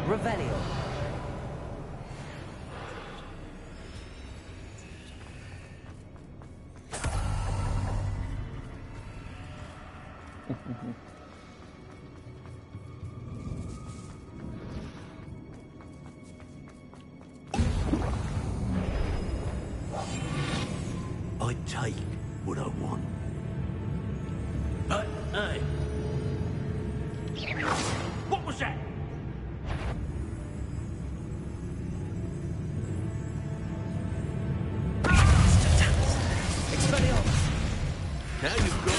Revelio. I take what I want. Hey! What was that? Now you've got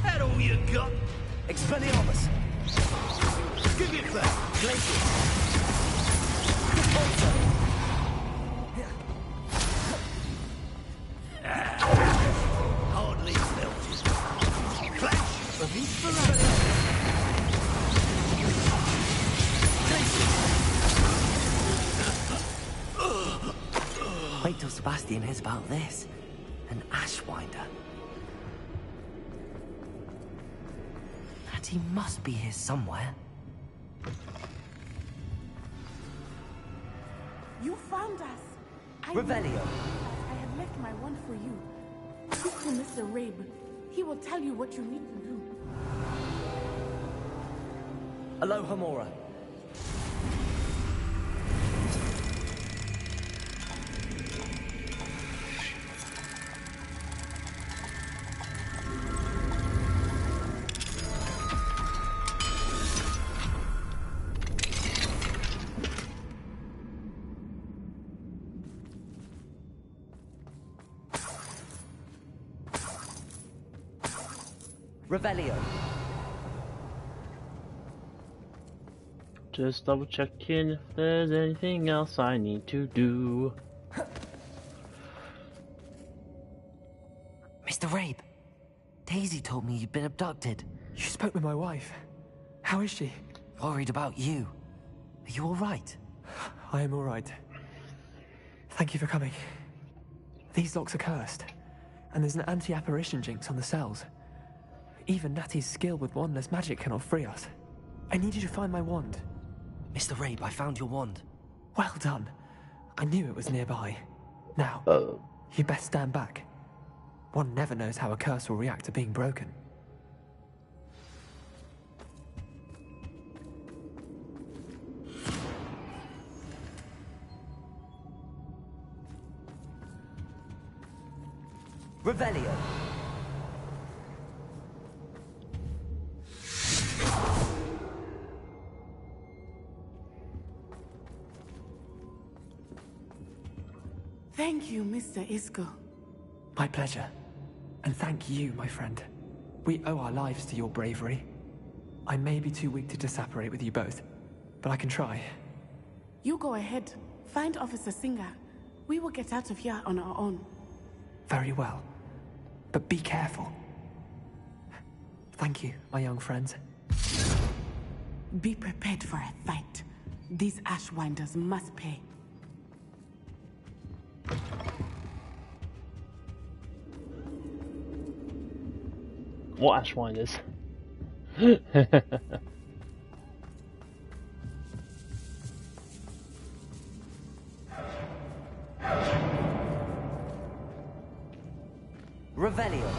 That all you got? Expelliarmus! Give it back! Glacier! Hardly felt it. Flash of inspiration! Wait till Sebastian hears about this. An Ashwinder. That he must be here somewhere. You found us. Revelio. I have left my wand for you. Speak to Mr. Rabe. He will tell you what you need to do. Aloha Mora. Revelio. Just double checking if there's anything else I need to do. Mr. Rabe, Daisy told me you'd been abducted. You spoke with my wife. How is she? Worried about you. Are you all right? I am all right. Thank you for coming. These locks are cursed, and there's an anti-apparition jinx on the cells. Even Natty's skill with wandless magic cannot free us. I need you to find my wand. Mr. Rabe, I found your wand. Well done. I knew it was nearby. Now, you best stand back. One never knows how a curse will react to being broken. Revelio. Thank you, Mr. Isco. My pleasure. And thank you, my friend. We owe our lives to your bravery. I may be too weak to disapparate with you both, but I can try. You go ahead. Find Officer Singer. We will get out of here on our own. Very well. But be careful. Thank you, my young friends. Be prepared for a fight. These Ashwinders must pay. What Ashwinders? Revelio.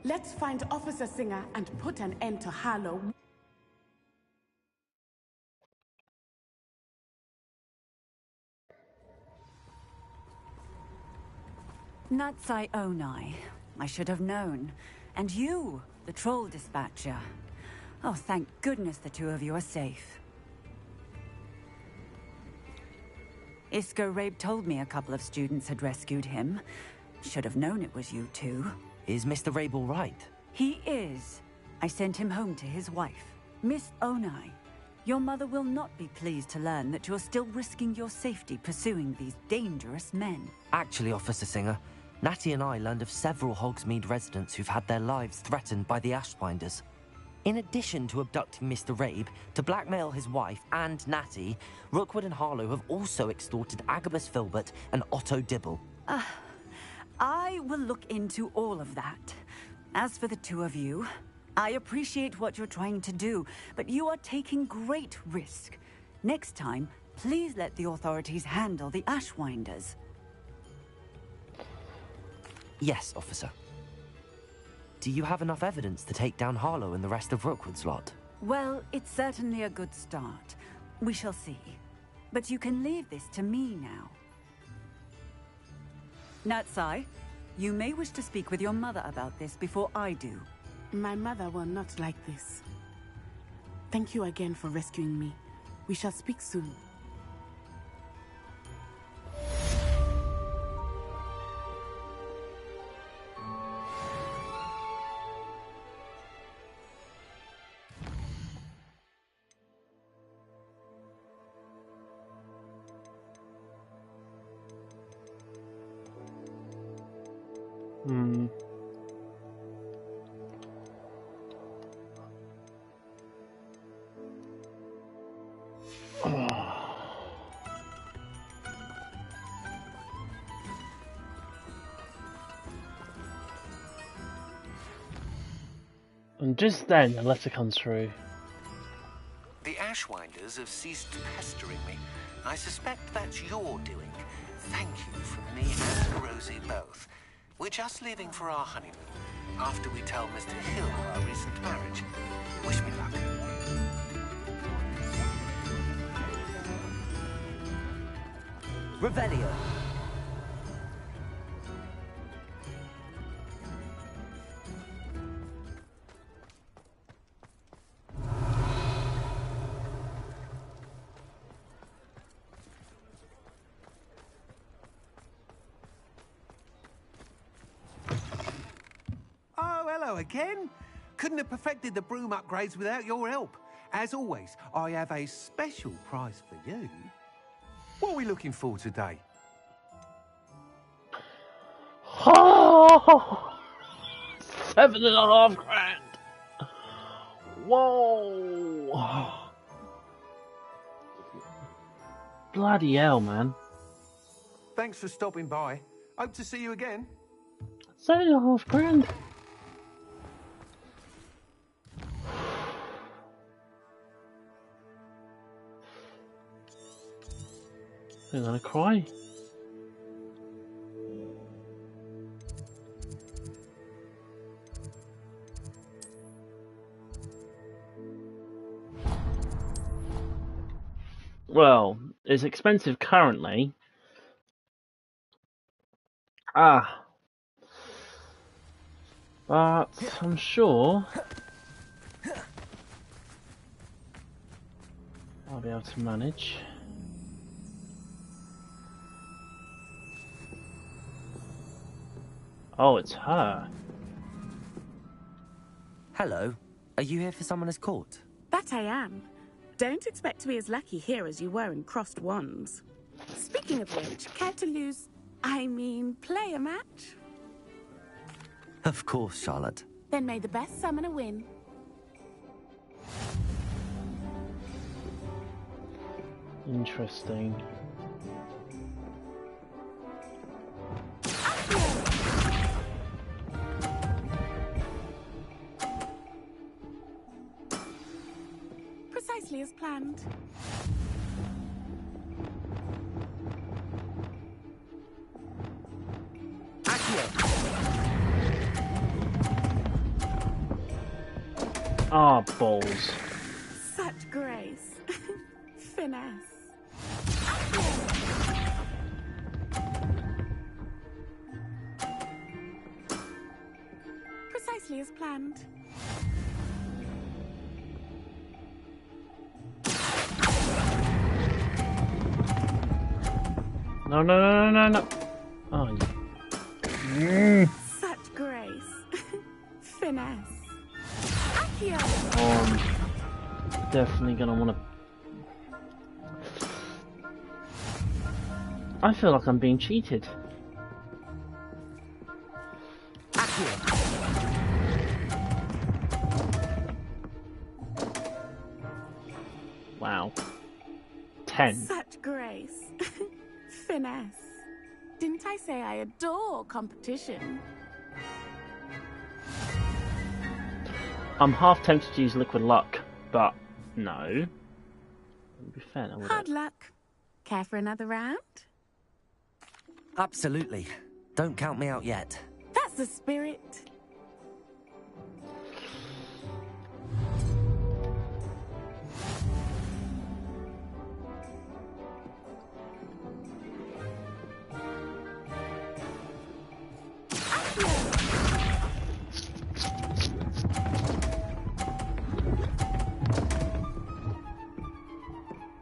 Let's find Officer Singer and put an end to Harlow. Natsai Onai. I should have known. And you, the troll dispatcher. Oh, thank goodness the two of you are safe. Isco Rabe told me a couple of students had rescued him. Should have known it was you two. Is Mr. Rabe all right? He is. I sent him home to his wife. Miss Onai, your mother will not be pleased to learn that you're still risking your safety pursuing these dangerous men. Actually, Officer Singer, Natty and I learned of several Hogsmeade residents who've had their lives threatened by the Ashwinders. In addition to abducting Mr. Rabe to blackmail his wife and Natty, Rookwood and Harlow have also extorted Agabus Filbert and Otto Dibble. I will look into all of that. As for the two of you, I appreciate what you're trying to do, but you are taking great risk. Next time, please let the authorities handle the Ashwinders. Yes, officer. Do you have enough evidence to take down Harlow and the rest of Rookwood's lot? Well, it's certainly a good start. We shall see. But you can leave this to me now. Natsai, you may wish to speak with your mother about this before I do. My mother will not like this. Thank you again for rescuing me. We shall speak soon. Hmm. And just then, a letter comes through. The Ashwinders have ceased pestering me. I suspect that's your doing. Thank you from me and Rosie both. We're just leaving for our honeymoon, after we tell Mr. Hill of our recent marriage. Wish me luck. Revelio. Oh, hello again. Couldn't have perfected the broom upgrades without your help. As always, I have a special prize for you. What are we looking for today? Oh, $7.5 grand. Whoa. Bloody hell, man. Thanks for stopping by. Hope to see you again. $7.5 grand. I'm gonna cry. Well, it's expensive currently. But I'm sure I'll be able to manage. Oh, it's her. Hello. Are you here for Summoner's Court? That I am. Don't expect to be as lucky here as you were in Crossed Wands. Speaking of which, care to play a match? Of course, Charlotte. Then may the best summoner win. Interesting. Precisely as planned. Ah, balls. Such grace. Finesse. Precisely as planned. No, no, no, no, no, no. Oh, Such grace. Finesse. definitely gonna wanna. I feel like I'm being cheated. Wow. 10. Such grace. Finesse. Didn't I say I adore competition? I'm half tempted to use liquid luck, but no. It would be fair, would Hard it? luck. Care for another round? Absolutely. Don't count me out yet. That's the spirit.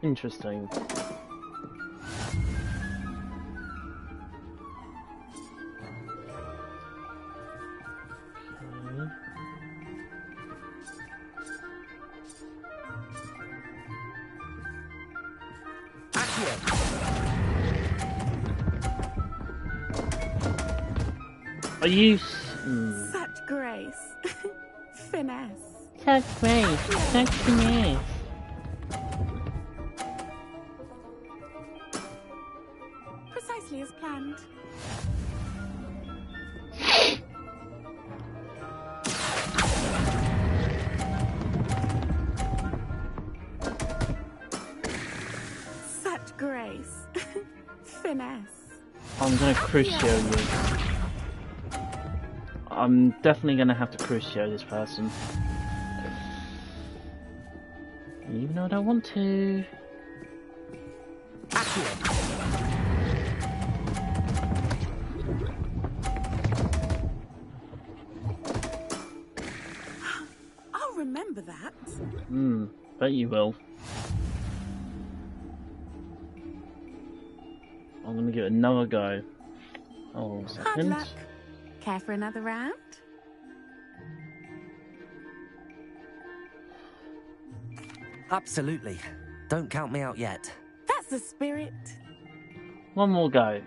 Interesting. Are you... Such grace. Finesse. Such grace. Such finesse. Precisely as planned. Such grace. Finesse. I'm gonna crucio you. I'm definitely gonna have to crucio this person. Even though I don't want to. I'll remember that. Bet you will. I'm gonna give it another go. Oh, Hard second. luck. Care for another round? Absolutely. Don't count me out yet. That's the spirit. One more go.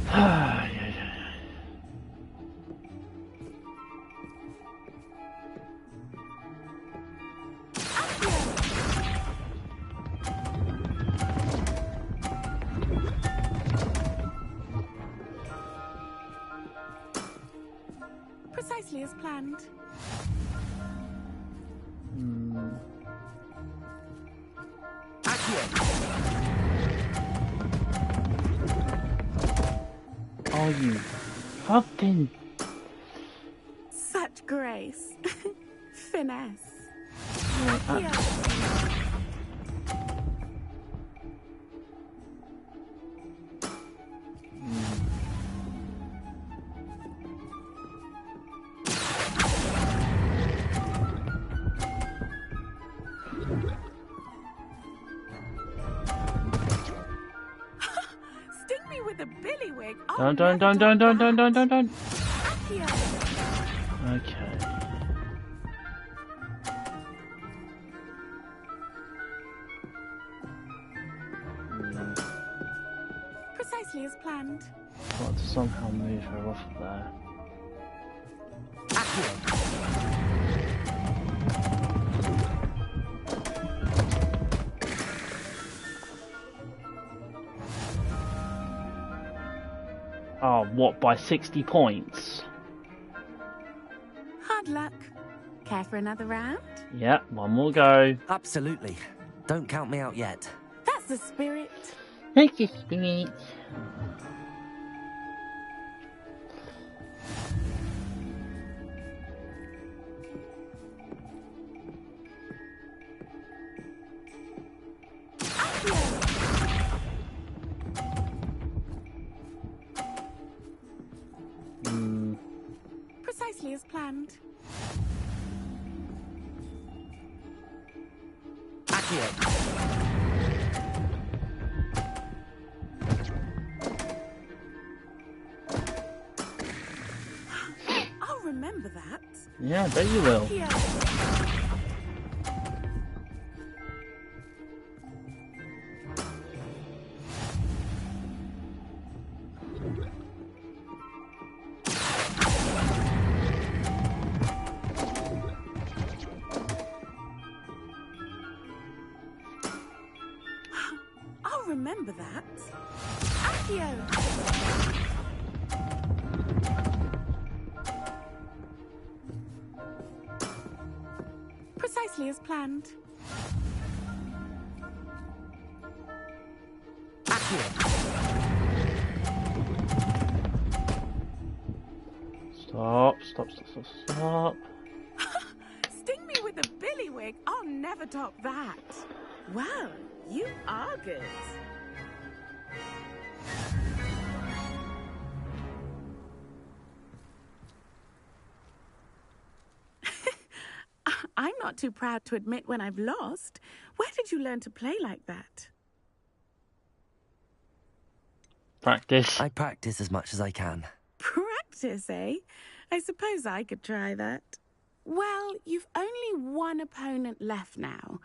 Yeah. Precisely as planned. Are you fucking... Such grace. Finesse. Sting me with a billywig. Don't. Okay. Precisely as planned. Got to somehow move her off there. Oh, what, by 60 points? Hard luck. Care for another round? Yeah, one more go. Absolutely. Don't count me out yet. That's the spirit. That's the spirit. Precisely as planned. I'll remember that. Yeah, I bet you will. I'll remember that. Accio. Precisely as planned. Stop. Sting me with a billywig. I'll never top that. Well, you are good. I'm not too proud to admit when I've lost. Where did you learn to play like that? Practice. I practice as much as I can. Practice, eh? I suppose I could try that. Well, you've only one opponent left now.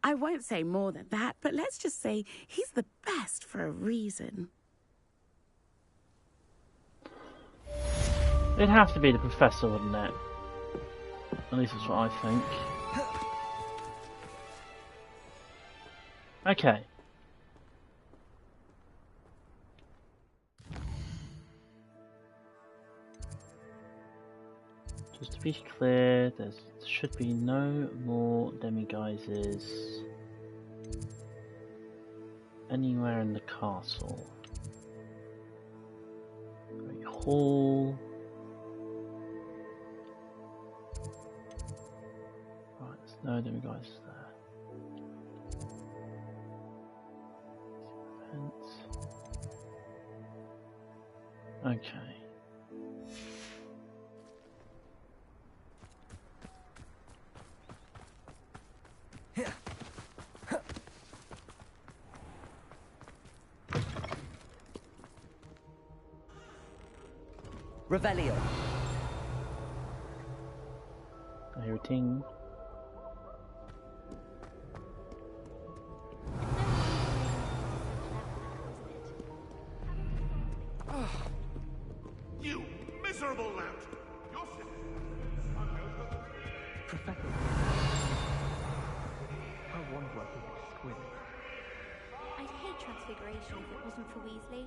I won't say more than that, but let's just say he's the best for a reason. It'd have to be the professor, wouldn't it? At least that's what I think. Okay. Just to be clear, there should be no more demiguises anywhere in the castle. Great Hall. Right, there's no demiguises there. Okay. Revelio. I hear a ting. You miserable lout! Your Professor. Her wand work is exquisite. I'd hate transfiguration if it wasn't for Weasley.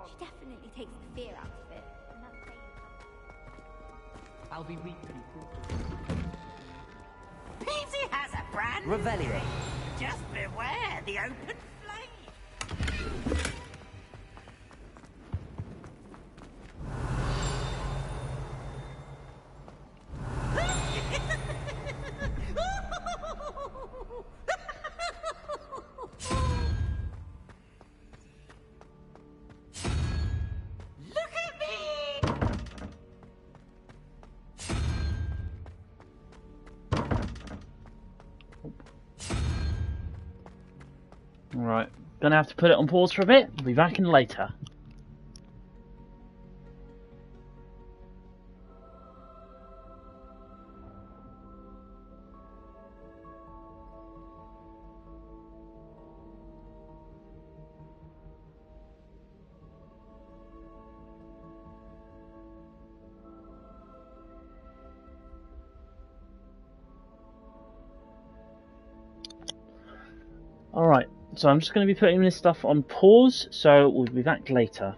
She definitely takes the fear out of it. And that's I'll be weakly fortunate. Peasy has a brand new Revelio. thing. Just beware the open flame. Look at me! Right, gonna have to put it on pause for a bit. I'll be back in later. Alright, so I'm just going to be putting this stuff on pause, so we'll be back later.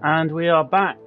And we are back.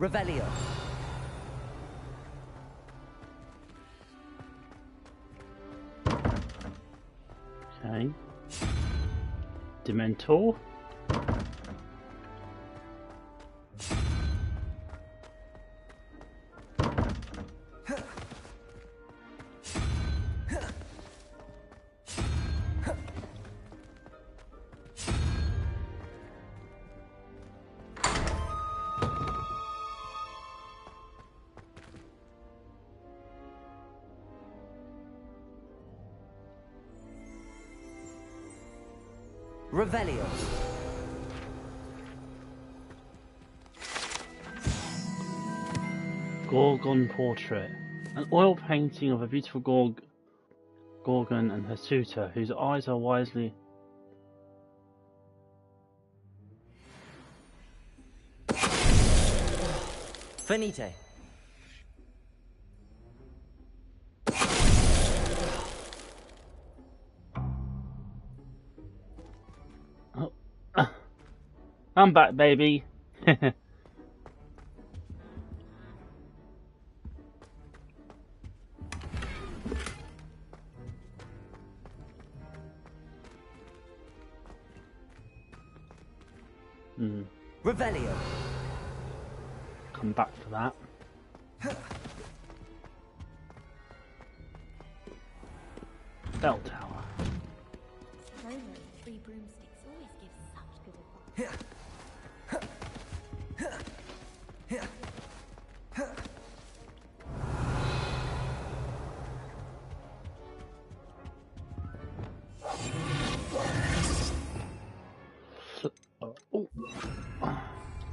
Revelio. Okay. Dementor. Revelio. Gorgon portrait. An oil painting of a beautiful Gorgon and her suitor, whose eyes are wisely... Finite. I'm back, baby. Revelio. Come back for that. Bell tower. Romo, 3 broomsticks always gives such good advice.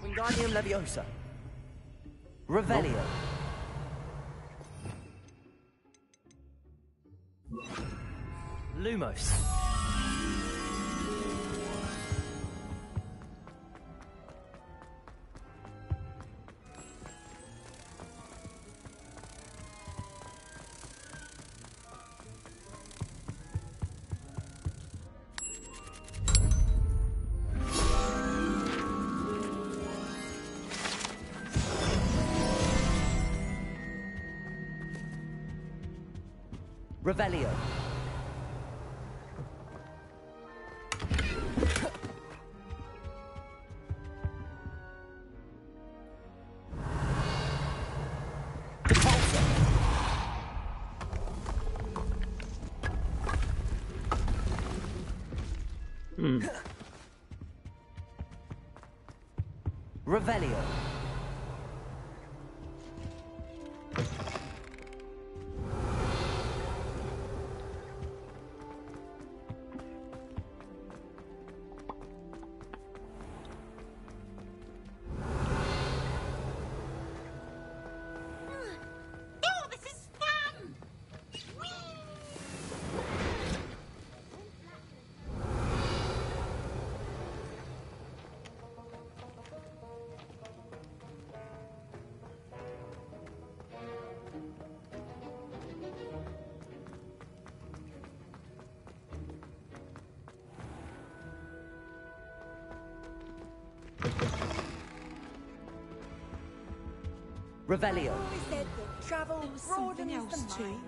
Wingardium Leviosa. Revelio. Lumos. Revelio. Revelio. Revelio. I said that travel broadens the mind.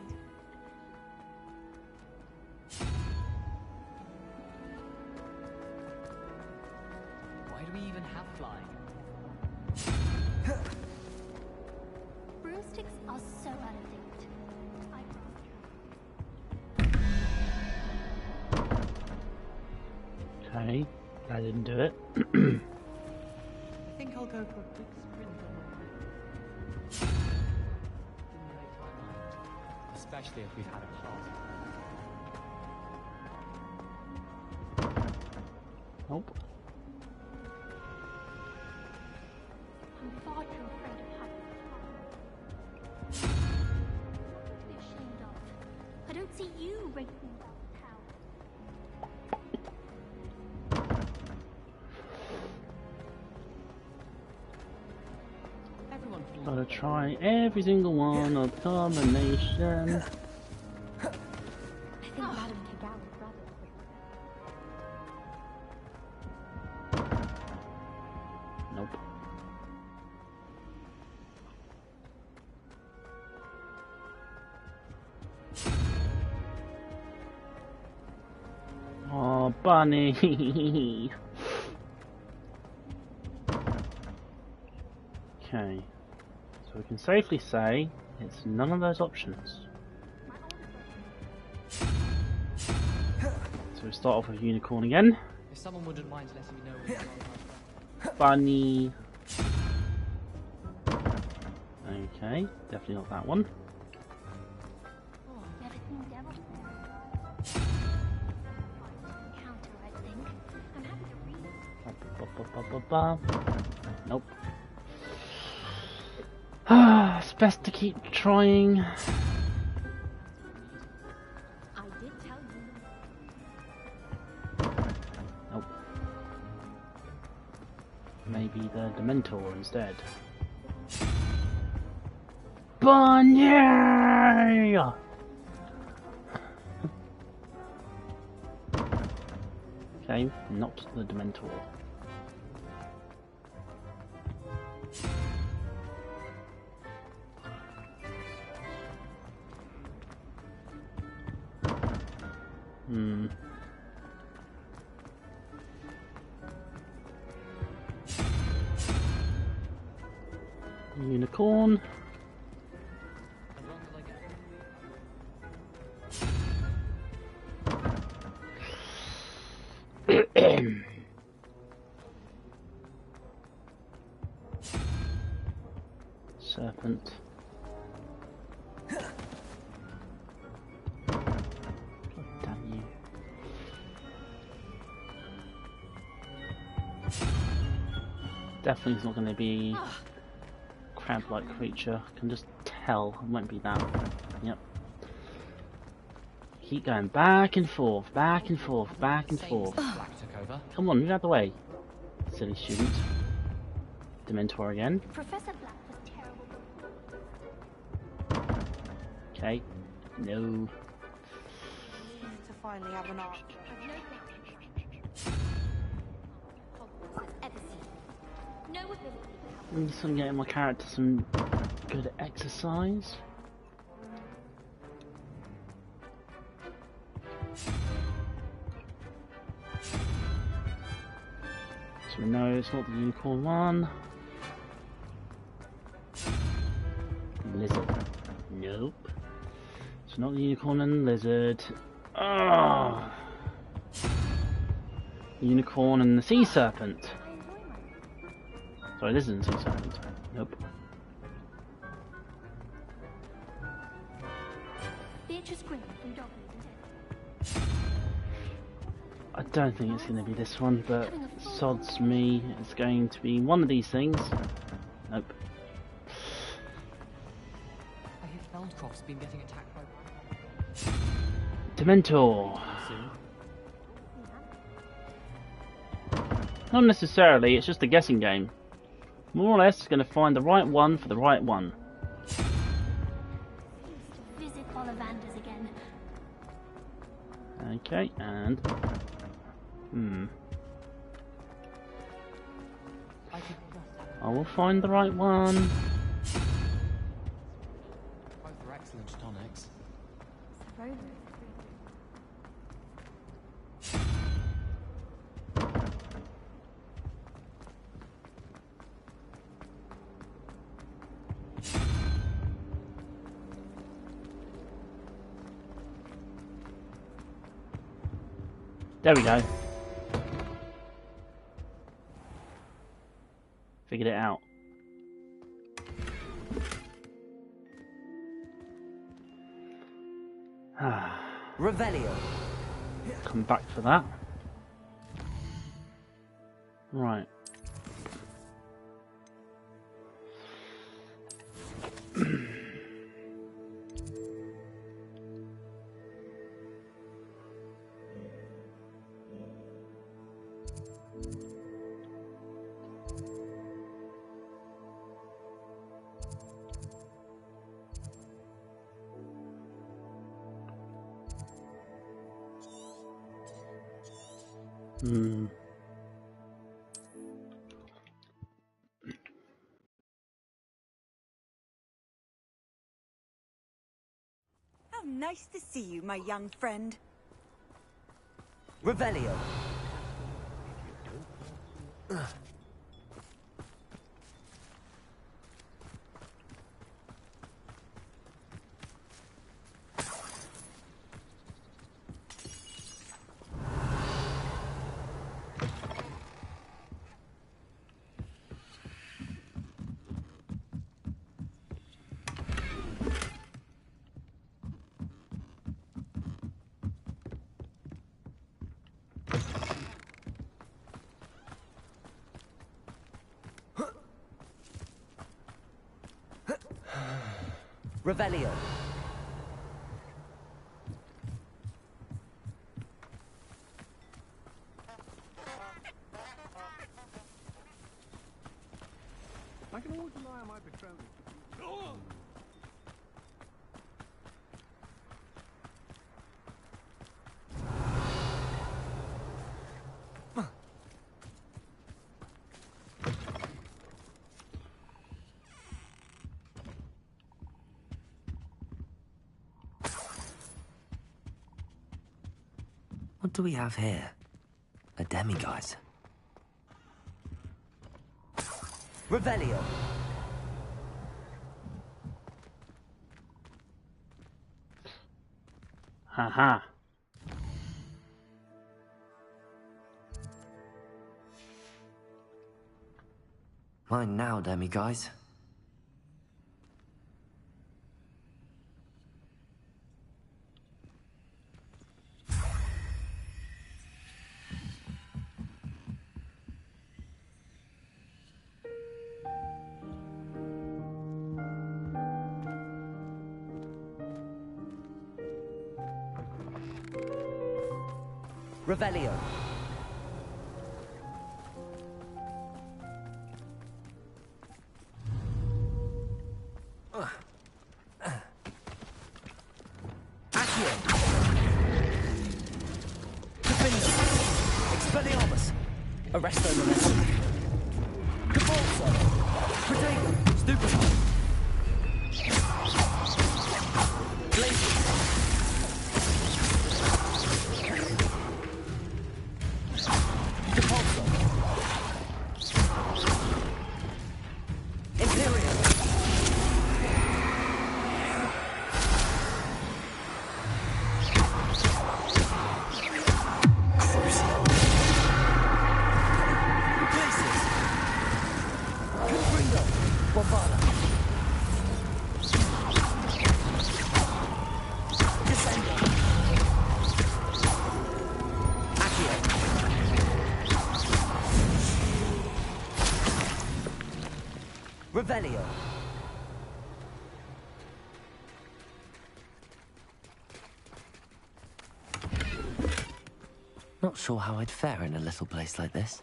Why do we even have flying? Broomsticks are so out of date. Okay, I didn't do it. I think I'll go for a quick sprint on my way. Stimulate my mind, especially if we've had a class. Nope. I'm far too afraid of Hogwarts. Nothing to be ashamed of. I don't see you racing about the town. Gotta try every single one of combination. I think Madame Kagawa's brother would. Nope. Oh, bunny. Okay. So we can safely say it's none of those options. So we start off with unicorn again. If someone wouldn't mind letting me know where you are. Bunny. Okay, definitely not that one. Never seen devil. Counter, I think. I'm happy to read. Nope. It's best to keep trying. I did tell you. Nope. Maybe the Dementor instead. Bunny! Okay, not the Dementor. Unicorn. Serpent. God damn you. Definitely it's not going to be crab-like creature. I can just tell it won't be that. Yep. Keep going back and forth, back and forth, back and forth. Come on, move out the way, silly student. Dementor again. Professor Black was terrible. Okay. No. To finally have an arc. No ability. I'm just gonna get my character some good exercise. So we know it's not the unicorn one. Lizard. Nope. It's not the unicorn and lizard. Ah. Unicorn and the sea serpent. Sorry, this isn't 600. Nope. Beatrice Quinn from Dublin. I don't think it's going to be this one, but sods me. It's going to be one of these things. Nope. I hear Feldcroft's been getting attacked by... Dementor. Not necessarily, it's just a guessing game. More or less, it's going to find the right one for the right one. Visit Ollivanders again. Okay, and... I will find the right one. Both are excellent tonics. There we go. Figured it out. Revelio. Come back for that. Right. How nice to see you, my young friend. Revelio. Revelio. I can always rely on my betrothed. What do we have here? A demiguise. Revelio. Haha. Mine now, demiguise. Revelio. Accio. Defendo. Expelliarmus. Arresto Momentum. Cabalso. Protego. Stupefy. Blazing. Revelio. Not sure how I'd fare in a little place like this.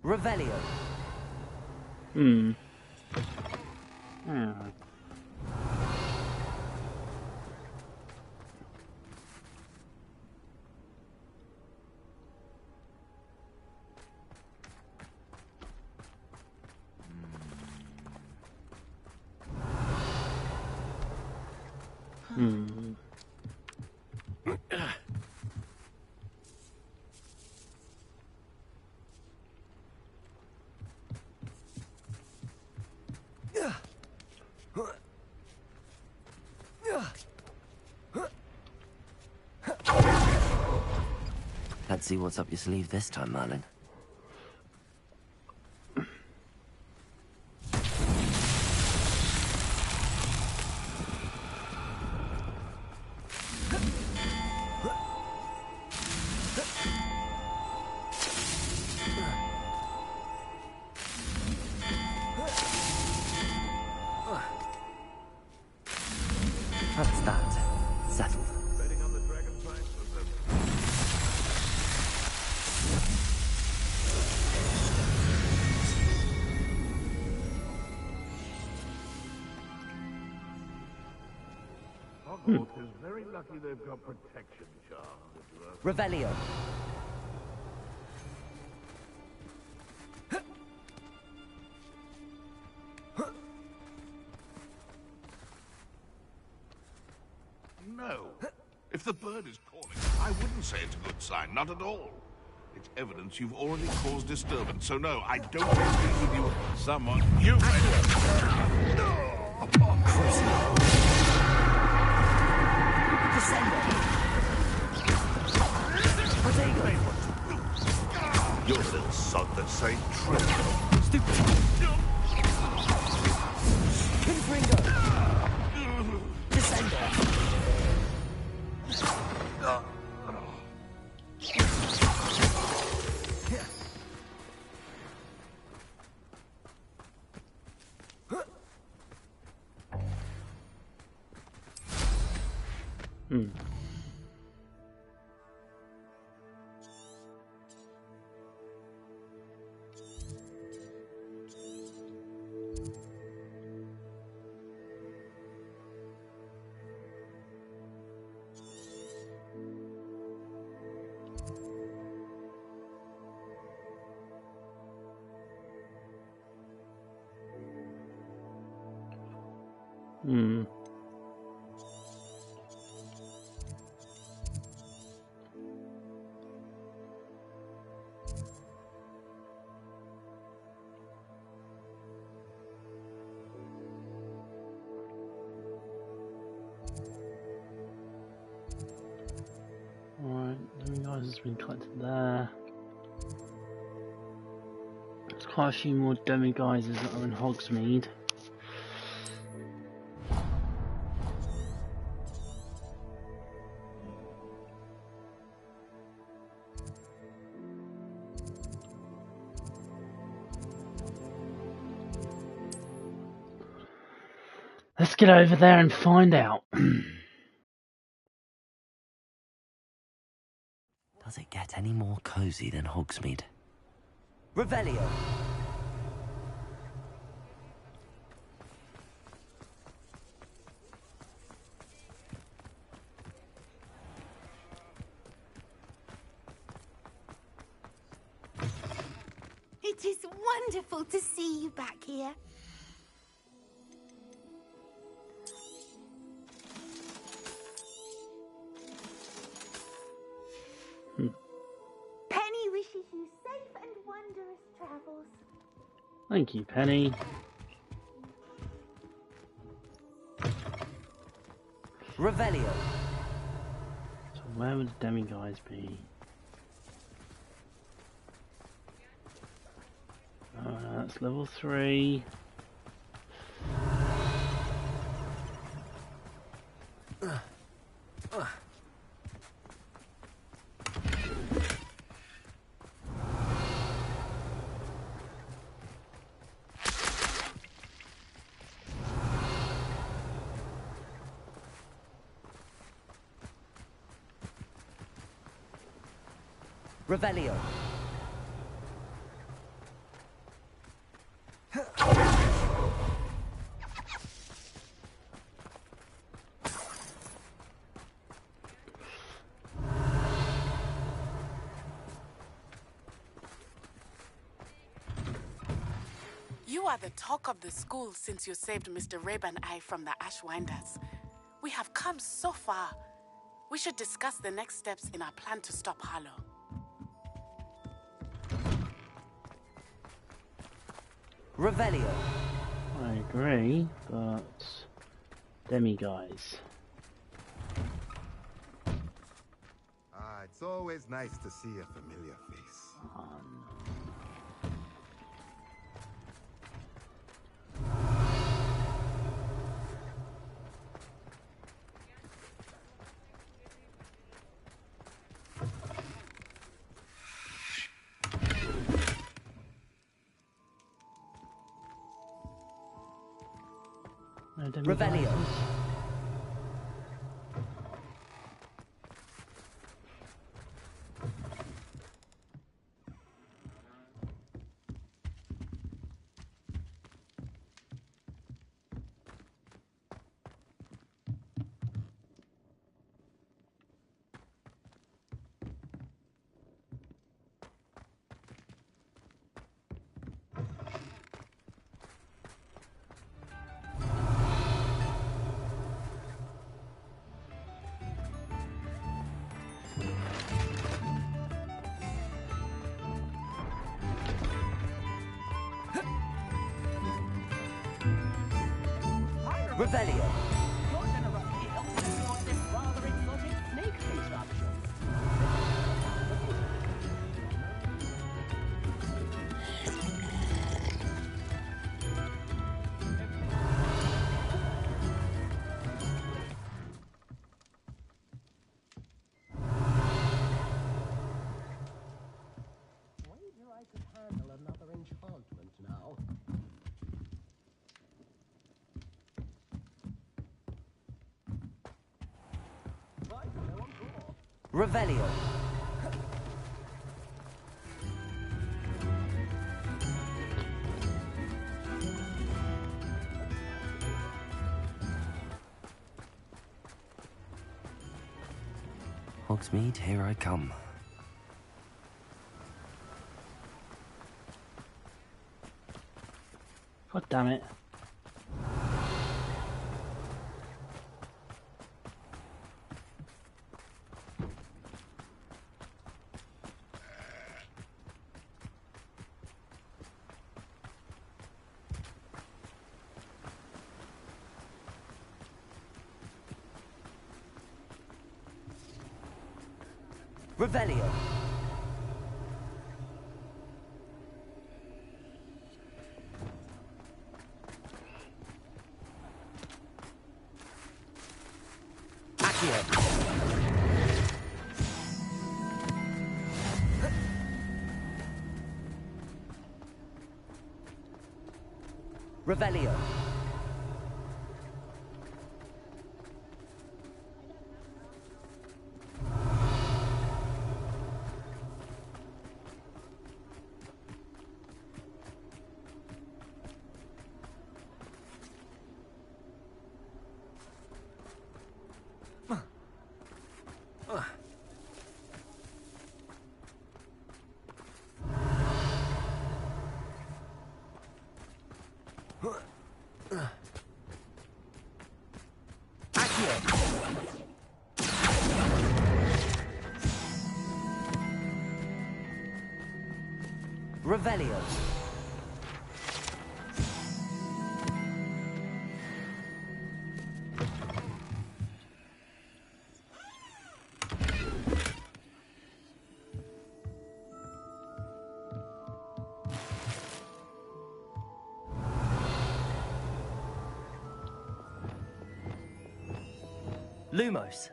Revelio. Hmm. Hmm. Let's see what's up your sleeve this time, Merlin. That's that. Settled. Betting on the dragon fight was Hogwarts is very lucky they've got protection charms, if you ask me. Revelio. No. If the bird is calling, I wouldn't say it's a good sign, not at all. It's evidence you've already caused disturbance, so no, I don't agree with you. Someone... You... You're a little sod that's ain't true. Hmm. Alright, Demiguise has been collected there. There's quite a few more Demiguises that are in Hogsmeade. Let's get over there and find out. Does it get any more cozy than Hogsmeade? Revelio. It is wonderful to see you back here. Penny wishes you safe and wondrous travels. Thank you, Penny. Revelio. So where would the Demiguise be? That's level 3. Revelio. You are the talk of the school since you saved Mr. Rabe and I from the Ashwinders. We have come so far. We should discuss the next steps in our plan to stop Harlow. Revelio. I agree, but demi-guys. It's always nice to see a familiar face. No Revelio. Revelio. Your generosity helps me sort this rather exotic snake contraption. Wager I could handle another enchantment now. Revelio. Hogsmeade, here I come. God damn it. Revelio. Accio. Revelio. Revelio. Lumos.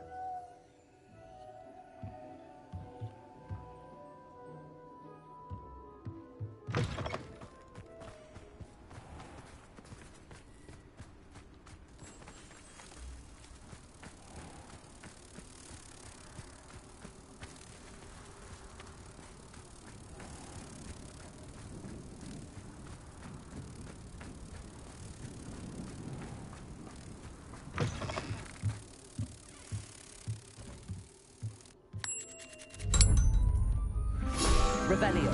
Revelio.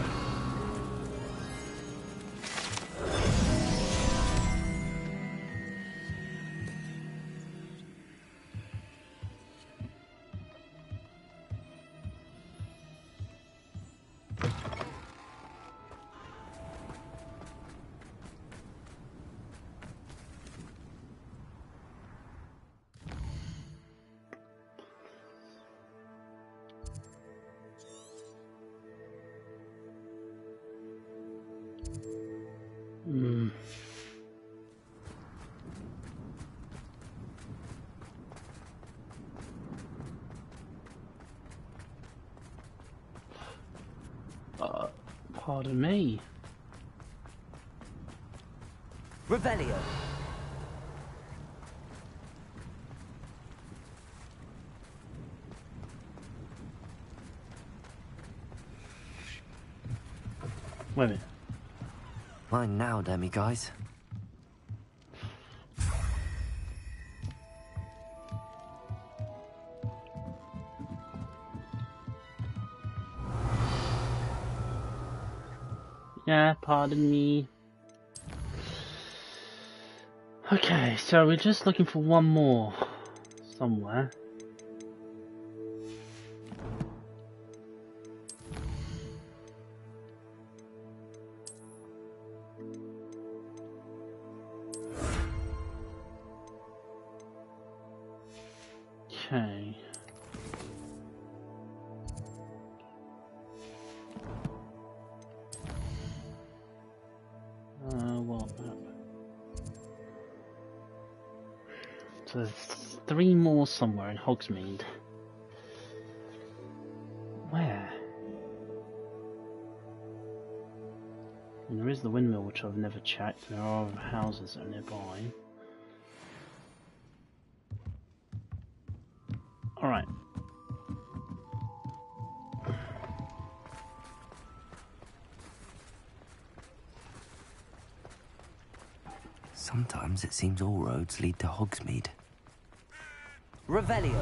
Pardon me. Revelio. Wait a minute. Mine now, Demi guys. Yeah, pardon me. Okay, so we're just looking for one more somewhere. Okay. What map? So there's 3 more somewhere in Hogsmeade. Where? And there is the windmill, which I've never checked. There are other houses that are nearby. Alright. Sometimes it seems all roads lead to Hogsmeade. Revelio.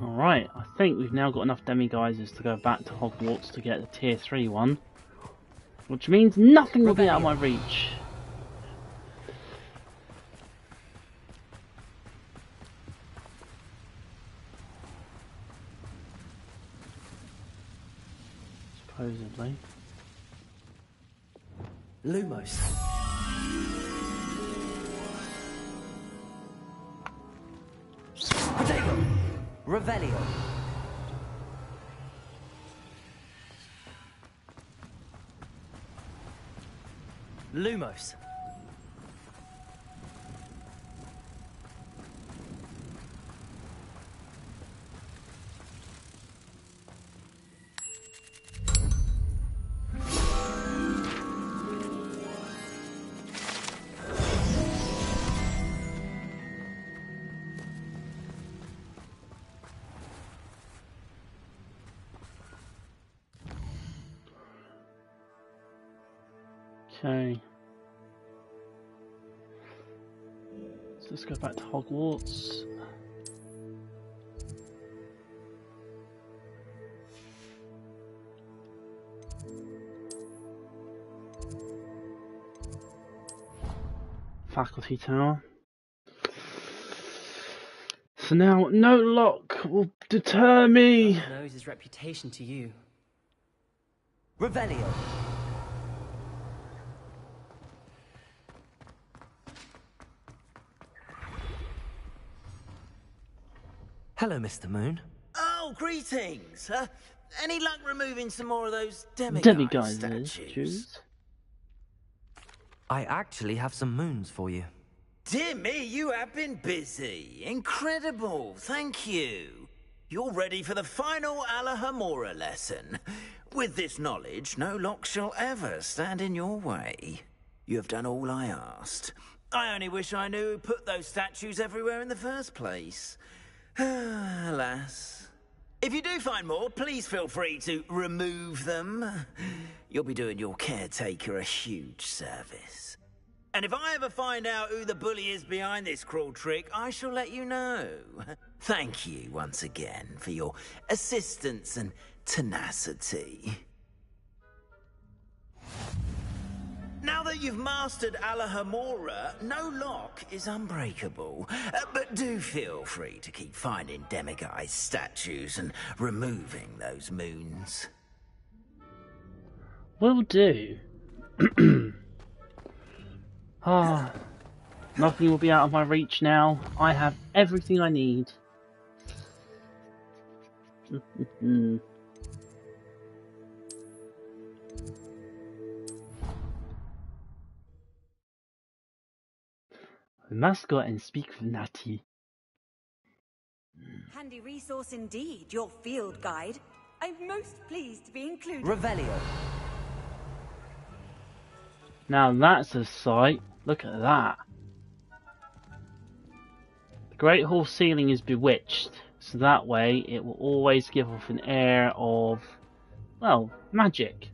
Alright, I think we've now got enough demiguises to go back to Hogwarts to get the tier 3 one. Which means nothing will be out of my reach. Supposedly. Lumos. Potato. Revelio. Lumos. Okay. So let's go back to Hogwarts. Faculty Tower. So now, no lock will deter me. God knows his reputation to you. Revelio. Hello, Mr. Moon. Oh, greetings. Any luck removing some more of those demiguise Demiguises, statues? I actually have some moons for you. Dear me, you have been busy. Incredible. Thank you. You're ready for the final Alahamora lesson. With this knowledge, no lock shall ever stand in your way. You have done all I asked. I only wish I knew who put those statues everywhere in the first place. Alas. If you do find more, please feel free to remove them. You'll be doing your caretaker a huge service. And if I ever find out who the bully is behind this cruel trick, I shall let you know. Thank you once again for your assistance and tenacity. Now that you've mastered Alahamora, no lock is unbreakable. But do feel free to keep finding demiguise statues and removing those moons. Will do. Ah, nothing will be out of my reach now. I have everything I need. We must go and speak with Natty. Handy resource indeed, your field guide. I'm most pleased to be included. Revelio. Now that's a sight. Look at that. The Great Hall ceiling is bewitched, so that way it will always give off an air of, well, magic.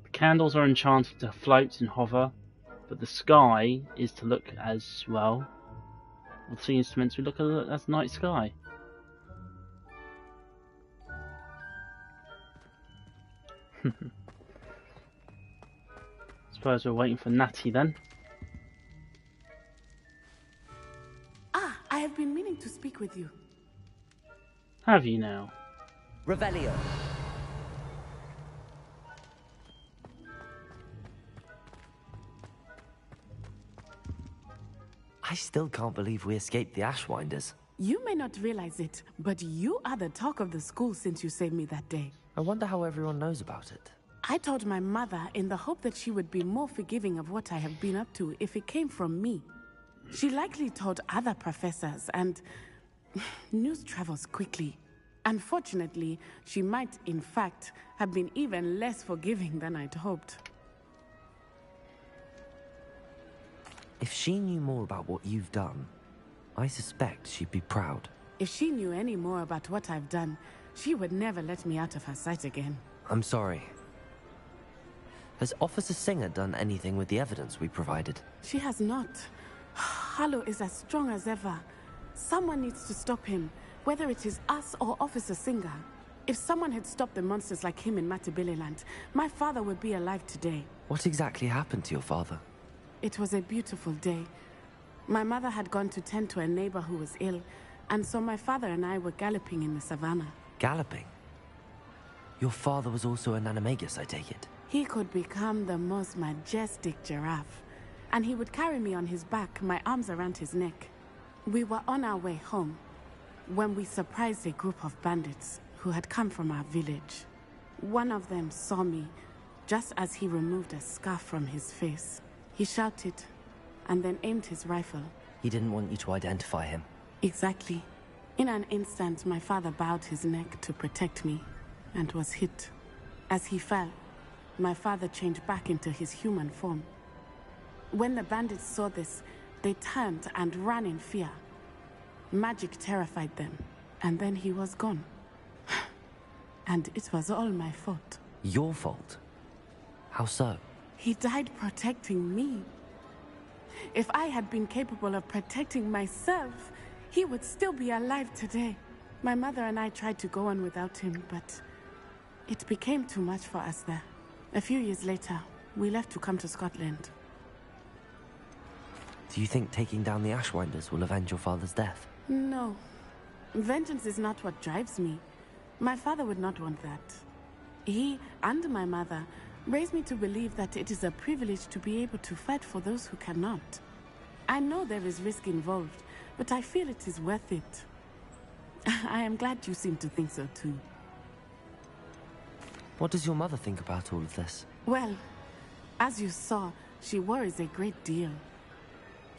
The candles are enchanted to float and hover, but the sky is to look as, well, the sea instruments we look as night sky. Suppose we're waiting for Natty then. Ah, I have been meaning to speak with you. Have you now? Revelio. I still can't believe we escaped the Ashwinders. You may not realize it, but you are the talk of the school since you saved me that day. I wonder how everyone knows about it. I told my mother in the hope that she would be more forgiving of what I have been up to if it came from me. She likely told other professors, and news travels quickly. Unfortunately, she might, in fact, have been even less forgiving than I'd hoped. If she knew more about what you've done, I suspect she'd be proud. If she knew any more about what I've done, she would never let me out of her sight again. I'm sorry. Has Officer Singer done anything with the evidence we provided? She has not. Harlow is as strong as ever. Someone needs to stop him, whether it is us or Officer Singer. If someone had stopped the monsters like him in Matabeleland, my father would be alive today. What exactly happened to your father? It was a beautiful day. My mother had gone to tend to a neighbor who was ill, and so my father and I were galloping in the savannah. Galloping? Your father was also an animagus, I take it? He could become the most majestic giraffe, and he would carry me on his back, my arms around his neck. We were on our way home when we surprised a group of bandits who had come from our village. One of them saw me just as he removed a scarf from his face. He shouted and then aimed his rifle. He didn't want you to identify him. Exactly. In an instant, my father bowed his neck to protect me and was hit. As he fell, my father changed back into his human form. When the bandits saw this, they turned and ran in fear. Magic terrified them, and then he was gone. And it was all my fault. Your fault? How so? He died protecting me. If I had been capable of protecting myself, he would still be alive today. My mother and I tried to go on without him, but it became too much for us there. A few years later, we left to come to Scotland. Do you think taking down the Ashwinders will avenge your father's death? No. Vengeance is not what drives me. My father would not want that. He and my mother raised me to believe that it is a privilege to be able to fight for those who cannot. I know there is risk involved, but I feel it is worth it. I am glad you seem to think so too. What does your mother think about all of this? Well, as you saw, she worries a great deal.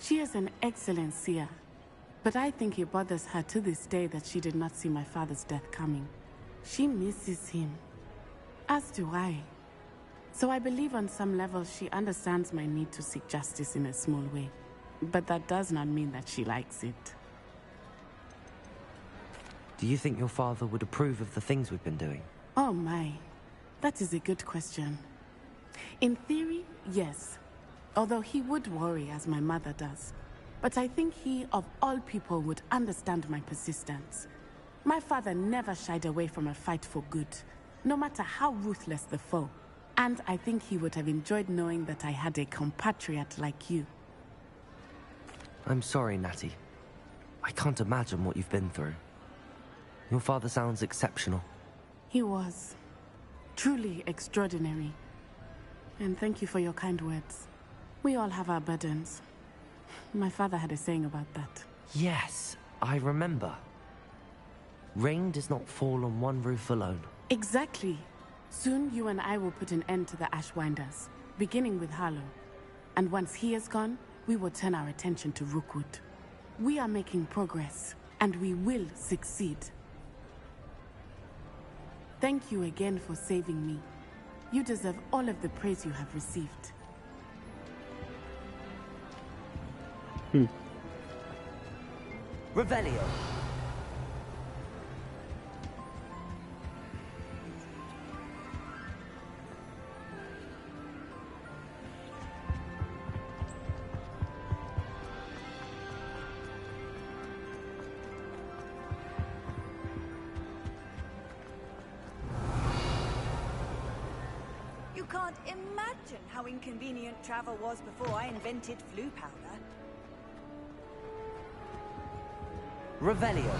She is an excellent seer, but I think it bothers her to this day that she did not see my father's death coming. She misses him, as do I. So I believe on some level she understands my need to seek justice in a small way. But that does not mean that she likes it. Do you think your father would approve of the things we've been doing? Oh my, that is a good question. In theory, yes. Although he would worry as my mother does. But I think he, of all people, would understand my persistence. My father never shied away from a fight for good, no matter how ruthless the foe. And I think he would have enjoyed knowing that I had a compatriot like you. I'm sorry, Natty. I can't imagine what you've been through. Your father sounds exceptional. He was. Truly extraordinary. And thank you for your kind words. We all have our burdens. My father had a saying about that. Yes, I remember. Rain does not fall on one roof alone. Exactly. Soon you and I will put an end to the Ashwinders, beginning with Harlow. And once he is gone, we will turn our attention to Rookwood. We are making progress, and we will succeed. Thank you again for saving me. You deserve all of the praise you have received. Revelio. You can't imagine how inconvenient travel was before I invented flu powder. Revelio.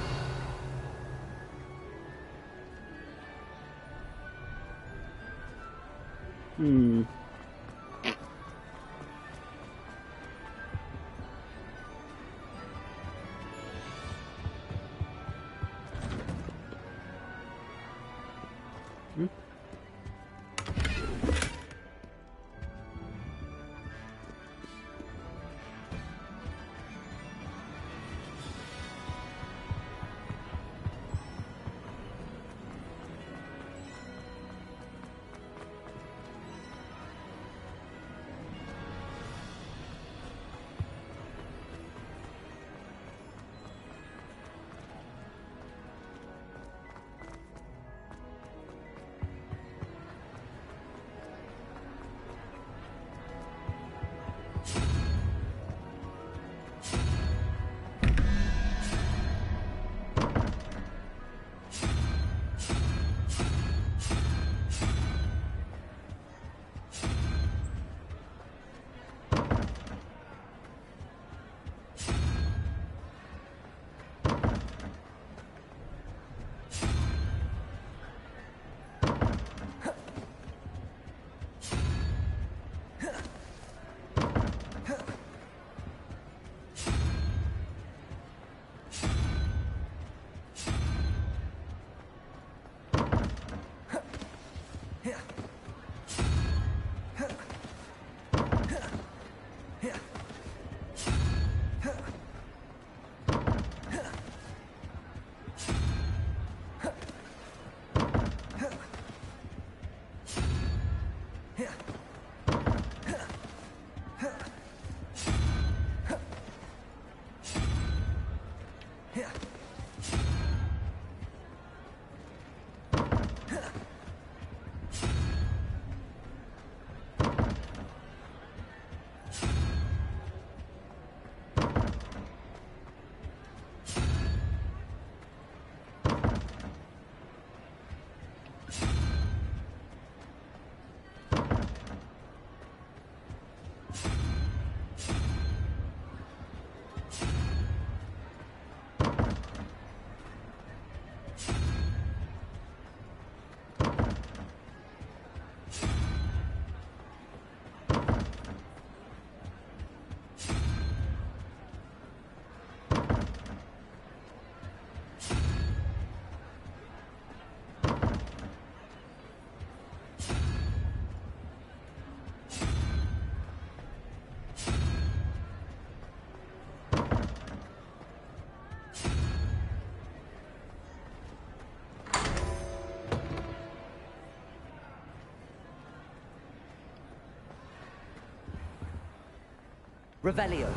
Revelio.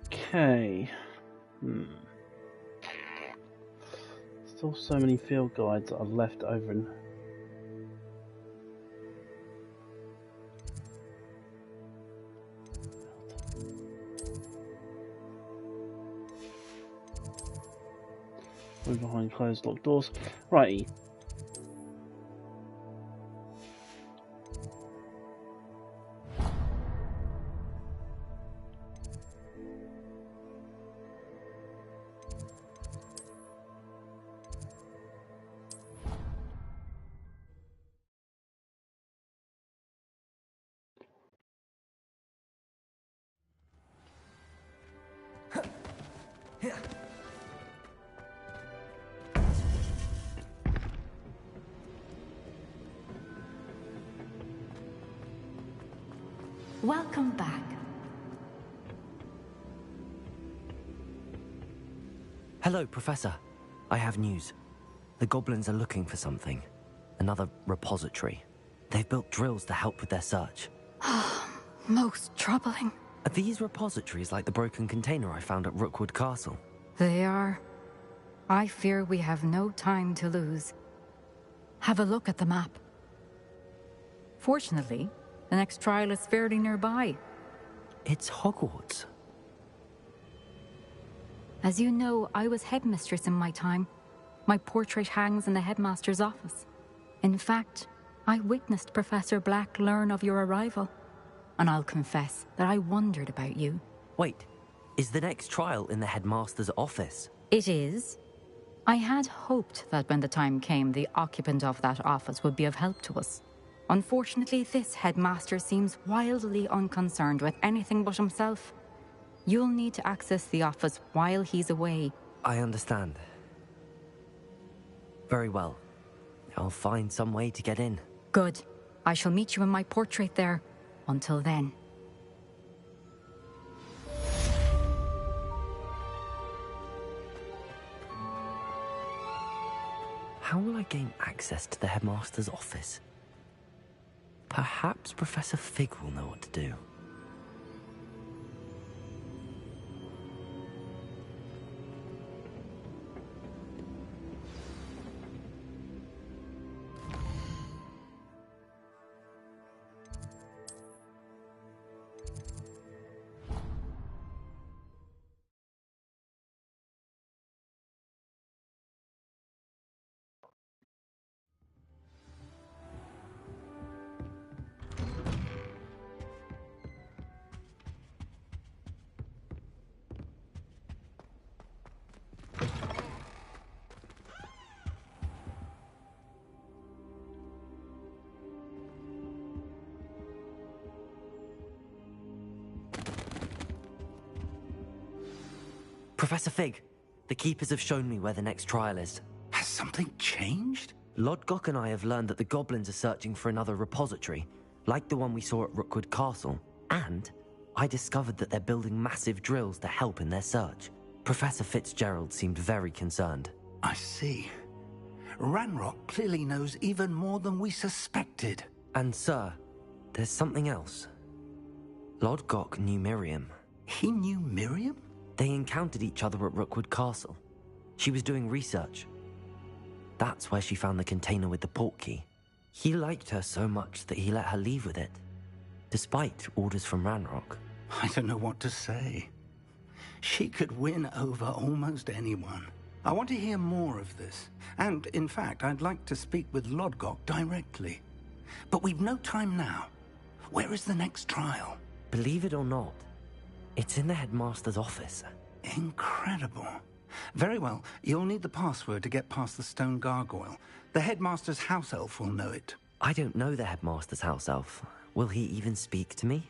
Okay. Still so many field guides that I've left over in. We're behind closed locked doors. Righty. Welcome back. Hello, Professor. I have news. The goblins are looking for something. Another repository. They've built drills to help with their search. Most troubling. Are these repositories like the broken container I found at Rookwood Castle? They are. I fear we have no time to lose. Have a look at the map. Fortunately, the next trial is fairly nearby. It's Hogwarts. As you know, I was headmistress in my time. My portrait hangs in the headmaster's office. In fact, I witnessed Professor Black learn of your arrival. And I'll confess that I wondered about you. Wait, is the next trial in the headmaster's office? It is. I had hoped that when the time came, the occupant of that office would be of help to us. Unfortunately, this headmaster seems wildly unconcerned with anything but himself. You'll need to access the office while he's away. I understand. Very well. I'll find some way to get in. Good. I shall meet you in my portrait there. Until then. How will I gain access to the headmaster's office? Perhaps Professor Fig will know what to do. Professor Fig, the Keepers have shown me where the next trial is. Has something changed? Lodgok and I have learned that the goblins are searching for another repository, like the one we saw at Rookwood Castle. And I discovered that they're building massive drills to help in their search. Professor Fitzgerald seemed very concerned. I see. Ranrock clearly knows even more than we suspected. And sir, there's something else. Lodgok knew Miriam. He knew Miriam? They encountered each other at Rookwood Castle. She was doing research. That's where she found the container with the portkey. He liked her so much that he let her leave with it, despite orders from Ranrock. I don't know what to say. She could win over almost anyone. I want to hear more of this. And, in fact, I'd like to speak with Lodgok directly. But we've no time now. Where is the next trial? Believe it or not, it's in the headmaster's office. Incredible. Very well. You'll need the password to get past the stone gargoyle. The headmaster's house elf will know it. I don't know the headmaster's house elf. Will he even speak to me?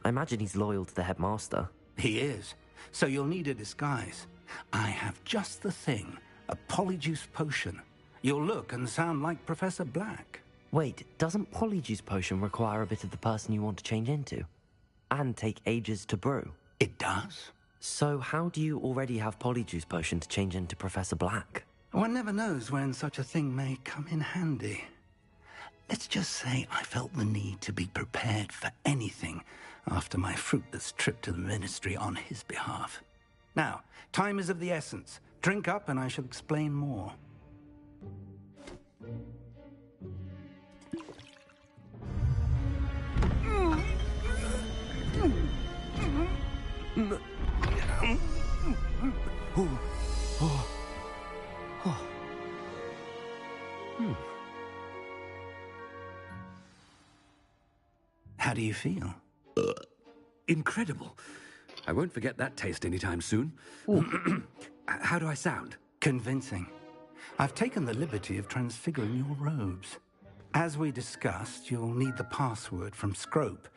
I imagine he's loyal to the headmaster. He is. So you'll need a disguise. I have just the thing. A polyjuice potion. You'll look and sound like Professor Black. Wait, doesn't Polyjuice Potion require a bit of the person you want to change into? And take ages to brew? It does. So how do you already have Polyjuice Potion to change into Professor Black? One never knows when such a thing may come in handy. Let's just say I felt the need to be prepared for anything after my fruitless trip to the Ministry on his behalf. Now, time is of the essence. Drink up and I shall explain more. How do you feel? Incredible. I won't forget that taste anytime soon. How do I sound? Convincing. I've taken the liberty of transfiguring your robes. As we discussed, you'll need the password from Scrope,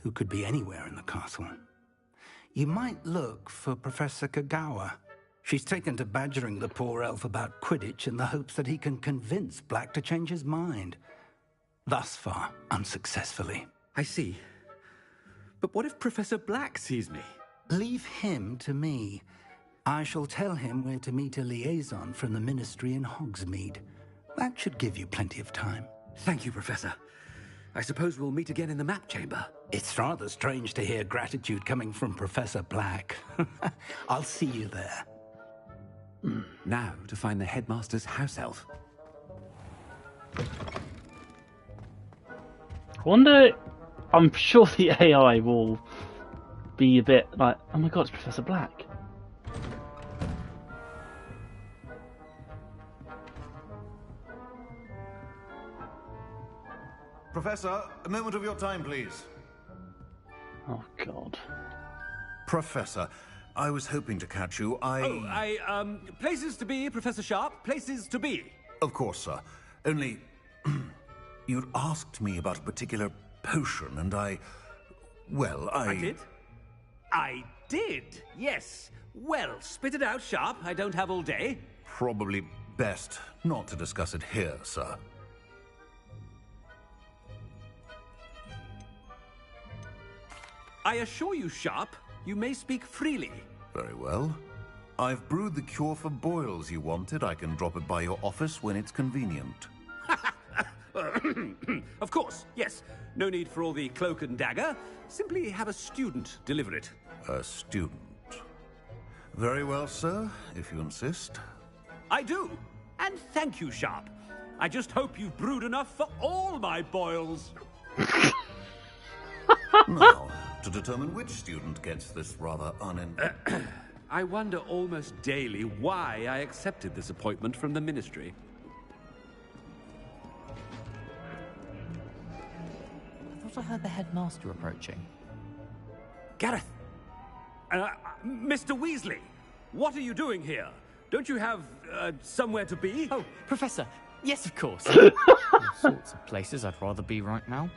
who could be anywhere in the castle. You might look for Professor Kagawa. She's taken to badgering the poor elf about Quidditch in the hopes that he can convince Black to change his mind. Thus far, unsuccessfully. I see. But what if Professor Black sees me? Leave him to me. I shall tell him where to meet a liaison from the Ministry in Hogsmeade. That should give you plenty of time. Thank you, Professor. I suppose we'll meet again in the map chamber. It's rather strange to hear gratitude coming from Professor Black. I'll see you there. Now to find the headmaster's house elf. I wonder... I'm sure the AI will be a bit like, oh my god, it's Professor Black. Professor, a moment of your time, please. Oh god. Professor, I was hoping to catch you. Places to be, Professor Sharp, places to be. Of course, sir. Only, you'd asked me about a particular potion, and I did? I did, yes. Well, spit it out, Sharp. I don't have all day. Probably best not to discuss it here, sir. I assure you, Sharp, you may speak freely. Very well. I've brewed the cure for boils you wanted. I can drop it by your office when it's convenient. Of course, yes. No need for all the cloak and dagger. Simply have a student deliver it. A student. Very well, sir, if you insist. I do. And thank you, Sharp. I just hope you've brewed enough for all my boils. Now, to determine which student gets this rather I wonder almost daily why I accepted this appointment from the Ministry. I thought I heard the headmaster approaching. Gareth! Mr. Weasley! What are you doing here? Don't you have, somewhere to be? Oh, Professor! Yes, of course! All sorts of places I'd rather be right now.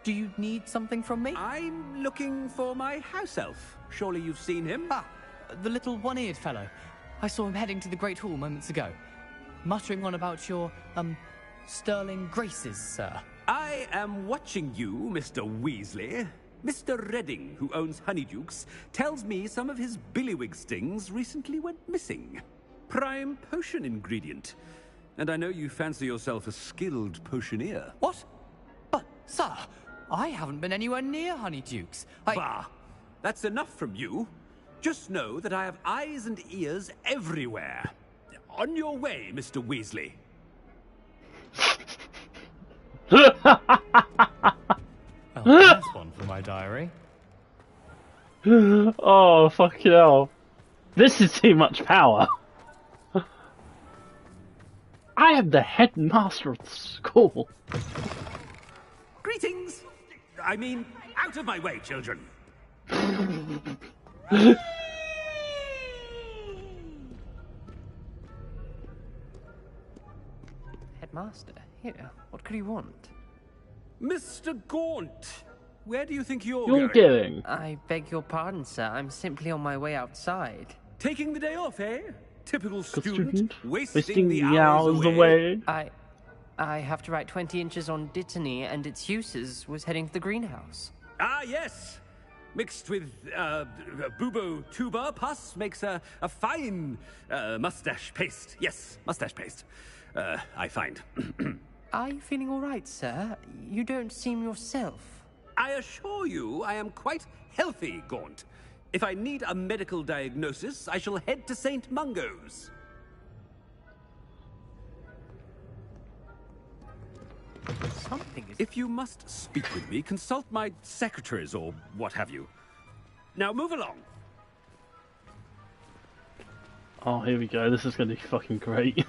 Do you need something from me? I'm looking for my house elf. Surely you've seen him? Ah, the little one-eared fellow. I saw him heading to the Great Hall moments ago. Muttering on about your, sterling graces, sir. I am watching you, Mr. Weasley. Mr. Redding, who owns Honeydukes, tells me some of his billywig stings recently went missing. Prime potion ingredient. And I know you fancy yourself a skilled potioneer. What? But, sir, I haven't been anywhere near Honeydukes. Bah! That's enough from you. Just know that I have eyes and ears everywhere. On your way, Mr. Weasley. Well, there's one for my diary. Oh, fucking hell. This is too much power. I am the headmaster of the school. Greetings! I mean, out of my way, children. Headmaster? Here, what could he want? Mr. Gaunt! Where do you think you're going? I beg your pardon, sir. I'm simply on my way outside. Taking the day off, eh? Typical student, wasting the hours away. I have to write 20 inches on Dittany and its uses was heading to the greenhouse. Ah, yes! Mixed with bubo tuber pus makes a fine mustache paste. Yes, mustache paste. I find. Are you feeling all right, sir? You don't seem yourself. I assure you I am quite healthy, Gaunt. If I need a medical diagnosis, I shall head to St. Mungo's. Something is... If you must speak with me, consult my secretaries or what have you. Now move along. Oh, here we go. This is going to be fucking great.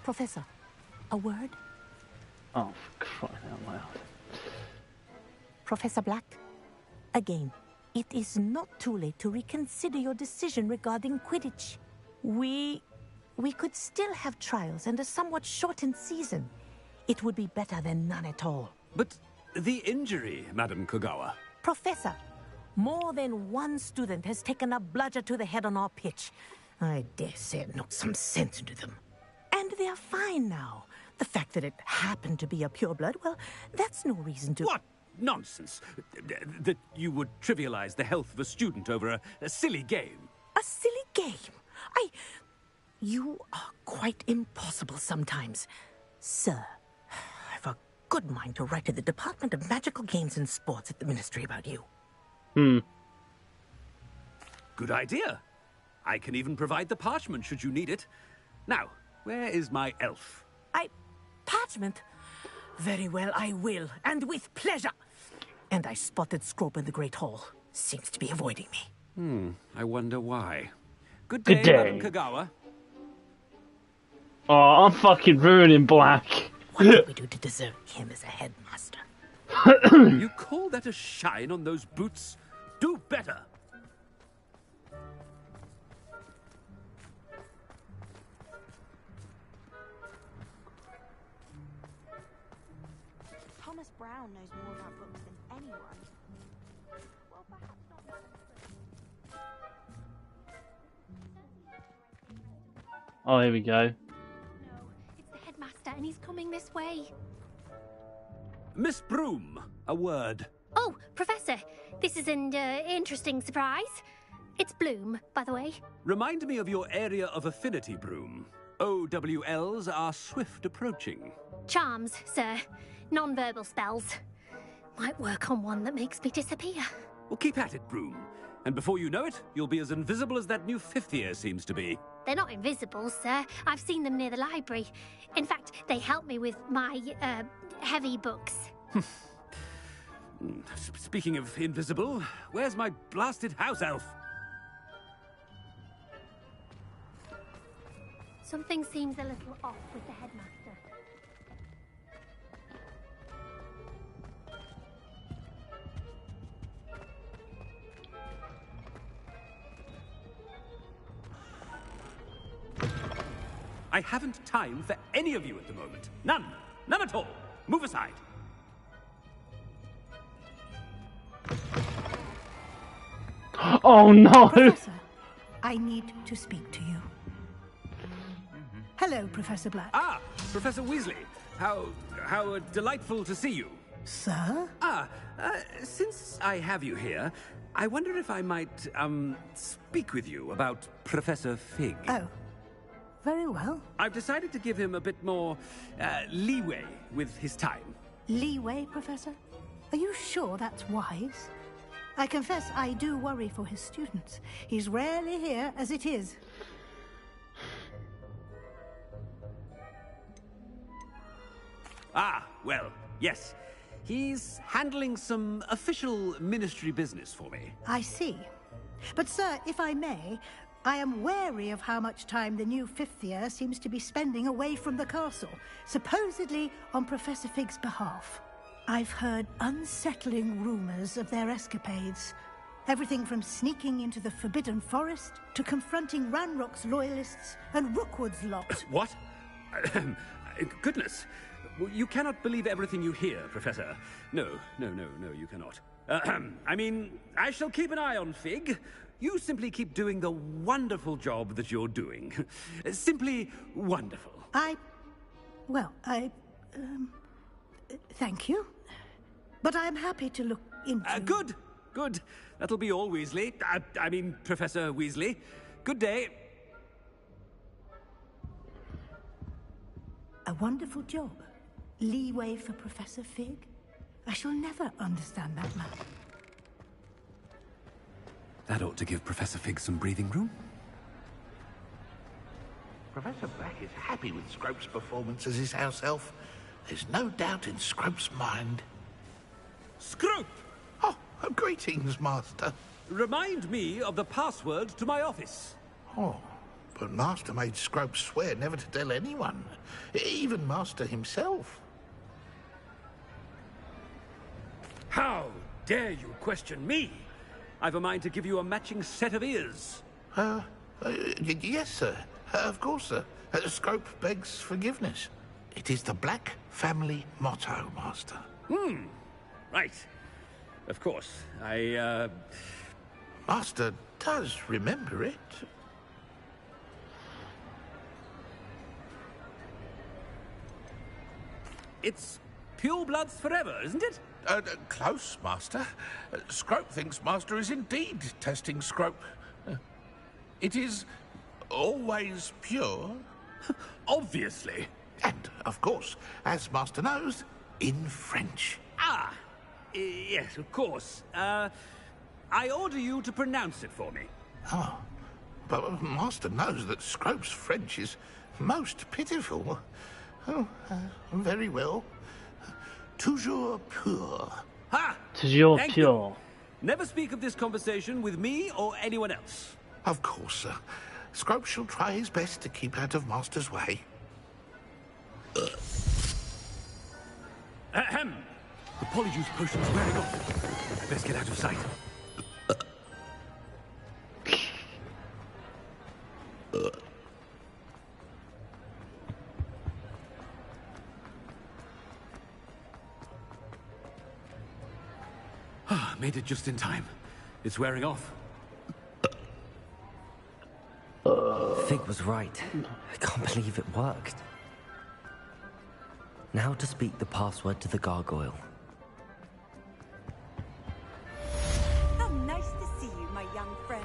Professor, a word? Oh, for crying out loud. Professor Black, again, it is not too late to reconsider your decision regarding Quidditch. We could still have trials and a somewhat shortened season. It would be better than none at all. But the injury, Madam Kogawa. Professor, more than one student has taken a bludger to the head on our pitch. I dare say it knocked some sense into them. And they're fine now. The fact that it happened to be a pureblood, well, that's no reason to... What nonsense! That you would trivialize the health of a student over a silly game. A silly game? You are quite impossible sometimes. Sir, I've a good mind to write to the Department of Magical Games and Sports at the Ministry about you. Good idea. I can even provide the parchment should you need it. Now, where is my elf? Parchment? Very well, I will, and with pleasure. And I spotted Scrope in the Great Hall. Seems to be avoiding me. I wonder why. Good day, Madam Kogawa. Oh, I'm fucking ruining Black. What did we do to deserve him as a headmaster? You call that a shine on those boots? Do better. Thomas Brown knows more about books than anyone. Well, perhaps not. Oh, here we go. It's the headmaster, and he's coming this way. Miss Broom, a word. Oh, Professor, this is an interesting surprise. It's Bloom, by the way. Remind me of your area of affinity, Broom. OWLs are swift approaching. Charms, sir. Non-verbal spells. Might work on one that makes me disappear. Well, keep at it, Broom. And before you know it, you'll be as invisible as that new fifth year seems to be. They're not invisible, sir. I've seen them near the library. In fact, they help me with my, heavy books. Speaking of invisible, where's my blasted house elf? Something seems a little off with the headmaster. I haven't time for any of you at the moment. None. None at all. Move aside. Oh no! Professor, I need to speak to you. Hello, Professor Black. Ah, Professor Weasley. How delightful to see you. Sir? Since I have you here, I wonder if I might, speak with you about Professor Fig. Oh, very well. I've decided to give him a bit more, leeway with his time. Leeway, Professor? Are you sure that's wise? I confess I do worry for his students. He's rarely here as it is. Ah, well, yes. He's handling some official ministry business for me. I see. But, sir, if I may, I am wary of how much time the new fifth year seems to be spending away from the castle, supposedly on Professor Fig's behalf. I've heard unsettling rumors of their escapades. Everything from sneaking into the Forbidden Forest to confronting Ranrock's loyalists and Rookwood's lot. What? Goodness. You cannot believe everything you hear, Professor. No, you cannot. I mean, I shall keep an eye on Fig. You simply keep doing the wonderful job that you're doing. Simply wonderful. Well, thank you. But I'm happy to look into... Good! Good. That'll be all, Weasley. I mean, Professor Weasley. Good day. A wonderful job. Leeway for Professor Fig? I shall never understand that man. That ought to give Professor Fig some breathing room. Professor Black is happy with Scrope's performance as his house elf. There's no doubt in Scrope's mind. Scrope! Oh, greetings, Master. Remind me of the password to my office. Oh, but Master made Scrope swear never to tell anyone, even Master himself. How dare you question me? I've a mind to give you a matching set of ears. Yes, sir. Of course, sir. Scrope begs forgiveness. It is the Black family motto, Master. Right. Of course. Master does remember it. It's pure bloods forever, isn't it? Close, Master. Scrope thinks Master is indeed testing Scrope. It is always pure. Obviously. And, of course, as Master knows, in French. Ah! Yes, of course. I order you to pronounce it for me. Oh, but Master knows that Scrope's French is most pitiful. Oh, very well. Toujours pur. Ha! Toujours Thank pure. you. Never speak of this conversation with me or anyone else. Of course, sir. Scrope shall try his best to keep out of Master's way. Ahem. The polyjuice potion's wearing off. I best get out of sight. Made it just in time. It's wearing off. Fig was right. I can't believe it worked. Now to speak the password to the gargoyle. How nice to see you, my young friend.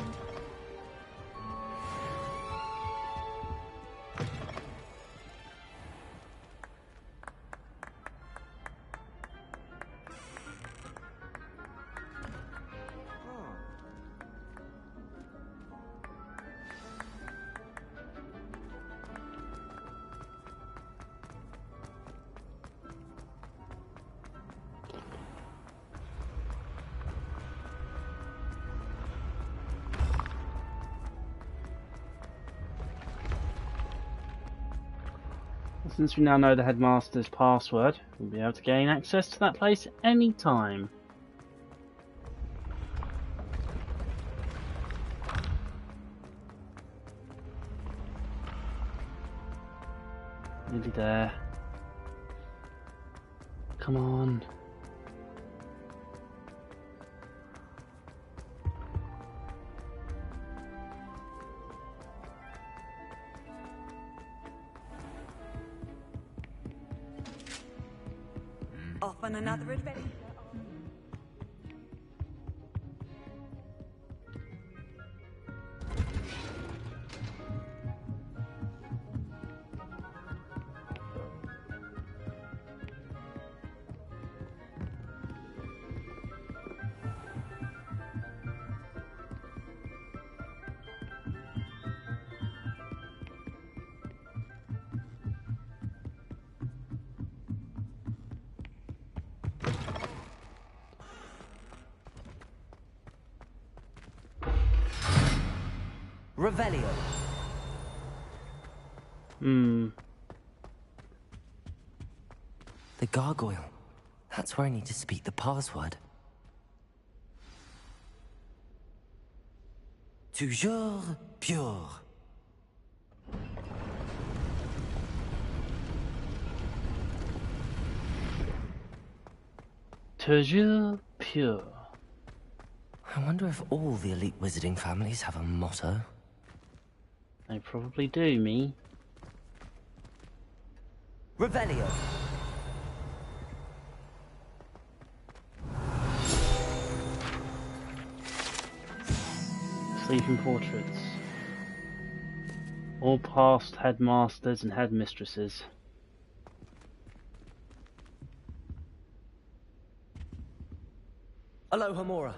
Since we now know the headmaster's password, we'll be able to gain access to that place anytime. Nearly there. Come on. Off on another adventure. Revelio. The gargoyle. That's where I need to speak the password. Toujours pure. Toujours pure. I wonder if all the elite wizarding families have a motto. They probably do, me. Revelio. Sleeping portraits. All past headmasters and headmistresses. Alohomora.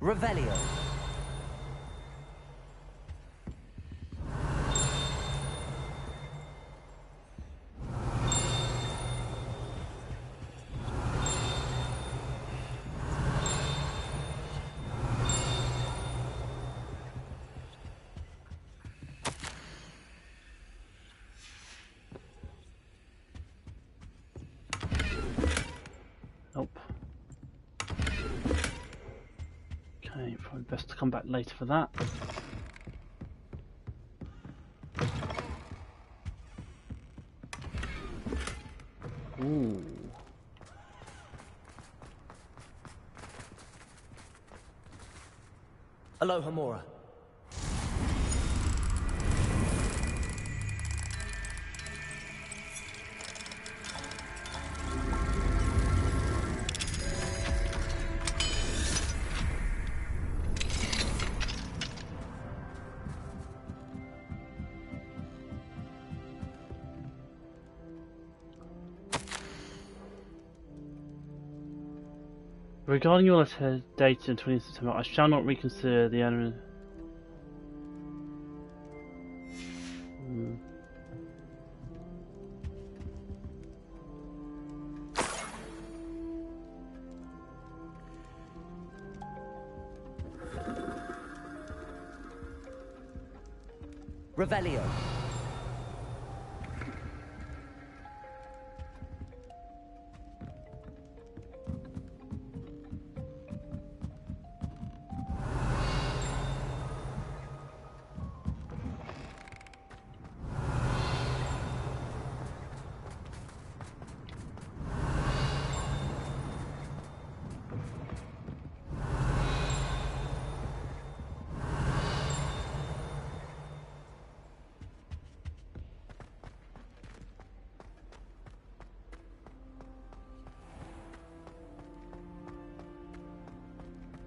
Revelio. Nope. Okay, probably best to come back later for that. Ooh. Alohomora. Regarding your letter dated 20th September, I shall not reconsider the enemy. Revelio.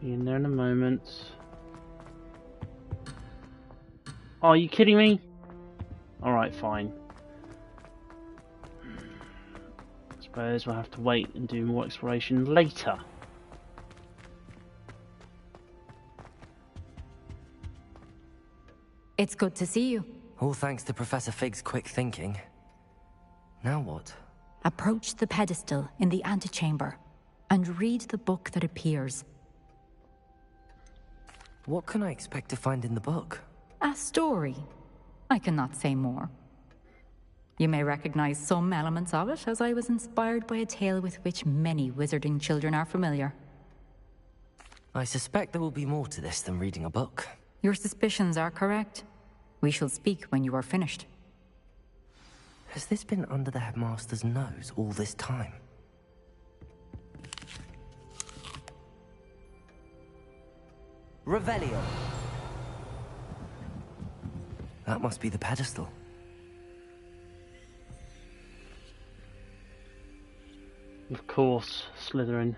Be in there in a moment. Oh, are you kidding me? Alright, fine. I suppose we'll have to wait and do more exploration later. It's good to see you. All thanks to Professor Fig's quick thinking. Now what? Approach the pedestal in the antechamber and read the book that appears. What can I expect to find in the book? A story. I cannot say more. You may recognize some elements of it, as I was inspired by a tale with which many wizarding children are familiar. I suspect there will be more to this than reading a book. Your suspicions are correct. We shall speak when you are finished. Has this been under the headmaster's nose all this time? Revelio. That must be the pedestal. Of course, Slytherin.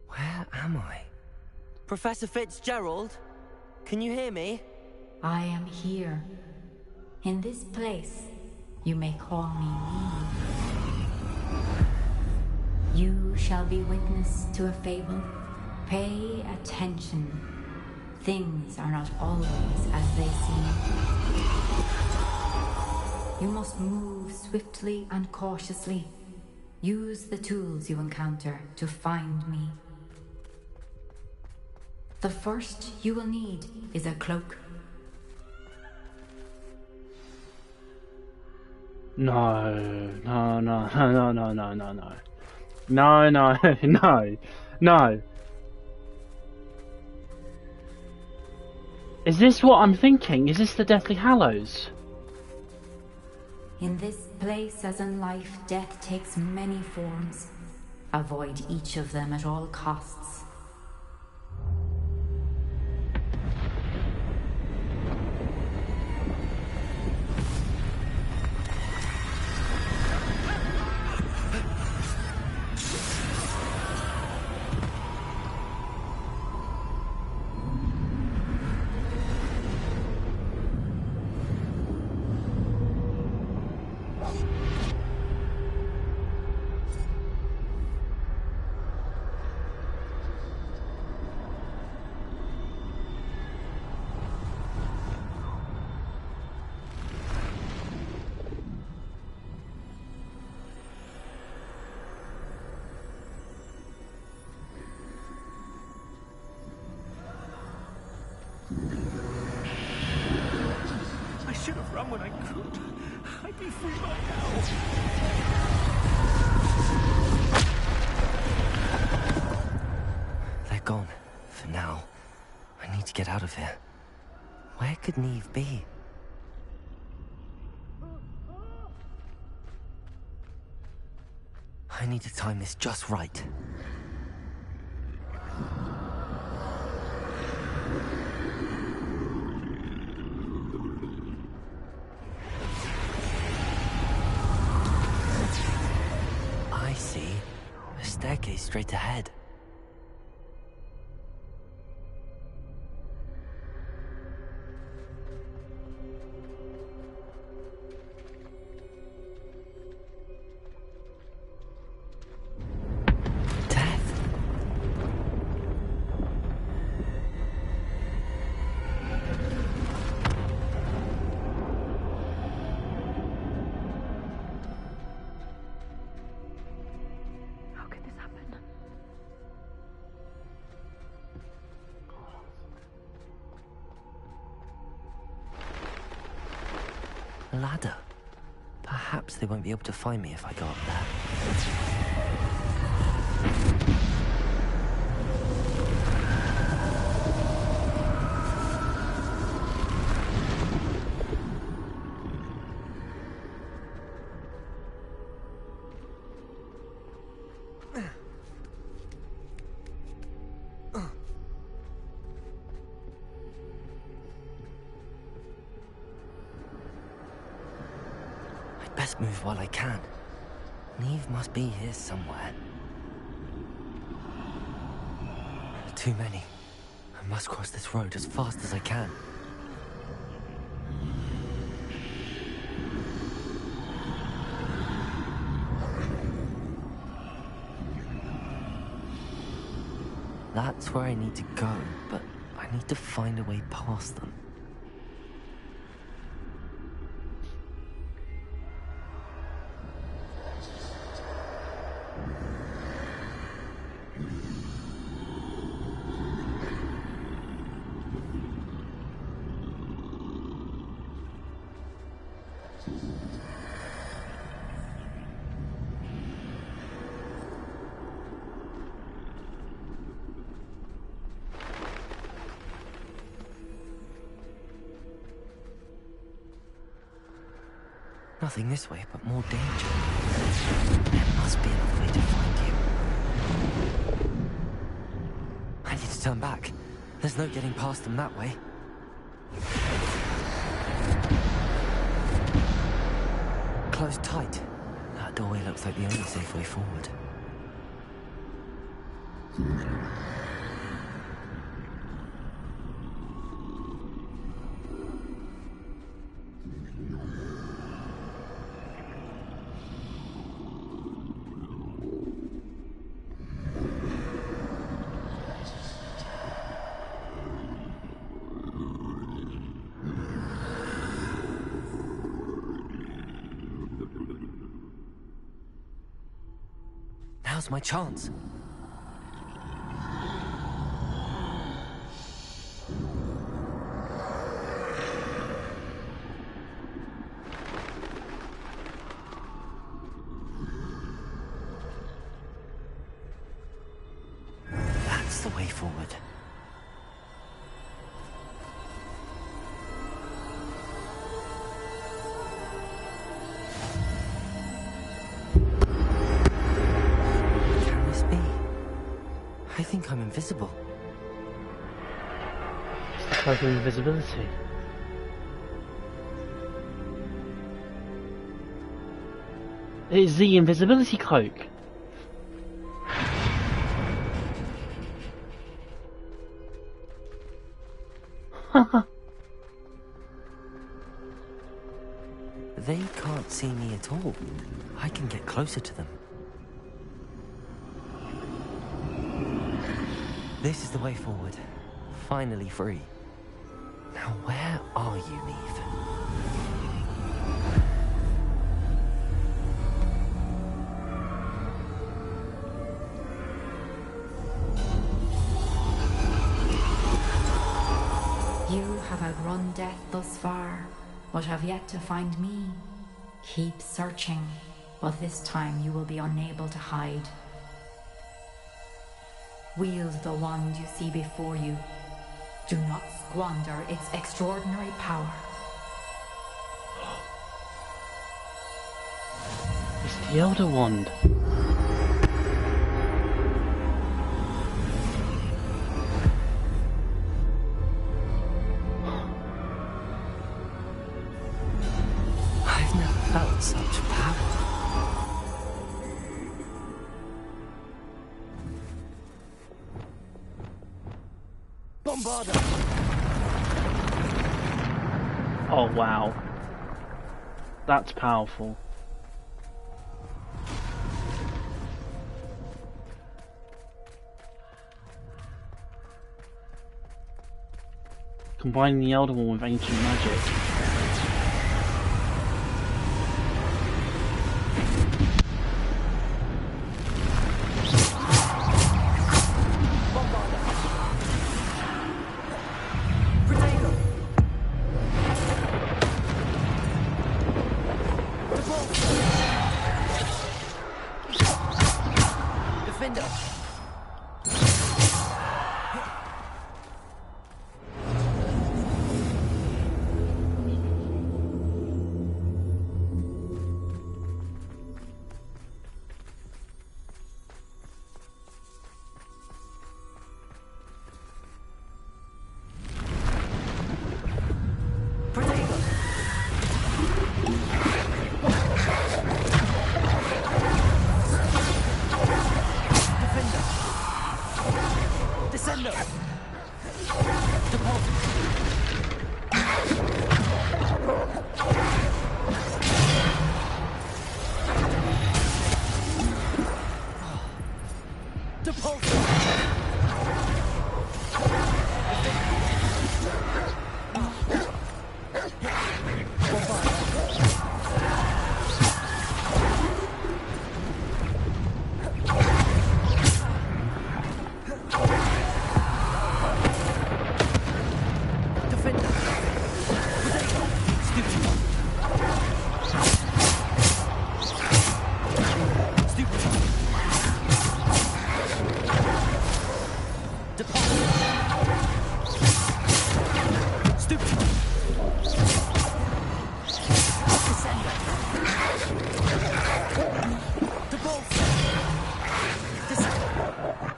Where am I? Professor Fitzgerald? Can you hear me? I am here. In this place, you may call me Mimi. You shall be witness to a fable. Pay attention. Things are not always as they seem. You must move swiftly and cautiously. Use the tools you encounter to find me. The first you will need is a cloak. No, no, no, no, no, no, no, no. No, no, no, no. Is this what I'm thinking? Is this the Deathly Hallows? In this place, as in life, death takes many forms. Avoid each of them at all costs. I should have run when I could. I'd be free by now. They're gone. For now. I need to get out of here. Where could Neve be? I need to time this just right. I see. A staircase straight ahead. How could this happen? A ladder. Perhaps they won't be able to find me if I go up there. I'd best move while I can. Neve must be here somewhere. Too many. I must cross this road as fast as I can. That's where I need to go, but I need to find a way past them. Nothing this way, but more danger. There must be another way to find you. I need to turn back. There's no getting past them that way. Close tight. That doorway looks like the only safe way forward. Now's my chance. That's the way forward. Can this be? I think I'm invisible. It's the cloak of invisibility. It is the invisibility cloak. They can't see me at all. I can get closer to them. This is the way forward. Finally free. Now where are you, Neve? You have outrun death thus far, but have yet to find me. Keep searching, but this time you will be unable to hide. Wield the wand you see before you. Do not squander its extraordinary power. It's the Elder Wand. I've never felt such power. Bombarda! Oh wow. That's powerful. Combining the Elder Wand with ancient magic. Defender!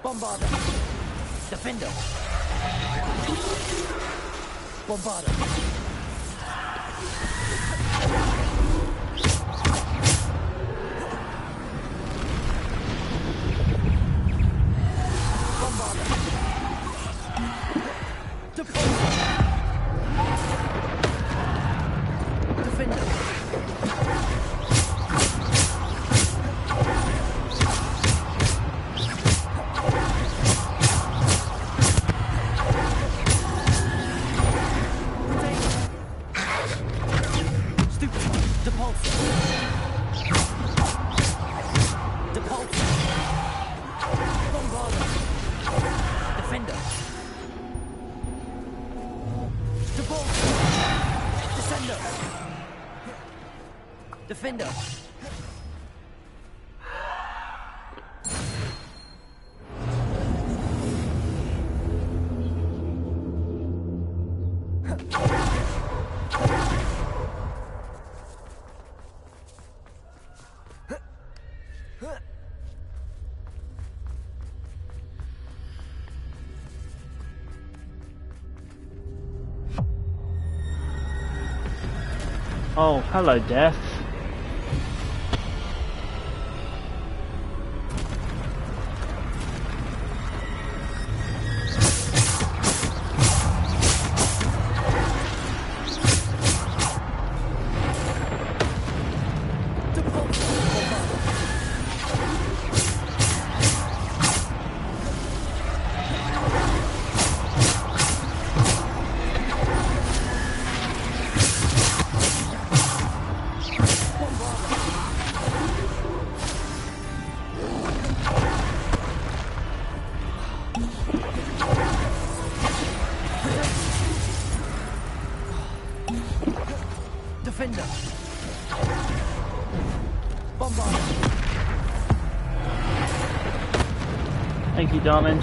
Bombarda. Defender. Bombarda. Bombarder. Defender. Descender. Defender. Oh, hello, Death. Defender. Bombarder. Thank you, darling.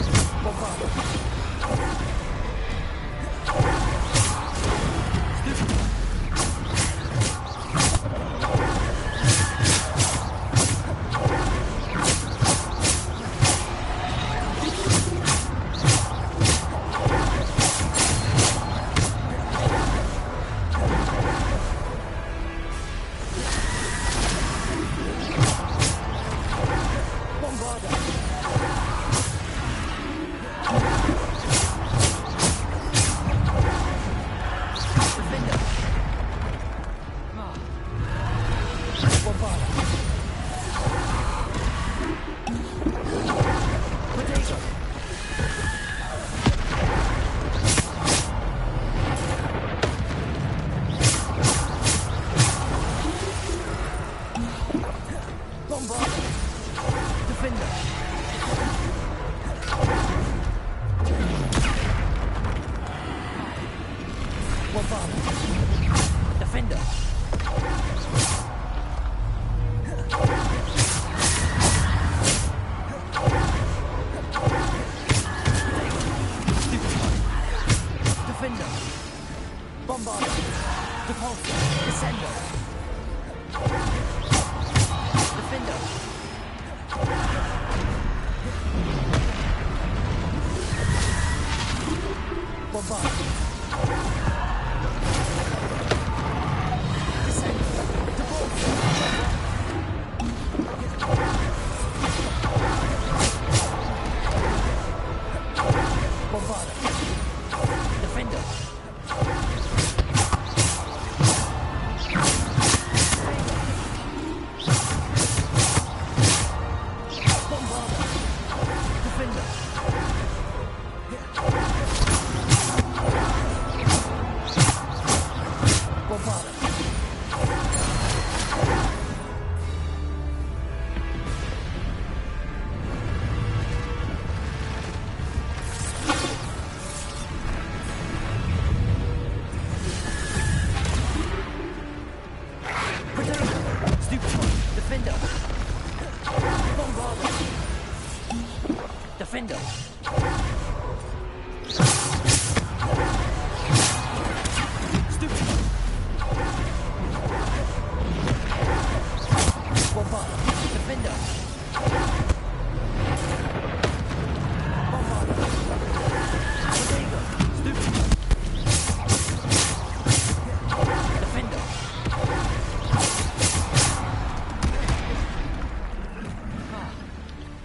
Defender.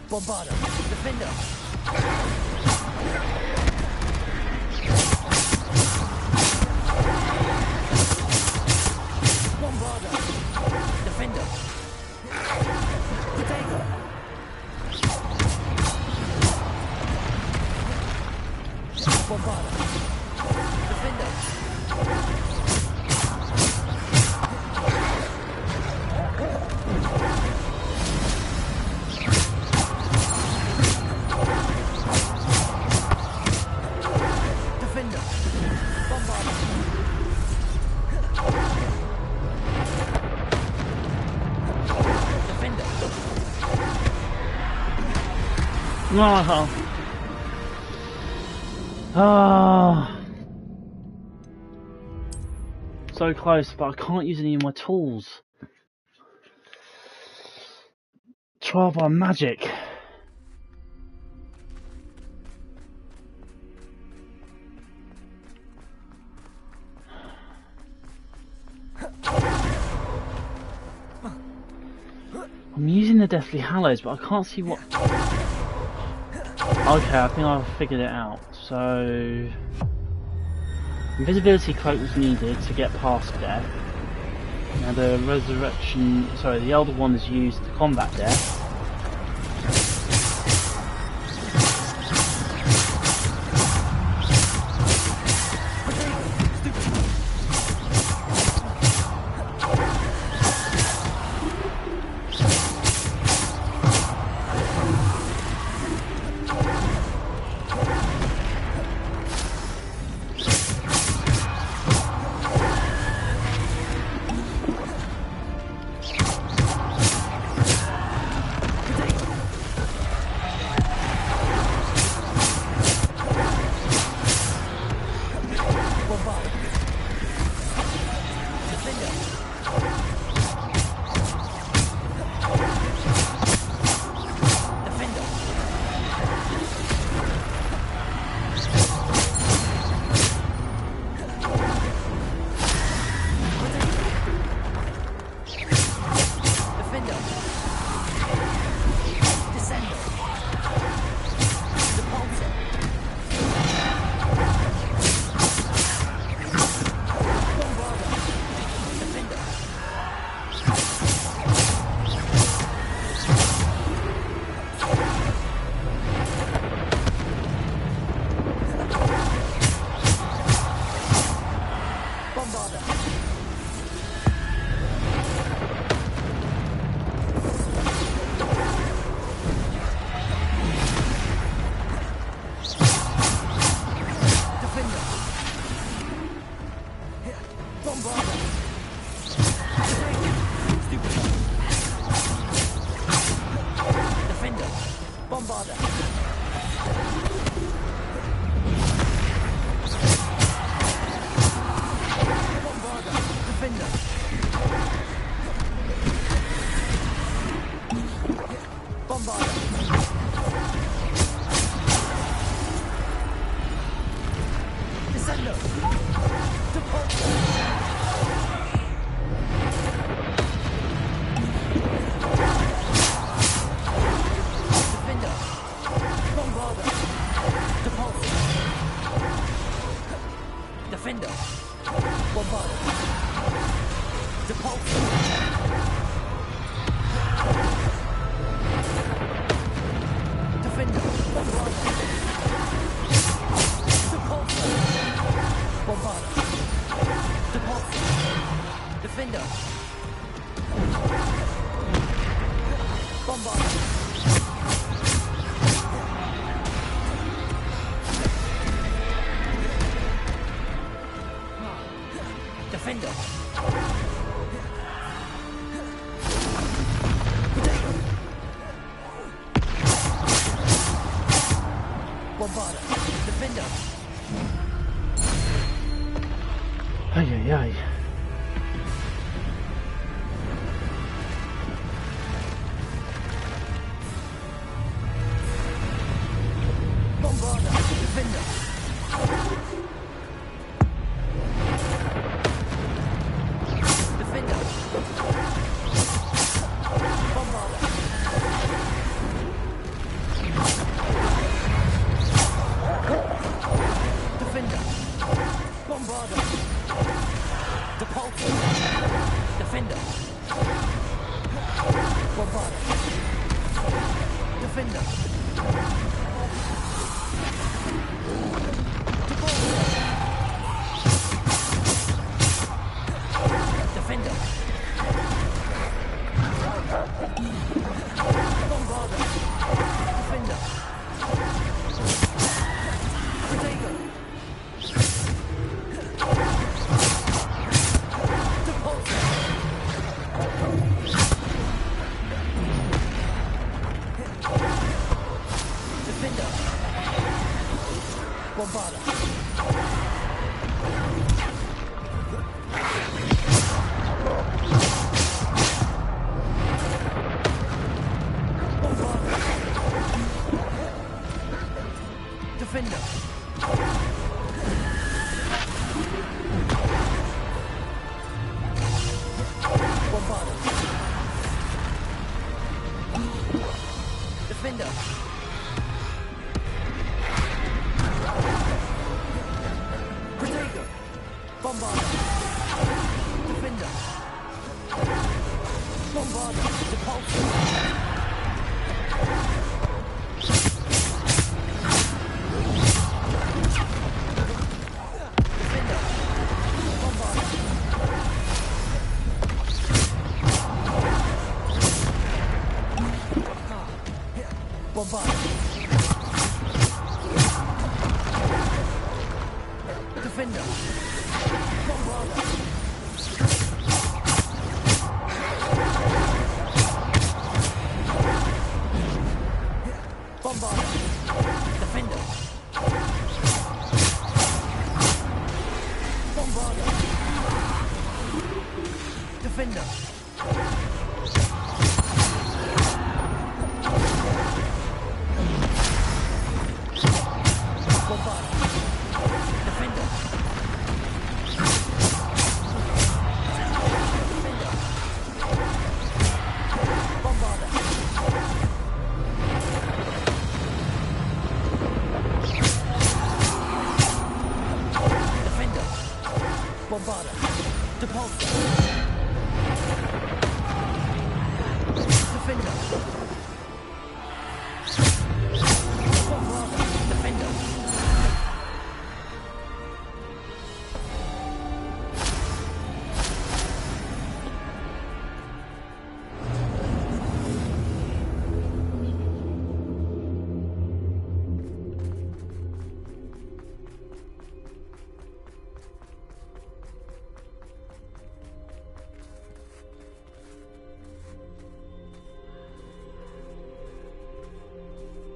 Bombarder. Defender. Bombarder. Defender. Potato. Bombarder. Defender. So close, but I can't use any of my tools. Trial by magic. I'm using the Deathly Hallows, but I can't see what... Okay, I think I've figured it out. So... Invisibility cloak was needed to get past death. Now the resurrection... Sorry, the Elder One is used to combat death. Defender. Bombarder. Defender. Protego. Bombarder. Defender. Bombarder. Depulsor. Defender. Bombarder. Bombarder. Defender. Bombarder. Defender. Bombarder. Depulsor. Defender. Bombarder. Defender.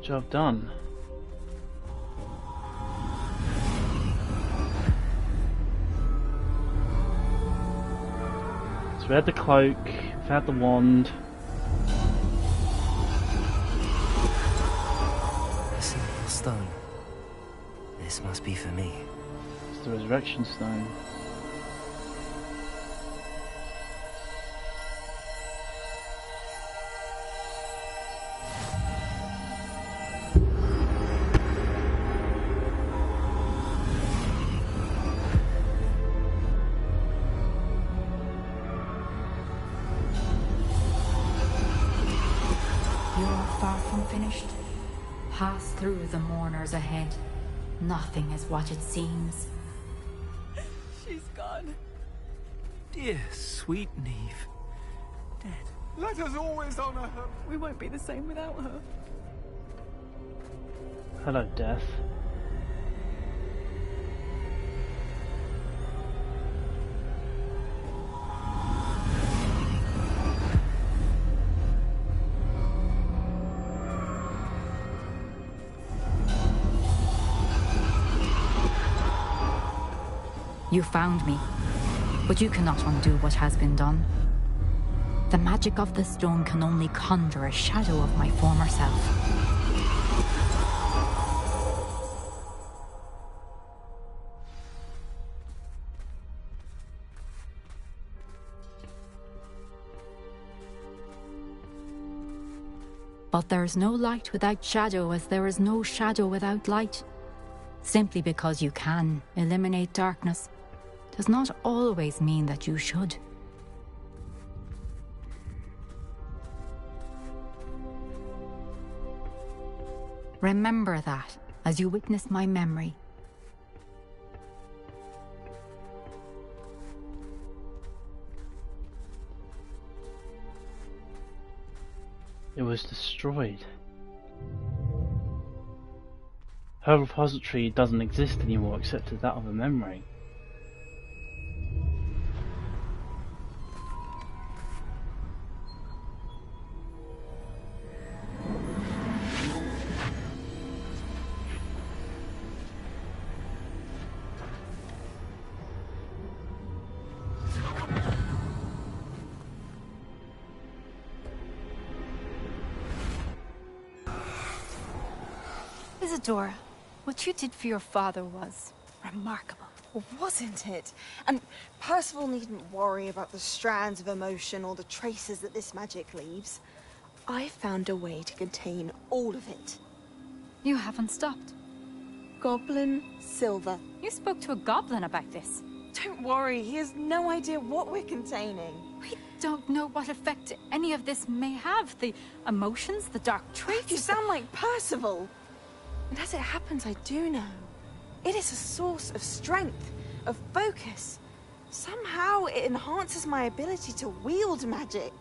Job done. So we had the cloak, we've had the wand. A simple stone. This must be for me. It's the resurrection stone. Pass through the mourners ahead. Nothing is what it seems. She's gone. Dear sweet Neve. Dead. Let us always honor her. We won't be the same without her. Hello, Death. You found me, but you cannot undo what has been done. The magic of the stone can only conjure a shadow of my former self. But there is no light without shadow, as there is no shadow without light. Simply because you can eliminate darkness does not always mean that you should. Remember that as you witness my memory. It was destroyed. Her repository doesn't exist anymore except as that of a memory. Isadora, what you did for your father was remarkable. Well, wasn't it? And Percival needn't worry about the strands of emotion or the traces that this magic leaves. I found a way to contain all of it. You haven't stopped. Goblin Silver. You spoke to a goblin about this. Don't worry, he has no idea what we're containing. We don't know what effect any of this may have. The emotions, the dark traits. You sound like Percival. And as it happens, I do know. It is a source of strength, of focus. Somehow it enhances my ability to wield magic.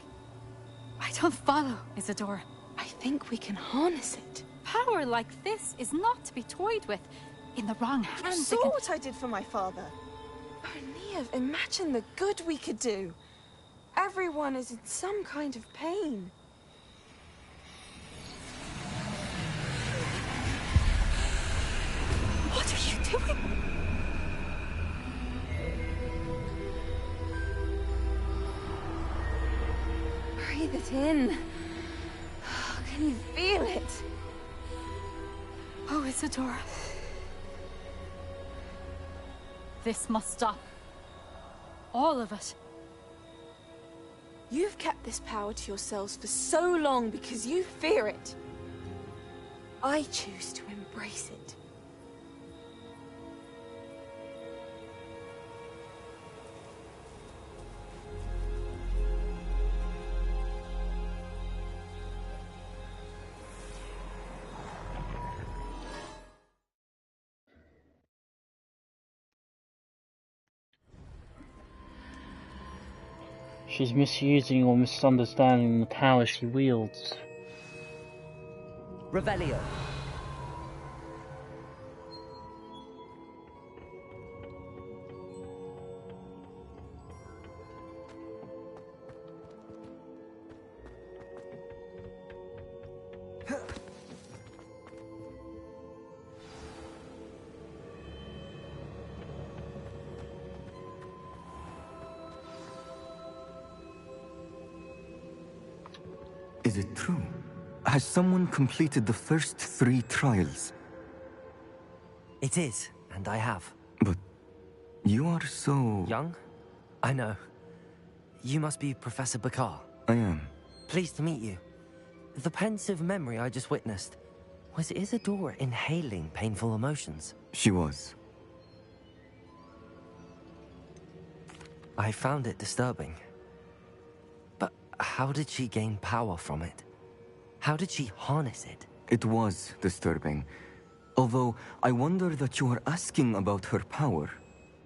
I don't follow, Isadora. I think we can harness it. Power like this is not to be toyed with. In the wrong hands, You saw what I did for my father. Oh, Neve, imagine the good we could do. Everyone is in some kind of pain. What are you doing? Breathe it in. Can you feel it? Oh, Isadora. This must stop. All of it. You've kept this power to yourselves for so long because you fear it. I choose to embrace it. She's misusing or misunderstanding the power she wields. Revelio. Is it true? Has someone completed the first 3 trials? It is, and I have. But you are so... Young? I know. You must be Professor Bakar. I am. Pleased to meet you. The pensive memory I just witnessed, was Isadora inhaling painful emotions? She was. I found it disturbing. But how did she gain power from it? How did she harness it? It was disturbing. Although, I wonder that you are asking about her power.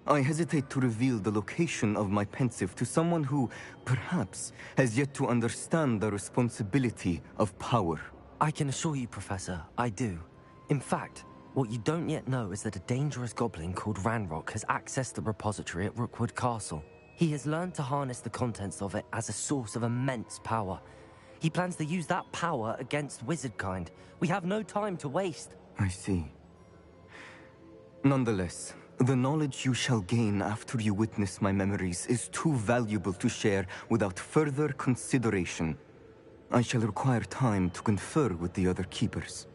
I hesitate to reveal the location of my pensive to someone who, perhaps, has yet to understand the responsibility of power. I can assure you, Professor, I do. In fact, what you don't yet know is that a dangerous goblin called Ranrock has accessed the repository at Rookwood Castle. He has learned to harness the contents of it as a source of immense power. He plans to use that power against wizardkind. We have no time to waste. I see. Nonetheless, the knowledge you shall gain after you witness my memories is too valuable to share without further consideration. I shall require time to confer with the other keepers.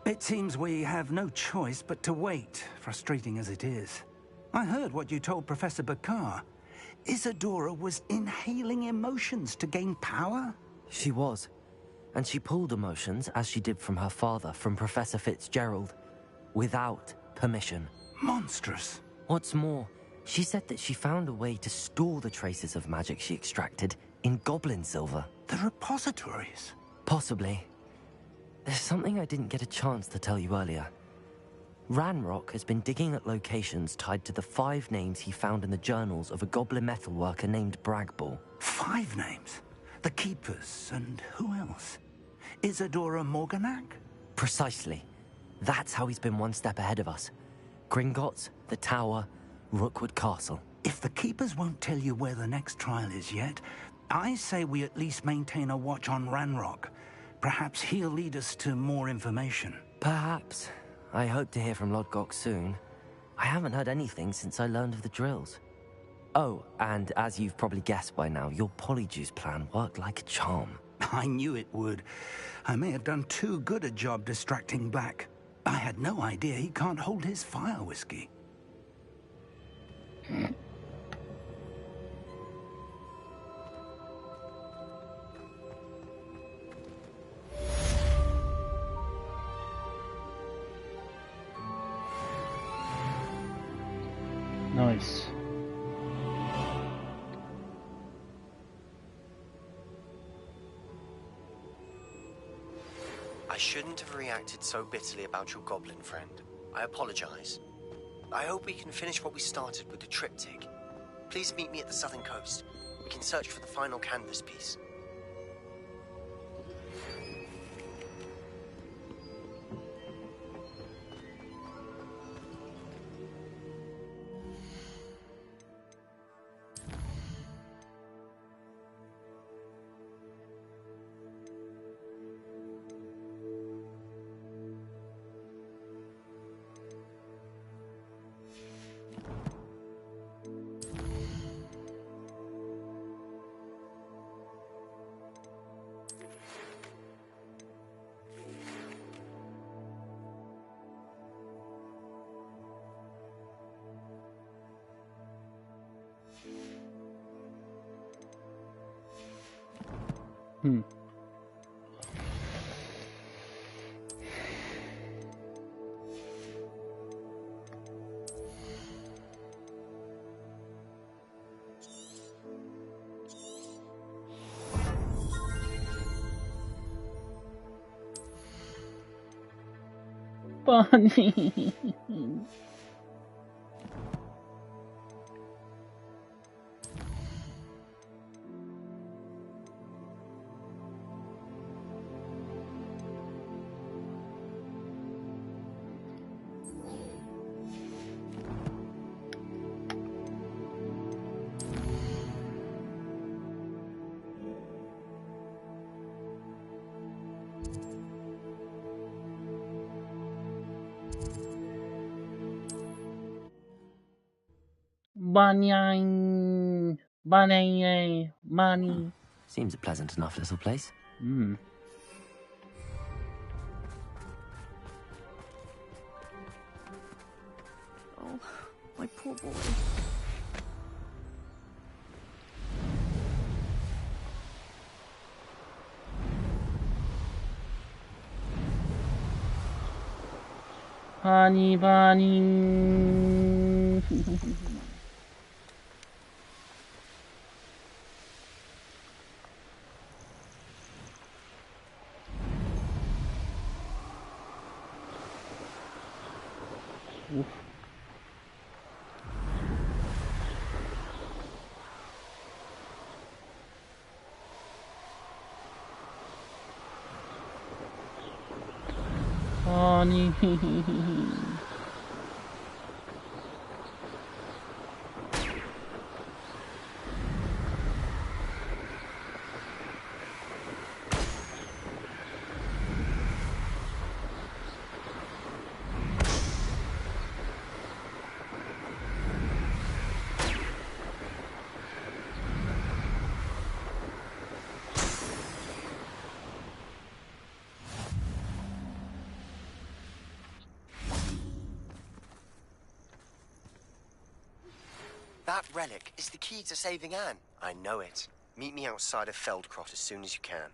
It seems we have no choice but to wait, frustrating as it is. I heard what you told Professor Bakar. Isadora was inhaling emotions to gain power? She was. And she pulled emotions, as she did from her father, from Professor Fitzgerald, without permission. Monstrous. What's more, she said that she found a way to store the traces of magic she extracted in goblin silver. The repositories? Possibly. There's something I didn't get a chance to tell you earlier. Ranrock has been digging at locations tied to the 5 names he found in the journals of a goblin metalworker named Bragball. 5 names? The Keepers, and who else? Isadora Morganac? Precisely. That's how he's been one step ahead of us. Gringotts, the Tower, Rookwood Castle. If the Keepers won't tell you where the next trial is yet, I say we at least maintain a watch on Ranrock. Perhaps he'll lead us to more information. Perhaps. I hope to hear from Lodgok soon. I haven't heard anything since I learned of the drills. Oh, and as you've probably guessed by now, your Polyjuice plan worked like a charm. I knew it would. I may have done too good a job distracting Black. I had no idea he can't hold his fire whiskey. Nice. I shouldn't have reacted so bitterly about your goblin friend. I apologize. I hope we can finish what we started with the triptych. Please meet me at the southern coast. We can search for the final canvas piece. Bunny. Bunny. Bunny. Bunny. Seems a pleasant enough little place. Hmm. Oh, my poor boy. Bunny, bunny. Oof. Bunny. That relic is the key to saving Anne. I know it. Meet me outside of Feldcrot as soon as you can.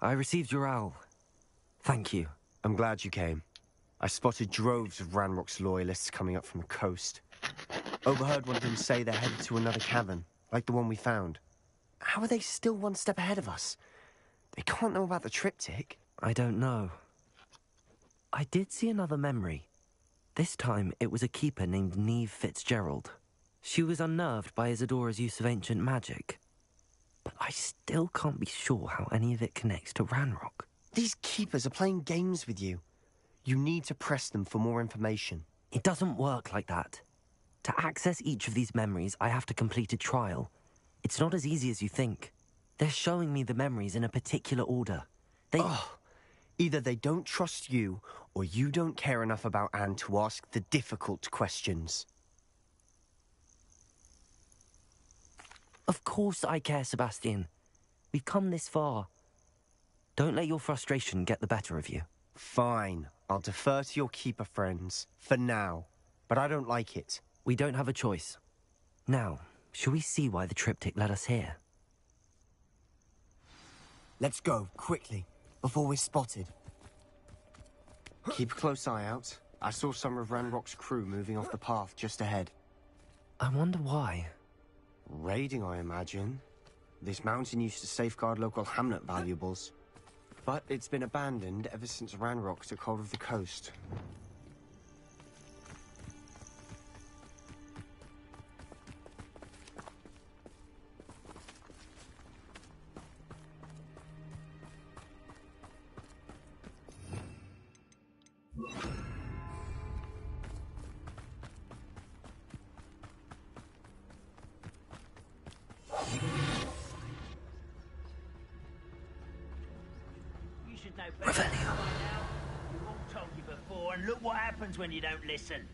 I received your owl. Thank you. I'm glad you came. I spotted droves of Ranrock's loyalists coming up from the coast. Overheard one of them say they're headed to another cavern, like the one we found. How are they still one step ahead of us? They can't know about the triptych. I don't know. I did see another memory. This time, it was a keeper named Neve Fitzgerald. She was unnerved by Isadora's use of ancient magic. But I still can't be sure how any of it connects to Ranrock. These keepers are playing games with you. You need to press them for more information. It doesn't work like that. To access each of these memories, I have to complete a trial. It's not as easy as you think. They're showing me the memories in a particular order. Either they don't trust you, or you don't care enough about Anne to ask the difficult questions. Of course I care, Sebastian. We've come this far. Don't let your frustration get the better of you. Fine. I'll defer to your keeper friends. For now. But I don't like it. We don't have a choice. Now, shall we see why the triptych led us here? Let's go, quickly, before we're spotted. Keep a close eye out. I saw some of Ranrock's crew moving off the path just ahead. I wonder why. Raiding, I imagine. This mountain used to safeguard local hamlet valuables. But it's been abandoned ever since Ranrock took hold of the coast. Revelio. We've all told you before, and look what happens when you don't listen.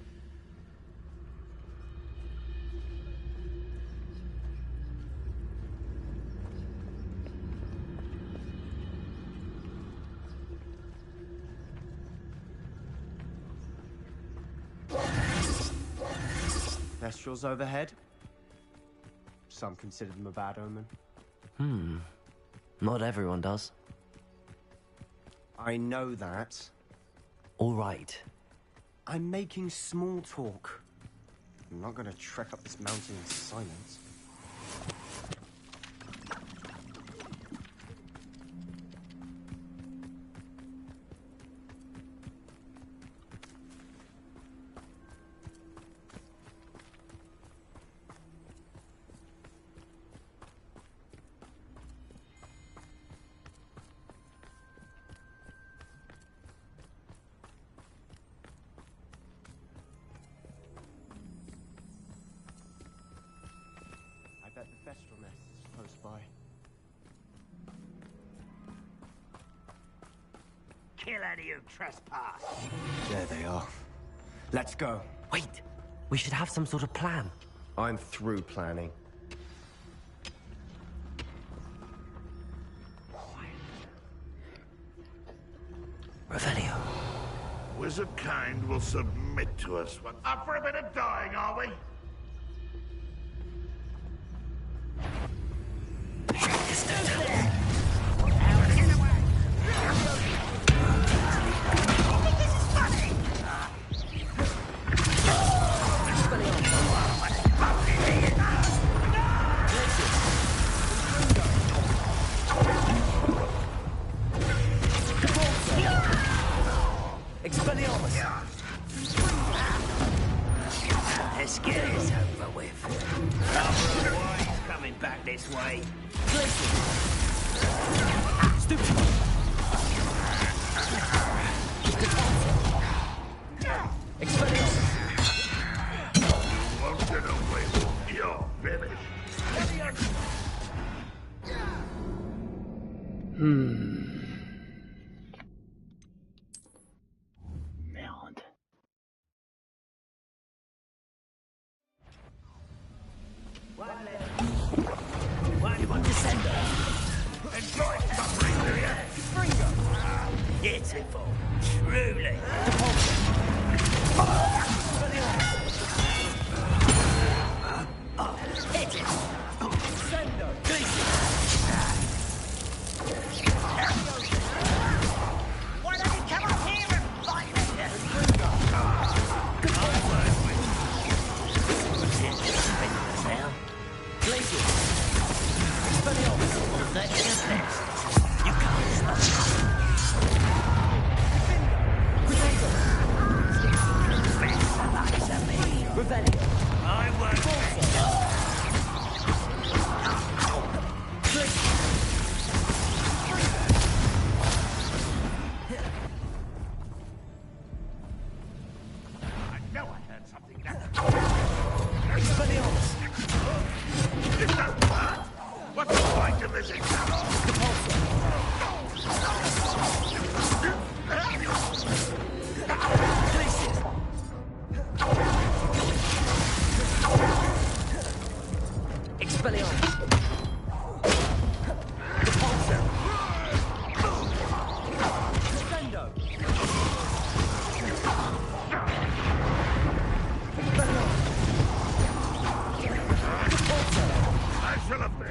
Thestrals overhead. Some consider them a bad omen. Not everyone does. I know that. All right. I'm making small talk. I'm not going to trek up this mountain in silence. I bet the Thestral nest is close by. Kill any who trespass. There they are. Let's go. Wait! We should have some sort of plan. I'm through planning. Revelio. Wizard kind will submit to us. What, up for a bit of dying, are we? Let's get this over with. After a while, he's coming back this way. Stupid. Expelliarmus. You won't get away with it. You're finished. Merde. Why do you want to send her? Enjoy suffering, do you? Pitiful. Truly. Hit it. Why don't you come up here and fight me? You can't stop Revelio. I won't. I know I heard something now. Expelliarmus. It doesn't hurt. What's the point of this exam? Expelliarmus. of me!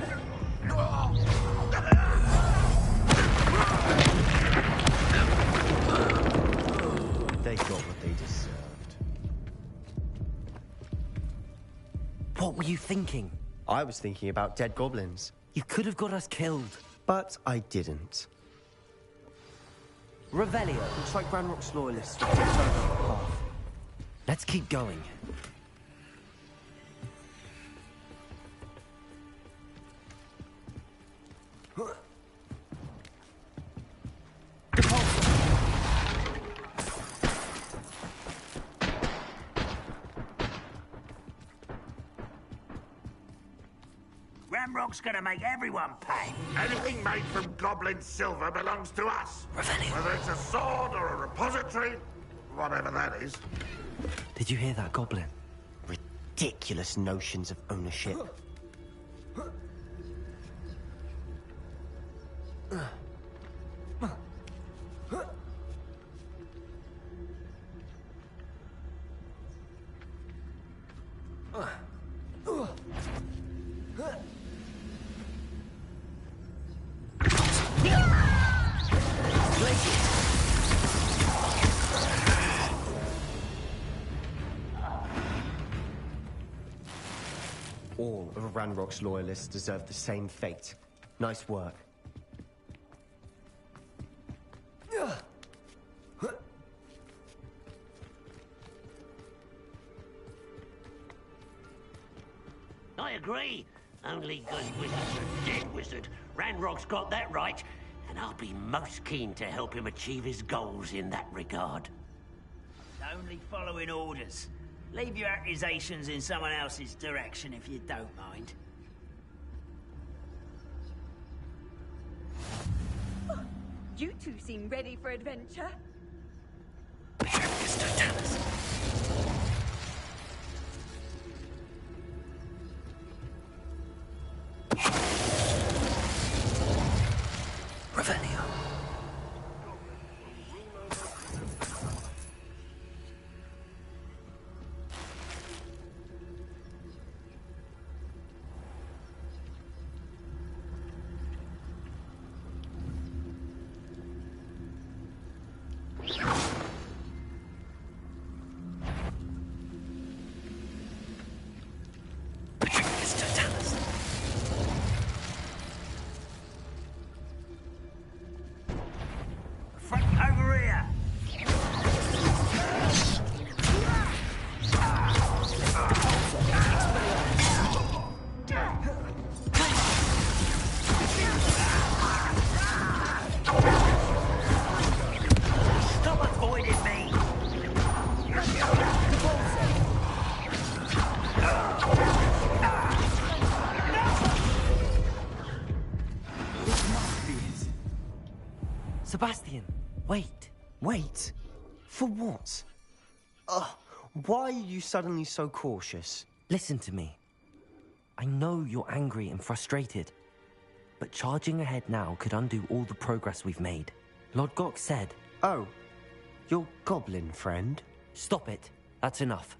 They got what they deserved. What were you thinking? I was thinking about dead goblins. You could have got us killed. But I didn't. Revelio. Looks like Ranrock's loyalists will take further path. Let's keep going. Ramrock's gonna make everyone pay. Anything made from goblin silver belongs to us. Whether it's a sword or a repository, whatever that is. Did you hear that, Goblin? Ridiculous notions of ownership. All of Ranrock's loyalists deserve the same fate. Nice work. I agree. Only good wizard's a dead wizard. Ranrock's got that right, and I'll be most keen to help him achieve his goals in that regard. Only following orders. Leave your accusations in someone else's direction if you don't mind. You two seem ready for adventure. Revelio. Over here! Stop avoiding me! Sebastian, wait. Wait? For what? Why are you suddenly so cautious? Listen to me. I know you're angry and frustrated, but charging ahead now could undo all the progress we've made. Lord Gok said... Oh, your goblin friend? Stop it. That's enough.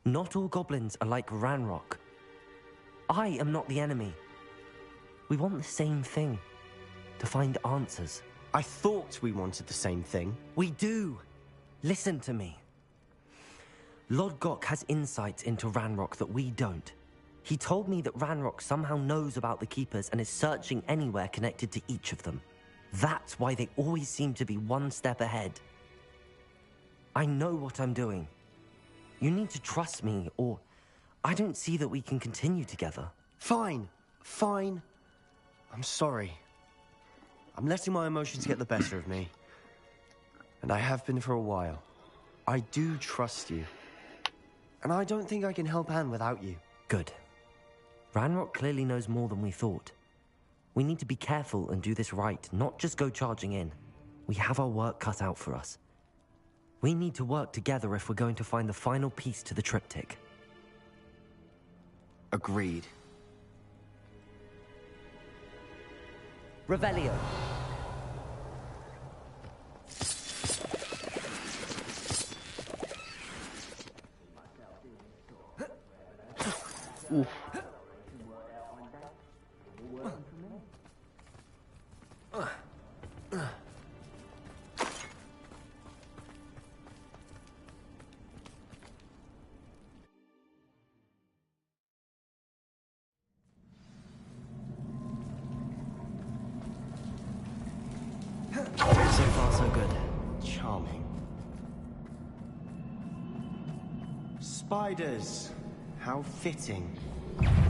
Not all goblins are like Ranrock. I am not the enemy. We want the same thing. To find answers. I thought we wanted the same thing. We do. Listen to me. Lord Gok has insights into Ranrock that we don't. He told me that Ranrock somehow knows about the Keepers and is searching anywhere connected to each of them. That's why they always seem to be one step ahead. I know what I'm doing. You need to trust me, or I don't see that we can continue together. Fine. Fine. I'm sorry. I'm letting my emotions get the better of me. And I have been for a while. I do trust you. And I don't think I can help Anne without you. Good. Ranrock clearly knows more than we thought. We need to be careful and do this right, not just go charging in. We have our work cut out for us. We need to work together if we're going to find the final piece to the triptych. Agreed. Revelio. Oof. Spiders. How fitting.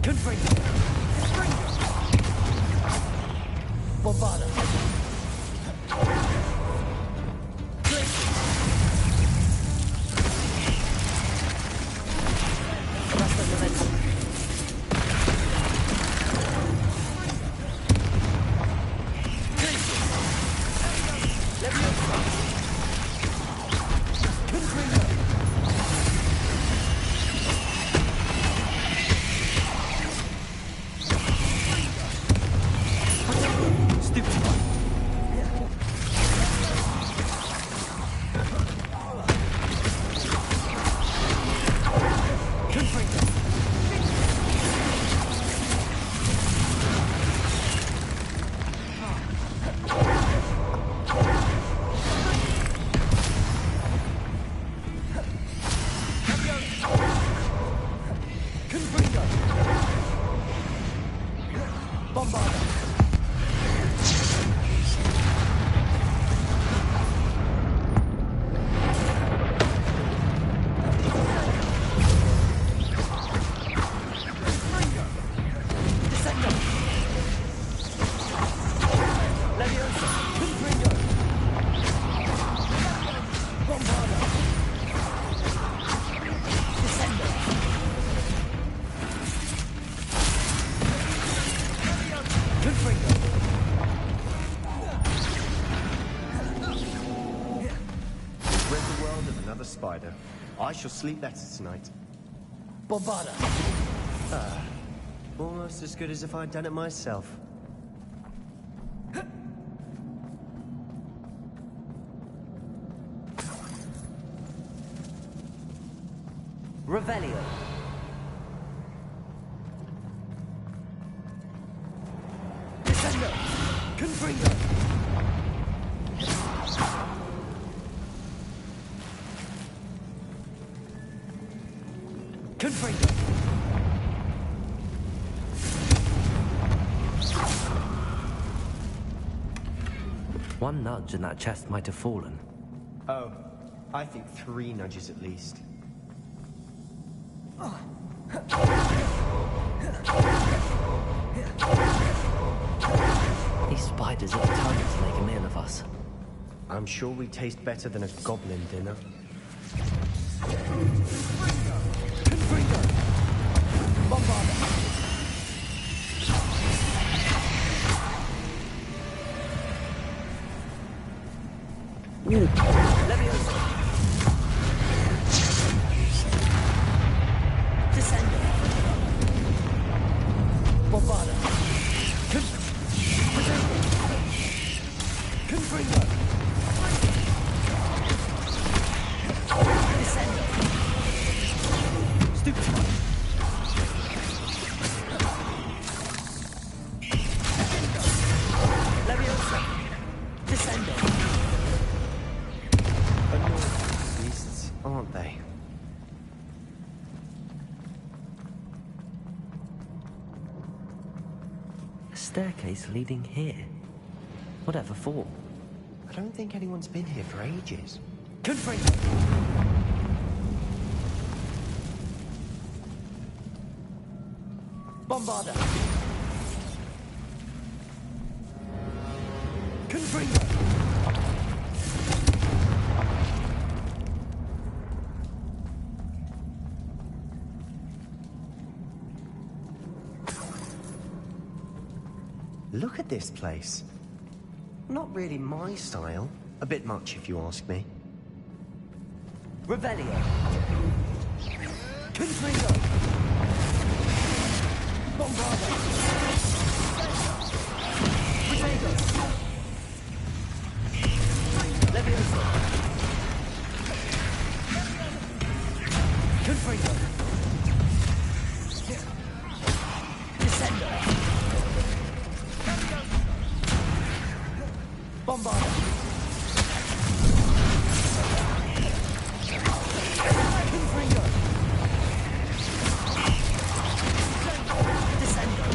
Confringo! Bombarda! Spider. I shall sleep better tonight. Bombarda! Almost as good as if I'd done it myself. Revelio! Descendo! Confringo! Confringo! One nudge and that chest might have fallen. Oh, I think 3 nudges at least. These spiders are determined to make a meal of us. I'm sure we taste better than a goblin dinner. Confringo! Bombarda! Leviosa! Descendo! Bombarda! Confringo! Descendo! Stupefy! Leviosa! Descendo! Annoying beasts, aren't they? A staircase leading here. Whatever for? I don't think anyone's been here for ages. Confringo! Bombarda! Confringo! Look at this place. Not really my style. A bit much, if you ask me. Revelio! Confringo! Bombarda! Potato! Leviosa! Confringo! Descendo! Bombarda! Confringo! Descendo!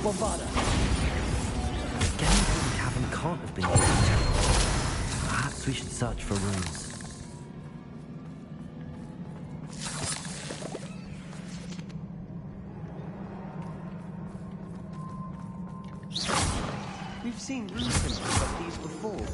Getting through the cavern can't have been easy. Perhaps we should search for rooms. We've seen rune symbols like these before.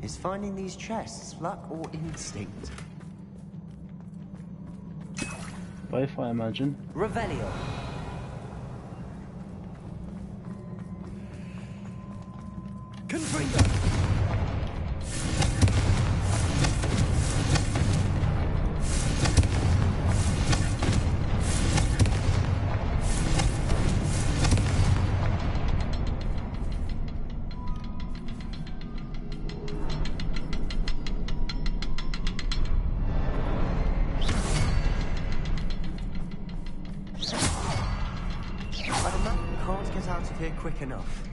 Is finding these chests luck or instinct? Both, I imagine. Revelio. Confringo! Can't get out of here quick enough.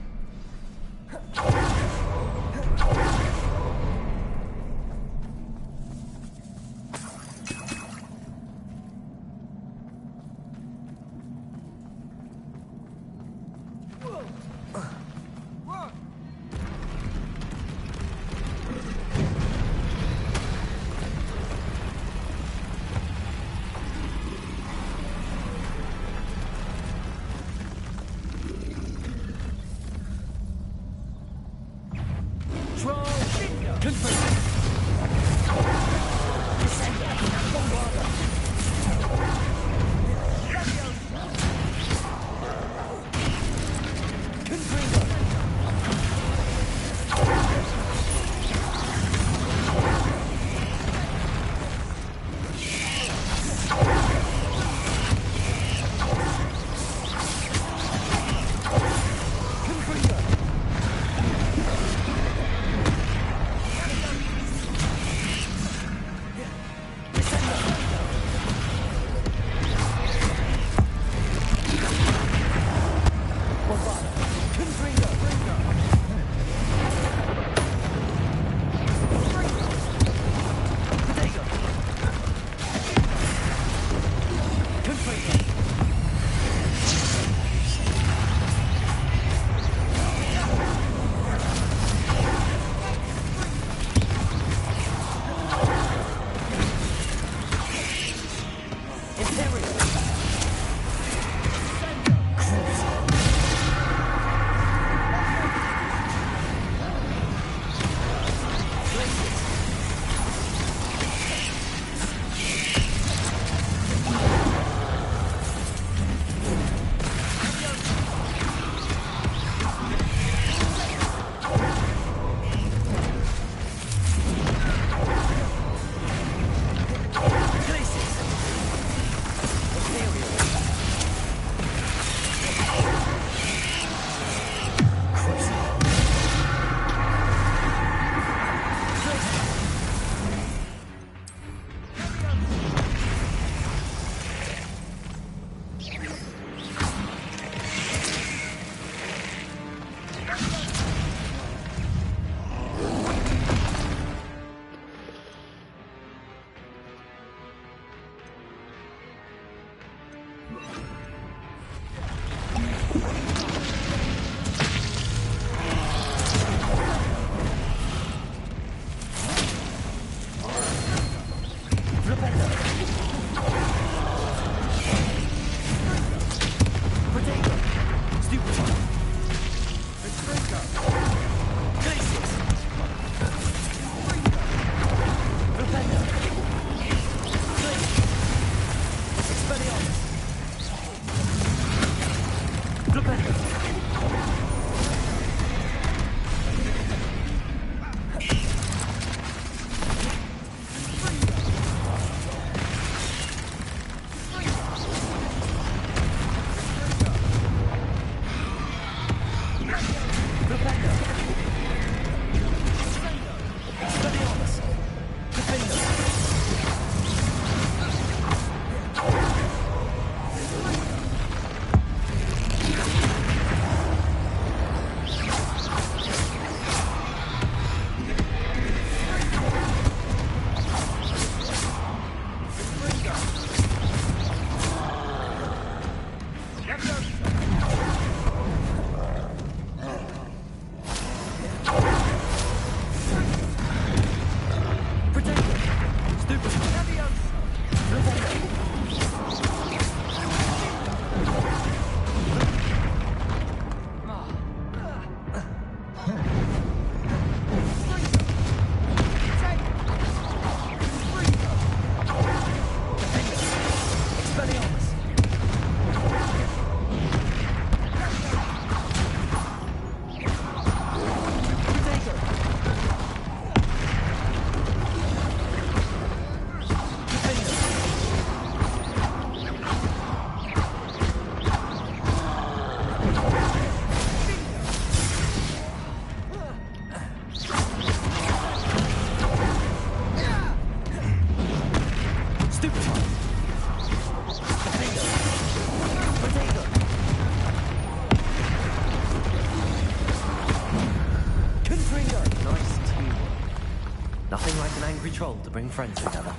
Nothing like an angry troll to bring friends together.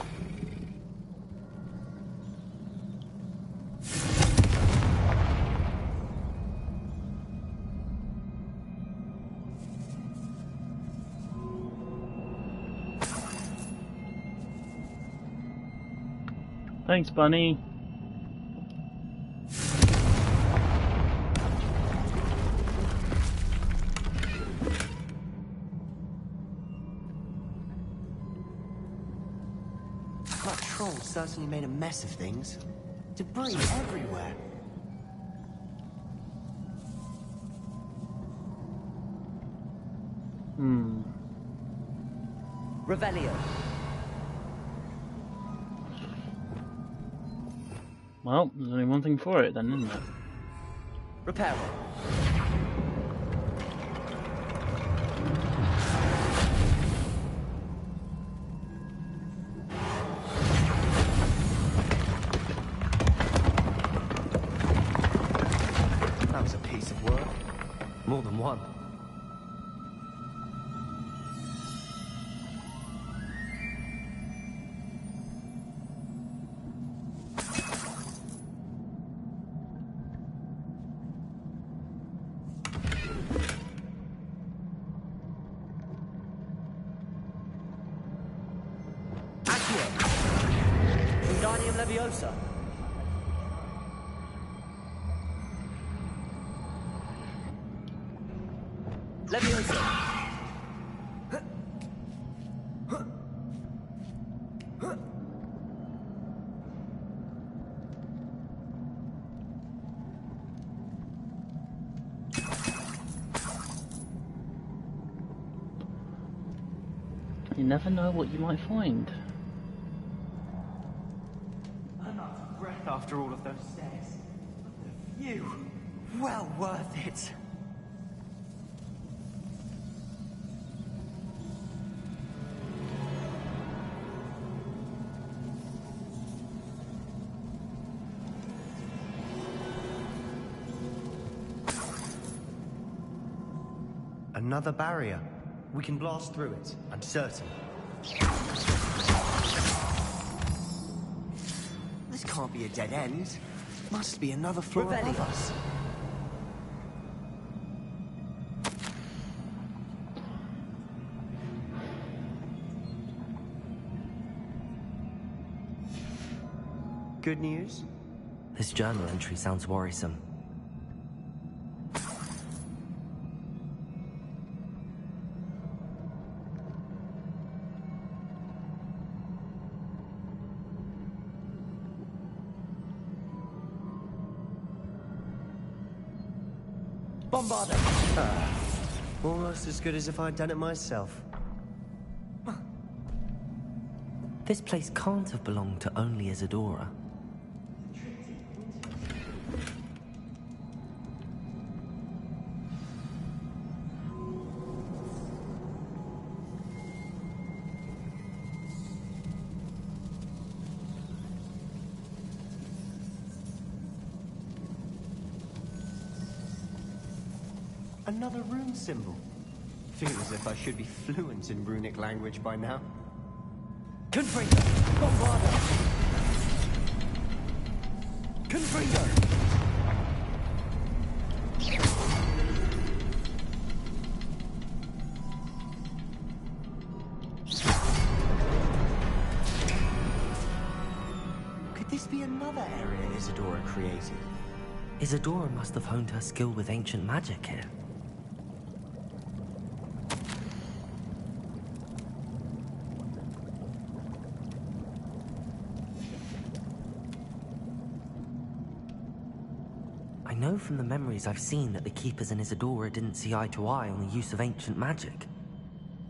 Thanks, Bunny. That troll certainly made a mess of things. Debris everywhere. Revelio. Well, there's only one thing for it then, isn't there? Repair. That was a piece of work. More than one. Wingardium Leviosa. Leviosa. You never know what you might find. I'm out of breath after all of those stairs. The view, well worth it. Another barrier. We can blast through it, I'm certain. This can't be a dead end. Must be another floor above us. Good news? This journal entry sounds worrisome. Bombarder! Almost as good as if I'd done it myself. This place can't have belonged to only Isadora. Another rune symbol. Feel as if I should be fluent in runic language by now. Confringo! Bombarda! Confringo! Could this be another area Isadora created? Isadora must have honed her skill with ancient magic here. I know from the memories I've seen that the Keepers and Isadora didn't see eye to eye on the use of ancient magic.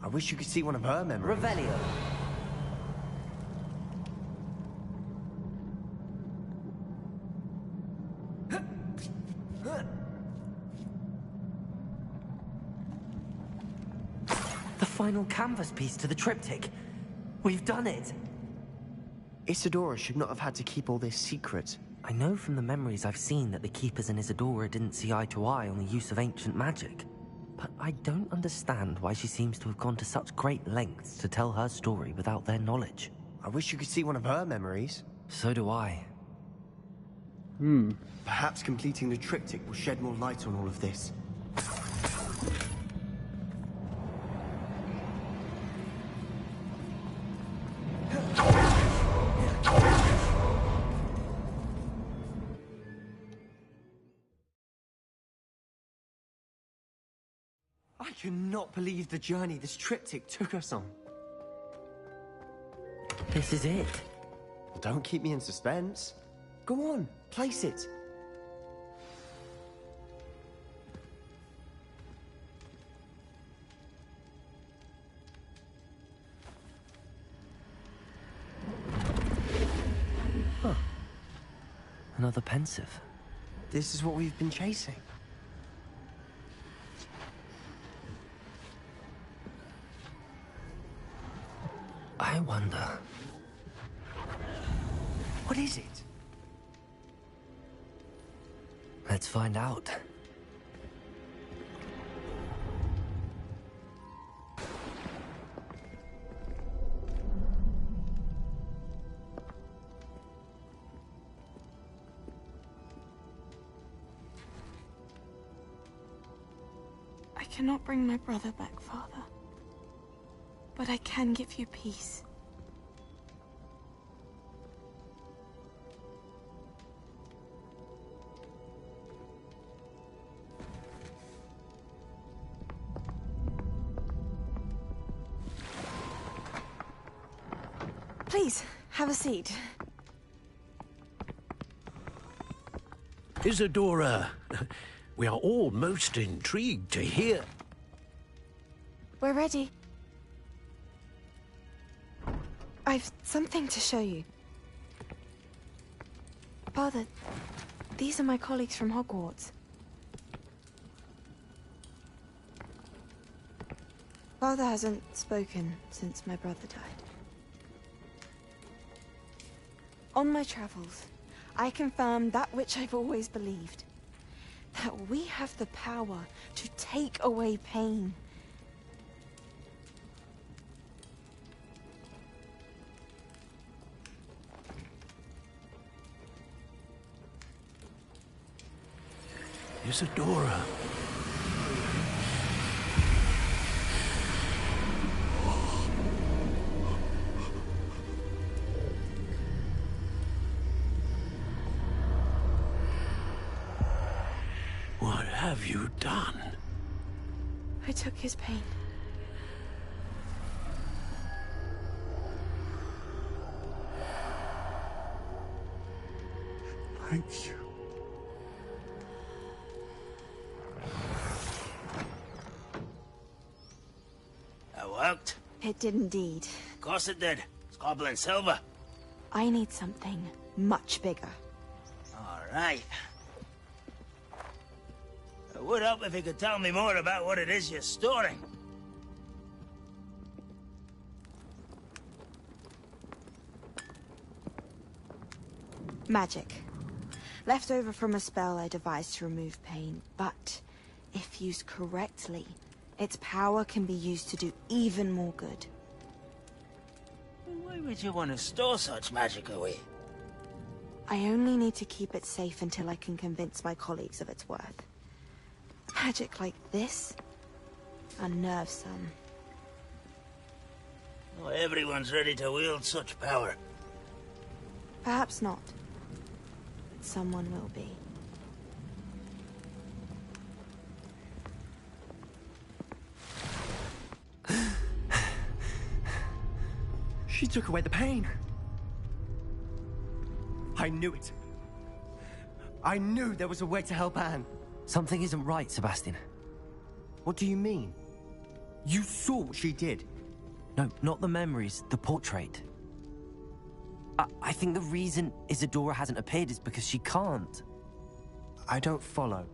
I wish you could see one of her memories. Revelio. The final canvas piece to the triptych. We've done it! Isadora should not have had to keep all this secret. I know from the memories I've seen that the Keepers and Isadora didn't see eye to eye on the use of ancient magic. But I don't understand why she seems to have gone to such great lengths to tell her story without their knowledge. I wish you could see one of her memories. So do I. Perhaps completing the triptych will shed more light on all of this. I cannot believe the journey this triptych took us on. This is it. Well, don't keep me in suspense. Go on, place it. Huh. Another pensive. This is what we've been chasing. I wonder... What is it? Let's find out. I cannot bring my brother back, Father. But I can give you peace. Please, have a seat. Isadora, we are all most intrigued to hear. We're ready. I've something to show you. Father, these are my colleagues from Hogwarts. Father hasn't spoken since my brother died. On my travels, I confirmed that which I've always believed. That we have the power to take away pain. Isadora. What have you done? I took his pain. Thank you. That worked? It did indeed. Of course it did. It's goblin silver. I need something much bigger. All right. It would help if you could tell me more about what it is you're storing. Magic. Left over from a spell I devised to remove pain, but If used correctly, its power can be used to do even more good. Why would you want to store such magic away? I only need to keep it safe until I can convince my colleagues of its worth. Magic like this unnerves some. Not everyone's ready to wield such power. Perhaps not. But someone will be. She took away the pain. I knew it. I knew there was a way to help Anne. Something isn't right, Sebastian. What do you mean? You saw what she did. No, not the memories, the portrait. I think the reason Isadora hasn't appeared is because she can't. I don't follow.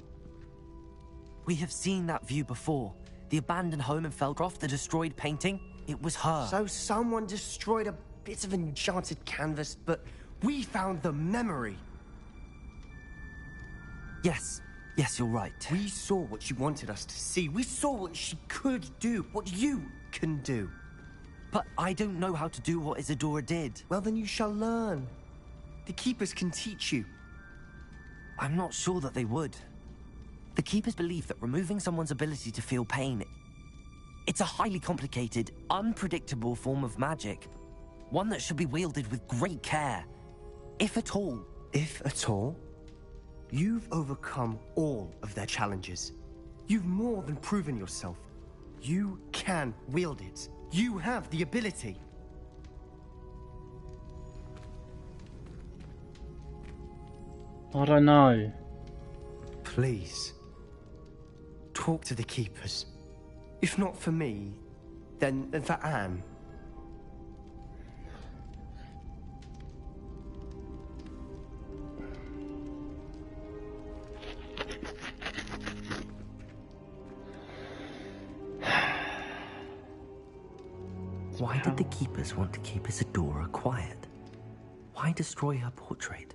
We have seen that view before. The abandoned home in Feldcroft, the destroyed painting. It was her. So someone destroyed a bit of enchanted canvas, but we found the memory. Yes, you're right. We saw what she wanted us to see. We saw what she could do, what you can do. But I don't know how to do what Isadora did. Well, then you shall learn. The Keepers can teach you. I'm not sure that they would. The Keepers believe that removing someone's ability to feel pain, it's a highly complicated, unpredictable form of magic. One that should be wielded with great care. If at all. If at all? You've overcome all of their challenges. You've more than proven yourself. You can wield it. You have the ability. I don't know. Please. Talk to the Keepers. If not for me, then for Anne. Why did the Keepers want to keep Isadora quiet? Why destroy her portrait?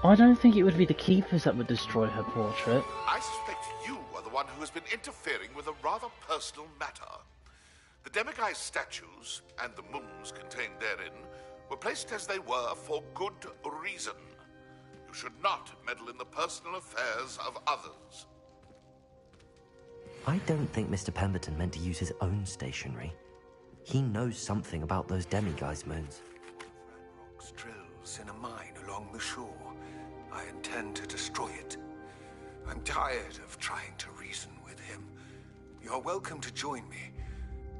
I don't think it would be the Keepers that would destroy her portrait. I suspect you are the one who has been interfering with a rather personal matter. The Demiguise statues and the moons contained therein were placed as they were for good reason. You should not meddle in the personal affairs of others. I don't think Mr. Pemberton meant to use his own stationery. He knows something about those Demiguise moons. Ranrock's drills in a mine along the shore. I intend to destroy it. I'm tired of trying to reason with him. You're welcome to join me,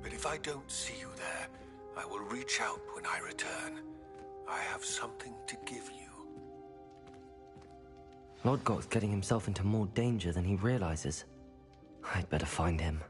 but if I don't see you there, I will reach out when I return. I have something to give you. Lodgoth's getting himself into more danger than he realizes. I'd better find him.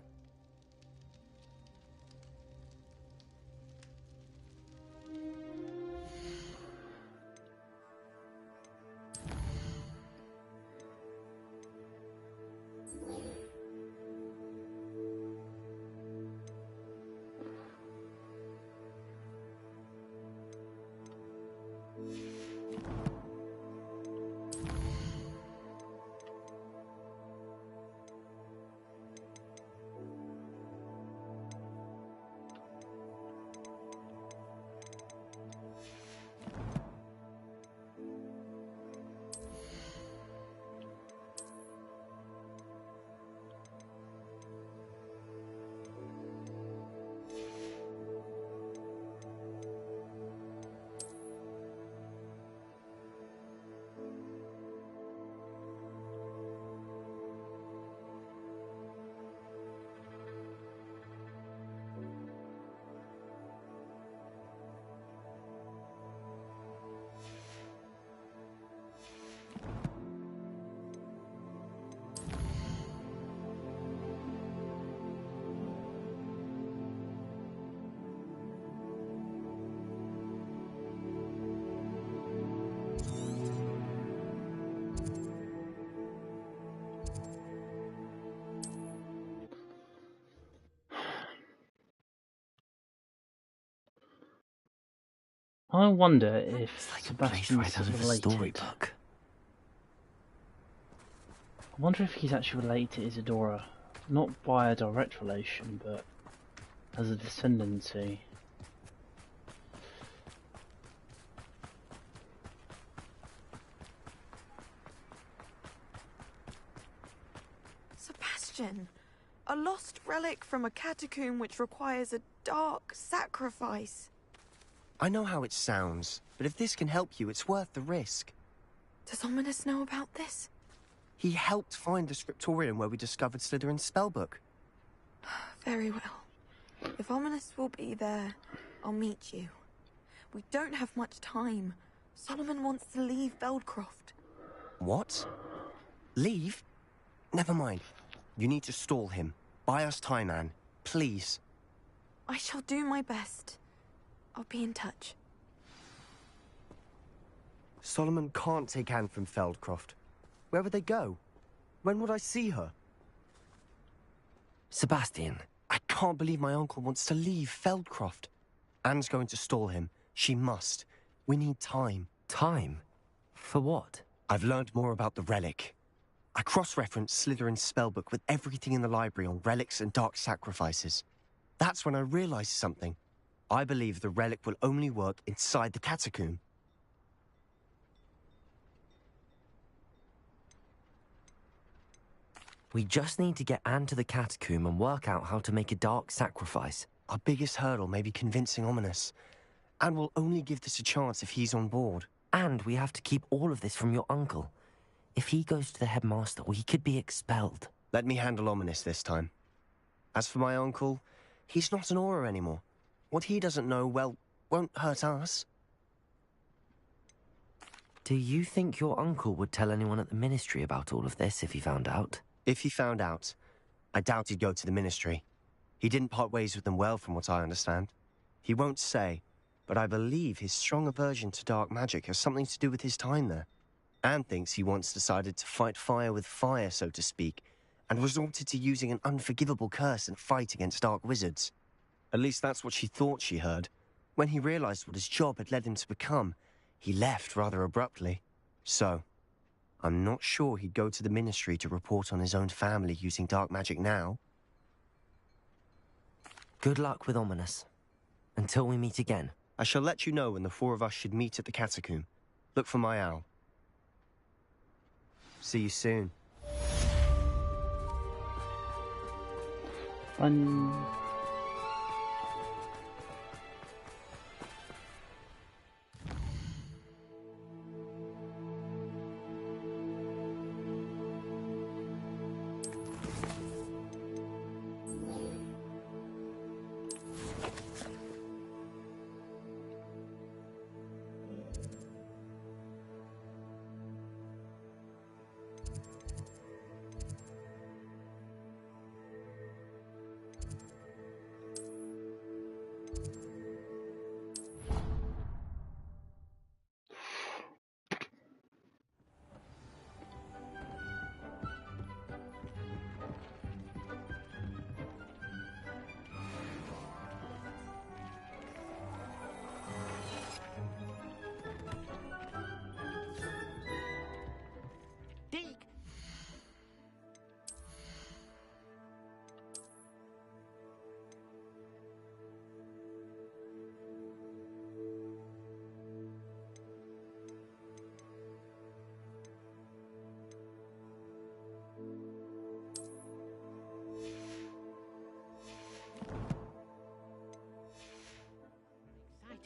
I wonder if It's like Sebastian a place right out of a related. storybook. I wonder if he's actually related to Isadora. Not by a direct relation, but as a descendancy. Sebastian, a lost relic from a catacomb which requires a dark sacrifice. I know how it sounds, but if this can help you, it's worth the risk. Does Ominous know about this? He helped find the scriptorium where we discovered Slytherin's spellbook. Very well. If Ominous will be there, I'll meet you. We don't have much time. Solomon wants to leave Feldcroft. What? Leave? Never mind. You need to stall him. Buy us time, Anne. Please. I shall do my best. I'll be in touch. Solomon can't take Anne from Feldcroft. Where would they go? When would I see her? Sebastian. I can't believe my uncle wants to leave Feldcroft. Anne's going to stall him. She must. We need time. Time? For what? I've learned more about the relic. I cross-referenced Slytherin's spellbook with everything in the library on relics and dark sacrifices. That's when I realized something. I believe the relic will only work inside the catacomb. We just need to get Anne to the catacomb and work out how to make a dark sacrifice. Our biggest hurdle may be convincing Ominous. And we'll only give this a chance if he's on board. And we have to keep all of this from your uncle. If he goes to the headmaster, we could be expelled. Let me handle Ominous this time. As for my uncle, he's not an Auror anymore. What he doesn't know, well, won't hurt us. Do you think your uncle would tell anyone at the Ministry about all of this if he found out? If he found out, I doubt he'd go to the Ministry. He didn't part ways with them well, from what I understand. He won't say, but I believe his strong aversion to dark magic has something to do with his time there. Anne thinks he once decided to fight fire with fire, so to speak, and resorted to using an unforgivable curse and fight against dark wizards. At least that's what she thought she heard. When he realized what his job had led him to become, he left rather abruptly. So, I'm not sure he'd go to the Ministry to report on his own family using dark magic now. Good luck with Ominous. Until we meet again. I shall let you know when the four of us should meet at the catacomb. Look for my owl. See you soon.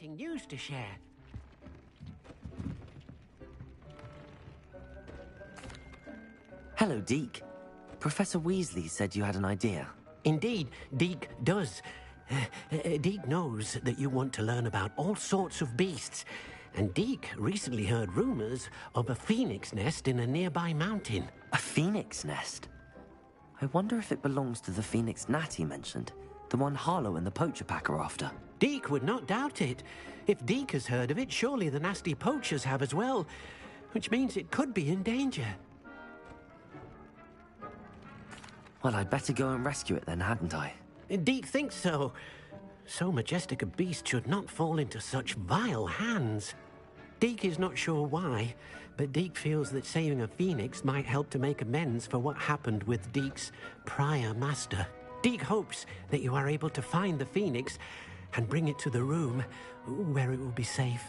Exciting news to share. Hello, Deke. Professor Weasley said you had an idea. Indeed, Deke does. Deke knows that you want to learn about all sorts of beasts, and Deke recently heard rumors of a phoenix nest in a nearby mountain. A phoenix nest? I wonder if it belongs to the phoenix gnat he mentioned, the one Harlow and the poacher pack are after. Deke would not doubt it. If Deke has heard of it, surely the nasty poachers have as well, which means it could be in danger. Well, I'd better go and rescue it then, hadn't I? Deke thinks so. So majestic a beast should not fall into such vile hands. Deke is not sure why, but Deke feels that saving a phoenix might help to make amends for what happened with Deke's prior master. Deke hopes that you are able to find the phoenix and bring it to the room where it will be safe.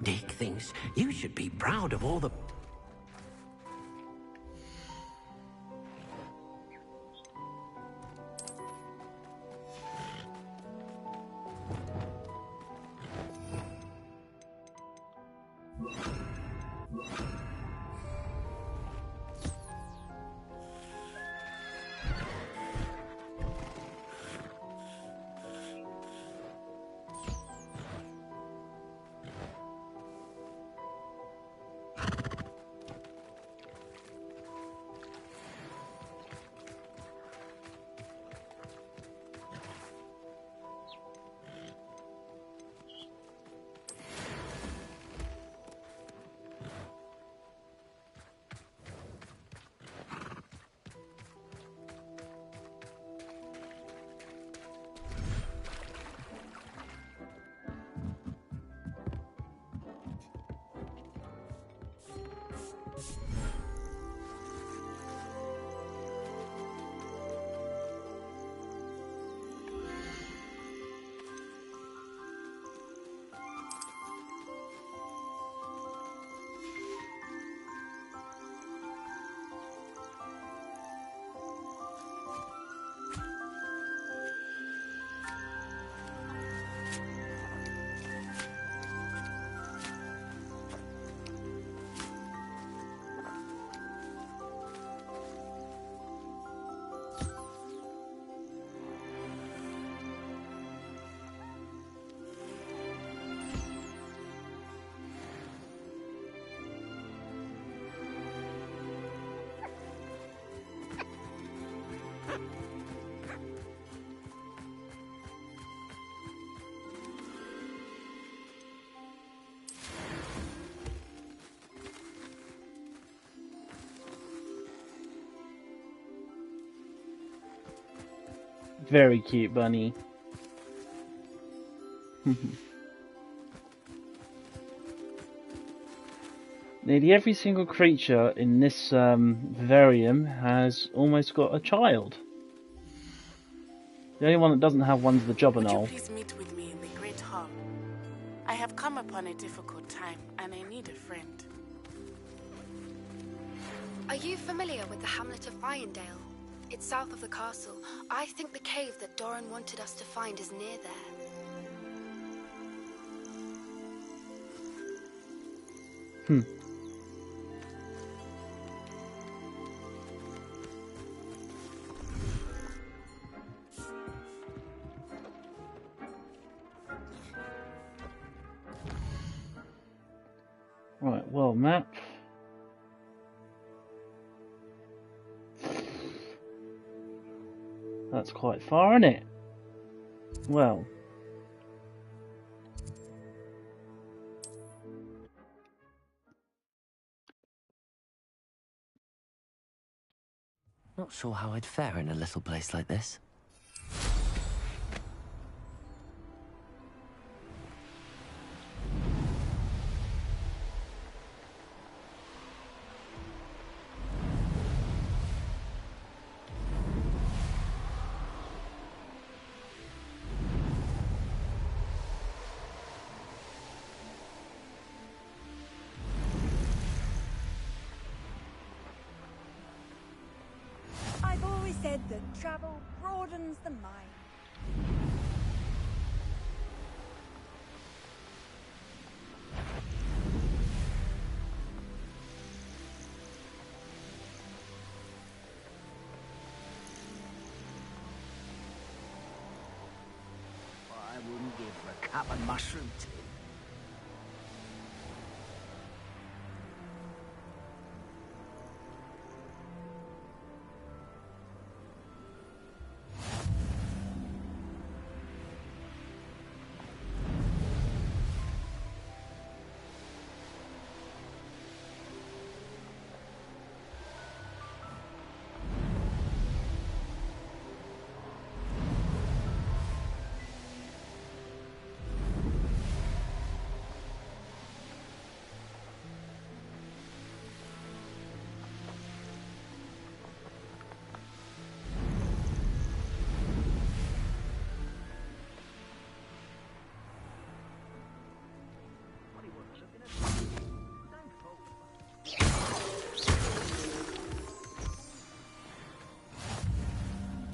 Deke thinks you should be proud of all the... Very cute bunny. Nearly every single creature in this vivarium has almost got a child. The only one that doesn't have one's the Jobberknoll. Would you please meet with me in the Great Hall? I have come upon a difficult time, and I need a friend. Are you familiar with the hamlet of Irondale? It's south of the castle. I think the cave that Doran wanted us to find is near there. Right, well, map. That's quite far, isn't it? Well. Not sure how I'd fare in a little place like this. said that travel broadens the mind. I wouldn't give for a cup of mushroom tea.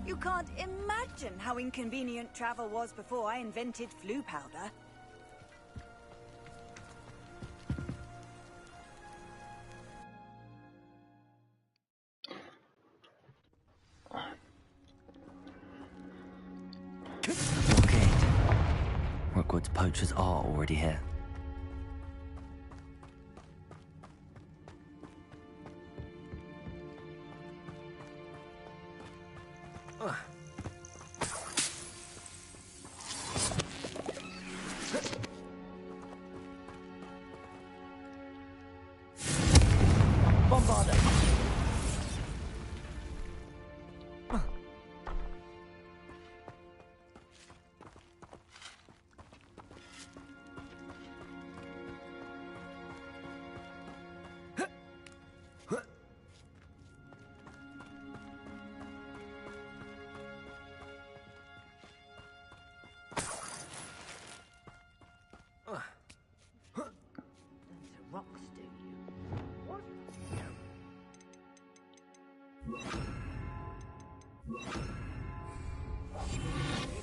You can't imagine how inconvenient travel was before I invented flu powder. Blockade. Rookwood's poachers are already here.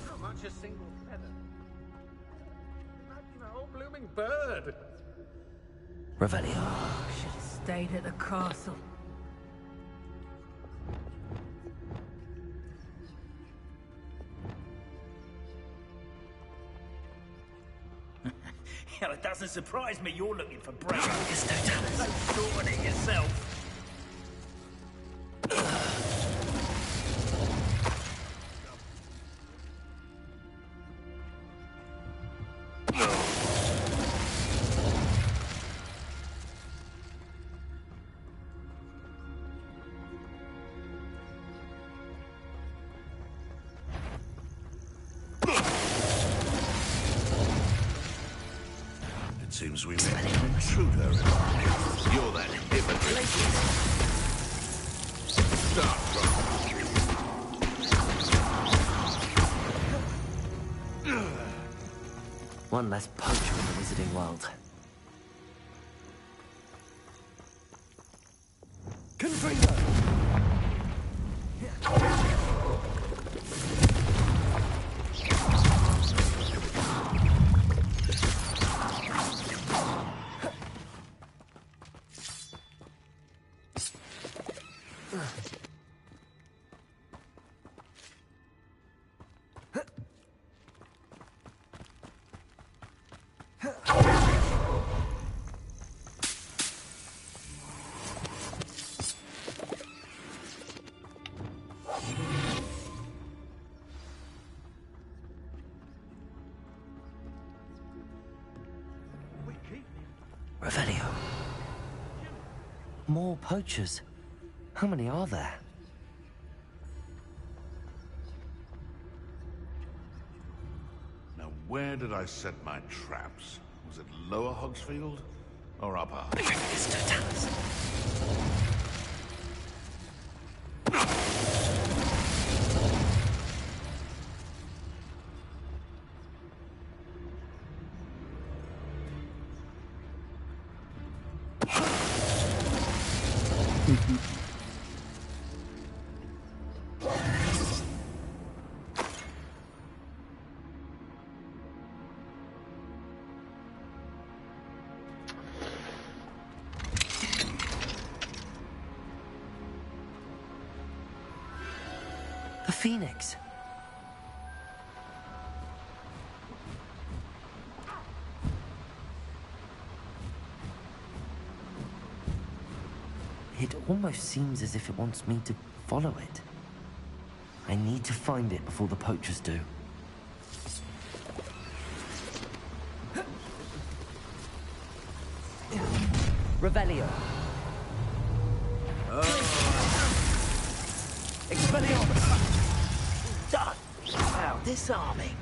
How much a single feather? Imagine a whole blooming bird. Revelio. Should have stayed at the castle. Hell, it doesn't surprise me you're looking for break. So short on it yourself. Seems we met an intruder. You're that hypocrite. Start One less poacher in the wizarding world. Confringo! Revelio. More poachers. How many are there? Now, where did I set my traps? Was it Lower Hogsfield or Upper? The Phoenix. It almost seems as if it wants me to follow it. I need to find it before the poachers do. Revelio. Expelliarmus! Done! Now disarming.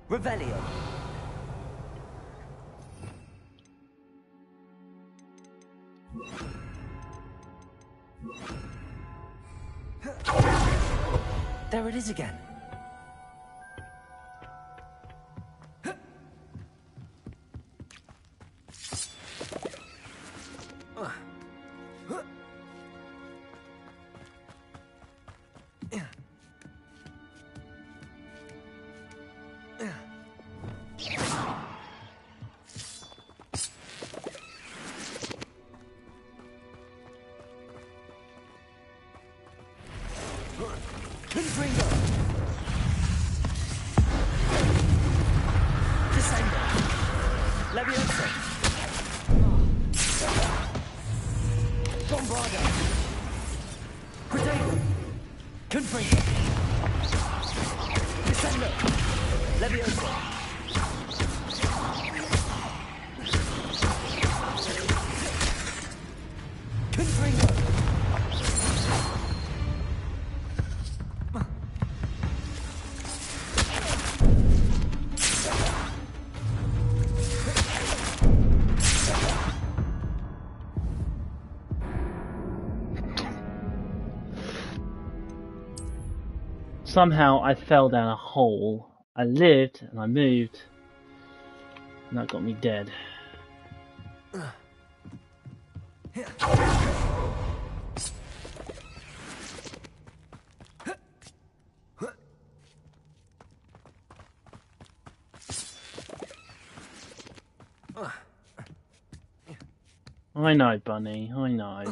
Revelio. There it is again. Somehow I fell down a hole. I lived and I moved, and that got me dead. I know, Bunny, I know.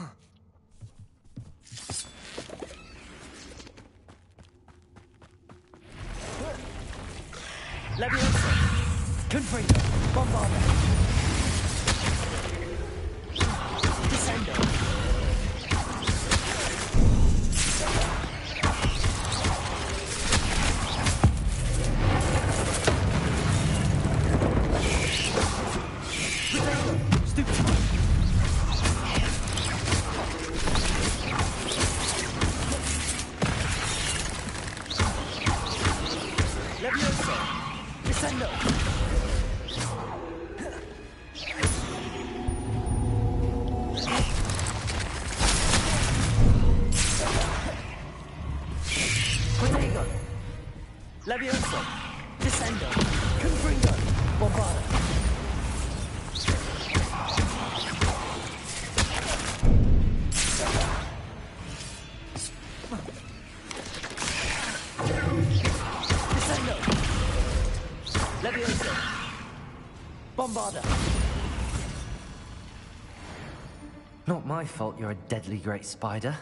Leviosa! Confringo! Bombarda! Descendo! Stupefy! Leviosa! Descendo! Protego! Leviosa! Descendo! Confringo! Bombarda! Descendo! Leviosa! Bombarda! Not my fault you're a deadly great spider.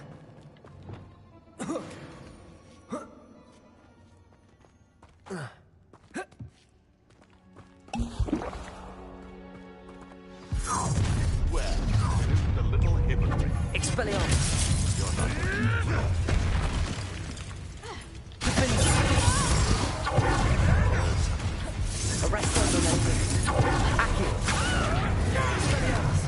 Well, isn't a little hypocrite. Expelliarmus! You're not. Arresto Momentum! Accio! Expelliarmus!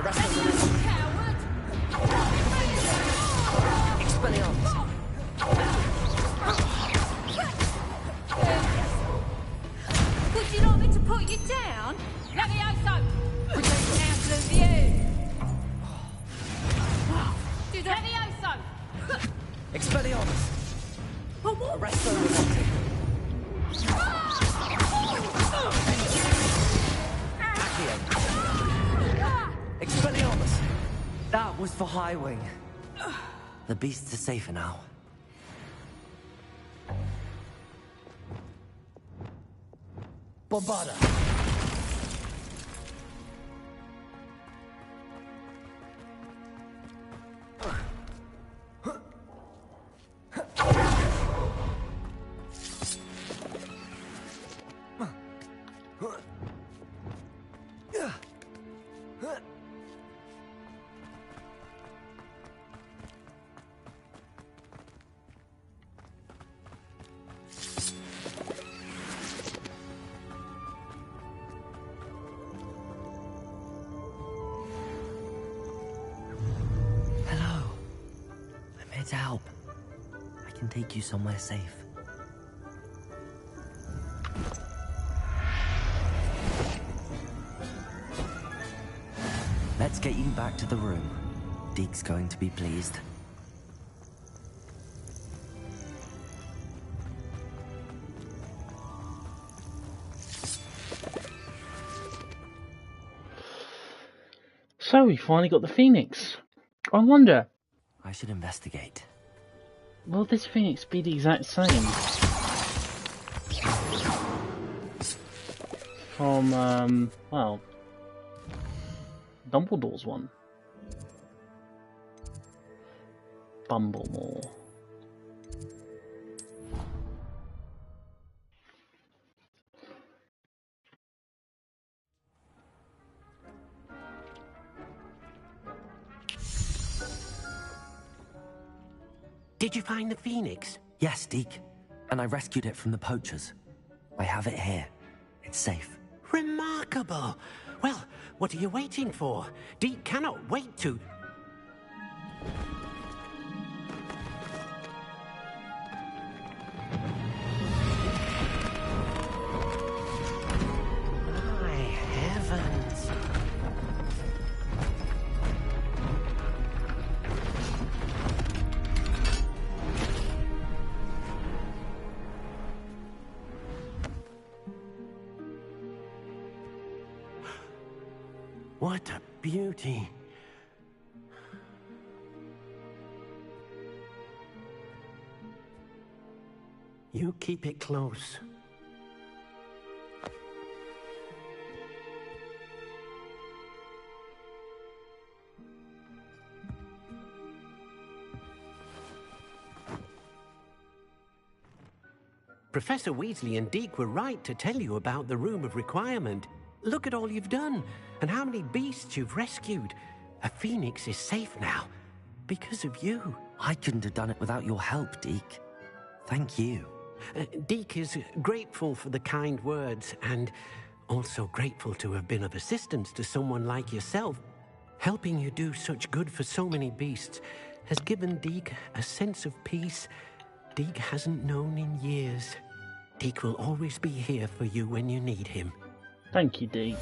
Arrest them. Coward! Expelliarmus. Would you like me to put you down? Levioso! Council of you! Levioso! Expelliarmus. Arrest them. Expelliarmus! That was for Highwing. The beasts are safer now. Bombarda! To help. I can take you somewhere safe. Let's get you back to the room. Deke's going to be pleased. So we finally got the Phoenix. I wonder, I should investigate. will this Phoenix be the exact same from, well, Dumbledore's one? Bumblemore. Did you find the Phoenix? Yes, Deke. And I rescued it from the poachers. I have it here. It's safe. Remarkable. Well, what are you waiting for? Deke cannot wait to... My heavens. What a beauty. You keep it close. Professor Weasley and Deke were right to tell you about the Room of Requirement. Look at all you've done, and how many beasts you've rescued. A phoenix is safe now, because of you. I couldn't have done it without your help, Deke. Thank you. Deke is grateful for the kind words, and also grateful to have been of assistance to someone like yourself. Helping you do such good for so many beasts has given Deke a sense of peace Deke hasn't known in years. Deke will always be here for you when you need him. Thank you, Deke.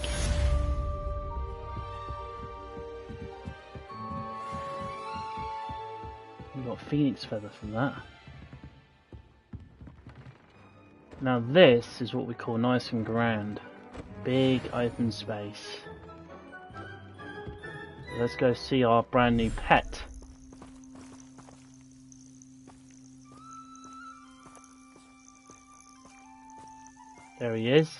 We got a phoenix feather from that. Now this is what we call nice and grand. Big open space. Let's go see our brand new pet. There he is.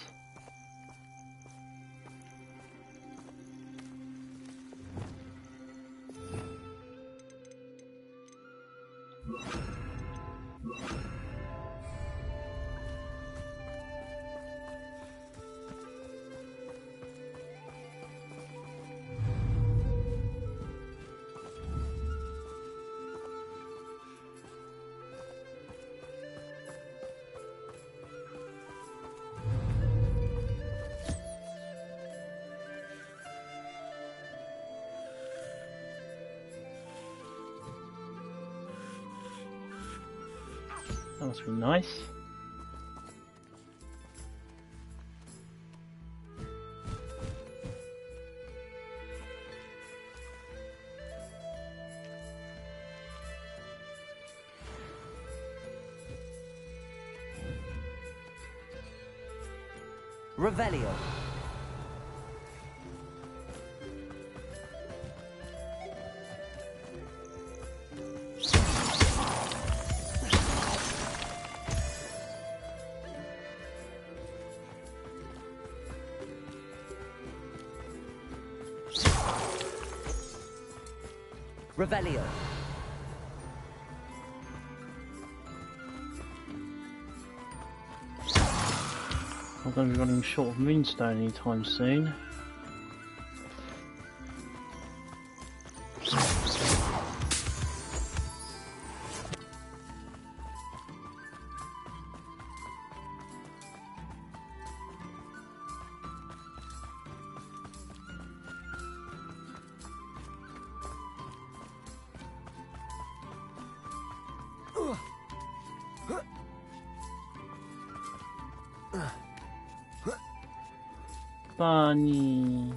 That must be nice. Revelio. Revelio. I'm going to be running short of Moonstone anytime soon. Bunny.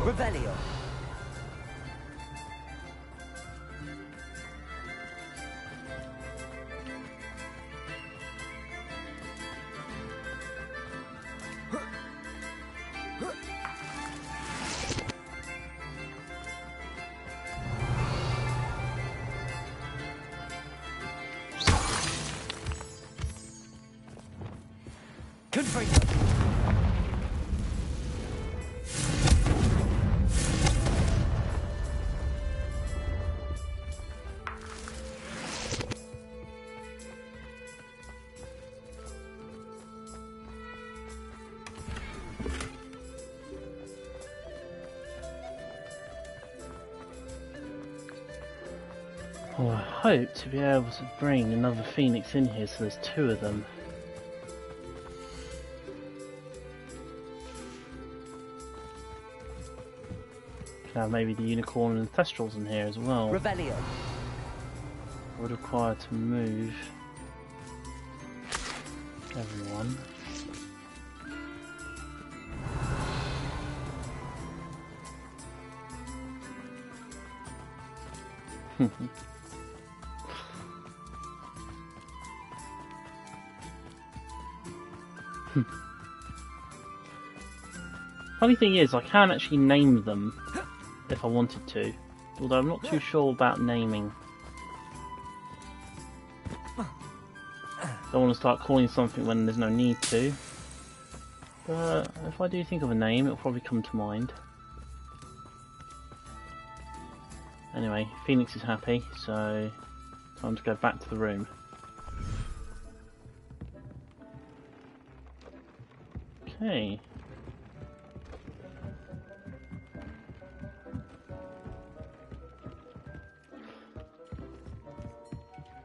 Revelio. Confringo. Oh, I hope to be able to bring another Phoenix in here so there's two of them. Now maybe the Unicorn and Thestrals in here as well. Revelio. I would require to move everyone. Funny thing is, I can actually name them if I wanted to, although I'm not too sure about naming. Don't want to start calling something when there's no need to, but if I do think of a name, it'll probably come to mind. Anyway, Phoenix is happy, so time to go back to the room. Okay.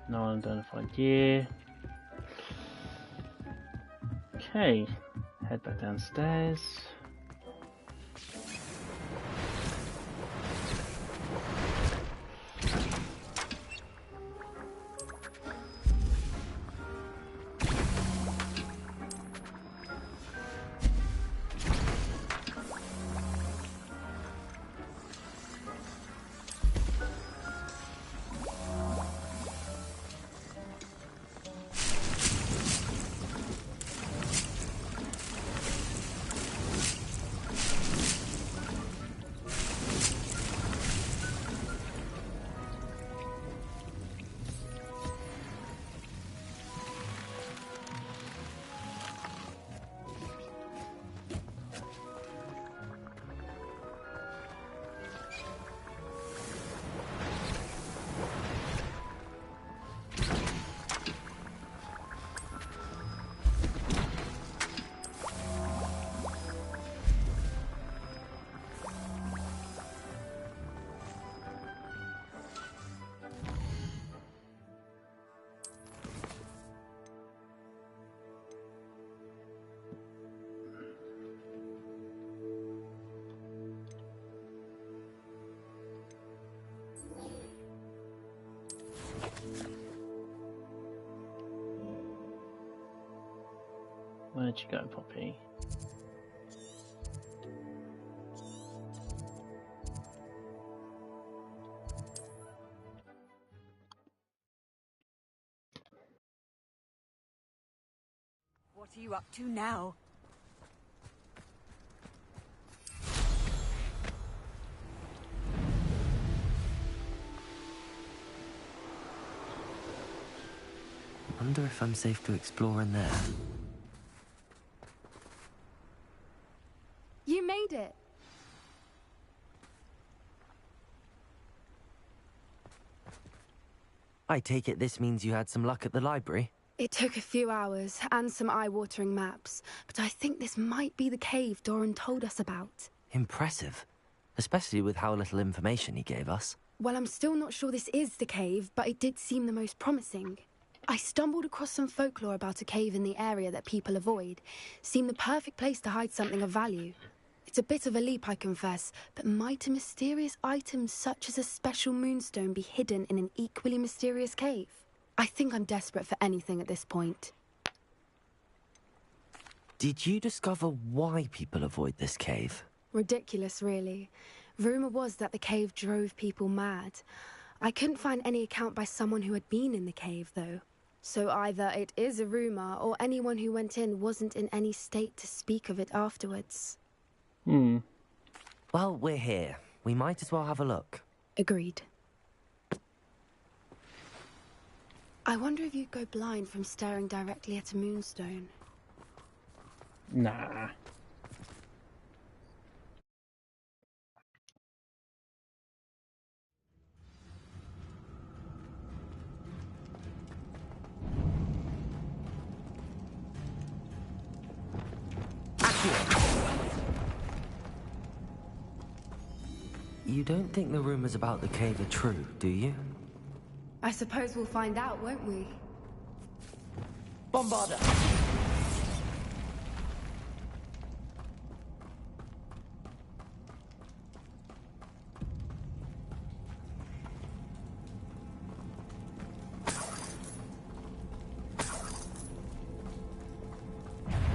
No unidentified gear. Okay, head back downstairs. Where'd you go, Poppy? What are you up to now? Wonder if I'm safe to explore in there. You made it. I take it this means you had some luck at the library? It took a few hours and some eye-watering maps, but I think this might be the cave Doran told us about. Impressive. Especially with how little information he gave us. Well, I'm still not sure this is the cave, but it did seem the most promising. I stumbled across some folklore about a cave in the area that people avoid. Seemed the perfect place to hide something of value. It's a bit of a leap, I confess, but might a mysterious item such as a special moonstone be hidden in an equally mysterious cave? I think I'm desperate for anything at this point. Did you discover why people avoid this cave? Ridiculous, really. Rumor was that the cave drove people mad. I couldn't find any account by someone who had been in the cave, though. So either it is a rumor, or anyone who went in wasn't in any state to speak of it afterwards. Well, we're here. We might as well have a look. Agreed. I wonder if you'd go blind from staring directly at a moonstone. Nah. You don't think the rumors about the cave are true, do you? I suppose we'll find out, won't we? Bombarder!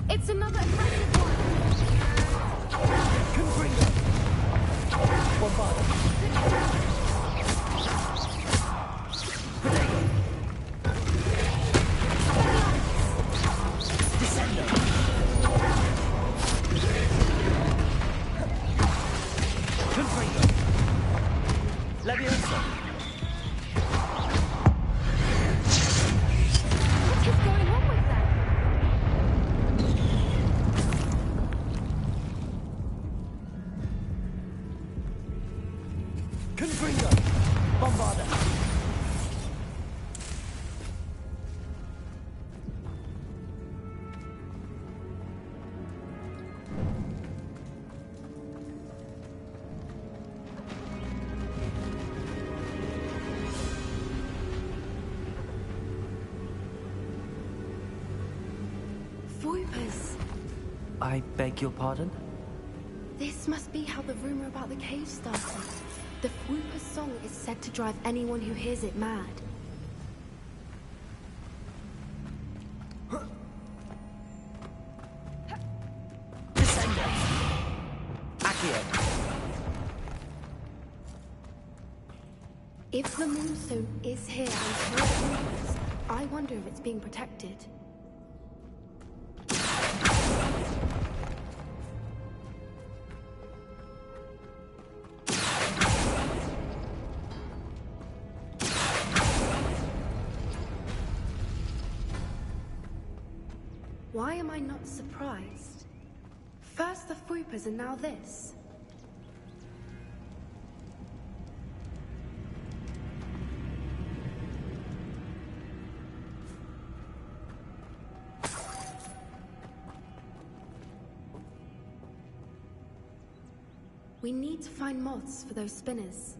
It's another aggressive one! What is going on with that? Confringo! Bombarder! Voipers. I beg your pardon? This must be how the rumor about the cave started. The Whooper's song is said to drive anyone who hears it mad. If the moonstone is here and through Whoopers, I wonder if it's being protected. Why am I not surprised? First the Whoopers and now this. We need to find moths for those spinners.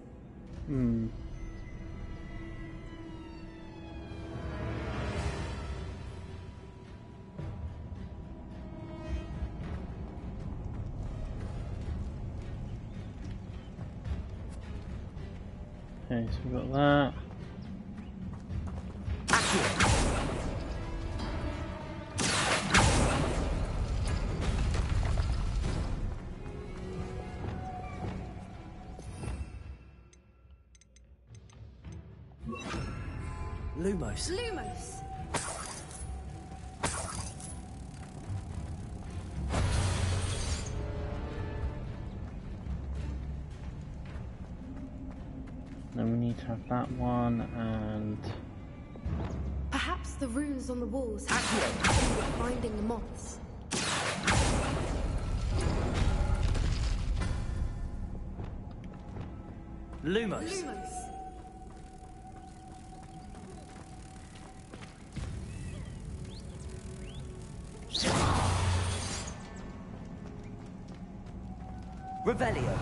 Okay, so we've got that. Lumos. Lumos! Then we need to have that one and... Perhaps the runes on the walls have to do with finding the moths. Lumos. Lumos! Revelio.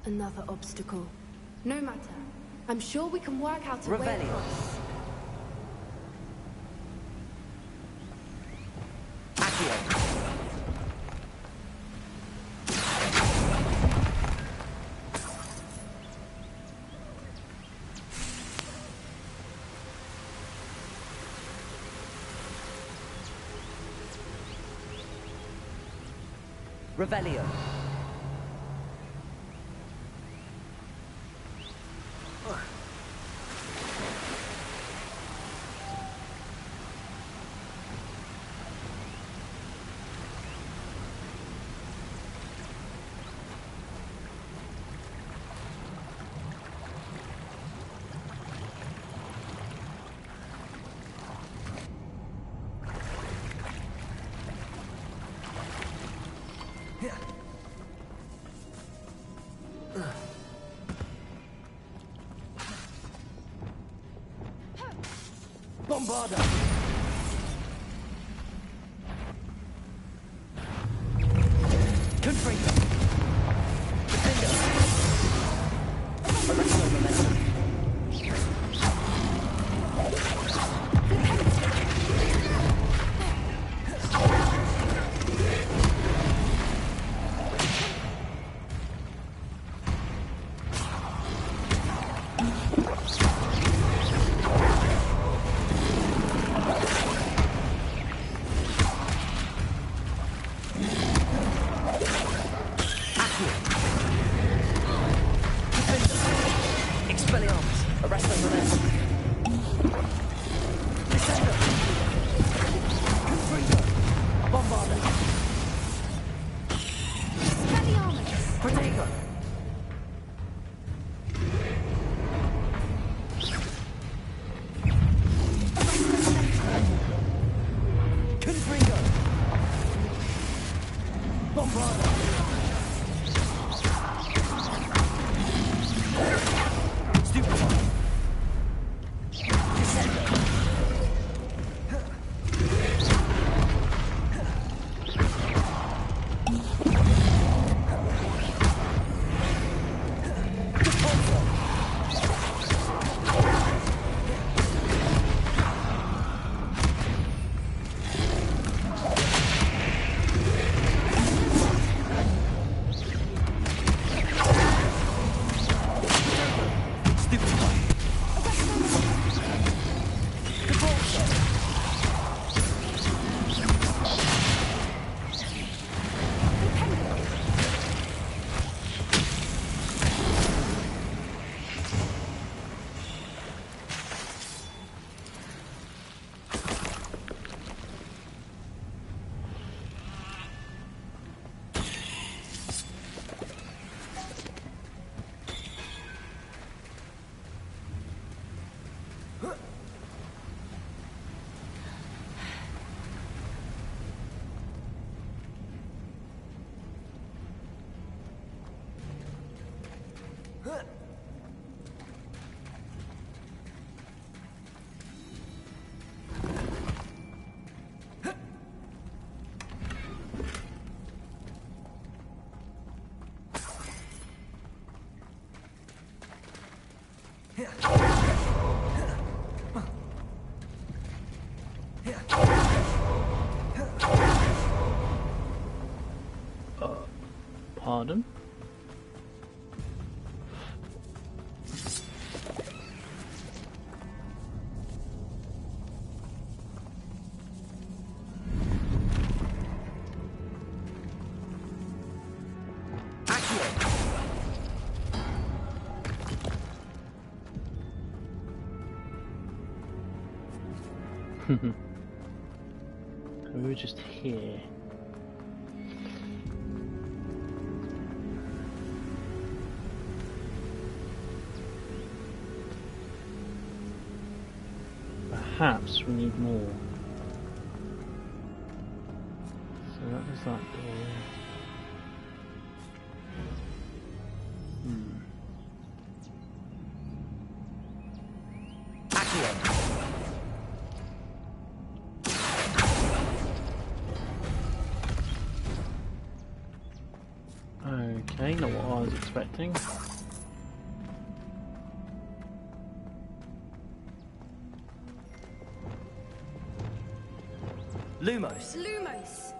Another obstacle. No matter. I'm sure we can work out a way Revelio. across. Revelio. Bombarda! Confringo! Defender! Original momentum! Pardon? We were just here. Perhaps we need more. So that was that door. Okay, not what I was expecting. Lumos. Lumos!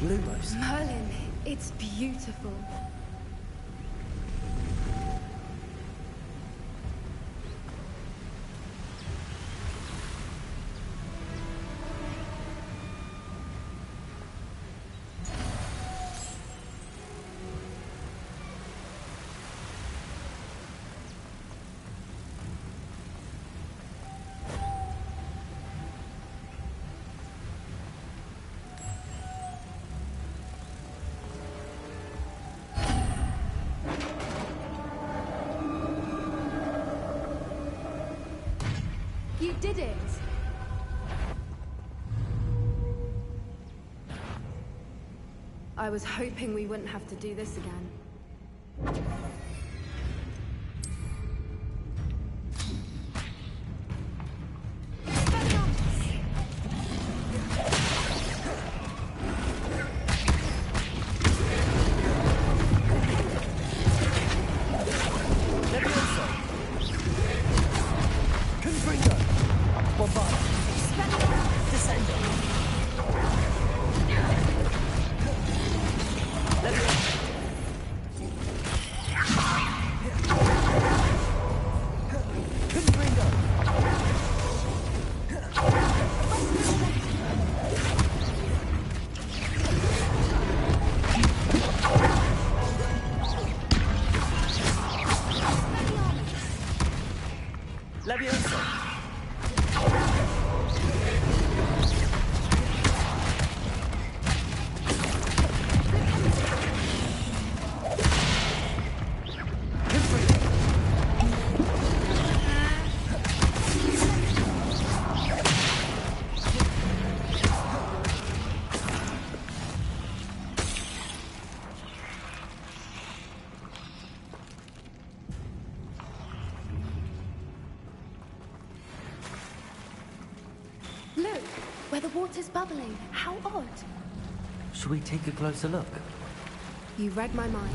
Lumos. Merlin, it's beautiful. You did it! I was hoping we wouldn't have to do this again. Look, where the water's bubbling. How odd. Should we take a closer look? You read my mind.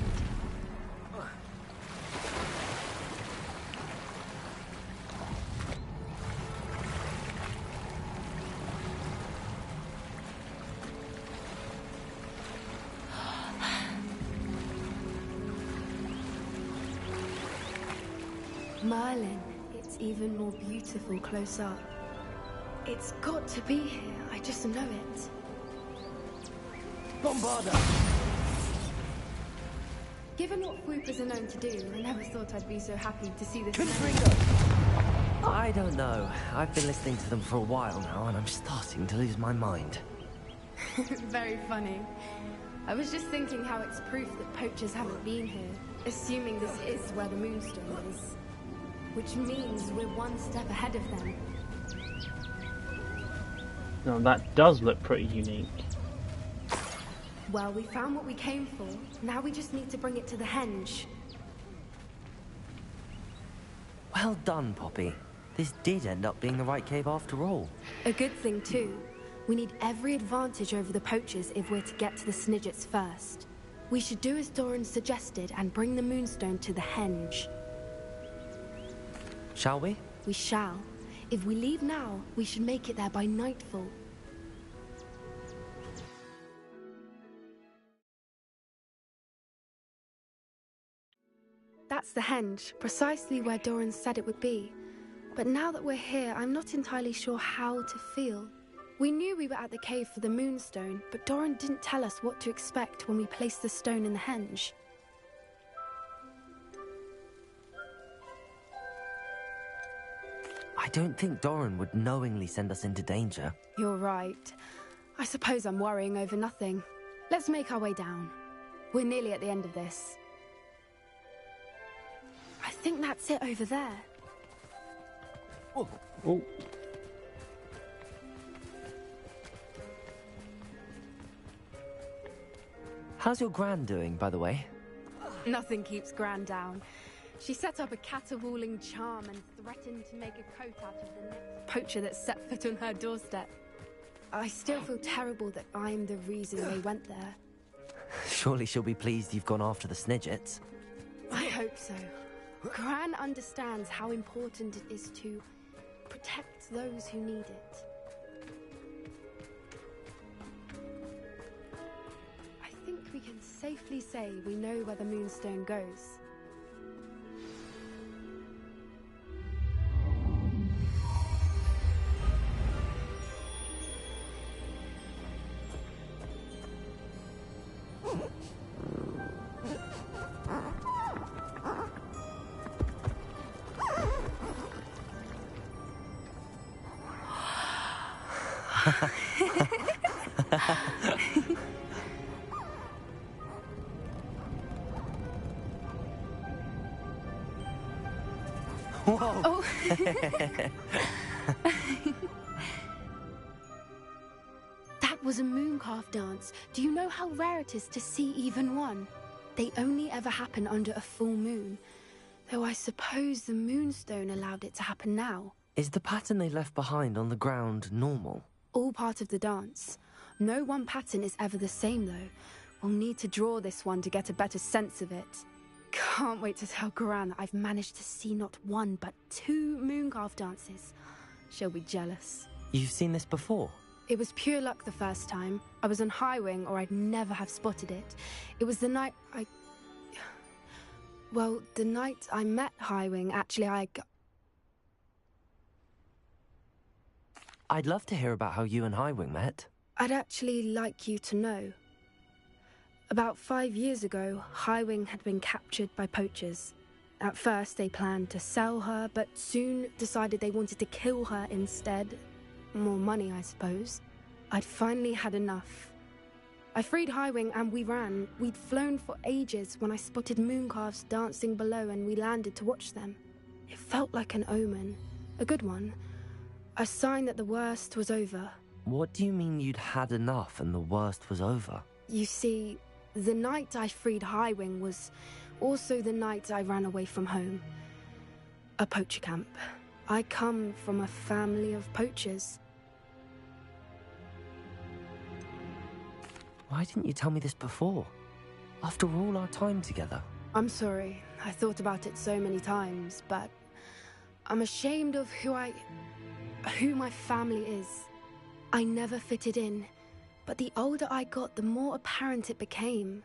Merlin, it's even more beautiful close up. It's got to be here, I just know it. Bombarda! Given what Whoopers are known to do, I never thought I'd be so happy to see this. I don't know. I've been listening to them for a while now, and I'm starting to lose my mind. Very funny. I was just thinking how it's proof that poachers haven't been here, assuming this is where the Moonstone is. Which means we're one step ahead of them. Now that does look pretty unique. Well, we found what we came for. Now we just need to bring it to the henge. Well done, Poppy. This did end up being the right cave after all. A good thing, too. We need every advantage over the poachers if we're to get to the Snidgets first. We should do as Doran suggested and bring the Moonstone to the henge. Shall we? We shall. If we leave now, we should make it there by nightfall. That's the henge, precisely where Doran said it would be. But now that we're here, I'm not entirely sure how to feel. We knew we were at the cave for the Moonstone, but Doran didn't tell us what to expect when we placed the stone in the henge. I don't think Doran would knowingly send us into danger. You're right. I suppose I'm worrying over nothing. Let's make our way down. We're nearly at the end of this. I think that's it over there. Oh. How's your Gran doing, by the way? Nothing keeps Gran down. She set up a caterwauling charm and threatened to make a coat out of the next poacher that set foot on her doorstep. I still feel terrible that I'm the reason they went there. Surely she'll be pleased you've gone after the Snidgets. I hope so. Gran understands how important it is to protect those who need it. I think we can safely say we know where the Moonstone goes. Whoa! Oh. That was a mooncalf dance. Do you know how rare it is to see even one? They only ever happen under a full moon. Though I suppose the Moonstone allowed it to happen now. Is the pattern they left behind on the ground normal? All part of the dance. No one pattern is ever the same, though. We'll need to draw this one to get a better sense of it. Can't wait to tell Gran that I've managed to see not one, but 2 mooncalf dances. She'll be jealous. You've seen this before? It was pure luck the first time. I was on Highwing, or I'd never have spotted it. It was the night Well, the night I met Highwing, actually, I'd love to hear about how you and Highwing met. I'd actually like you to know. About 5 years ago, Highwing had been captured by poachers. At first, they planned to sell her, but soon decided they wanted to kill her instead. More money, I suppose. I'd finally had enough. I freed Highwing and we ran. We'd flown for ages when I spotted mooncalves dancing below and we landed to watch them. It felt like an omen. A good one. A sign that the worst was over. What do you mean you'd had enough and the worst was over? You see, the night I freed Highwing was also the night I ran away from home. A poacher camp. I come from a family of poachers. Why didn't you tell me this before? After all our time together. I'm sorry. I thought about it so many times, but I'm ashamed of who my family is. I never fitted in, but the older I got, the more apparent it became.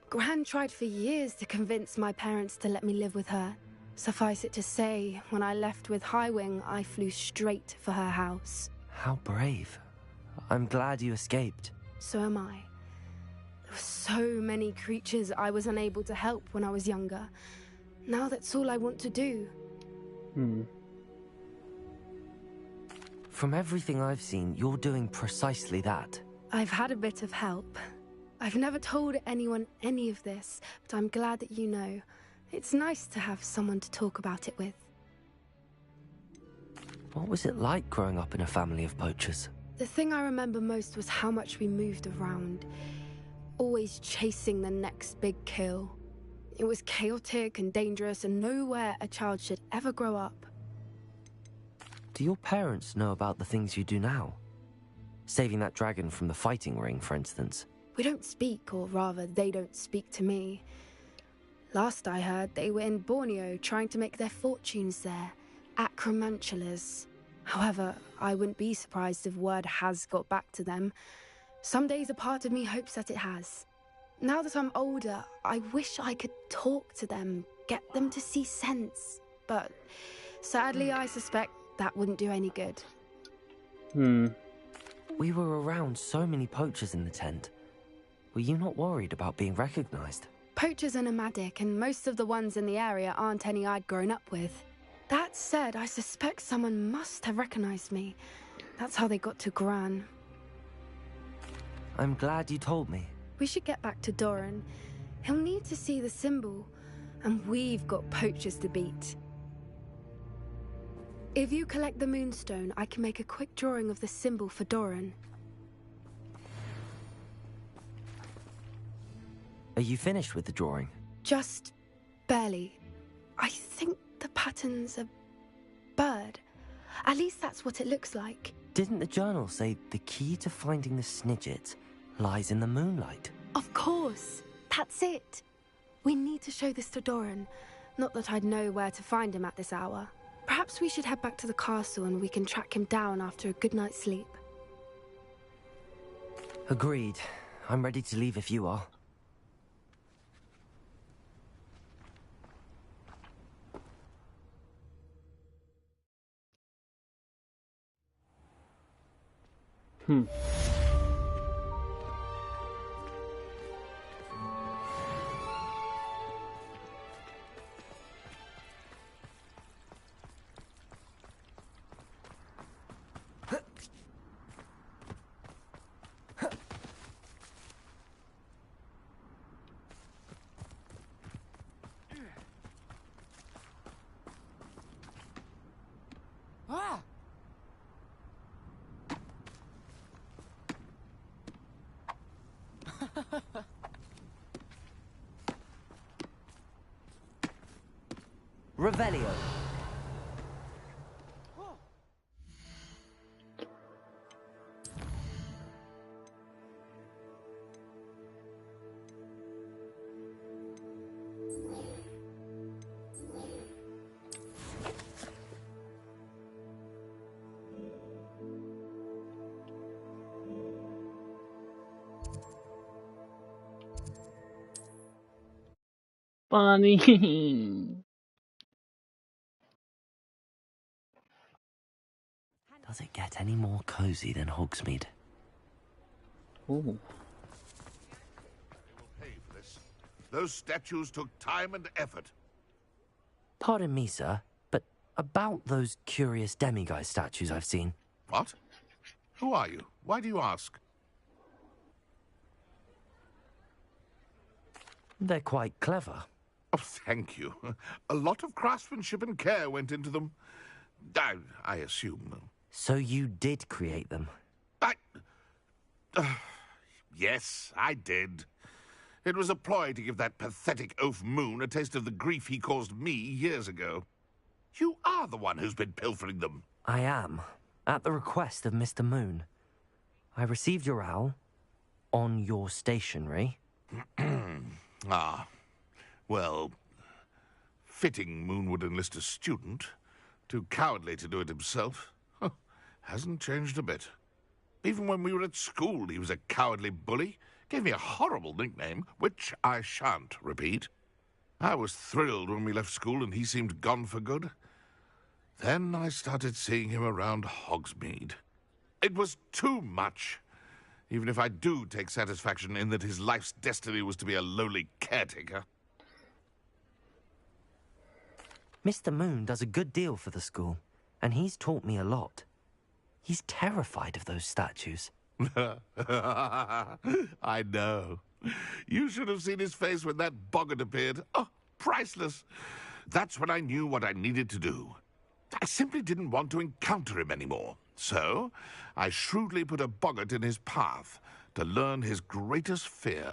Gran tried for years to convince my parents to let me live with her. Suffice it to say, when I left with Highwing, I flew straight for her house. How brave. I'm glad you escaped. So am I. There were so many creatures I was unable to help when I was younger. Now that's all I want to do. From everything I've seen, you're doing precisely that. I've had a bit of help. I've never told anyone any of this, but I'm glad that you know. It's nice to have someone to talk about it with. What was it like growing up in a family of poachers? The thing I remember most was how much we moved around, always chasing the next big kill. It was chaotic and dangerous, and nowhere a child should ever grow up. Do your parents know about the things you do now? Saving that dragon from the fighting ring, for instance. We don't speak, or rather, they don't speak to me. Last I heard, they were in Borneo trying to make their fortunes there, acromantulas. However, I wouldn't be surprised if word has got back to them. Some days a part of me hopes that it has. Now that I'm older, I wish I could talk to them, get them to see sense. But sadly, I suspect that wouldn't do any good. We were around so many poachers in the tent. Were you not worried about being recognized? Poachers are nomadic, and most of the ones in the area aren't any I'd grown up with. That said, I suspect someone must have recognized me. That's how they got to Gran. I'm glad you told me. We should get back to Doran. He'll need to see the symbol, and we've got poachers to beat. If you collect the moonstone, I can make a quick drawing of the symbol for Doran. Are you finished with the drawing? Just barely. I think the pattern's a bird. At least that's what it looks like. Didn't the journal say the key to finding the Snidget lies in the moonlight? Of course. That's it. We need to show this to Doran. Not that I'd know where to find him at this hour. Perhaps we should head back to the castle and we can track him down after a good night's sleep. Agreed. I'm ready to leave if you are. Revelio. Funny. Does it get any more cozy than Hogsmeade? Ooh. Those statues took time and effort. Pardon me, sir, but about those curious demiguise statues I've seen. What? Who are you? Why do you ask? They're quite clever. Oh, thank you. A lot of craftsmanship and care went into them. I assume. So you did create them? Yes, I did. It was a ploy to give that pathetic oaf Moon a taste of the grief he caused me years ago. You are the one who's been pilfering them. I am, at the request of Mr. Moon. I received your owl on your stationery. Ah, well, fitting Moon would enlist a student. Too cowardly to do it himself. Hasn't changed a bit. Even when we were at school, he was a cowardly bully. Gave me a horrible nickname, which I shan't repeat. I was thrilled when we left school and he seemed gone for good. Then I started seeing him around Hogsmeade. It was too much. Even if I do take satisfaction in that his life's destiny was to be a lowly caretaker. Mr. Moon does a good deal for the school, and he's taught me a lot. He's terrified of those statues. I know. You should have seen his face when that boggart appeared. Oh, priceless. That's when I knew what I needed to do. I simply didn't want to encounter him anymore. So, I shrewdly put a boggart in his path to learn his greatest fear.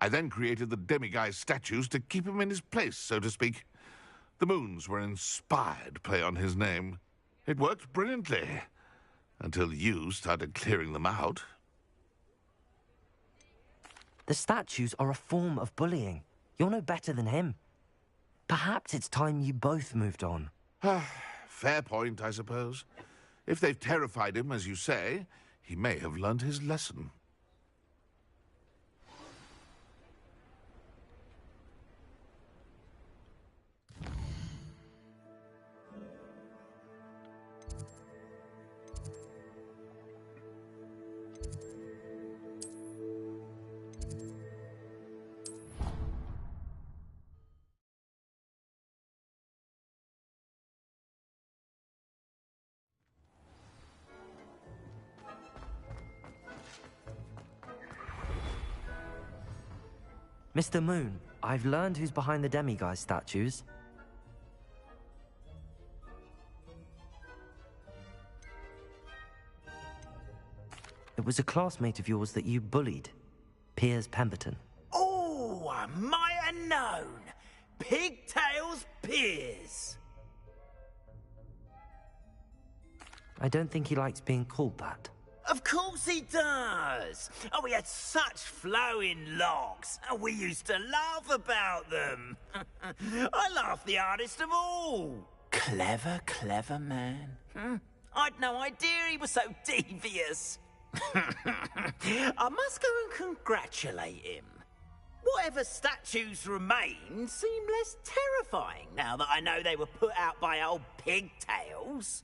I then created the demiguise statues to keep him in his place, so to speak. The moons were inspired play on his name. It worked brilliantly, until you started clearing them out. The statues are a form of bullying. You're no better than him. Perhaps it's time you both moved on. Fair point, I suppose. If they've terrified him, as you say, he may have learned his lesson. Mr. Moon, I've learned who's behind the demiguise statues. It was a classmate of yours that you bullied, Piers Pemberton. Oh, I might have known. Pigtails Piers. I don't think he likes being called that. Of course he does. Oh, we had such flowing locks, and we used to laugh about them. I laughed the hardest of all. Clever, clever man. I'd no idea he was so devious. I must go and congratulate him. Whatever statues remain seem less terrifying now that I know they were put out by old pigtails.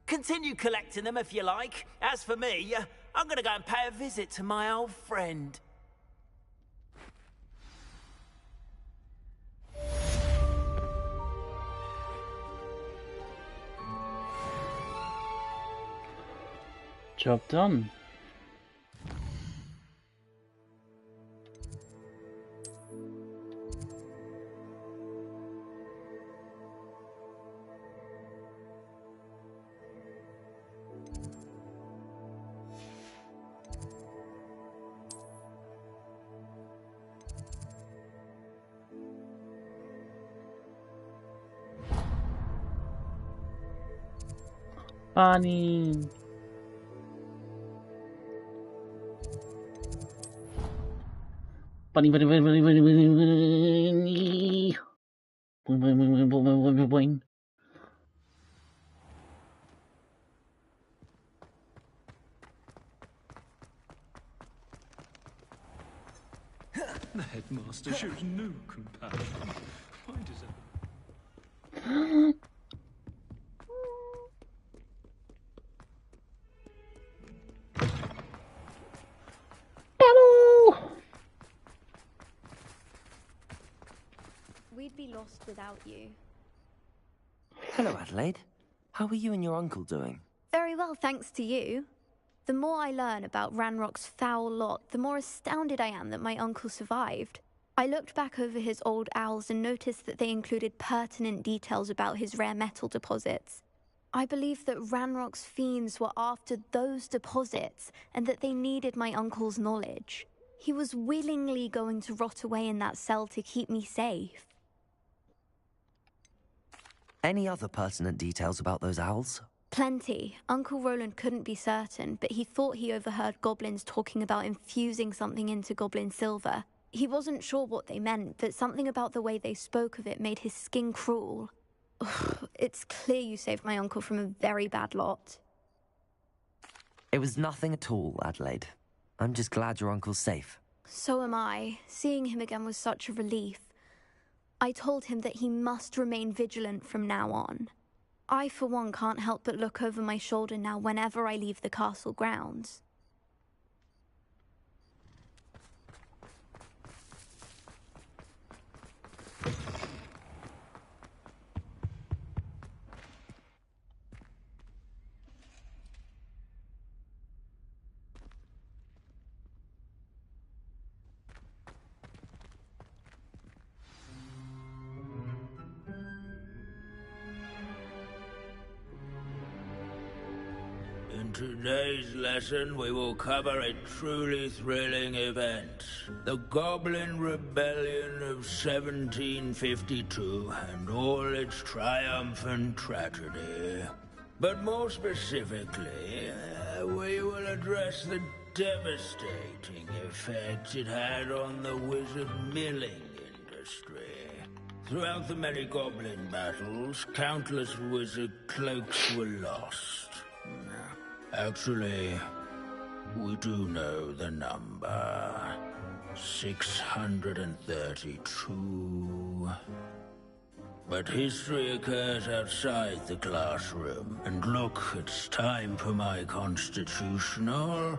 Continue collecting them if you like. As for me, I'm gonna go and pay a visit to my old friend. Job done. Bunny. Bunny, bunny, bunny, bunny, bunny, bunny, bunny. Boing, boing, boing, boing, boing, boing, boing. The headmaster shows no compassion. Why does it? We'd be lost without you. Hello, Adelaide. How are you and your uncle doing? Very well, thanks to you. The more I learn about Ranrock's foul lot, the more astounded I am that my uncle survived. I looked back over his old owls and noticed that they included pertinent details about his rare metal deposits. I believe that Ranrock's fiends were after those deposits and that they needed my uncle's knowledge. He was willingly going to rot away in that cell to keep me safe. Any other pertinent details about those owls? Plenty. Uncle Roland couldn't be certain, but he thought he overheard goblins talking about infusing something into goblin silver. He wasn't sure what they meant, but something about the way they spoke of it made his skin crawl. Ugh, it's clear you saved my uncle from a very bad lot. It was nothing at all, Adelaide. I'm just glad your uncle's safe. So am I. Seeing him again was such a relief. I told him that he must remain vigilant from now on. I, for one, can't help but look over my shoulder now whenever I leave the castle grounds. In today's lesson, we will cover a truly thrilling event. The Goblin Rebellion of 1752 and all its triumphant tragedy. But more specifically, we will address the devastating effect it had on the wizard milling industry. Throughout the many goblin battles, countless wizard cloaks were lost. Actually, we do know the number. 632. But history occurs outside the classroom, and look, it's time for my constitutional.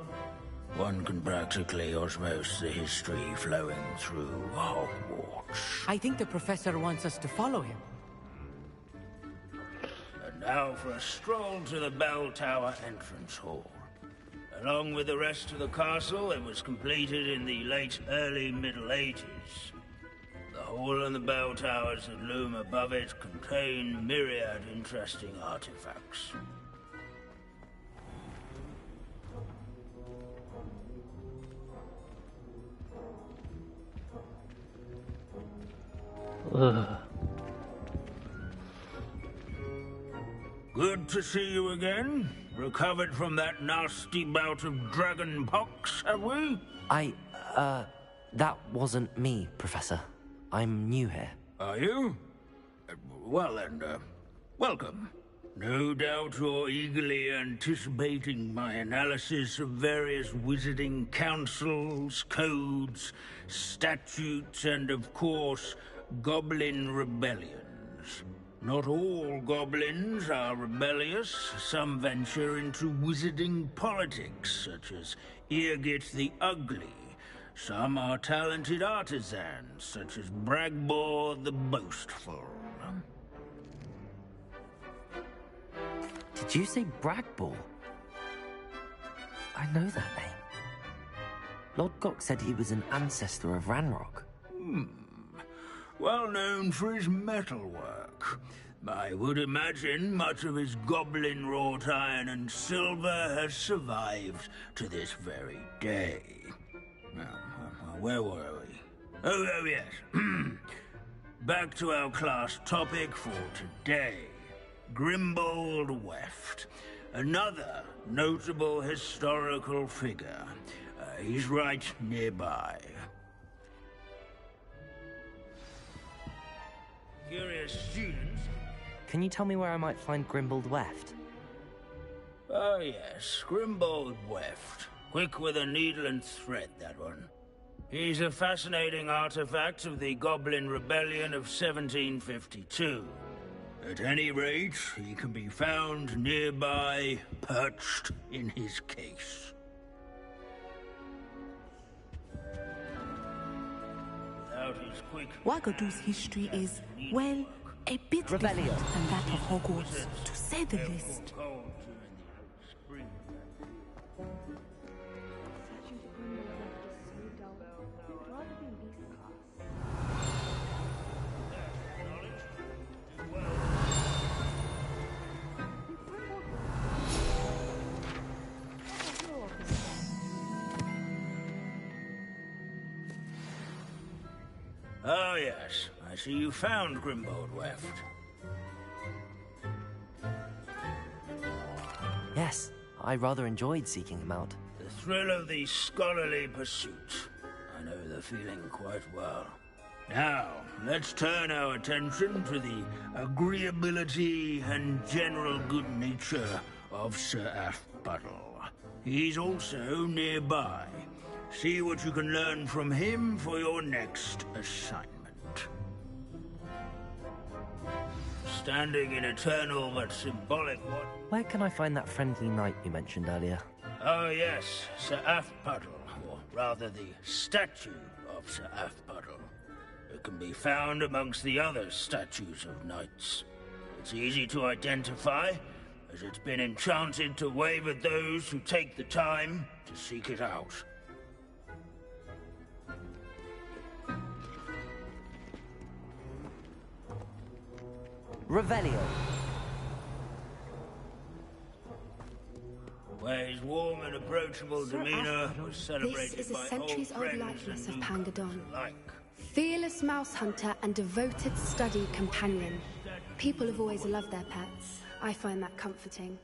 One can practically osmose the history flowing through Hogwarts. I think the professor wants us to follow him. And now for a stroll to the bell tower entrance hall. Along with the rest of the castle, it was completed in the late early Middle Ages. The hall and the bell towers that loom above it contain myriad interesting artifacts. Good to see you again. Recovered from that nasty bout of dragon pox, have we? That wasn't me, Professor. I'm new here. Are you? Well then, welcome. No doubt you're eagerly anticipating my analysis of various wizarding councils, codes, statutes, and of course, goblin rebellions. Not all goblins are rebellious. Some venture into wizarding politics, such as Eargit the Ugly. Some are talented artisans, such as Bragbor the Boastful. Did you say Bragbor? I know that name. Lord Gok said he was an ancestor of Ranrock. Well known for his metalwork. I would imagine much of his goblin wrought iron and silver has survived to this very day. Now, where were we? Oh yes. Back to our class topic for today. Grimbold Weft. Another notable historical figure. He's right nearby. Curious students. Can you tell me where I might find Grimbold Weft? Oh yes, Grimbold Weft. Quick with a needle and thread, that one. He's a fascinating artifact of the Goblin Rebellion of 1752. At any rate, he can be found nearby, perched in his case. Without his quick... Wagadu's history is, well, a bit different than that of Hogwarts, to say the least. Oh yes, I see you found Grimbold Weft. Yes, I rather enjoyed seeking him out. The thrill of the scholarly pursuit. I know the feeling quite well. Now, let's turn our attention to the agreeability and general good nature of Sir Athbuttle. He's also nearby. See what you can learn from him for your next assignment. Standing in eternal but symbolic what? Where can I find that friendly knight you mentioned earlier? Oh yes, Sir Athbuttle, or rather the statue of Sir Athbuttle. It can be found amongst the other statues of knights. It's easy to identify, as it's been enchanted to wave at those who take the time to seek it out. Revelio. where his warm and approachable demeanor was celebrated This is a by old centuries-old friends likeness and of new Pangadon. comers alike. Fearless mouse hunter and devoted study companion. People have always loved their pets. I find that comforting.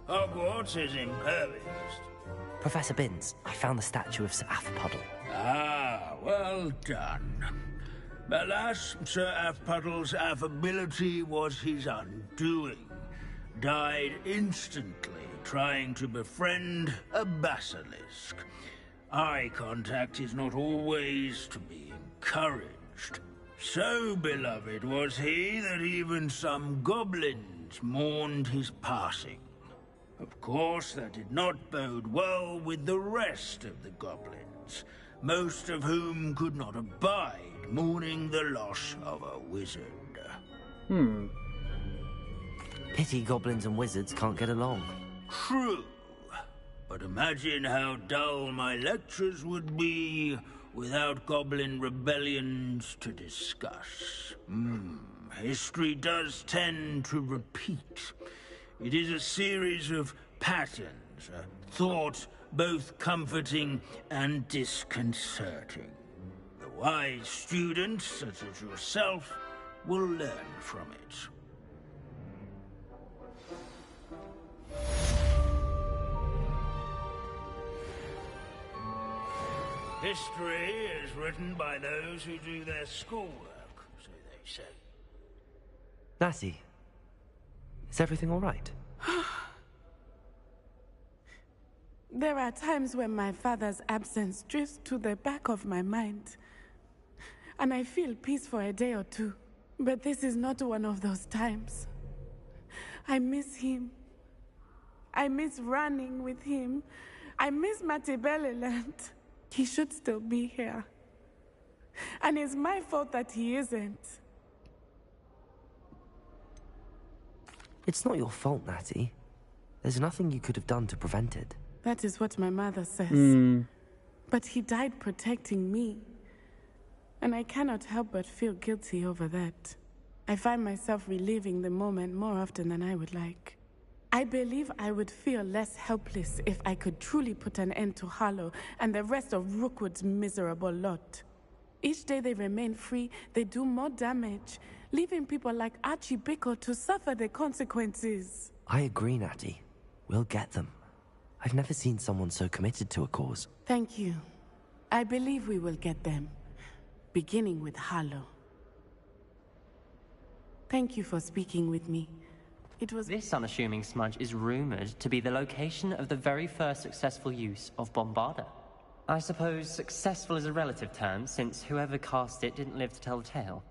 Hogwarts is impervious. Professor Binns, I found the statue of Sir Afpuddle. Ah, well done. Alas, Sir Afpuddle's affability was his undoing. Died instantly trying to befriend a basilisk. Eye contact is not always to be encouraged. So beloved was he that even some goblins mourned his passing. Of course, that did not bode well with the rest of the goblins, most of whom could not abide mourning the loss of a wizard. Pity goblins and wizards can't get along. True. But imagine how dull my lectures would be without goblin rebellions to discuss. History does tend to repeat. It is a series of patterns, a thought both comforting and disconcerting. The wise student, such as yourself, will learn from it. History is written by those who do their schoolwork, so they say. Lassie, is everything all right? There are times when my father's absence drifts to the back of my mind, and I feel peace for a day or two. But this is not one of those times. I miss him. I miss running with him. I miss Matibeleland. He should still be here. And it's my fault that he isn't. It's not your fault, Natty. There's nothing you could have done to prevent it. That is what my mother says. But he died protecting me. And I cannot help but feel guilty over that. I find myself reliving the moment more often than I would like. I believe I would feel less helpless if I could truly put an end to Harlow and the rest of Rookwood's miserable lot. Each day they remain free, they do more damage, leaving people like Archie Bickle to suffer the consequences. I agree, Natty. We'll get them. I've never seen someone so committed to a cause. Thank you. I believe we will get them, beginning with Harlow. Thank you for speaking with me. It was... This unassuming smudge is rumored to be the location of the very first successful use of Bombarda. I suppose successful is a relative term, since whoever cast it didn't live to tell the tale.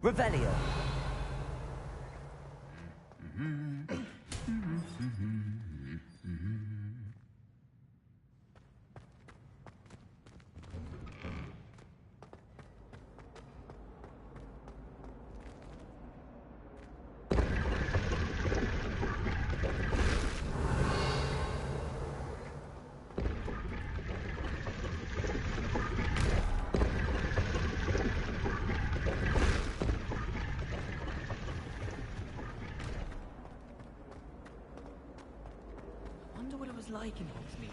Revelio. Like in Hogsmeade.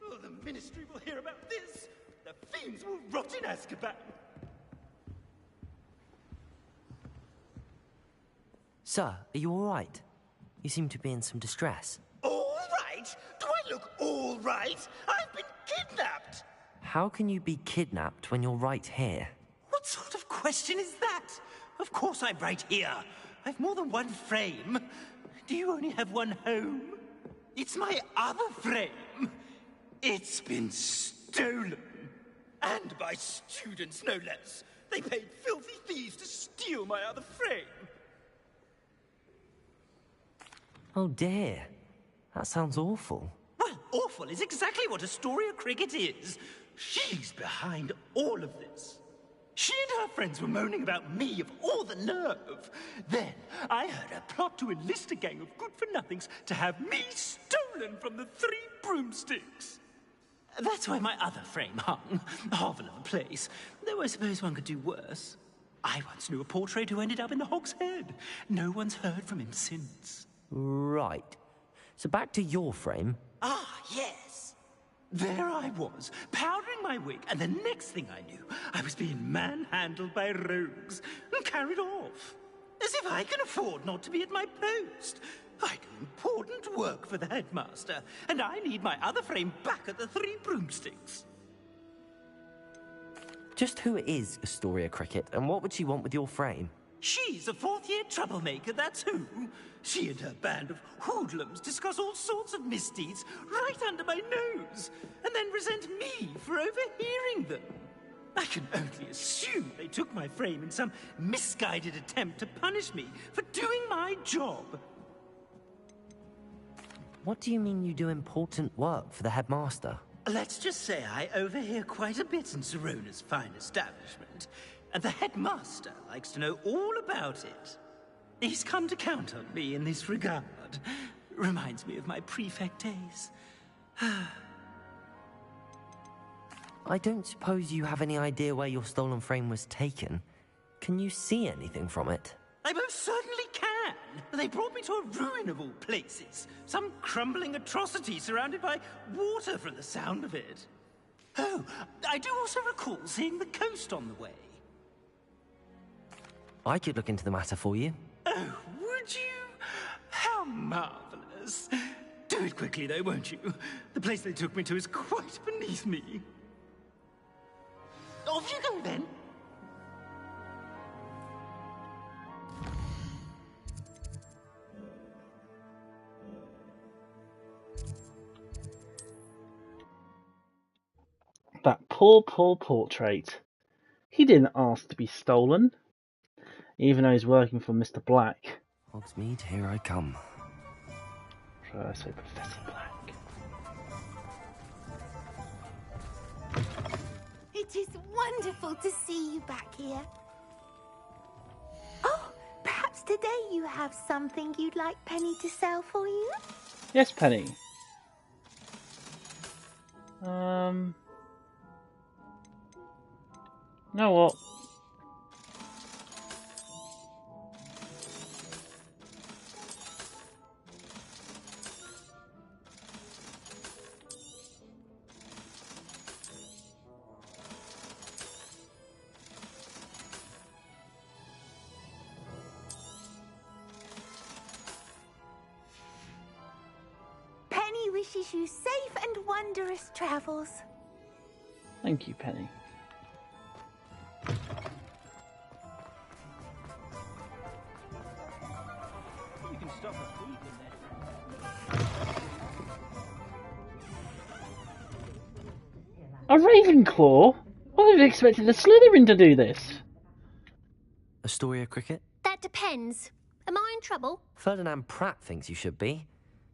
Oh, the Ministry will hear about this. The fiends will rot in Azkaban. Sir, are you all right? You seem to be in some distress. All right? Do I look all right? I've been kidnapped! How can you be kidnapped when you're right here? What sort of question is that? Of course I'm right here. I've more than one frame. Do you only have one home? It's my other frame. It's been stolen. And by students, no less. They paid filthy thieves to steal my other frame. Oh dear. That sounds awful. Well, awful is exactly what Astoria Cricket is. She's behind all of this. She and her friends were moaning about me of all the nerve. Then I heard a plot to enlist a gang of good-for-nothings to have me stolen from the Three Broomsticks. That's why my other frame hung. Hovel of a place. Though I suppose one could do worse. I once knew a portrait who ended up in the Hog's Head. No one's heard from him since. Right. So back to your frame. Ah, yes. There I was, powdering my wig, and the next thing I knew, I was being manhandled by rogues and carried off. As if I can afford not to be at my post. I do important work for the headmaster, and I need my other frame back at the Three Broomsticks. Just who is Astoria Cricket, and what would she want with your frame? She's a fourth-year troublemaker, that's who. She and her band of hoodlums discuss all sorts of misdeeds right under my nose, and then resent me for overhearing them. I can only assume they took my frame in some misguided attempt to punish me for doing my job. What do you mean you do important work for the headmaster? Let's just say I overhear quite a bit in Serona's fine establishment, and the headmaster likes to know all about it. He's come to count on me in this regard. Reminds me of my prefect days. I don't suppose you have any idea where your stolen frame was taken. Can you see anything from it? I most certainly can. They brought me to a ruin of all places. Some crumbling atrocity surrounded by water from the sound of it. Oh, I do also recall seeing the coast on the way. I could look into the matter for you. Oh, would you? How marvelous. Do it quickly, though, won't you? The place they took me to is quite beneath me. Off you go, then. That poor portrait. He didn't ask to be stolen, even though he's working for Mr. Black. Hogsmeade, here I come. Should I say Professor Black? It is wonderful to see you back here. Oh, perhaps today you have something you'd like Penny to sell for you? Yes, Penny. You know what? Penny wishes you safe and wondrous travels. Thank you, Penny. You can stop a thief in there. A Ravenclaw? I would have expected a Slytherin to do this. Astoria Cricket? That depends. Am I in trouble? Ferdinand Pratt thinks you should be.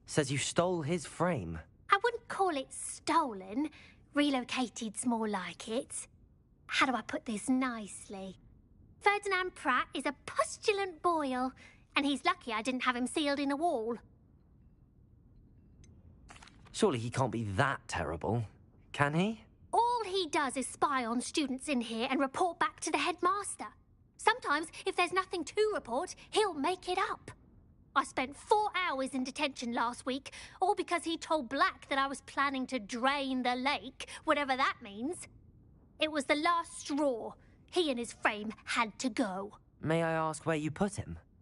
Says you stole his frame. I wouldn't call it stolen. Relocated's more like it. How do I put this nicely? Ferdinand Pratt is a postulant boil, and he's lucky I didn't have him sealed in a wall. Surely he can't be that terrible, can he? All he does is spy on students in here and report back to the headmaster. Sometimes, if there's nothing to report, he'll make it up. I spent 4 hours in detention last week, all because he told Black that I was planning to drain the lake, whatever that means. It was the last straw. He and his frame had to go. May I ask where you put him?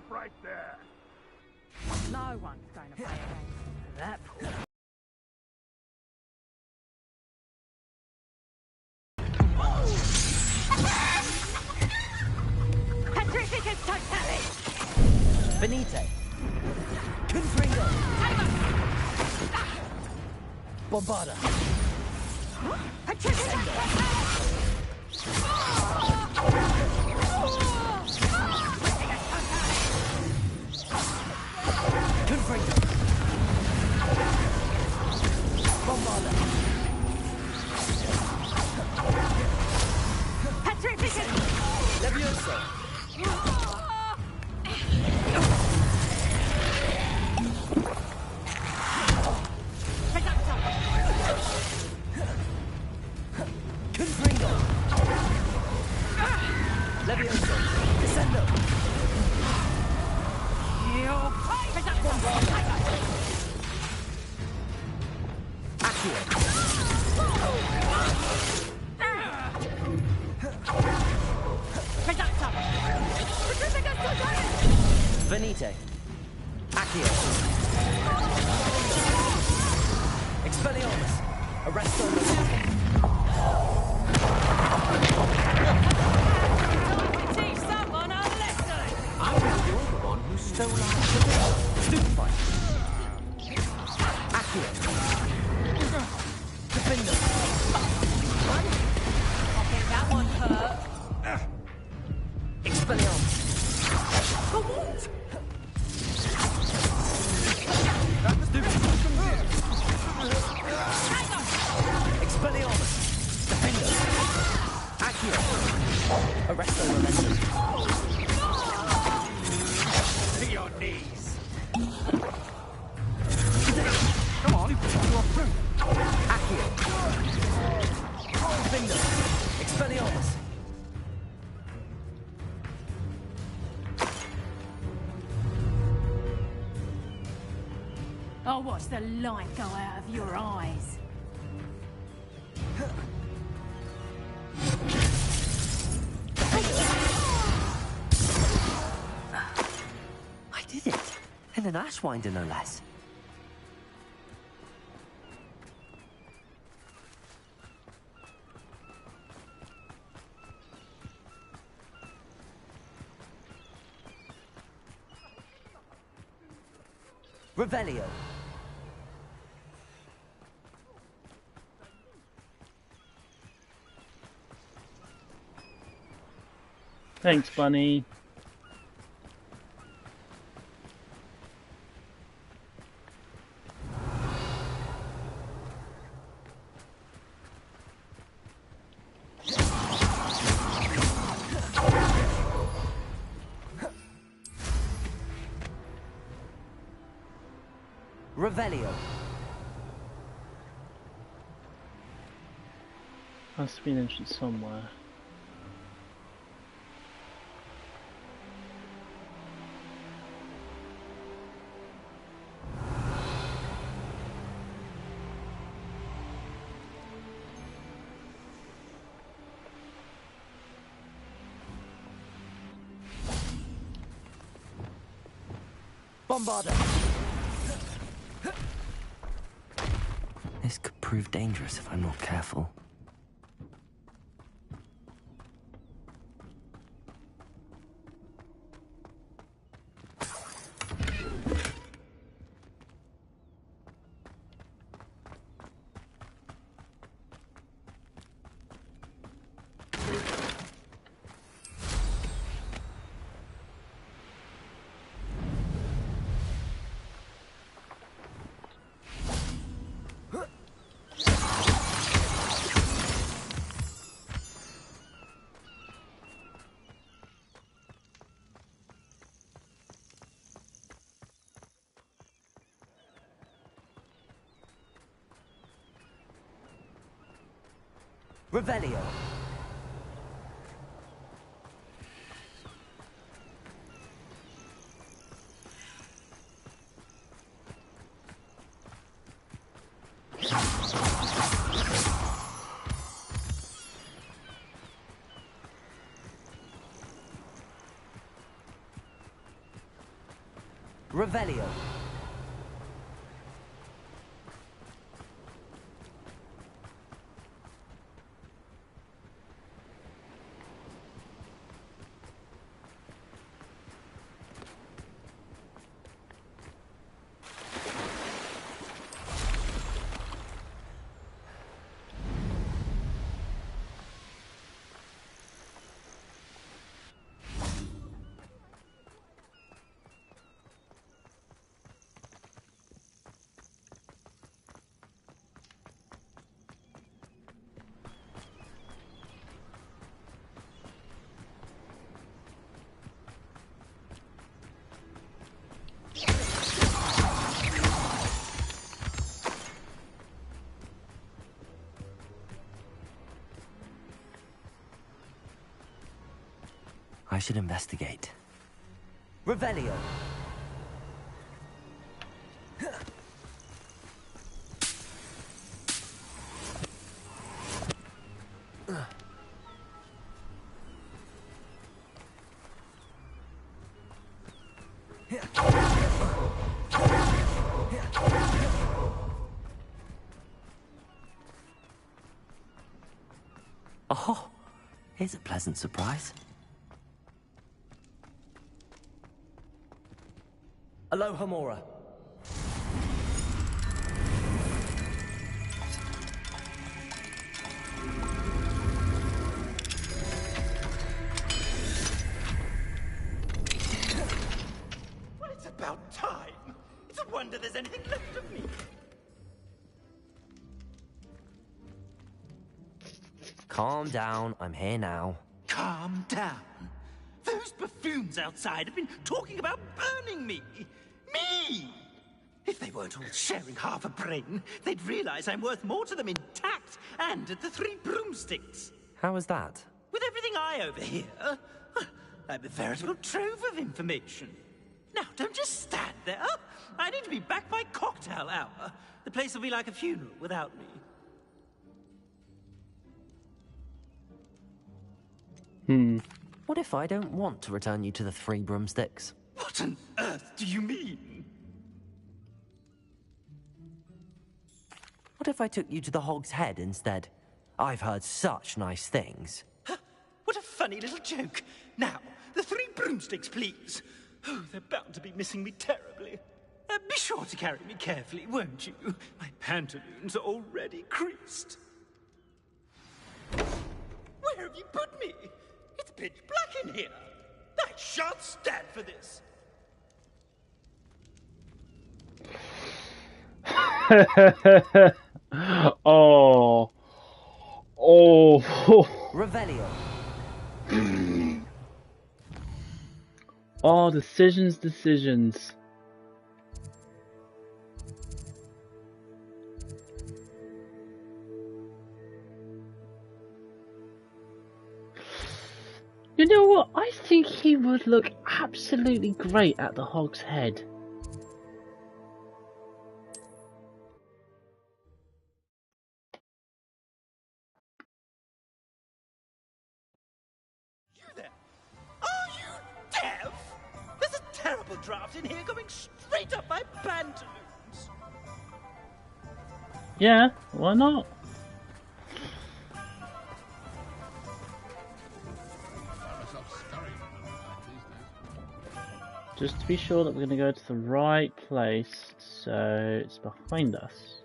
Stop right there. No one's going to pay attention to that pool. Petrificus totalis! Benite. Confringo. Bombarda. Petrificus totalis! Confringo. Bombarda. Petrificus! Levioso. Confringo. Levioso. Descendo. Venite. Accio. Expelliarmus. Arresto. Teach someone a lesson! I know you're the one who stole our sugar. Stupefy. Accio. Defender. I think that one hurt. Expelliarmus. For what? Expelliarmus. Defender. Accio. Arresto Momentum. To your knees. Come on, you're through. Accio. Defender. Expelliarmus. I'll watch the light go out of your eyes. I did it. In an Ashwinder, no less. Revelio. Thanks, Bunny. Revelio. Must be an entrance somewhere. Bombarda. This could prove dangerous if I'm not careful. Revelio. Revelio. I should investigate. Revelio. Oh, here's a pleasant surprise. Aloha Mora. Well, it's about time. It's a wonder there's anything left of me. Calm down, I'm here now. Calm down. Those buffoons outside have been talking about burning me. Me! If they weren't all sharing half a brain, they'd realize I'm worth more to them intact and at the Three Broomsticks. How was that? With everything I overhear, I'm a veritable trove of information. Now, don't just stand there. I need to be back by cocktail hour. The place will be like a funeral without me. What if I don't want to return you to the Three Broomsticks? What on earth do you mean? What if I took you to the Hog's Head instead? I've heard such nice things. What a funny little joke. Now, the Three Broomsticks, please. Oh, they're bound to be missing me terribly. Be sure to carry me carefully, won't you? My pantaloons are already creased. Where have you put me? It's pitch black in here. I shan't stand for this. Oh. Revelio. Oh, decisions. You know what? I think he would look absolutely great at the Hog's Head. You there? Are you deaf? There's a terrible draft in here going straight up my pantaloons. Yeah, why not? Just to be sure that we're going to go to the right place, so it's behind us.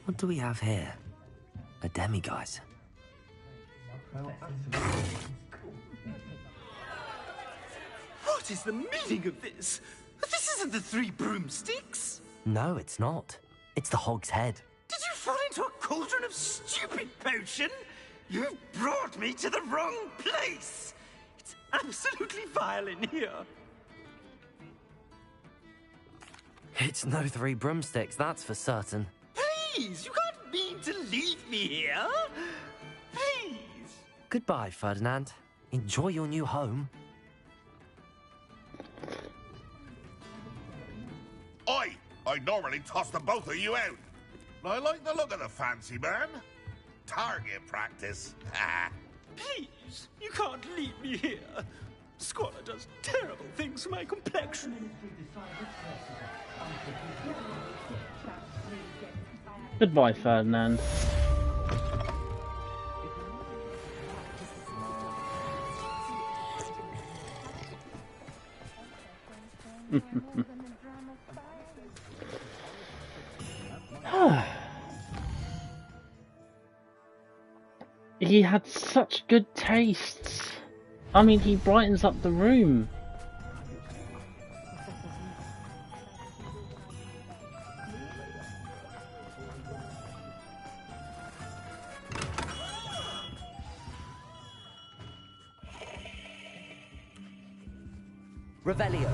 What do we have here? A demiguise. What is the meaning of this? This isn't the Three Broomsticks. No, it's not. It's the Hog's Head. Did you fall into a cauldron of stupid potion? You've brought me to the wrong place. It's absolutely vile in here. It's no Three Broomsticks, that's for certain. Please, you can't mean to leave me here. Please. Goodbye, Ferdinand. Enjoy your new home. Oi! I normally toss the both of you out. I like the look of the fancy man. Target practice. Please, you can't leave me here. Squalor does terrible things to my complexion. Goodbye, Ferdinand. He had such good tastes. I mean, he brightens up the room. Revelio.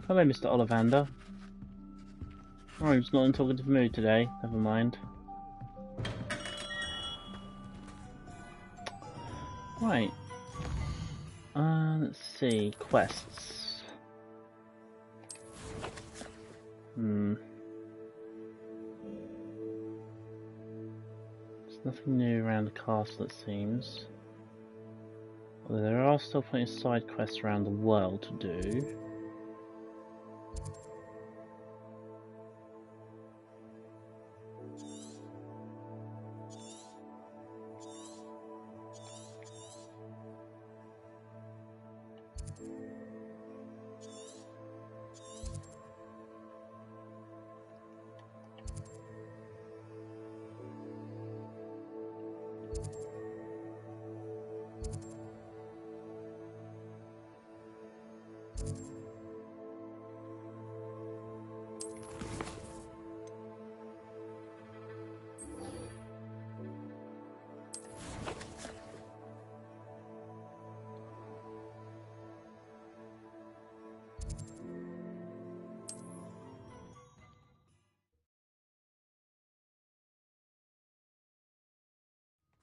Hello, Mr. Ollivander. Oh, he's not in talkative mood today. Never mind. Right. Let's see. Quests. There's nothing new around the castle, it seems. Although there are still plenty of side quests around the world to do.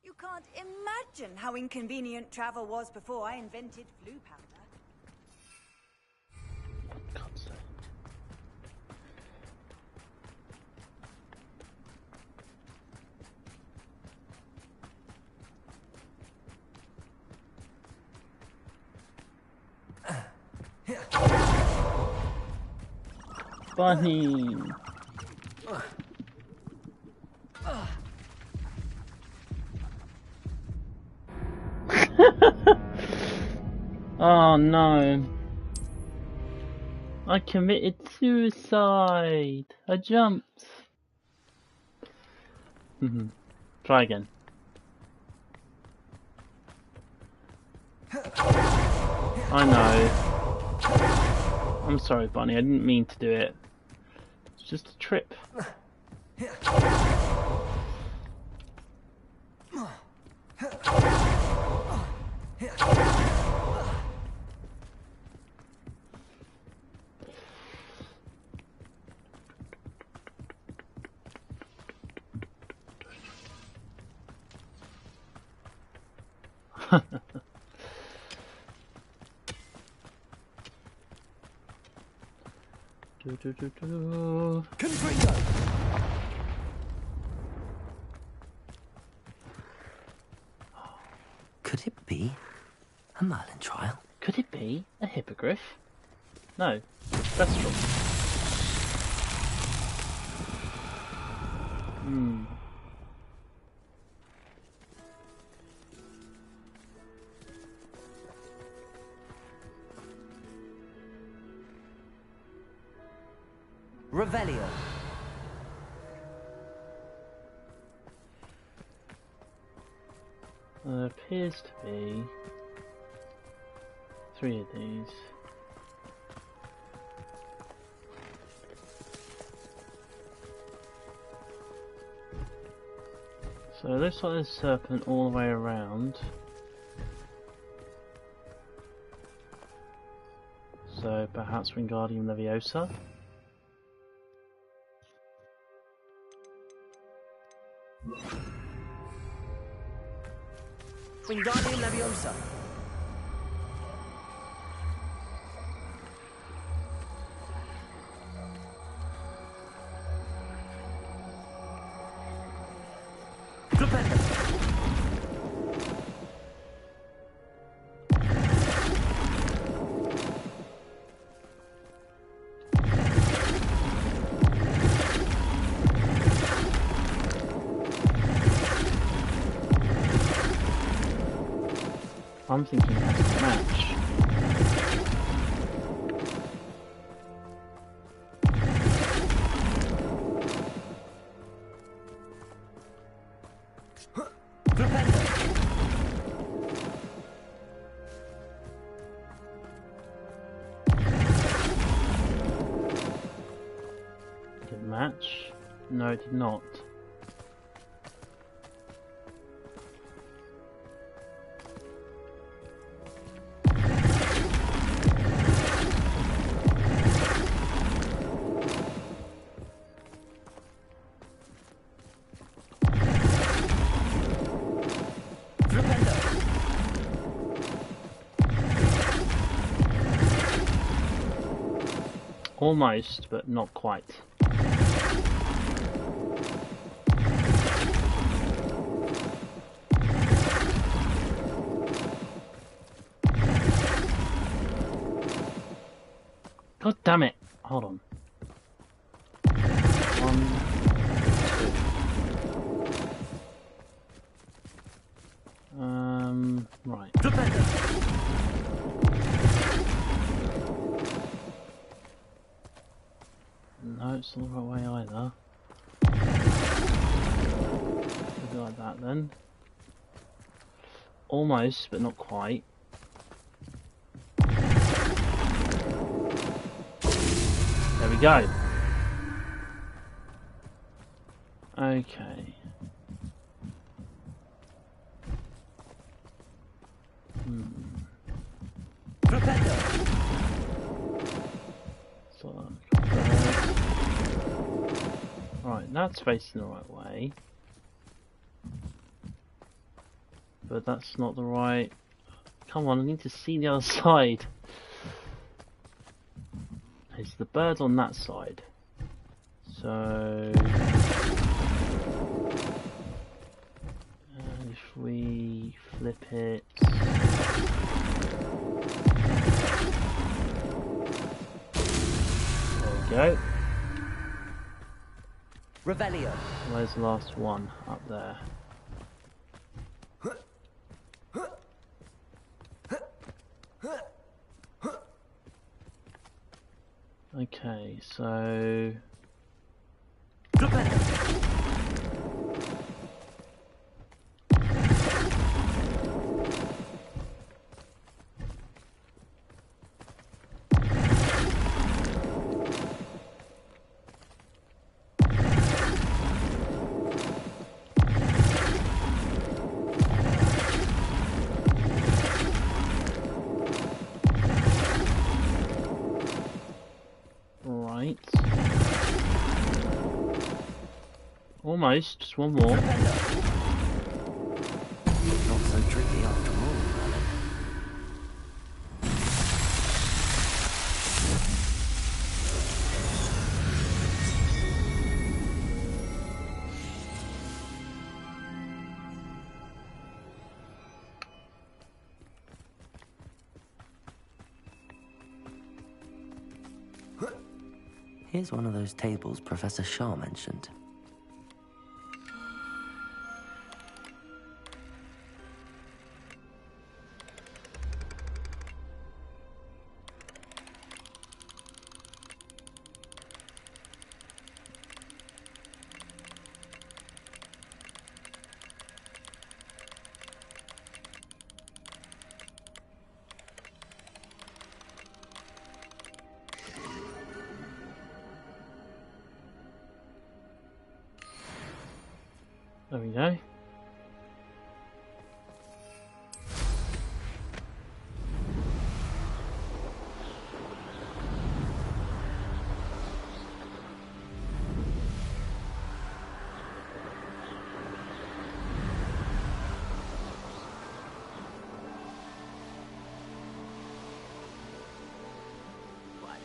You can't imagine how inconvenient travel was before I invented blue powder. Bunny! Oh no. I committed suicide. I jumped. Try again. I know. I'm sorry, Bunny. I didn't mean to do it. It's just a trip. Could it be a Merlin trial? Could it be a hippogriff? No, Thestral. Revelio. There appears to be 3 of these. So it looks like there's a serpent all the way around. So perhaps Wingardium Leviosa? Wingardium Leviosa. I'm thinking it has to match. Did it match? No, it did not. Almost, but not quite. God damn it! Hold on. 1, 2. Right. No, it's not the right way either. We'll go like that then. Almost, but not quite. There we go. Okay. So, right, that's facing the right way. But that's not the right... Come on, I need to see the other side. It's the bird on that side. So... if we flip it... There we go. Revelio. Where's the last one? Up there. Okay, so... Almost, just one more. Not so tricky after all. Here's one of those tables Professor Shah mentioned. There we go. Right,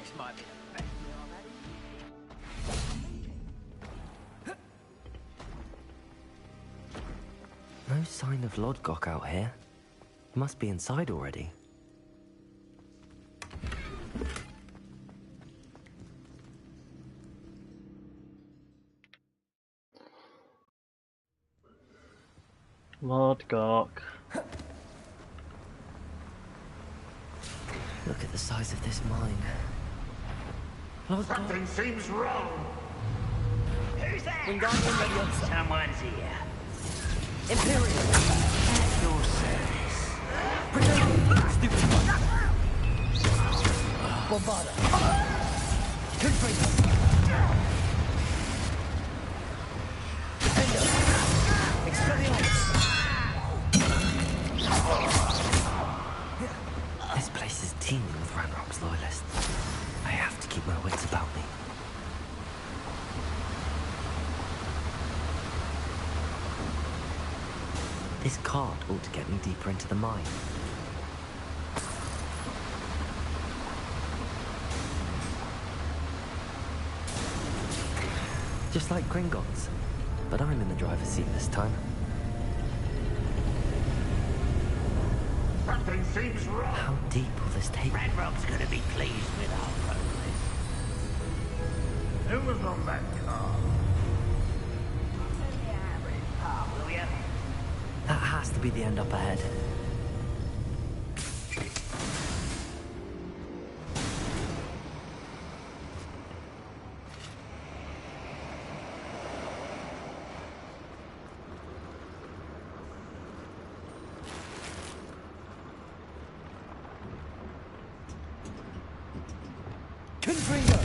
this might be the best deal I've had in years. No sign of Lodgok out here. He must be inside already. Lord Gork. Look at the size of this mine. Something seems wrong. Who's there? Wingardium Leviosa. Someone's here. Imperial! At your service. Stupid one! Bombarda! Confringo! Defender! Expelliarmus! This place is teeming with Ranrock's loyalists. I have to keep my wits about me. This card ought to get me deeper into the mine. Just like Gringotts, but I'm in the driver's seat this time. Something seems wrong. How deep will this take me? Ranrock's gonna be pleased with our progress. Who was on that car? Will ya? That has to be the end up ahead. Confringo!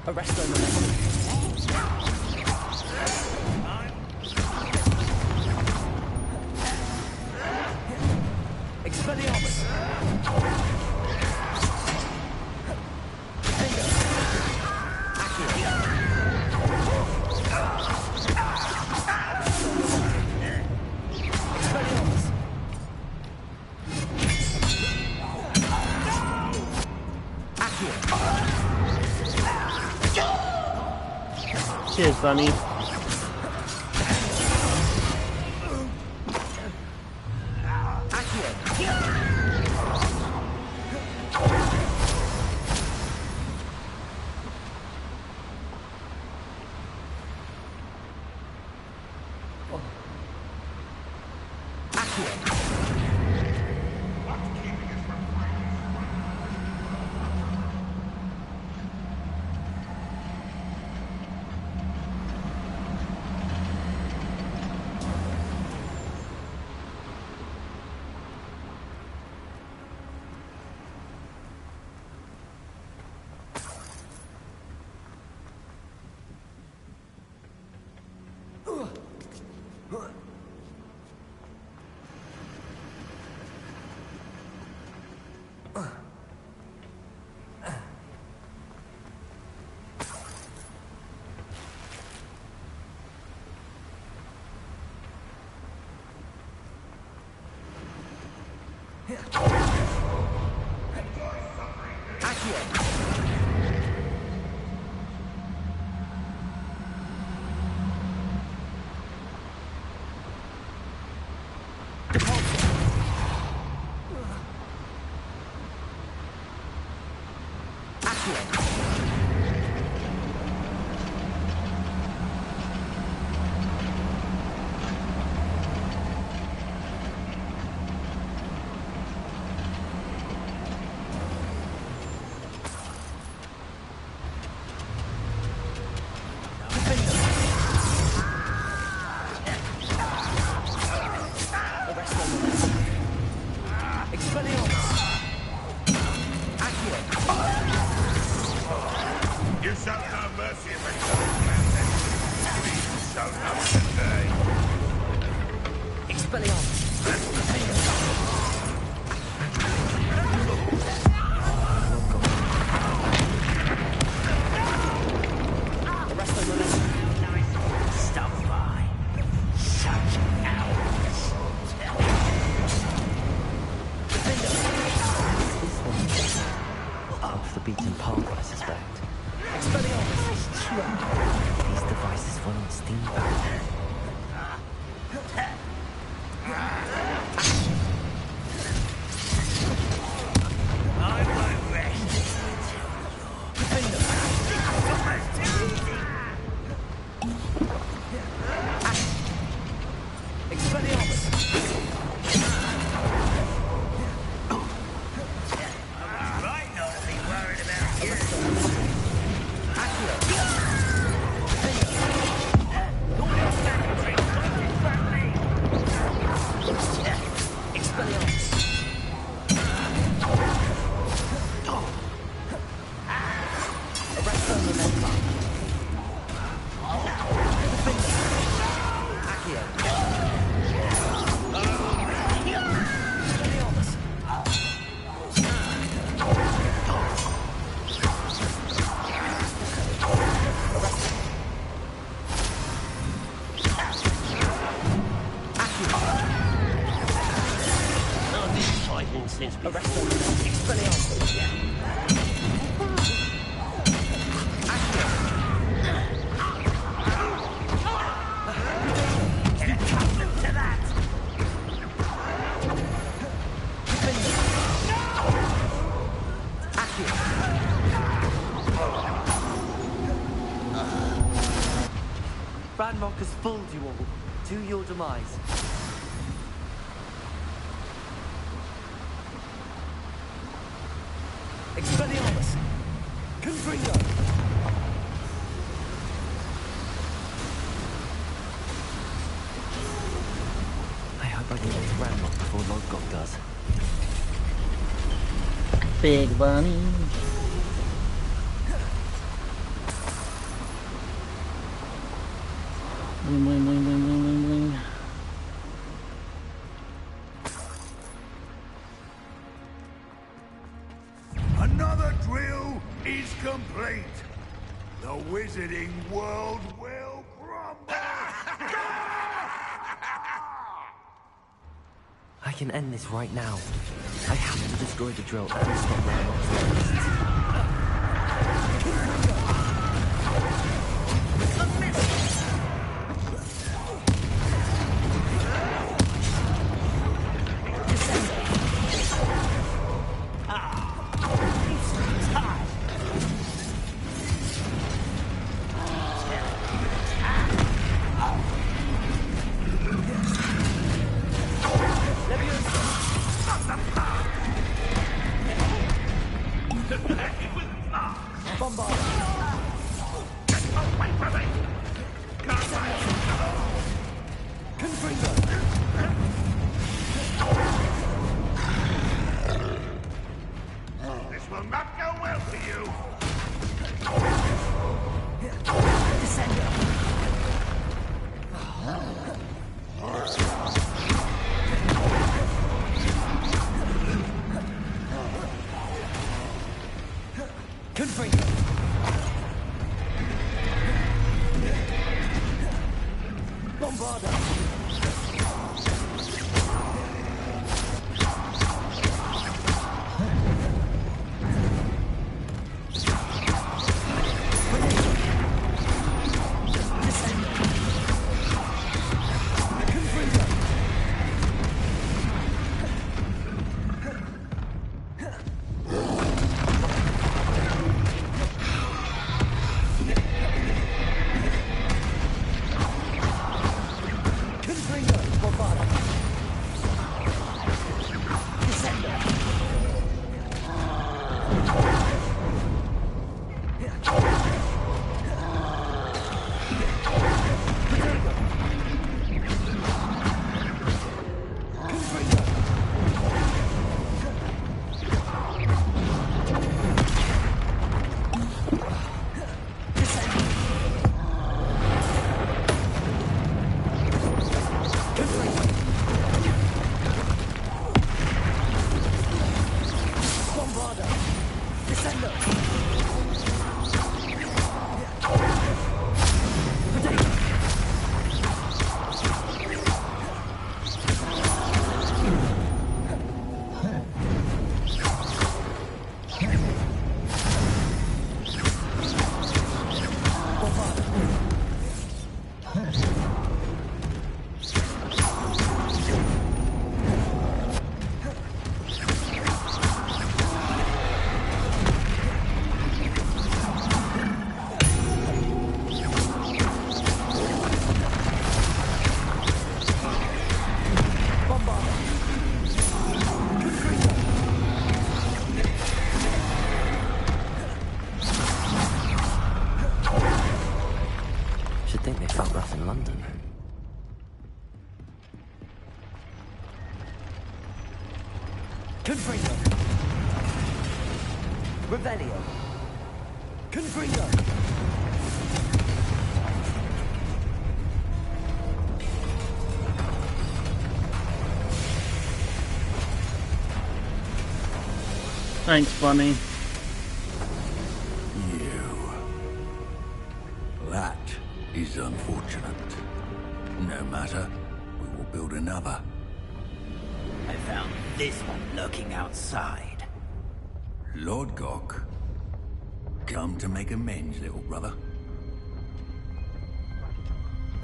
Arresto Expelliarmus! Cheers, Bunny. You shall no mercy if it doesn't. We shall not today. Expelliarmus. That's the thing. The rest of the stop by. Such hours. Off the beaten path, I suspect. Expelliarmus. These devices run on steam power. I won't rest. Defender. Almost too easy. Expelliarmus. Right not to be worried about you. Accio. Expelliarmus. Arresto Memento. Accio. Expelliarmus. Since Arresto Expelliarmus. Accio. Get accustomed to that. Accio. Ranrock has fooled you all. To your demise. Expelliarmus. Confringo. I hope I can get to Ranrock before Lodgok does. Big bunny. Wing, wing, wing, wing, wing, wing, wing. Another drill is complete. The wizarding world will crumble. I can end this right now. I have to destroy the drill and stop Ranrock's terrorists. This will not go well for you. Confringo. Bombarda. Think they felt that in London. Confringo! Revelio! Confringo! Thanks, Bunny. That is unfortunate. No matter, we will build another. I found this one lurking outside. Lord Gok, come to make amends, little brother.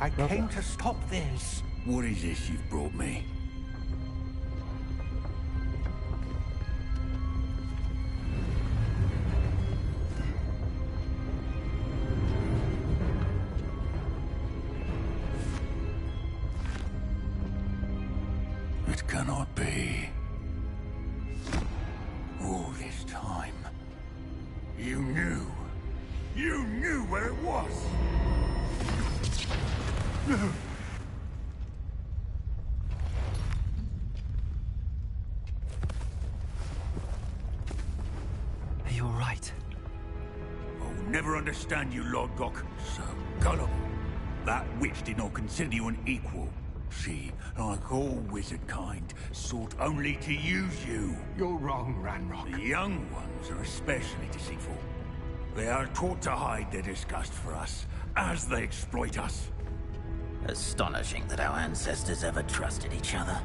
I came to stop this. What is this you've brought me? It cannot be. All this time, you knew where it was. Are you all right? I'll never understand you, Lord Gok. So gullible. That witch did not consider you an equal. She, like all wizard kind, sought only to use you. You're wrong, Ranrock. The young ones are especially deceitful. They are taught to hide their disgust for us, as they exploit us. Astonishing that our ancestors ever trusted each other.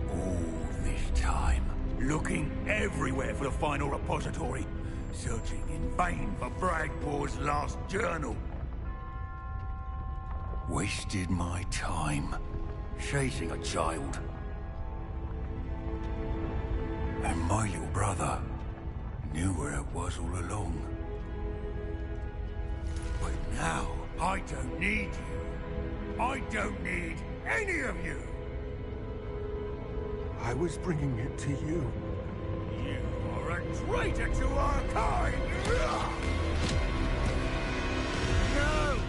All this time, looking everywhere for the final repository, searching in vain for Bragpor's last journal. Wasted my time chasing a child. And my little brother knew where it was all along. But now, I don't need you. I don't need any of you. I was bringing it to you. You are a traitor to our kind! No!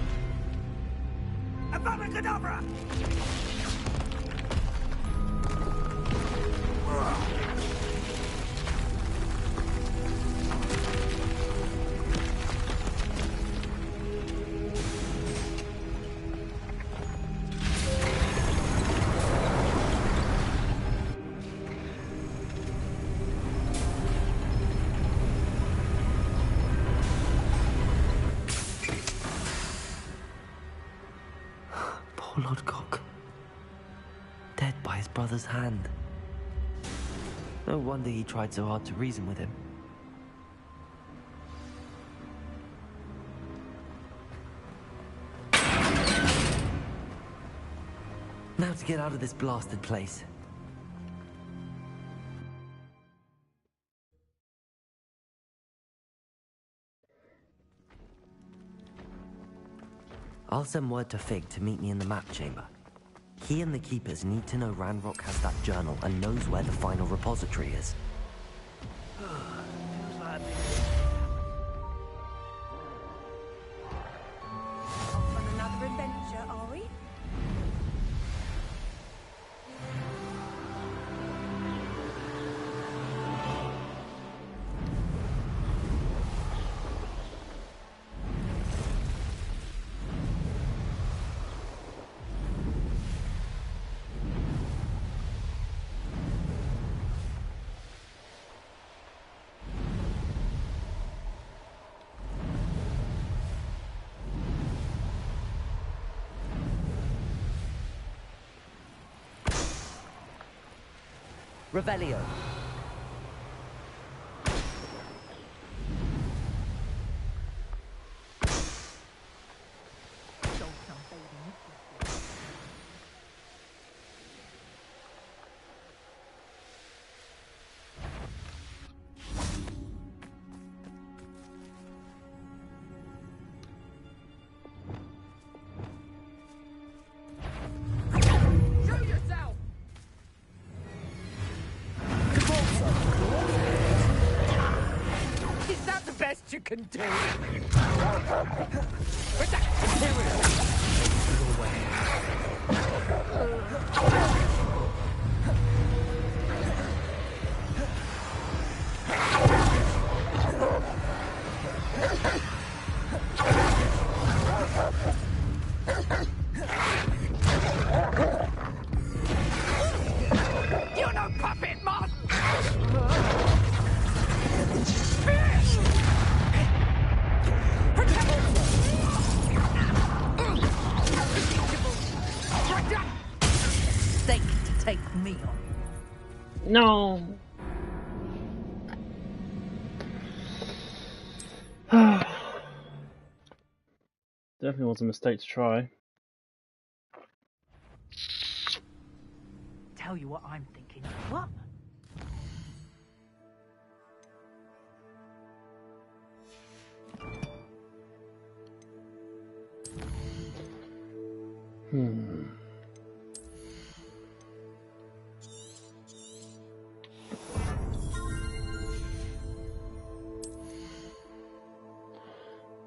Avada Kedavra! Poor Lord Gok. Dead by his brother's hand. No wonder he tried so hard to reason with him. Now to get out of this blasted place. I'll send word to Fig to meet me in the map chamber. He and the Keepers need to know Ranrock has that journal and knows where the final repository is. On another adventure, are we? Revelio. You can do. You're no puppet, Moss! Stake to take me on. No. Definitely was a mistake to try. Tell you what I'm thinking. What?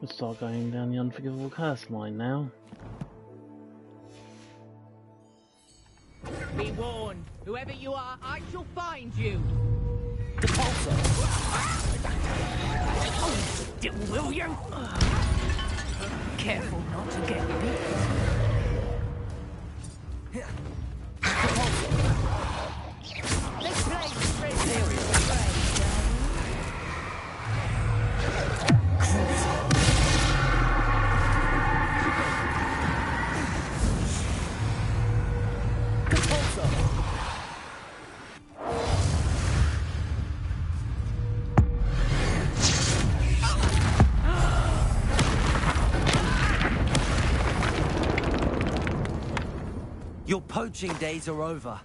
We'll start going down the unforgivable curse line now. Be warned, whoever you are, I shall find you. The pulsar. Oh, will you? Careful not to get bit. Let's play serious. Your poaching days are over.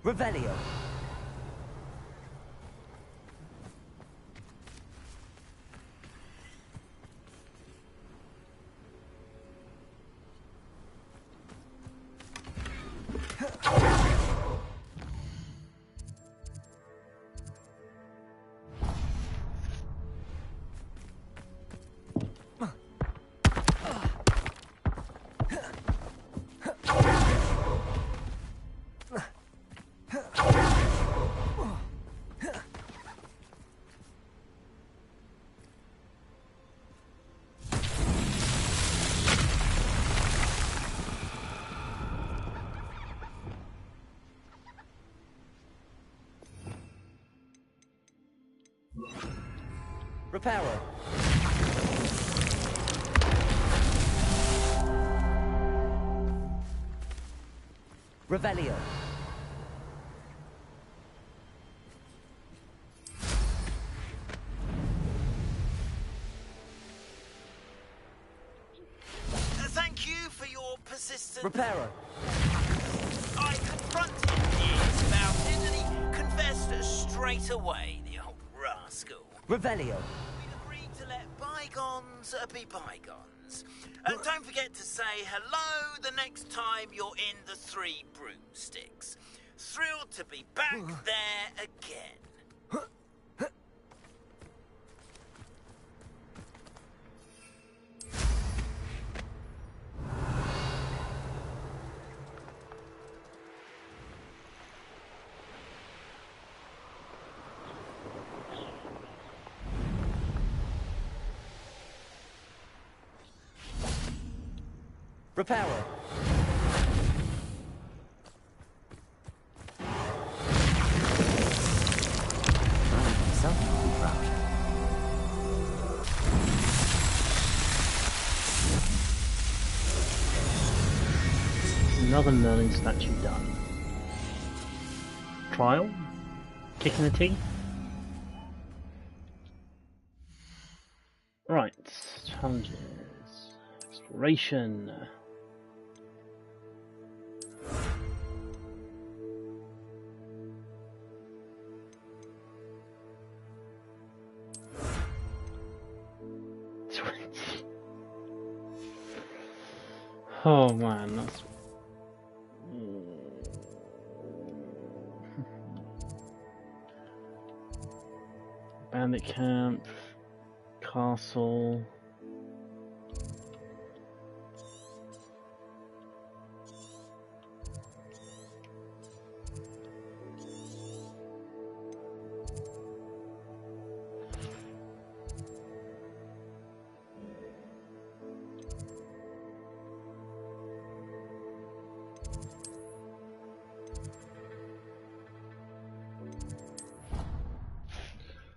Revelio. Reparo. Revelio. Thank you for your persistence. Reparo. I confronted him about it and he confessed straight away, the old rascal. Revelio. We'd agreed to let bygones be bygones. Don't forget to say hello the next time you're in the Three Broomsticks. Thrilled to be back there again. Reparo. Another learning statue done. trial. Kick in the teeth. Right, challenges. Exploration. Oh man, that's... Bandit camp, castle.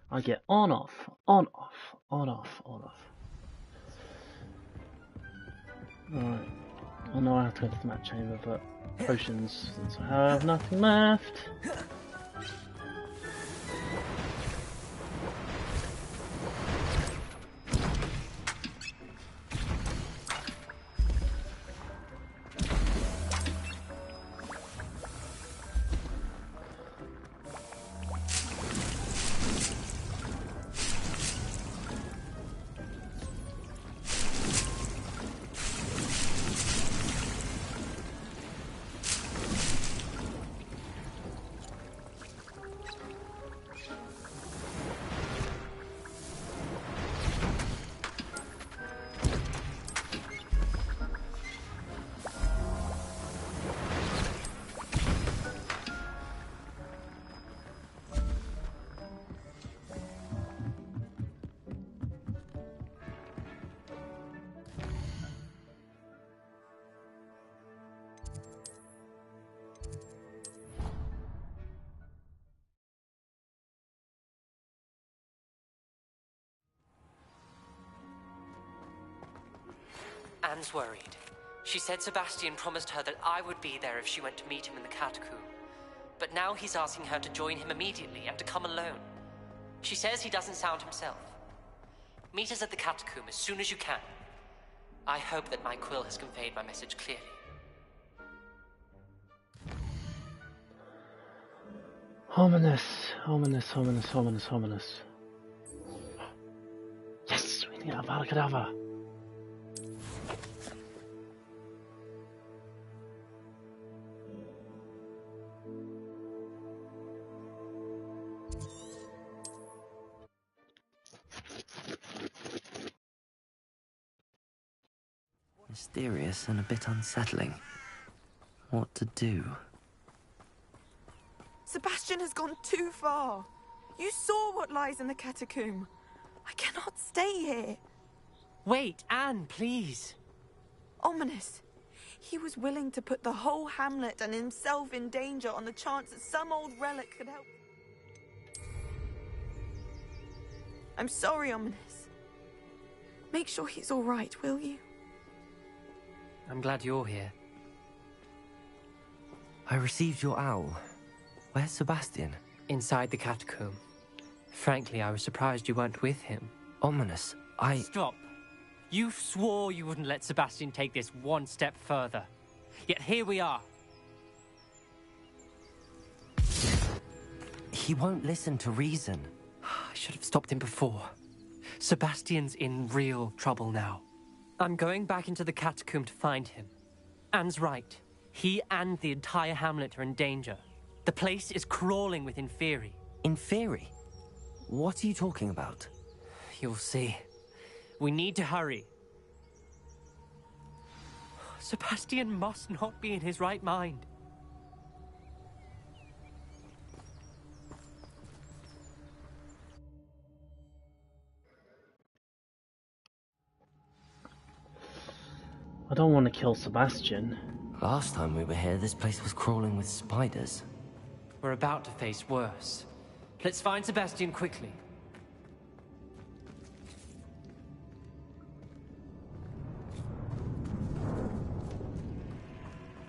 I get on off, on off, on off, on off. Alright. I know I have to go to the map chamber, but potions, since I have nothing left. Anne's worried. She said Sebastian promised her that I would be there if she went to meet him in the catacomb. But now he's asking her to join him immediately and to come alone. She says he doesn't sound himself. Meet us at the catacomb as soon as you can. I hope that my quill has conveyed my message clearly. Ominous, ominous, ominous, ominous, ominous. Yes, we need Avada Kedavra. Mysterious and a bit unsettling. What to do? Sebastian has gone too far. You saw what lies in the catacomb. I cannot stay here. Wait, Anne, please. Ominous. He was willing to put the whole hamlet and himself in danger on the chance that some old relic could help. I'm sorry, Ominous. Make sure he's all right, will you? I'm glad you're here. I received your owl. Where's Sebastian? Inside the catacomb. Frankly, I was surprised you weren't with him. Ominous, Stop. You swore you wouldn't let Sebastian take this one step further. Yet here we are. He won't listen to reason. I should have stopped him before. Sebastian's in real trouble now. I'm going back into the catacomb to find him. Anne's right. He and the entire hamlet are in danger. The place is crawling with Inferi. Inferi? What are you talking about? You'll see. We need to hurry. Sebastian must not be in his right mind. I don't want to kill Sebastian. Last time we were here, this place was crawling with spiders. We're about to face worse. Let's find Sebastian quickly.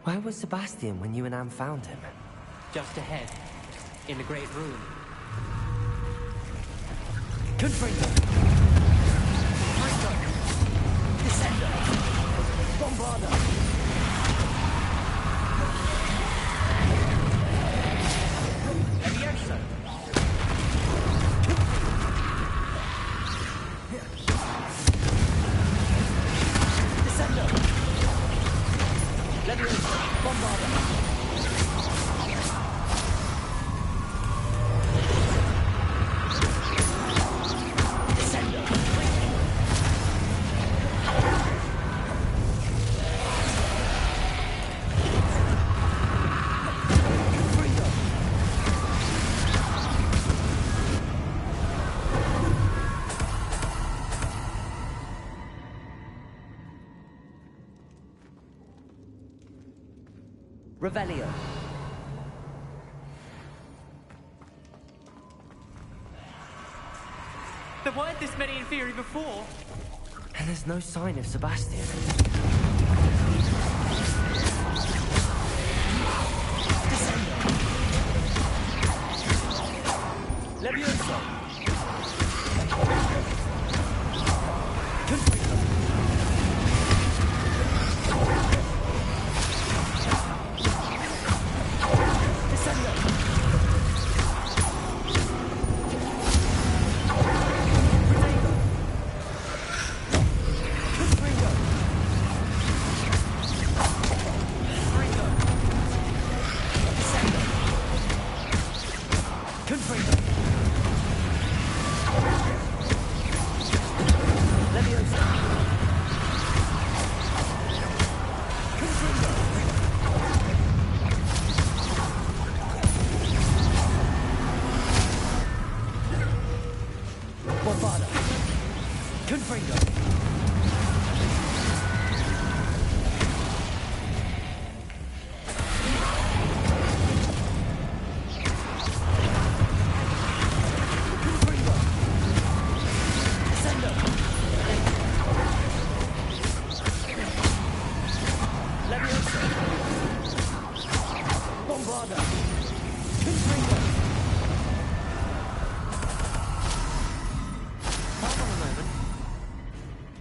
Where was Sebastian when you and Anne found him? Just ahead. in the Great Room. Confringo! Confringo! Descendo! Bombarda! Levioso! Descendo! Levioso! Bombarda! Revelio. There weren't this many Inferi before. And there's no sign of Sebastian. Levioso!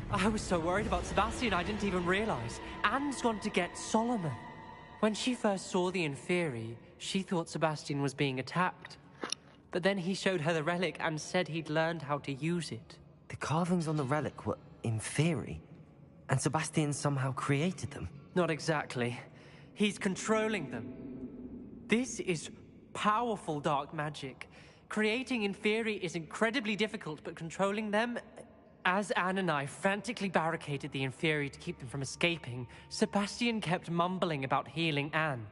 I was so worried about Sebastian I didn't even realize. Anne's gone to get Solomon. When she first saw the Inferi, she thought Sebastian was being attacked. But then he showed her the relic and said he'd learned how to use it. The carvings on the relic were Inferi, and Sebastian somehow created them. Not exactly. He's controlling them. This is powerful dark magic. Creating Inferi is incredibly difficult, but controlling them... As Anne and I frantically barricaded the Inferi to keep them from escaping, Sebastian kept mumbling about healing Anne.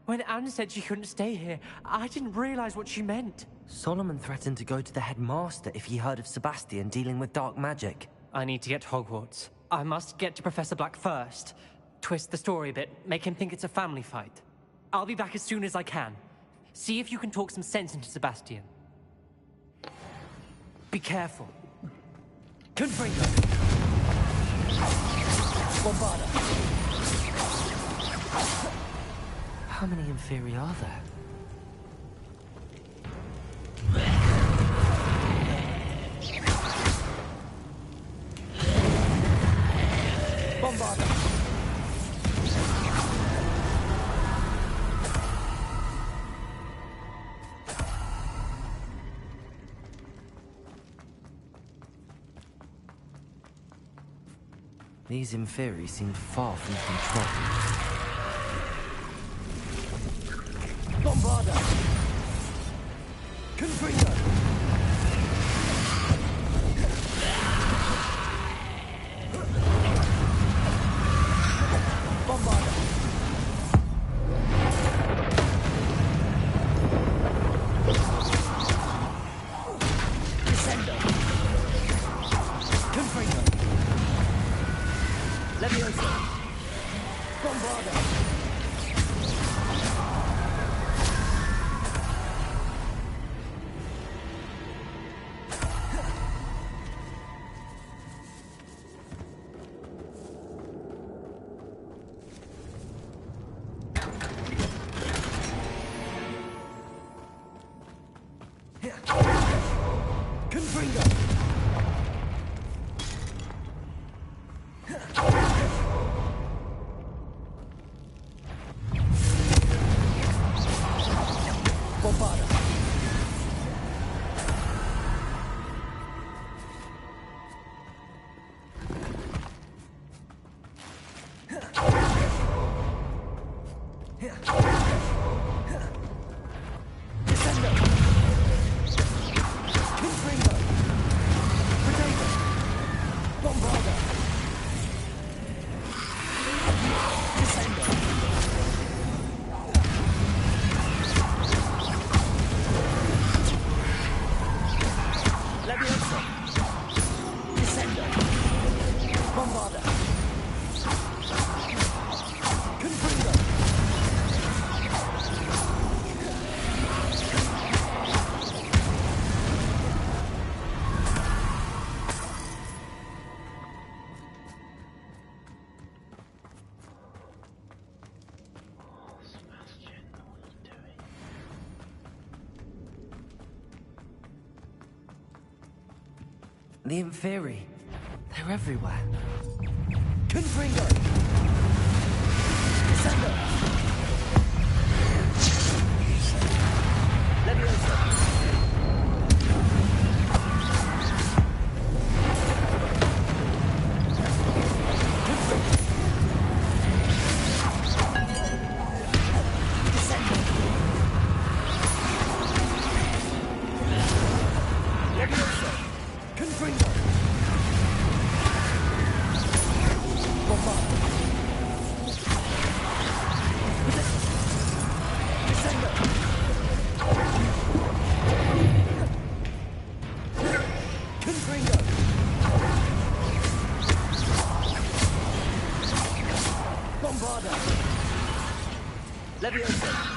When Anne said she couldn't stay here, I didn't realize what she meant. Solomon threatened to go to the headmaster if he heard of Sebastian dealing with dark magic. I need to get to Hogwarts. I must get to Professor Black first. Twist the story a bit, make him think it's a family fight. I'll be back as soon as I can. See if you can talk some sense into Sebastian. Be careful. Confringo! Bombarda! How many Inferi are there? Bombarda! These Inferi seemed far from control. Bombarda! Confringo! Bombarda! Descendo! Confringo! Levioso! Bombarda! The Inferi. They're everywhere. Confringo! Descendo! Leviosa!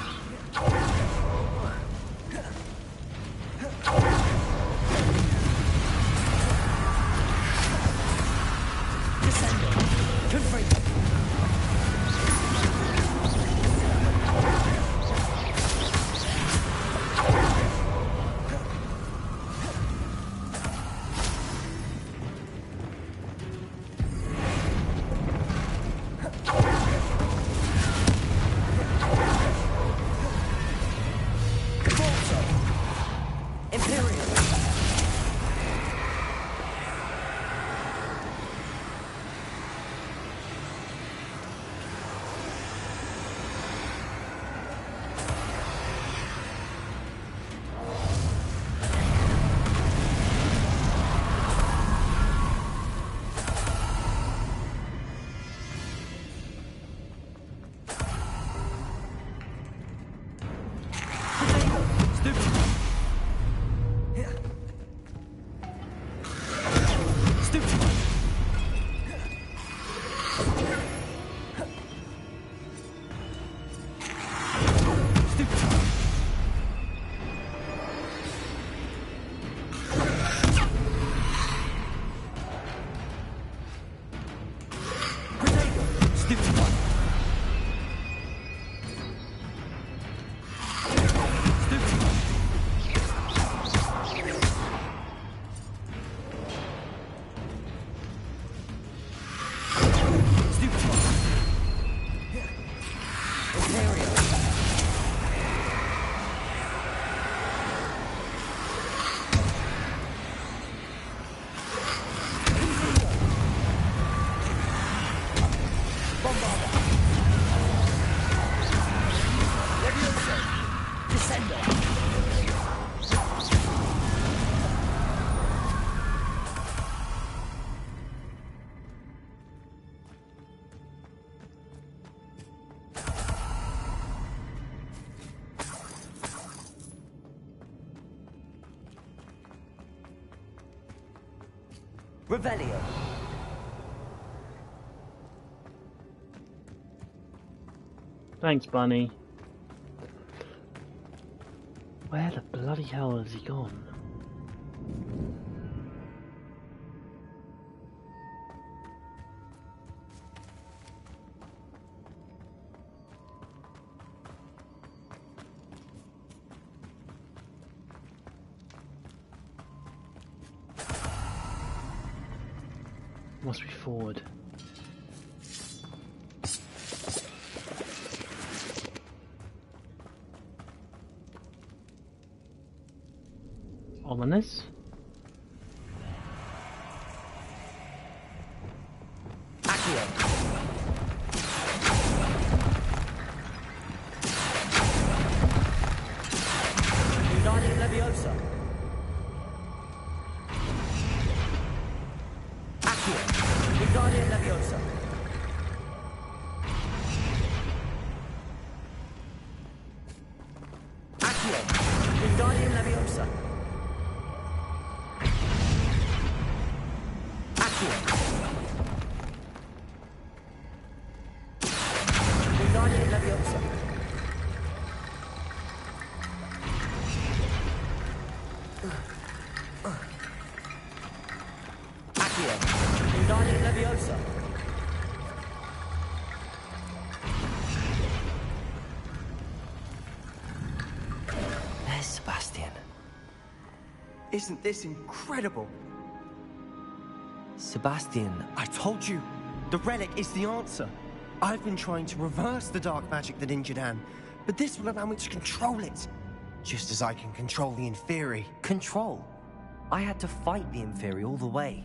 Revelio. Thanks, Bunny. Where the bloody hell has he gone? Must be forward. Ominous. Wingardium Leviosa. Accio. Wingardium Leviosa. Accio. Wingardium Leviosa. Accio. Wingardium Leviosa. Accio. Wingardium Leviosa. There's Sebastian. Isn't this incredible? Sebastian, I told you, the relic is the answer. I've been trying to reverse the dark magic that injured Anne, but this will allow me to control it. Just as I can control the Inferi. control. I had to fight the Inferi all the way.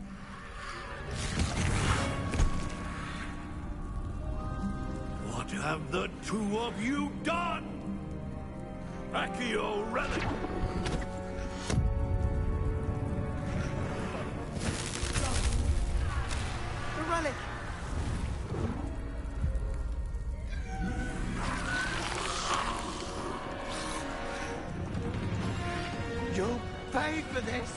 What have the two of you done? Accio relic! The relic! You'll pay for this!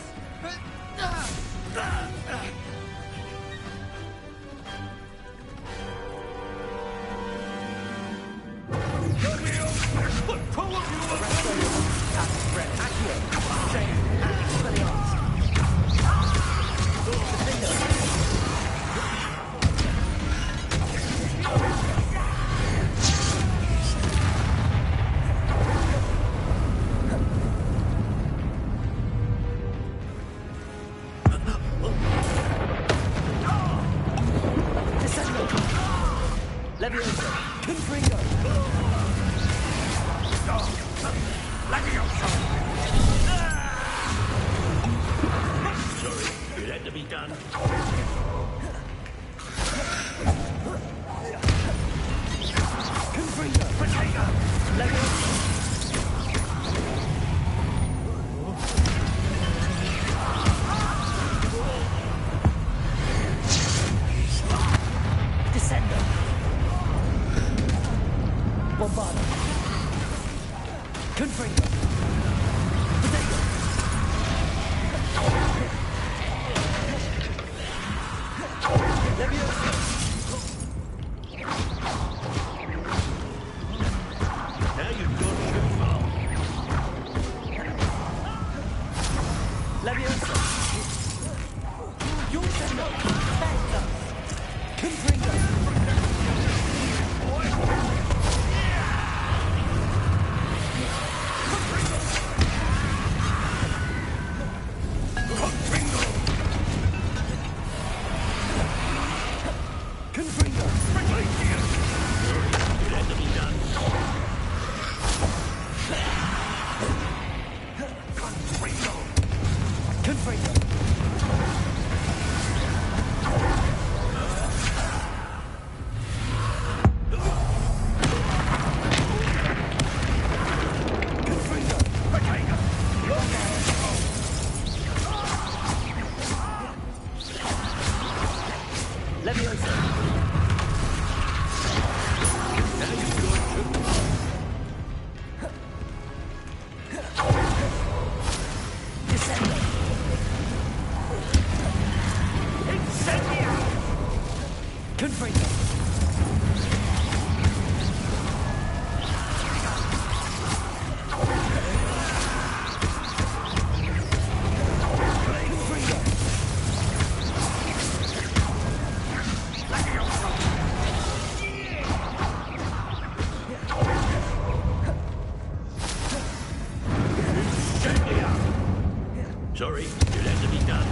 Leviosa! Confringo! Sorry, it had to be done. Confringo! Leviosa! Descendo! Bombardo! Confringo! Potato! Leviosa! Now you've gone too far. Leviosa! Giuntano! Bella! Confringo! Confringo! It had to be done. Confringo! Confringo! Leviosa! Now you've gone too far. Descendo! Incendio! Confringo! Confringo! Sorry, it had to be done.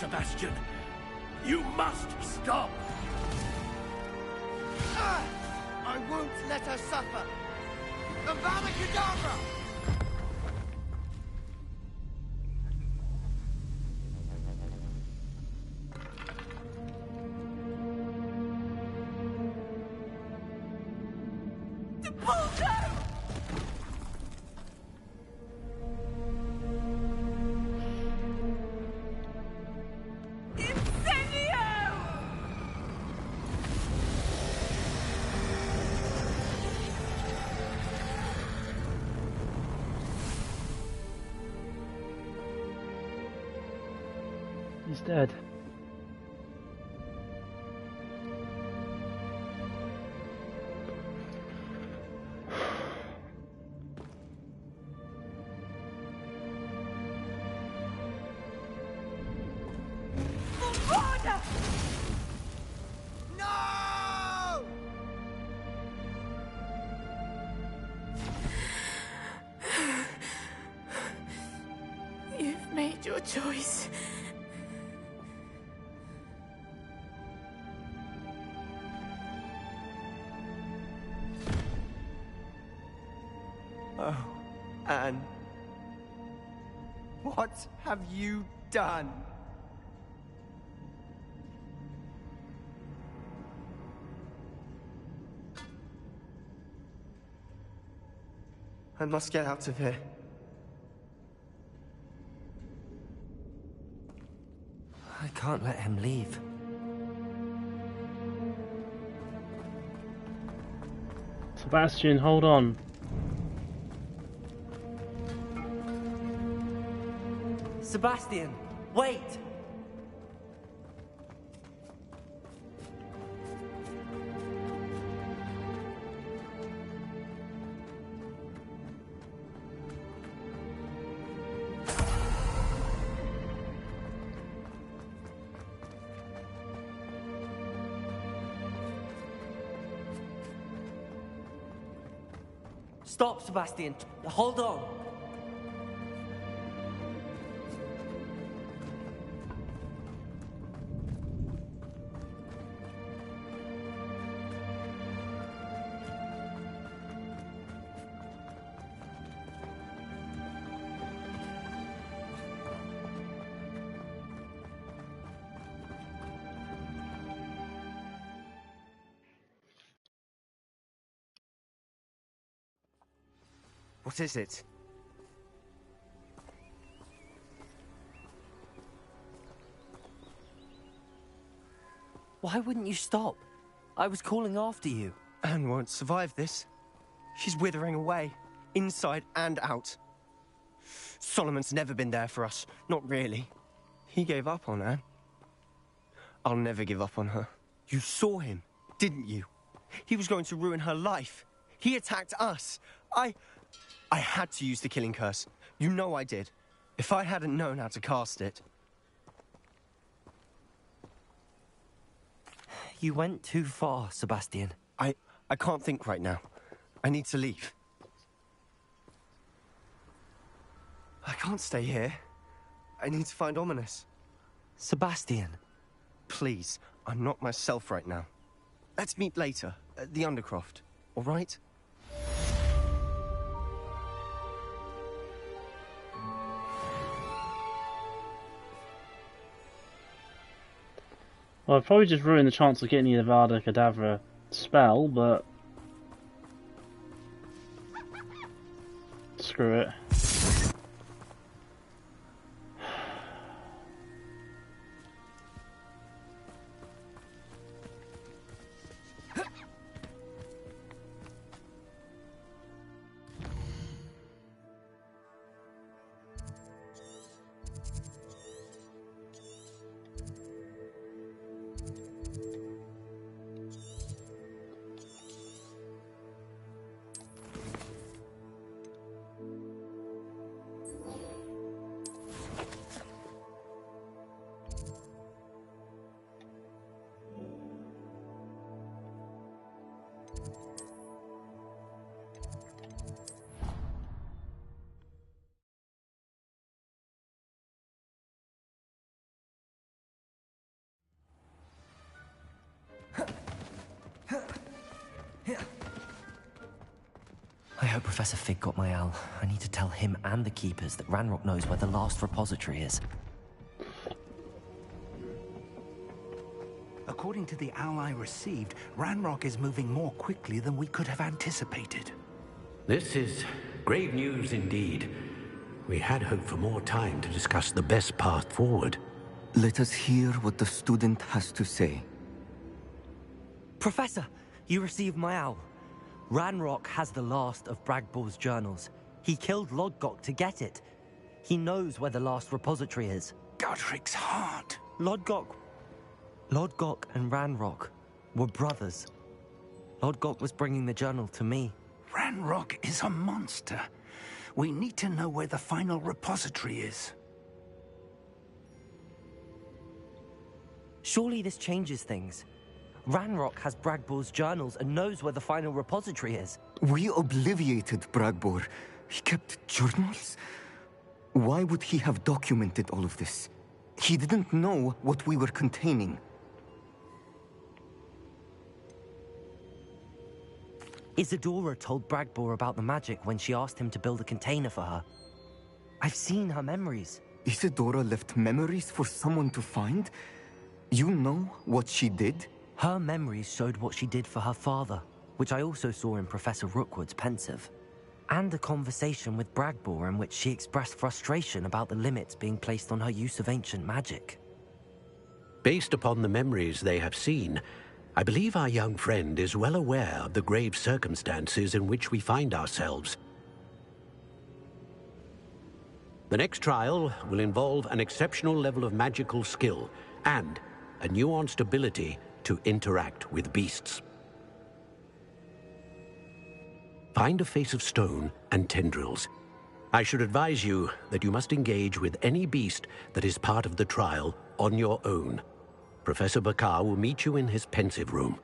Sebastian, you must stop! I won't let her suffer! Avada Kedavra! He's dead. choice. Oh, Anne. What have you done? I must get out of here. I can't let him leave. Sebastian, hold on. Sebastian, wait! Stop, Sebastian. Hold on. What is it? Why wouldn't you stop? I was calling after you. Anne won't survive this. She's withering away, inside and out. Solomon's never been there for us. Not really. He gave up on Anne. I'll never give up on her. You saw him, didn't you? He was going to ruin her life. He attacked us. I had to use the killing curse. You know I did. If I hadn't known how to cast it... You went too far, Sebastian. I can't think right now. I need to leave. I can't stay here. I need to find Ominous. Sebastian. Please, I'm not myself right now. Let's meet later, at the Undercroft, all right? Well, I've probably just ruined the chance of getting the Avada Kedavra spell, but screw it. I hope Professor Fig got my owl. I need to tell him and the Keepers that Ranrock knows where the last repository is. According to the owl I received, Ranrock is moving more quickly than we could have anticipated. This is grave news indeed. We had hoped for more time to discuss the best path forward. Let us hear what the student has to say. Professor, you received my owl. Ranrock has the last of Bragbor's journals. He killed Lodgok to get it. He knows where the last repository is. Godric's heart. Lodgok and Ranrock were brothers. Lodgok was bringing the journal to me. Ranrock is a monster. We need to know where the final repository is. Surely this changes things. Ranrock has Bragbor's journals and knows where the final repository is. We obliviated Bragbor. He kept journals? Why would he have documented all of this? He didn't know what we were containing. Isadora told Bragbor about the magic when she asked him to build a container for her. I've seen her memories. Isadora left memories for someone to find? You know what she did? Her memories showed what she did for her father, which I also saw in Professor Rookwood's pensive. And a conversation with Bragbor in which she expressed frustration about the limits being placed on her use of ancient magic. Based upon the memories they have seen, I believe our young friend is well aware of the grave circumstances in which we find ourselves. The next trial will involve an exceptional level of magical skill and a nuanced ability to interact with beasts. Find a face of stone and tendrils. I should advise you that you must engage with any beast that is part of the trial on your own. Professor Bakar will meet you in his pensive room.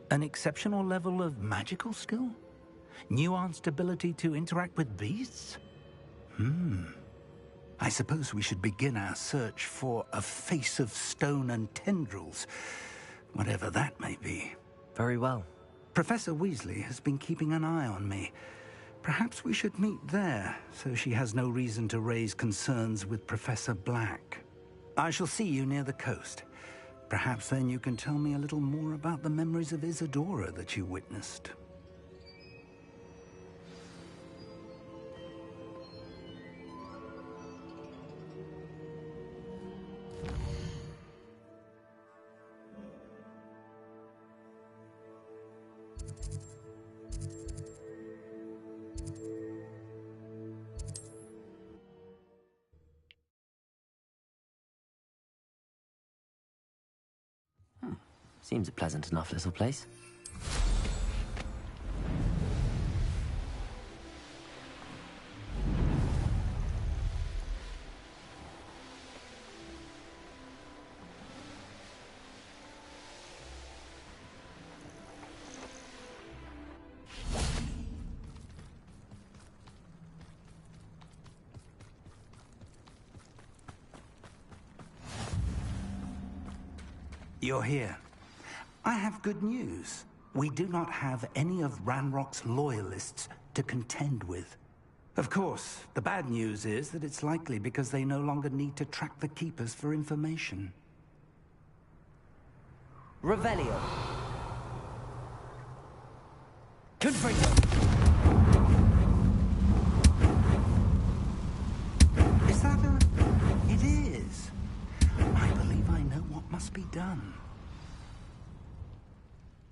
An exceptional level of magical skill? Nuanced ability to interact with beasts? I suppose we should begin our search for a face of stone and tendrils, whatever that may be. Very well. Professor Weasley has been keeping an eye on me. Perhaps we should meet there, so she has no reason to raise concerns with Professor Black. I shall see you near the coast. Perhaps then you can tell me a little more about the memories of Isadora that you witnessed. Seems a pleasant enough little place. You're here. I have good news. We do not have any of Ranrock's loyalists to contend with. Of course, the bad news is that it's likely because they no longer need to track the Keepers for information. Revelio. Confringo. Is that a... It is. I believe I know what must be done.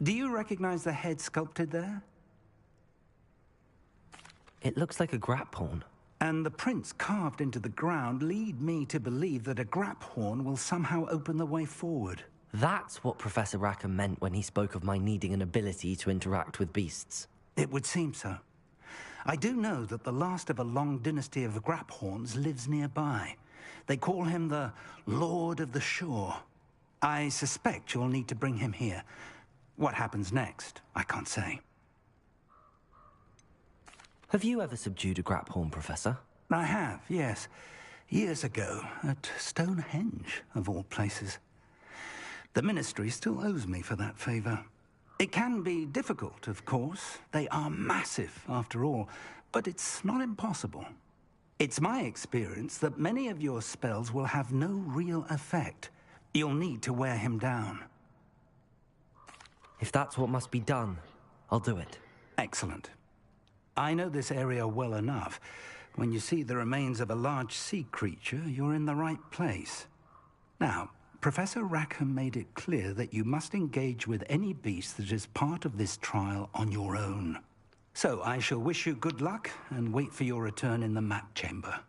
Do you recognize the head sculpted there? It looks like a grap horn. And the prints carved into the ground lead me to believe that a grap horn will somehow open the way forward. That's what Professor Rackham meant when he spoke of my needing an ability to interact with beasts. It would seem so. I do know that the last of a long dynasty of grap horns lives nearby. They call him the Lord of the Shore. I suspect you'll need to bring him here. What happens next, I can't say. Have you ever subdued a grap horn, Professor? I have, yes. Years ago, at Stonehenge, of all places. The Ministry still owes me for that favor. It can be difficult, of course. They are massive, after all, but it's not impossible. It's my experience that many of your spells will have no real effect. You'll need to wear him down. If that's what must be done, I'll do it. Excellent. I know this area well enough. When you see the remains of a large sea creature, you're in the right place. Now, Professor Rackham made it clear that you must engage with any beast that is part of this trial on your own. So I shall wish you good luck and wait for your return in the map chamber.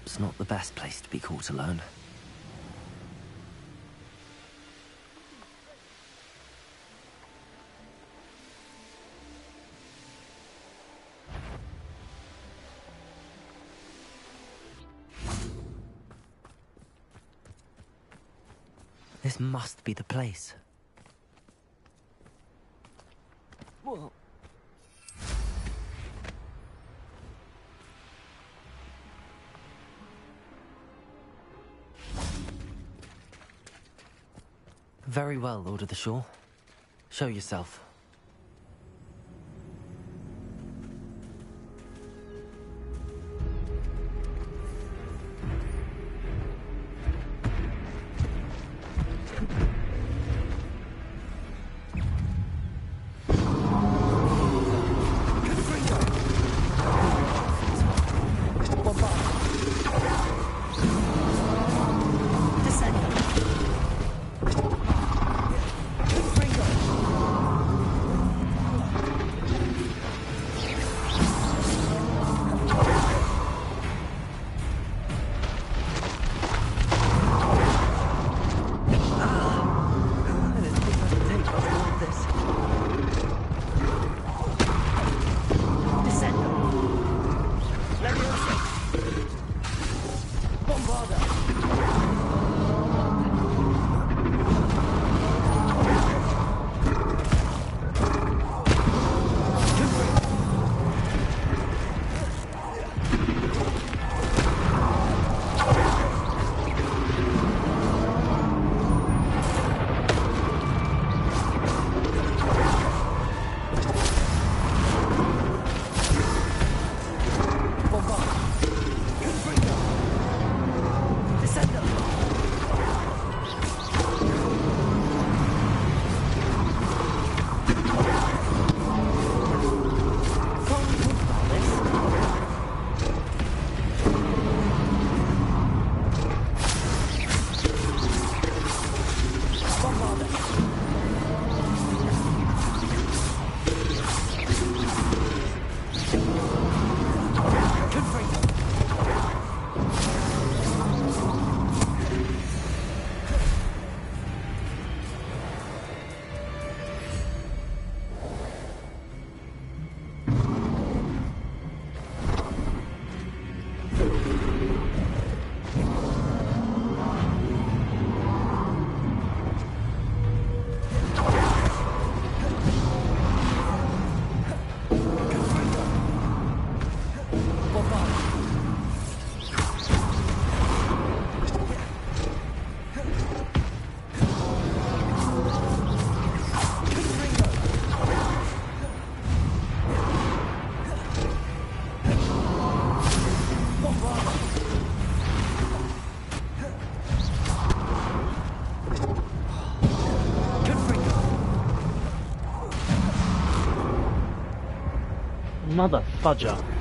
perhaps not the best place to be caught alone. This must be the place. Whoa. Very well, Lord of the Shore. Show yourself. Mother fudger.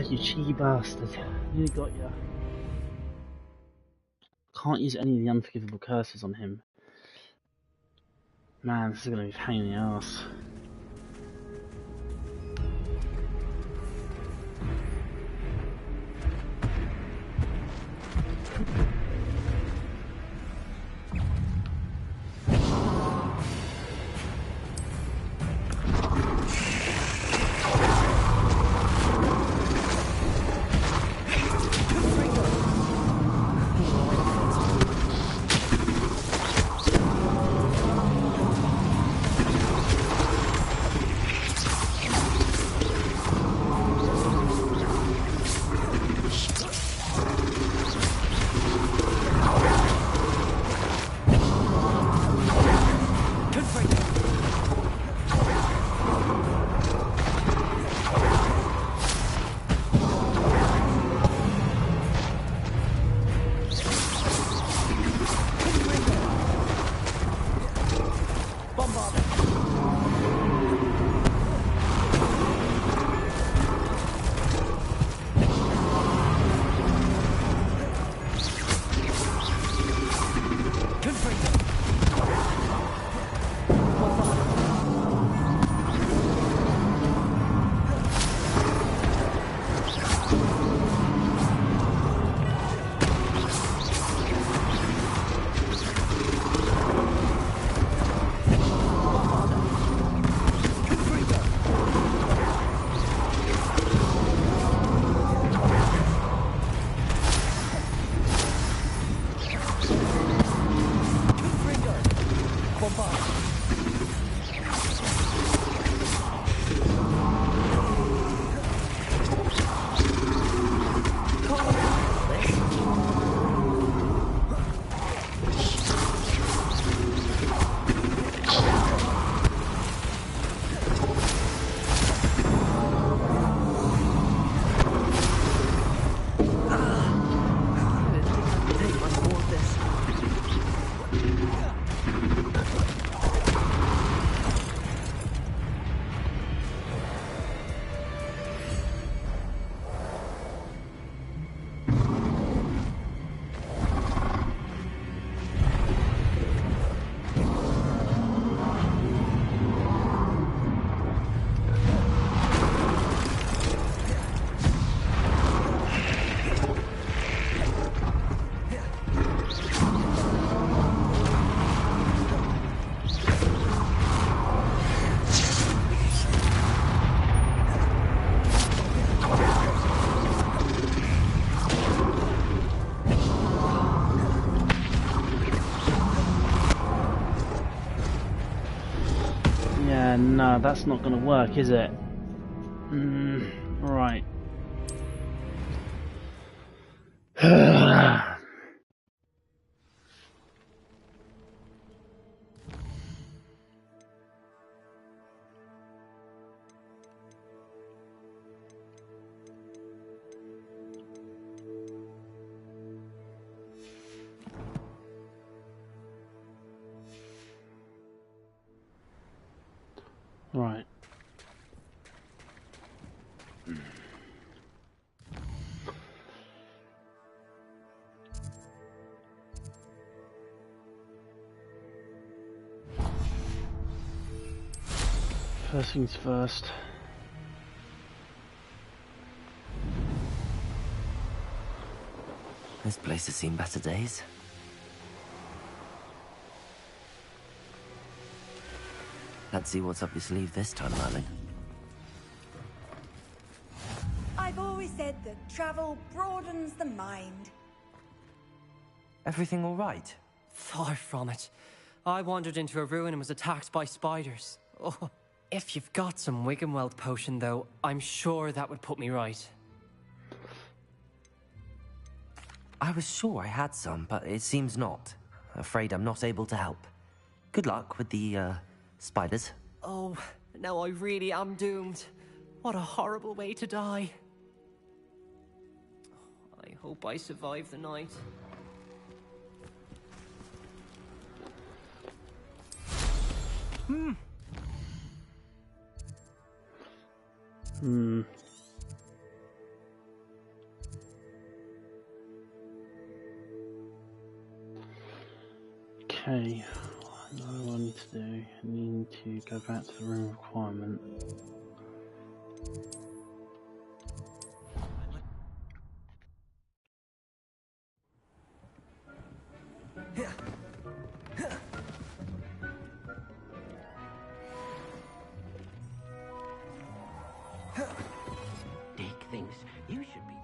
You cheeky bastard. Nearly got you. Can't use any of the unforgivable curses on him. Man, this is gonna be a pain in the ass. No, that's not going to work, is it? Right. Right. First things first. This place has seen better days. Let's see what's up your sleeve this time, Merlin. I've always said that travel broadens the mind. Everything all right? Far from it. I wandered into a ruin and was attacked by spiders. Oh, if you've got some Wiggenweld potion, though, I'm sure that would put me right. I was sure I had some, but it seems not. Afraid I'm not able to help. Good luck with the, spiders. Oh, now I really am doomed. What a horrible way to die. I hope I survive the night. Okay, what do I need to do? I need to go back to the room requirement. Dick thinks you should be...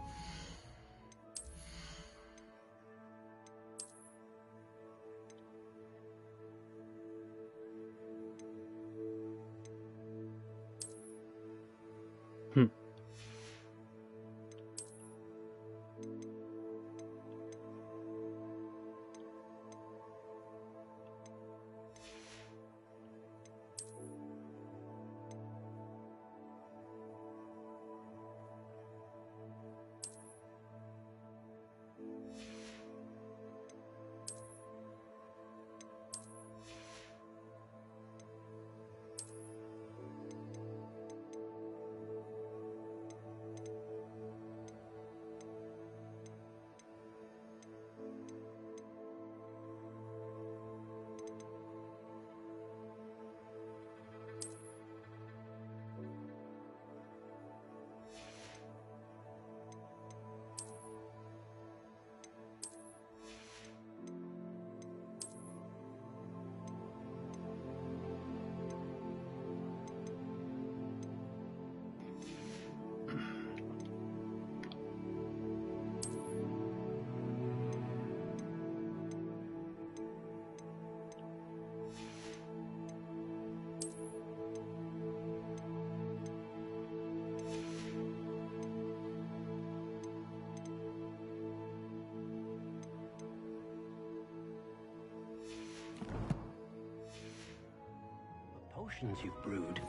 Potions you've brewed.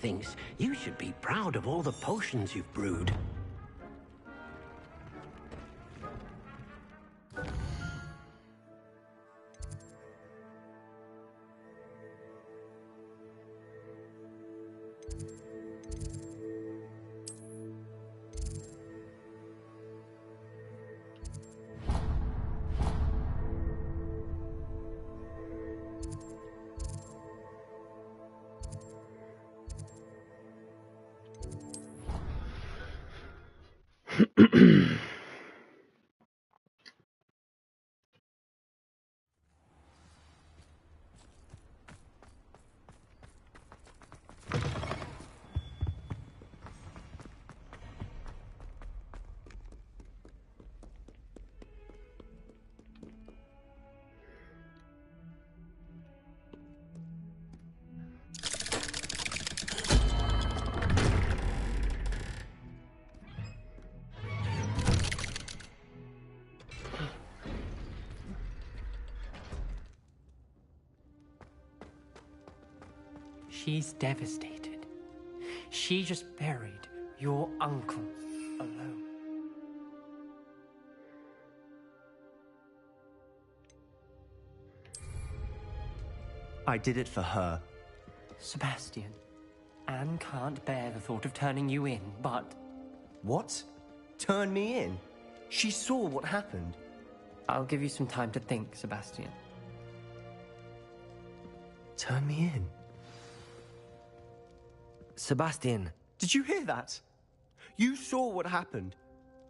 thinks you should be proud of all the potions you've brewed. She's devastated. She just buried your uncle alone. I did it for her. Sebastian, Anne can't bear the thought of turning you in, but... What? Turn me in? She saw what happened. I'll give you some time to think, Sebastian. Turn me in? Sebastian. Did you hear that? You saw what happened.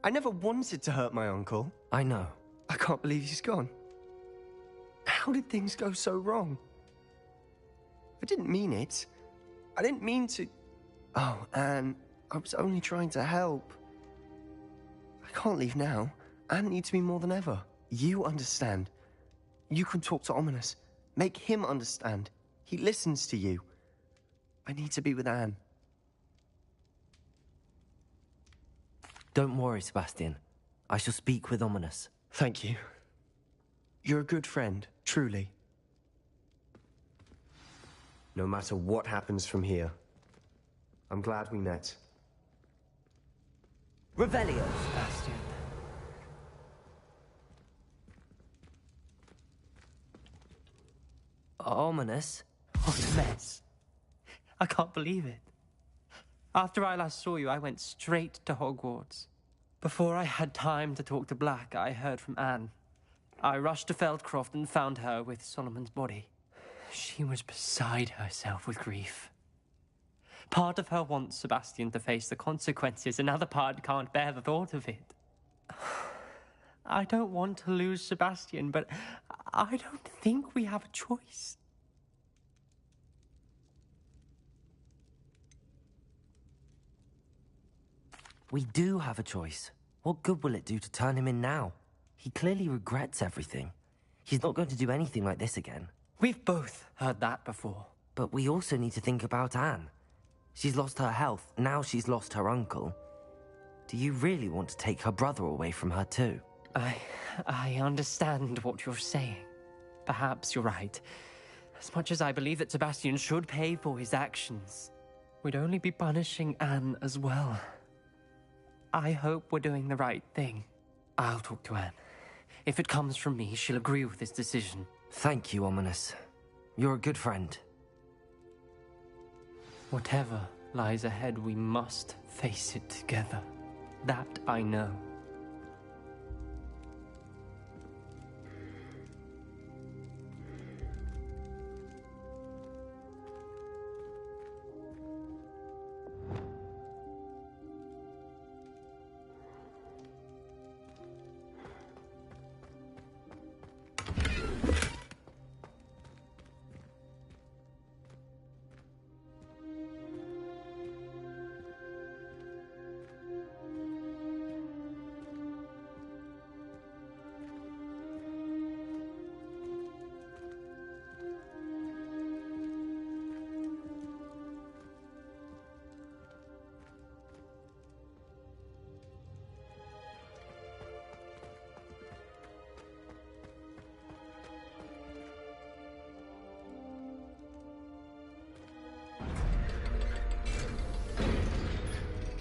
I never wanted to hurt my uncle. I know. I can't believe he's gone. How did things go so wrong? I didn't mean it. I didn't mean to... Oh, Anne, I was only trying to help. I can't leave now. Anne needs me more than ever. You understand. You can talk to Ominous. Make him understand. He listens to you. I need to be with Anne. Don't worry, Sebastian. I shall speak with Ominous. Thank you. You're a good friend, truly. No matter what happens from here, I'm glad we met. Revelio, Sebastian. Ominous? What a mess. I can't believe it. After I last saw you, I went straight to Hogwarts. Before I had time to talk to Black, I heard from Anne. I rushed to Feldcroft and found her with Solomon's body. She was beside herself with grief. Part of her wants Sebastian to face the consequences, another part can't bear the thought of it. I don't want to lose Sebastian, but I don't think we have a choice. We do have a choice. What good will it do to turn him in now? He clearly regrets everything. He's not going to do anything like this again. We've both heard that before. But we also need to think about Anne. She's lost her health, now she's lost her uncle. Do you really want to take her brother away from her too? I understand what you're saying. Perhaps you're right. As much as I believe that Sebastian should pay for his actions, we'd only be punishing Anne as well. I hope we're doing the right thing. I'll talk to Anne. If it comes from me, she'll agree with this decision. Thank you, Ominous. You're a good friend. Whatever lies ahead, we must face it together. That I know.